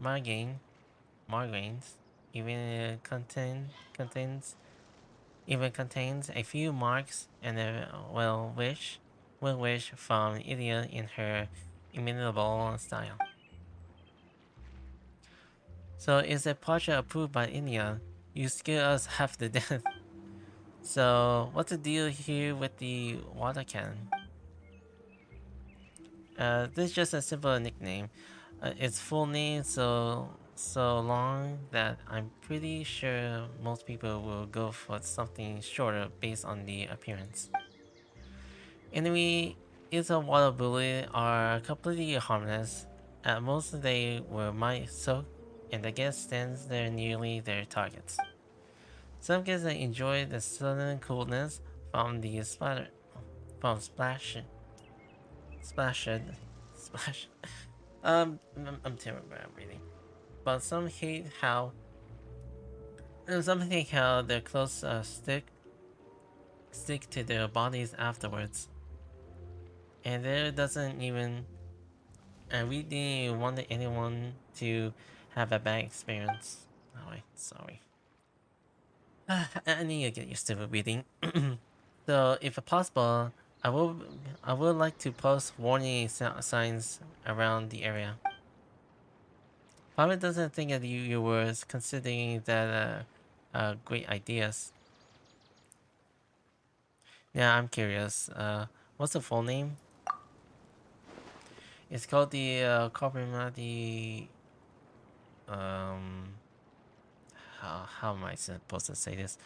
Margains even contains a few marks and a well wish from Idia in her imitable style. So is a project approved by India? You scare us half to death. So what's the deal here with the water cannon? This is just a simple nickname. Its full name so long that I'm pretty sure most people will go for something shorter based on the appearance. Anyway, it's a water bully are completely harmless. At most they might soak, and the guest stands there nearly their targets. Some kids enjoy the sudden coolness from the splash. I'm terrible at reading, but some hate how their clothes stick to their bodies afterwards, and there doesn't even. I really want anyone to have a bad experience. Oh wait, sorry. I need to get used to reading. So, if possible, I would like to post warning signs around the area. Papa doesn't think that you were considering that great ideas. Yeah, I'm curious. What's the full name? It's called the Carbonati. How am I supposed to say this?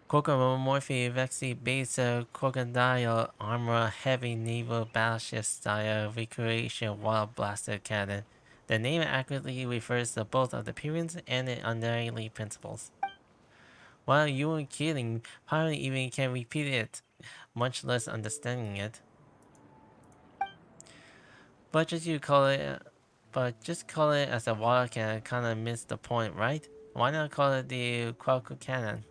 Crocomorphy Vexi base crocodile armor heavy naval battleship style recreation water blaster cannon. The name accurately refers to both of the appearance and the underlying principles. Well, you were kidding. Probably even can repeat it, much less understanding it. But just call it as a water cannon. Kind of missed the point, right? Why not call it the croco cannon?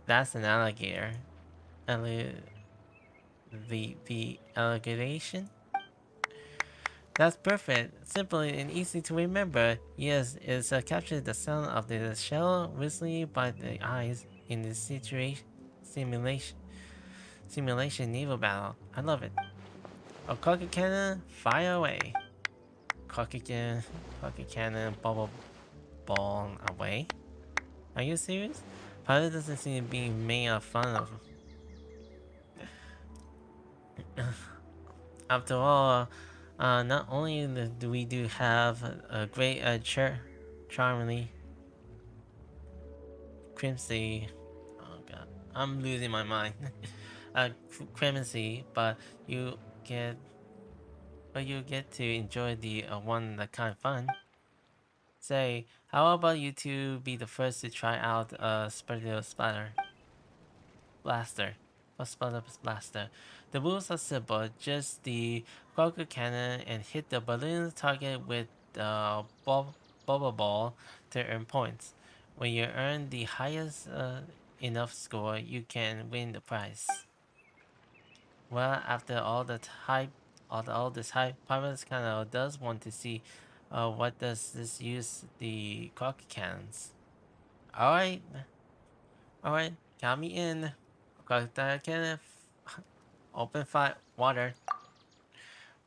That's an alligator. The alligation? That's perfect. Simple and easy to remember. Yes, it's captured the sound of the shell whistling by the eyes in the simulation naval battle. I love it. A cocker cannon, fire away. Cocker cannon, bubble ball away. Are you serious? Pilot doesn't seem to be made fun of. After all, not only do we have a great charmingly crimsy, oh god, I'm losing my mind. Clemency, but you get to enjoy the one that kind of fun. Say, how about you two be the first to try out Splatter Blaster? A Splatter Blaster. The rules are simple, just the Crocker Cannon and hit the balloon target with the bubble ball to earn points. When you earn the highest enough score, you can win the prize. Well, after all the hype, all this hype, Pirates kind of does want to see what does this use the crock cans. Alright, count me in. Crocodile cannon, open fire, water.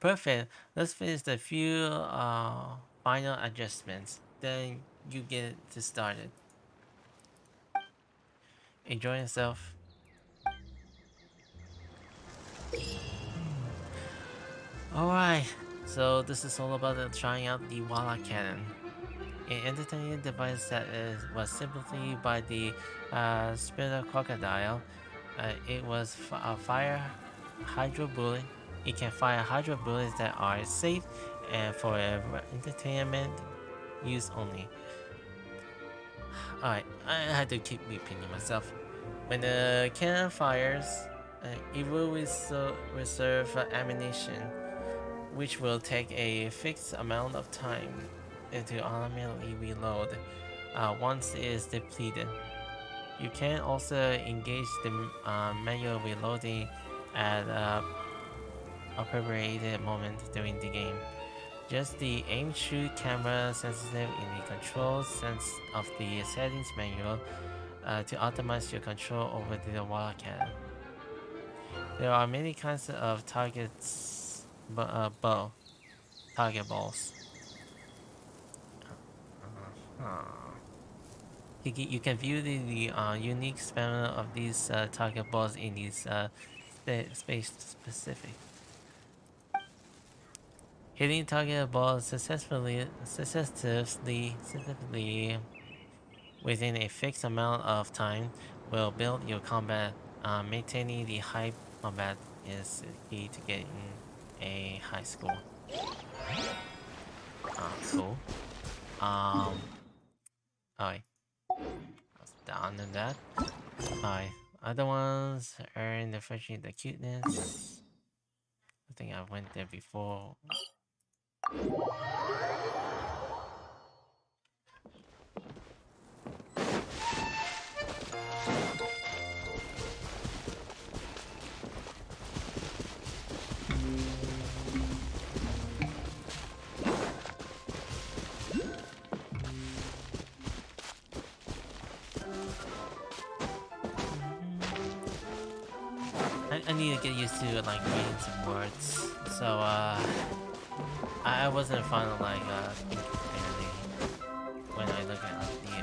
Perfect. Let's finish the few final adjustments. Then you get to start it. Enjoy yourself. Alright, so this is all about trying out the Walla Cannon. An entertaining device that was simplified by the Spirit Crocodile. It was a fire hydro bullet. It can fire hydro bullets that are safe and for entertainment use only. Alright, I had to keep repeating myself. When the cannon fires, it will reserve ammunition, which will take a fixed amount of time to automatically reload once it is depleted. You can also engage the manual reloading at appropriate moment during the game. Just the aim shoot camera sensitive in the control sense of the settings manual to optimize your control over the water cannon. There are many kinds of targets, target balls. You can view the unique stamina of these target balls in these space specific. Hitting target balls successfully within a fixed amount of time will build your combat. Maintaining the high combat is key to getting a high score. Cool. Alright. Let's down to that. Alright. Other ones earn the cuteness. I think I went there before. I need to get used to like reading some words. So I wasn't fond of like thinking clearly when I look at the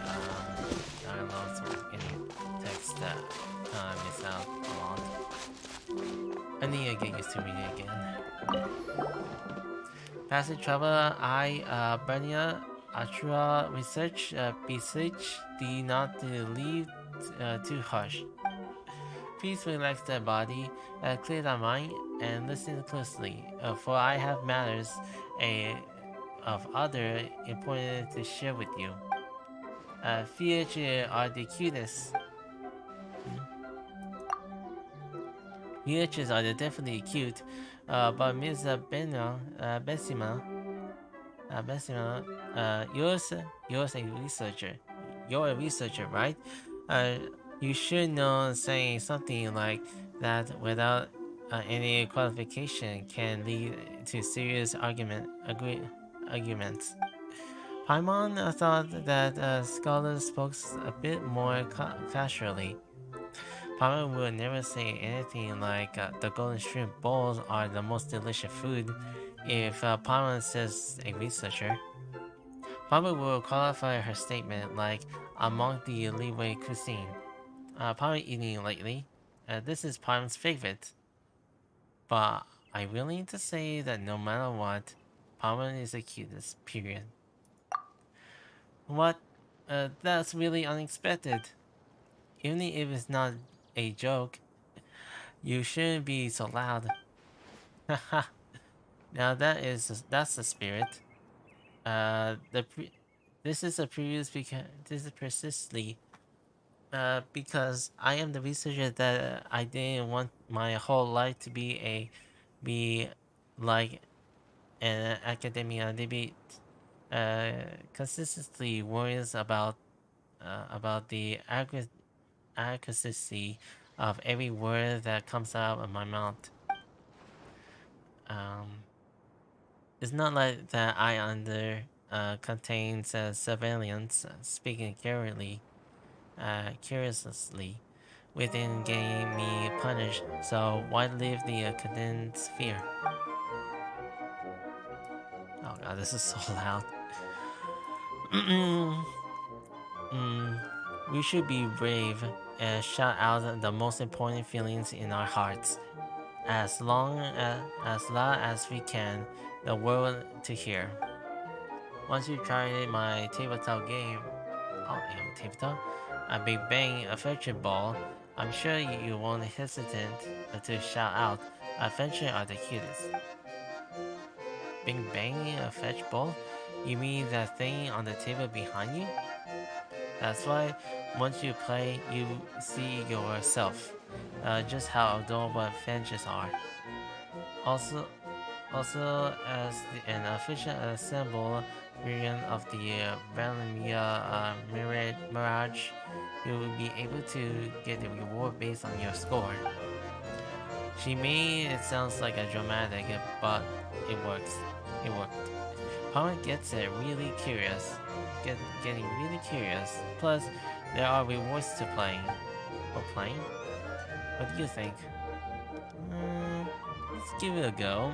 dialogues or any text that I miss out a lot. I need to get used to reading again. Passage travel, Bernia, Ashura research, beseech thee not to leave too harsh. Please relax the body, clear the mind, and listen closely, for I have matters of other importance to share with you. VH are the cutest. VHs are definitely cute, but Ms. Besima, you're a researcher. You're a researcher, right? Uh, you should know saying something like that without any qualification can lead to serious arguments. Paimon thought that scholars spoke a bit more casually. Paimon would never say anything like the golden shrimp bowls are the most delicious food if Paimon says a researcher. Paimon will qualify her statement like among the leeway cuisine. Paimon eating lately. This is Paimon's favorite. But I'm willing to say that no matter what, Paimon is the cutest, period. What? That's really unexpected. Even if it's not a joke, you shouldn't be so loud. Haha. Now that's the spirit. This is a previous because this is precisely because I am the researcher that I didn't want my whole life to be like an academia debate. Consistently worries about the accuracy of every word that comes out of my mouth. It's not like that I under contains surveillance, speaking curiously, within getting me punished. So why live the condensed fear? Oh god, this is so loud. We should be brave and shout out the most important feelings in our hearts, as loud as we can, the world to hear. Once you try my tabletop game, tabletop, a Big Bang Adventure Ball, I'm sure you won't hesitate to shout out, "Adventure are the cutest." Big Bang Fetch Ball? You mean that thing on the table behind you? That's why once you play, you see yourself, just how adorable adventures are. Also as an official assemble version of the Valimia Mirage, you will be able to get the reward based on your score. She made it sounds like a dramatic, but it works. It worked. Paimon gets really curious. Getting really curious. Plus, there are rewards to playing. For playing? What do you think? Let's give it a go.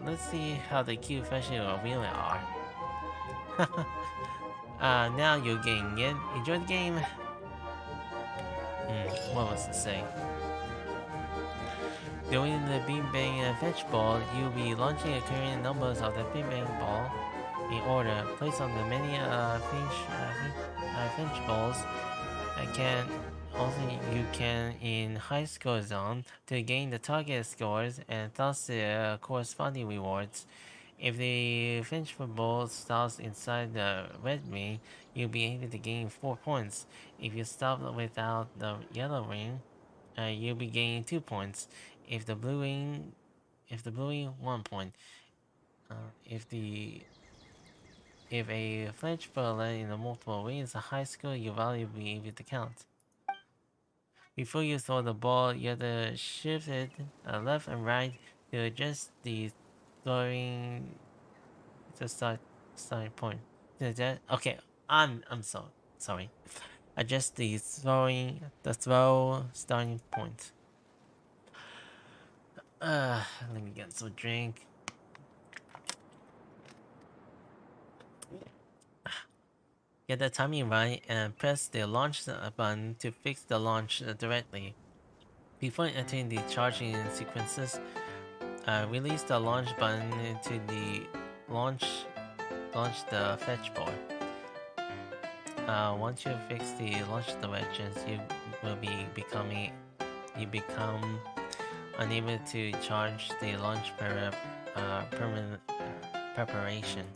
Let's see how the cute festival really are. Now you're getting it. Enjoy the game. What was it saying? During the Big Bang Fetch Ball, you'll be launching a current numbers of the Big Bang Ball in order. Place on the many Fetch Balls. You can in high score zone to gain the target scores and thus the corresponding rewards. If the Finch ball stops inside the red ring, you'll be able to gain 4 points. If you stop without the yellow ring, you'll be gaining 2 points. If the blue ring, 1 point. If a flinch ball in the multiple rings, a high score, your value will be able to count. Before you throw the ball, you have to shift it left and right to adjust the throwing starting point. Okay, I'm so sorry. Adjust the throw starting point. Let me get some drink. Get the timing right and press the launch button to fix the launch directly. Before entering the charging sequences, release the launch button to the launch the fetch ball. once you fix the launch directions, you become unable to charge the launch permanent preparation.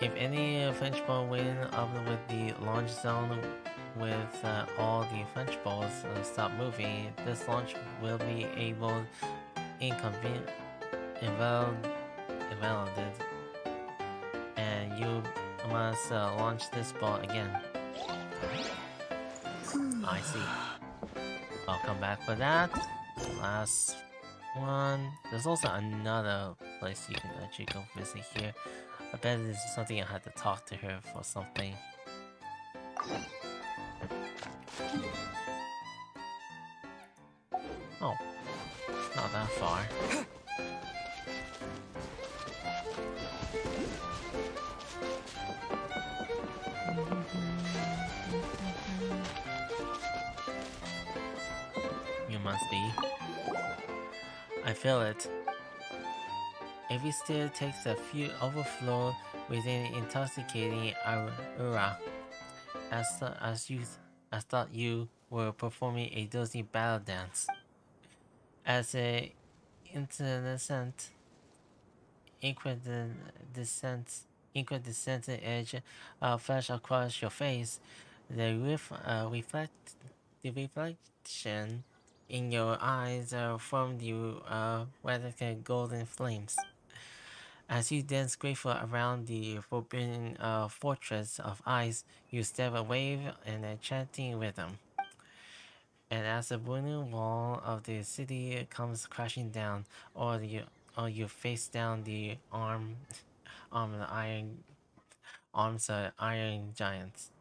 If any French ball win up with the launch zone with all the French balls stop moving, this launch will be able invalid, and you must launch this ball again. I see. I'll come back for that. Last one. There's also another place you can actually go visit here. I bet this is something I had to talk to her for something. Oh, not that far. You must be. I feel it. Every still takes a few overflow within intoxicating aura. I thought you were performing a dozy battle dance. As a incandescent edge flash across your face, the reflection in your eyes formed you radical golden flames. As you dance graceful around the forbidden fortress of ice, you step a wave in a chanting rhythm. And as the wooden wall of the city comes crashing down, or you face down the arms of iron giants,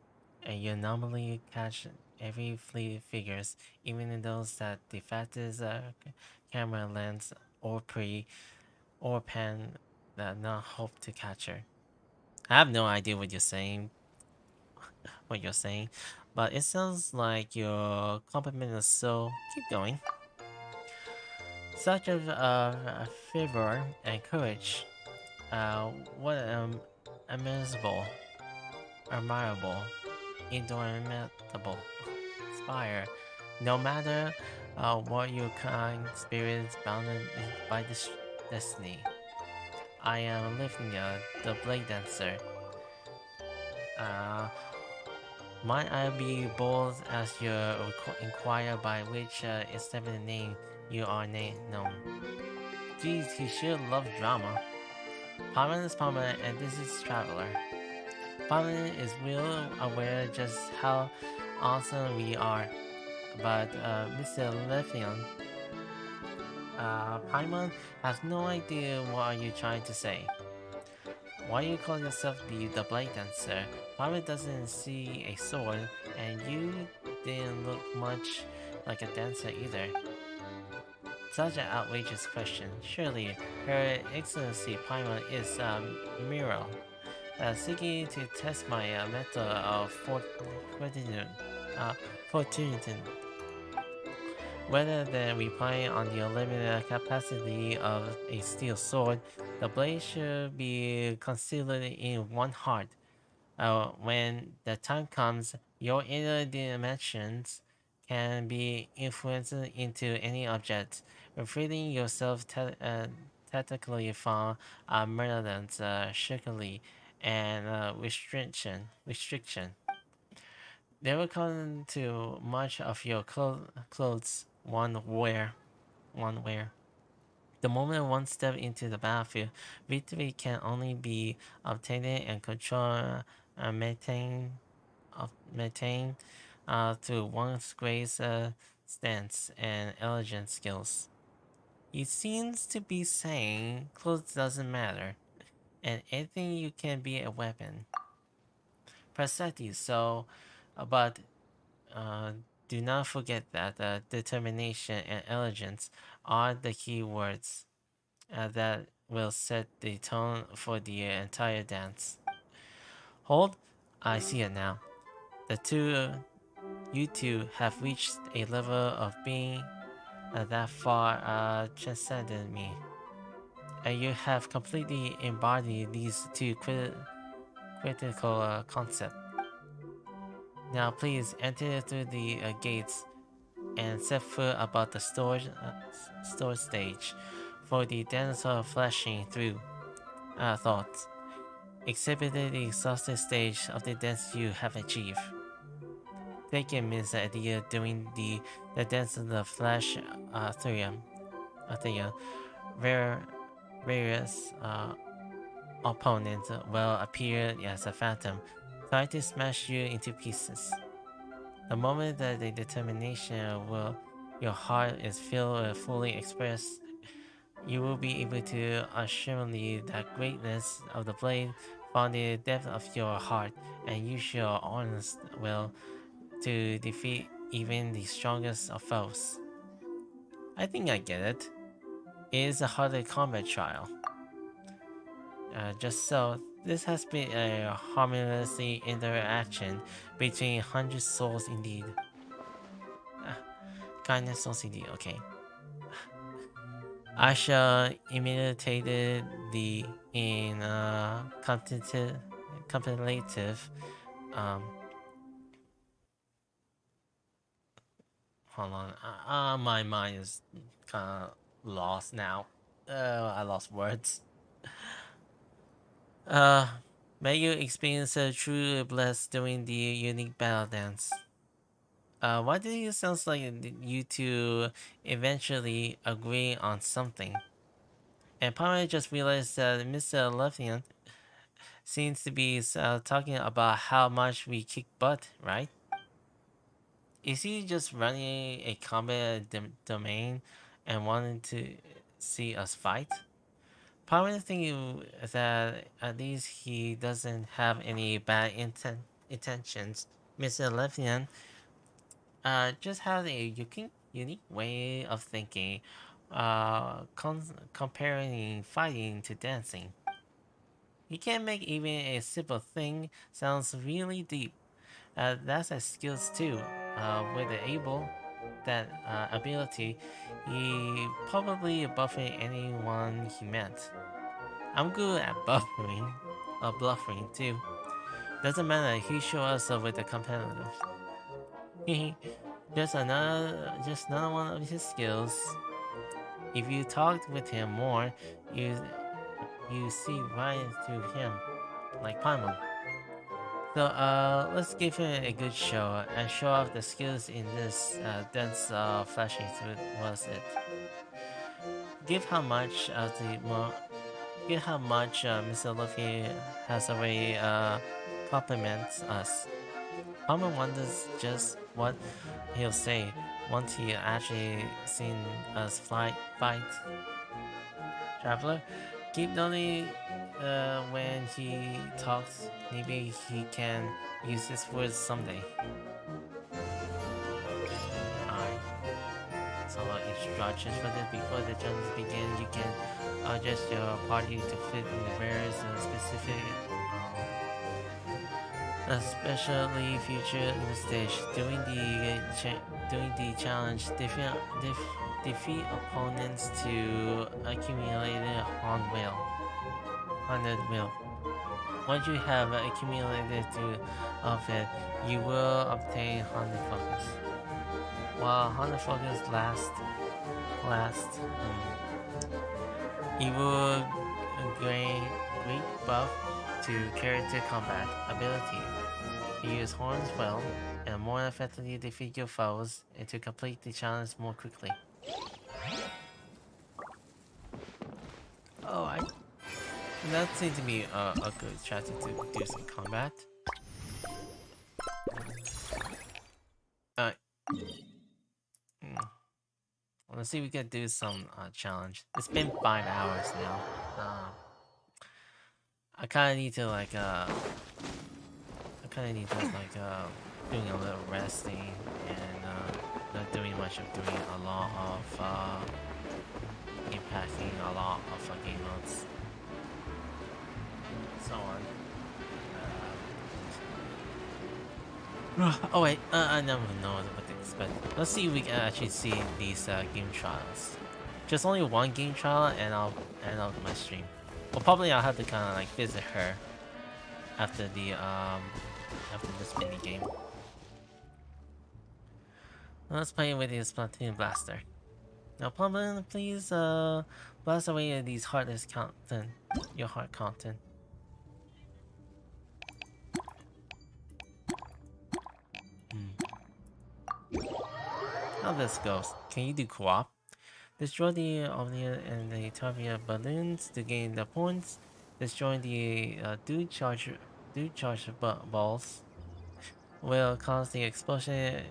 and you normally catch every fleet figures, even in those that the fastest camera lens or pan that not hope to catch her. I have no idea what you're saying, but it sounds like your compliment is so. Keep going. Such a fervor and courage. What admirable, indomitable spire. No matter what your kind spirits bounded by this destiny. I am Livnia, the Blade Dancer. Might I be bold as you inquire by which esteemed name you are known? Geez, he should love drama. Paimon is Paimon, and this is Traveler. Paimon is real aware just how awesome we are, but Mr. Levion, Paimon has no idea what are you trying to say. Why you call yourself the Blade Dancer? Paimon doesn't see a sword, and you didn't look much like a dancer either. Such an outrageous question. Surely, Her Excellency Paimon is Miro, seeking to test my metal of fortune. Rather than relying on the limited capacity of a steel sword, the blade should be concealed in one heart. When the time comes, your inner dimensions can be influenced into any object, freeing yourself tactically from malevolence, shirkly, and restriction. They will come to much of your clothes one wear. The moment one step into the battlefield, victory can only be obtained and controlled maintained through one's grace, stance, and elegant skills. He seems to be saying clothes doesn't matter, and anything you can be a weapon. Precisely so, but do not forget that determination and elegance are the key words that will set the tone for the entire dance. Hold, I see it now. You two have reached a level of being that far transcended me. And you have completely embodied these two critical concepts. Now please enter through the gates and set foot about the store stage for the dance of flashing through thoughts. Exhibited the exhausted stage of the dance you have achieved. Take it means the idea doing the dance of the flash various opponents will appear as a phantom, trying to smash you into pieces. The moment that the determination will your heart is filled fully expressed, you will be able to assuredly that greatness of the blade found the depth of your heart, and use your honest will to defeat even the strongest of foes. I think I get it. It is a harder combat trial. Just so, this has been a harmless interaction between 100 souls indeed. Kindness souls indeed, okay. I shall imitate the in contemplative hold on, my mind is kind of lost now. I lost words. May you experience a true bliss doing the unique battle dance. Why do it sounds like you two eventually agree on something? And probably just realized that Mr. Luffian seems to be talking about how much we kick butt, right? Is he just running a combat domain and wanting to see us fight? Probably thinking that at least he doesn't have any bad intentions. Mr. Luffian just has a unique way of thinking, comparing fighting to dancing. He can make even a simple thing sounds really deep. That's a skills too. With the that ability, he probably buffing anyone he met. I'm good at bluffing too. Doesn't matter. He show us with the competitive. just another one of his skills. If you talked with him more, you see right through him, like Paimon. So let's give him a good show and show off the skills in this dance flashing through was it. Give how much Mr. Luffy has already compliments us. Paimon wonders just what he'll say once he actually seen us fight. Traveler, keep noting when he talks. Maybe he can use his words someday. Alright. So instructions for this before the jumps begin. You can adjust your party to fit in the various specific especially featured in the stage. During the challenge, defeat opponents to accumulate 100 will. Once you have accumulated of it, you will obtain 100 focus. While 100 focus last, you will gain great buff to character combat ability. You use horns well and more effectively defeat your foes and to complete the challenge more quickly. Oh, that seems to be a good strategy to do some combat. Let's see if we can do some challenge. It's been 5 hours now. I kind of need to doing a little resting and not doing much of doing a lot of impacting a lot of game modes. So on. Oh wait, I never know what to expect. Let's see if we can actually see these game trials. Just only one game trial, and I'll end up my stream. Well, probably I'll have to kind of visit her after the after this mini game. Let's play with the Splatoon blaster. Now, Plumber, please blast away these heartless content. Your heart content. How this goes? Can you do co-op? Destroy the Omnia and the Tavia balloons to gain the points. Destroy the dude charge balls will cause the explosion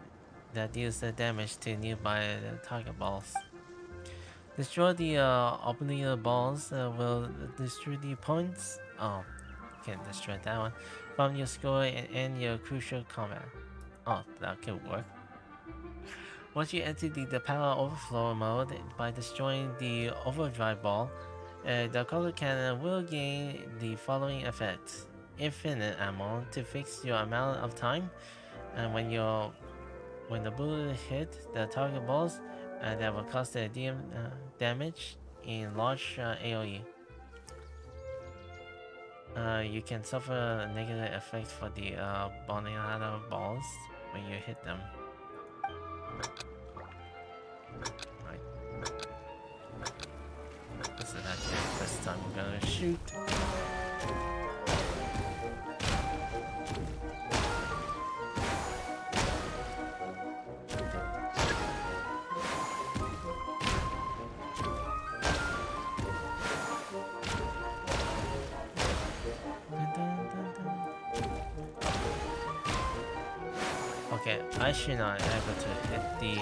that deals the damage to nearby target balls. Destroy the Omnia balls will destroy the points. Oh, can't destroy that one. From your score and end your crucial combat. Oh, that could work. Once you enter the power overflow mode by destroying the overdrive ball, the color cannon will gain the following effects: infinite ammo to fix your amount of time, and when the bullet hit the target balls, that will cause the damage in large AoE. You can suffer a negative effect for the bonanza balls when you hit them. Right. This is actually the first time I'm gonna shoot. Okay, I should not be able to hit the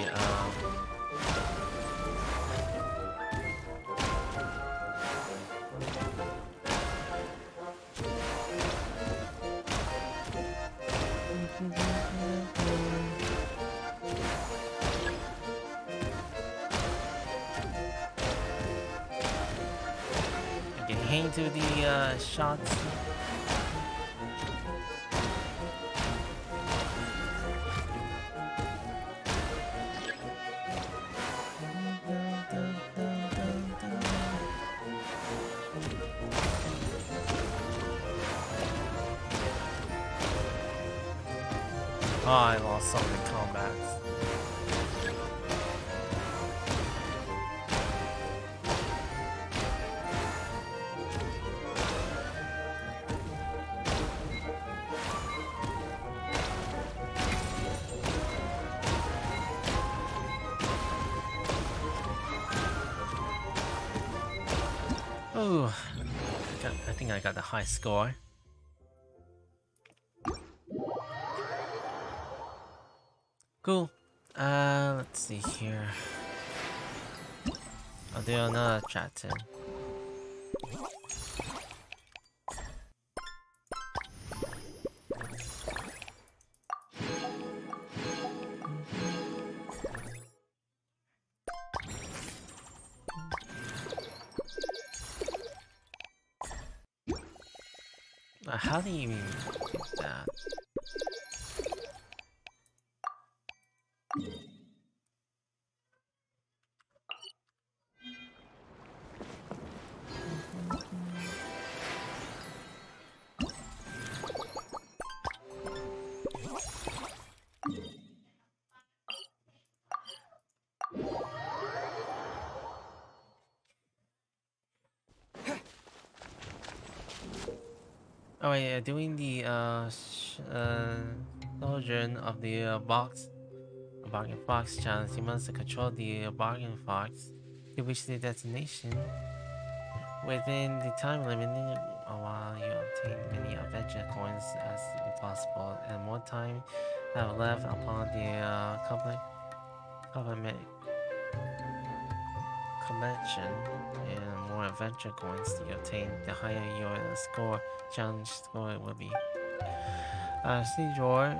getting into the shots. Oh, I lost some of the combats. Oh, I think I got the high score. Cool. Let's see here. I'll do another chat too. How do you even do that? Oh yeah, doing the sojourn of the bargain fox challenge. You must control the bargain fox to reach the destination within the time limit, while you obtain many adventure coins as possible, and more time have left upon the convention, and more adventure coins you obtain, the higher your challenge score will be. Sea drawer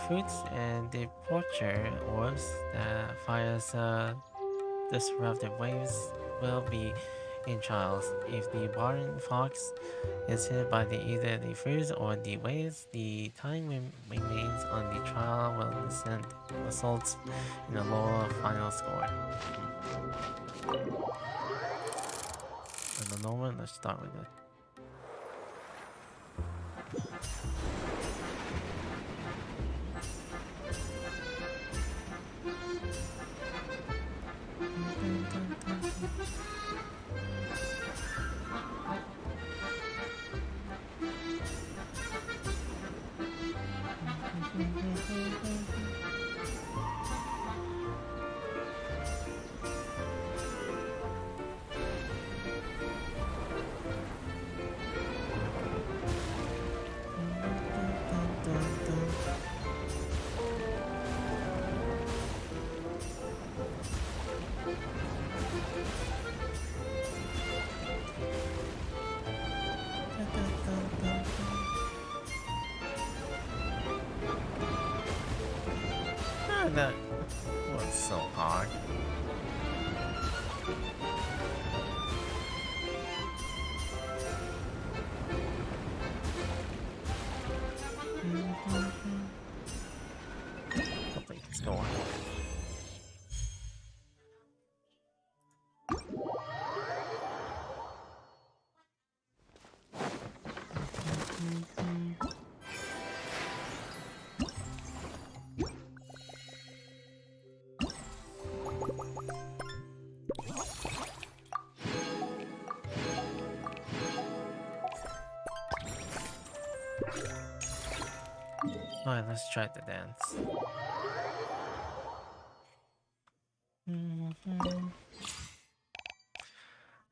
fruits and the porcher orbs that fires disruptive waves will be in trials. If the barren fox is hit by either the fruits or the waves, the time remains on the trial will descend, results in a lower final score. And the normal, let's start with it. That was so hard. Hopefully it's going. Alright, let's try the dance.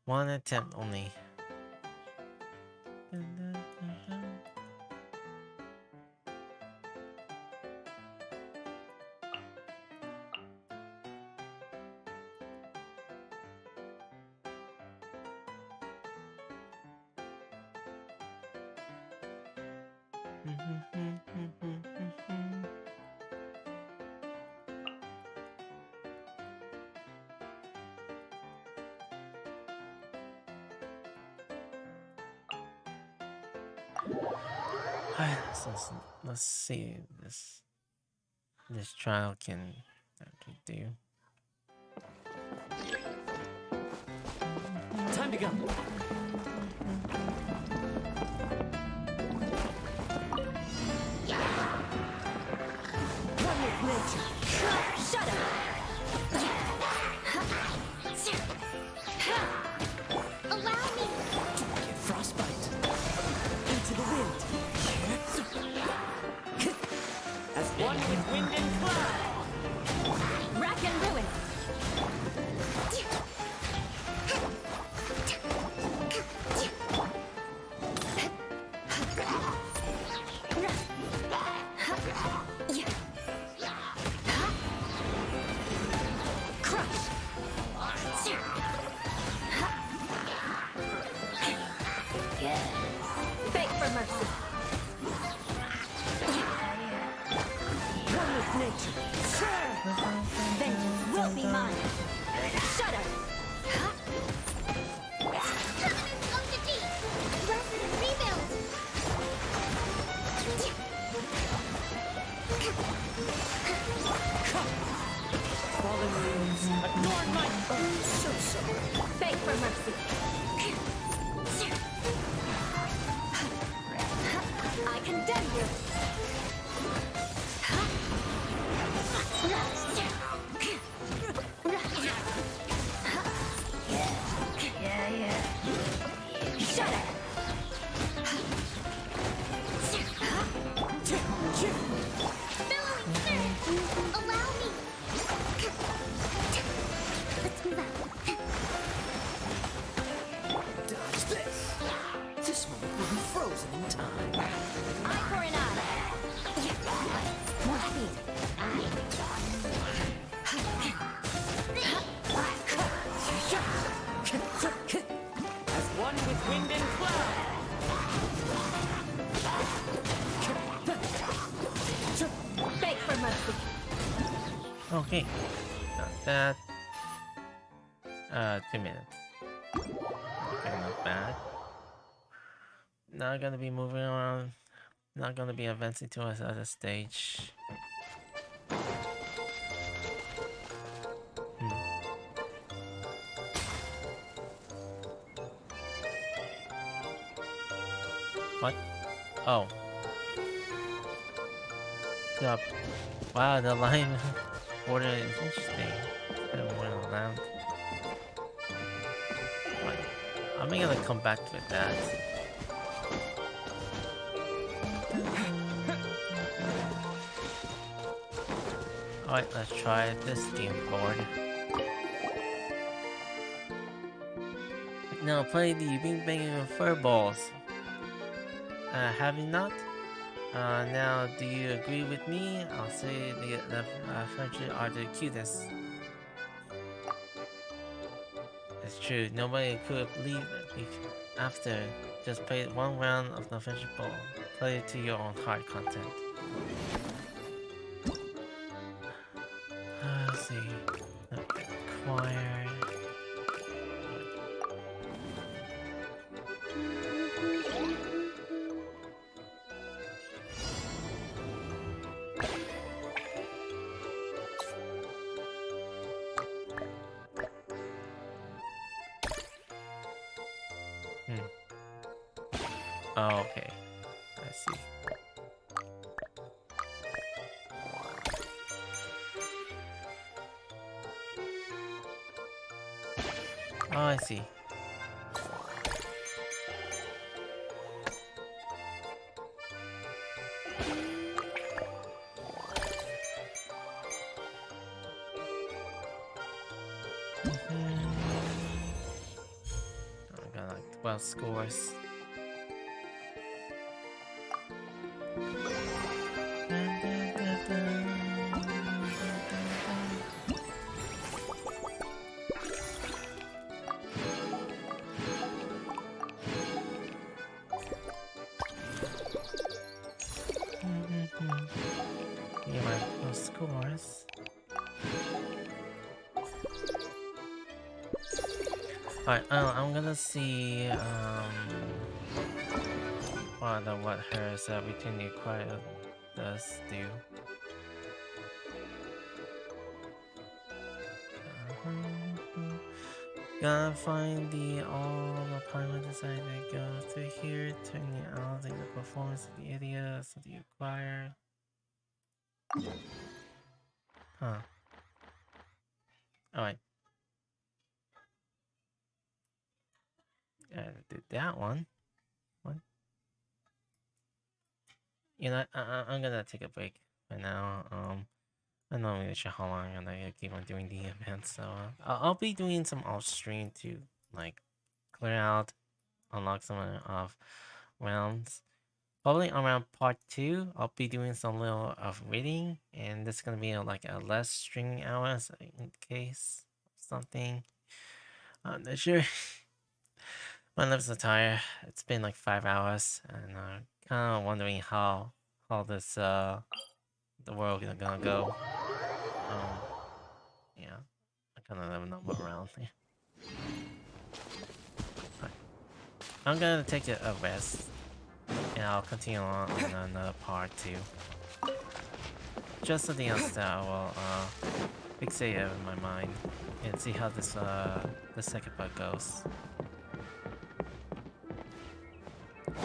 One attempt only. Let's see if this trial can actually do. Time to go. Run with nature. Shut up. Allow me. Get frostbite. Into the wind. As one with wind and cloud. Rack and ruin. Beg for mercy. Run with nature. Vengeance will be mine. Shut up. Of the deep. Resident rebuild. Fallen runes. Adorn my... Oh, so sorry. Beg for mercy. I condemn you. Shut up. Billowing surge. Allow me. Let's move out. Dodge this. This moment will be frozen in time. Eye for an eye. More speed. As one with wind and cloud. Beg for mercy. Okay, got that. 2 minutes. Okay, not bad. Not gonna be moving around. Not gonna be advancing to another stage. What? Oh. Yup. Wow, the line order is interesting. Around. I'm gonna come back with that. Alright, let's try this game board. Now play the Bing Bang Fur Balls. Have you not? Now, do you agree with me? I'll say the French are the cutest. It's true, nobody could believe it. After, just play one round of the French ball. Play it to your own heart content. Let's see. Acquired. Oh, okay. I see. Oh, I see. I got like 12 scores. Yeah, my scores. Alright, I'm gonna see what hers between the acquired does do. Gotta find all the pilot design that go through here, turning out the performance of the idiots that you acquire. Huh. Alright. Gotta do that one. What? You know, I'm gonna take a break for now. I'm not really sure how long I'm gonna keep on doing the event, so I'll be doing some off stream to like clear out, unlock some of rounds. Probably around part 2, I'll be doing some little of reading, and this is gonna be like a less streaming hours in case something. I'm not sure. My lips are tired. It's been like 5 hours, and I'm kind of wondering how this the world is gonna go. Yeah, I kind of never know what around here. Right. I'm gonna take a rest, and I'll continue on another part 2. Just something else that I will fixate in my mind and see how this the second part goes.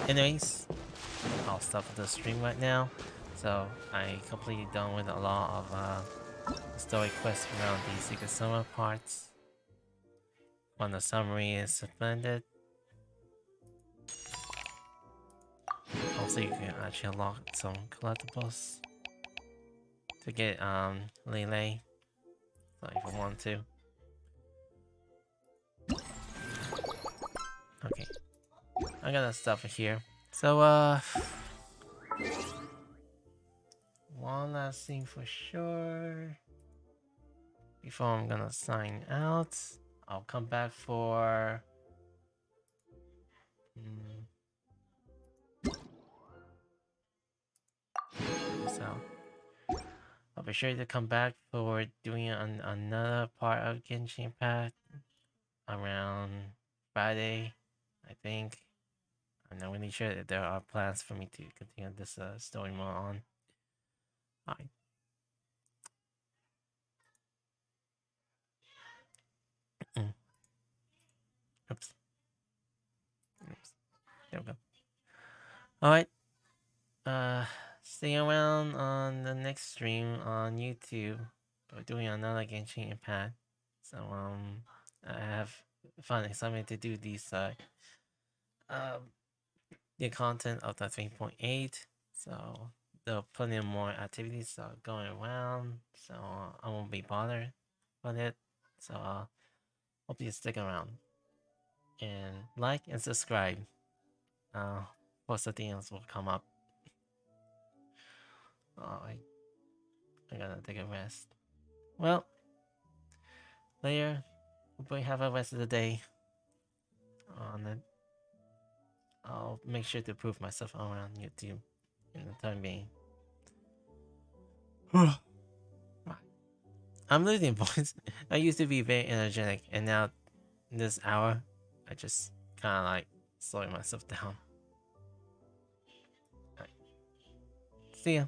Anyways, I'll stop the stream right now. So I completely done with a lot of story quests around the Secret Summer parts. When the summary is suspended. Also, you can actually unlock some collectibles to get Lele. So if you want to. Okay. I got stuff here. So one last thing for sure before I'm gonna sign out. I'll come back for so I'll be sure to come back for doing another part of Genshin Impact around Friday, I think. I'm not really sure that there are plans for me to continue this story mode on. Alright. Oops. There we go. Alright. Stay around on the next stream on YouTube. We're doing another Genshin Impact. So I have finally something to do these the content of the 3.8. So plenty of more activities going around, so I won't be bothered with it. So hope you stick around and like and subscribe. Most of the else will come up. Oh, I gotta take a rest. Well, later. Hope we have a rest of the day. On it. I'll make sure to prove myself around YouTube in the time being. I'm losing points. I used to be very energetic, and now this hour, I just kind of like slowing myself down. Right. See ya.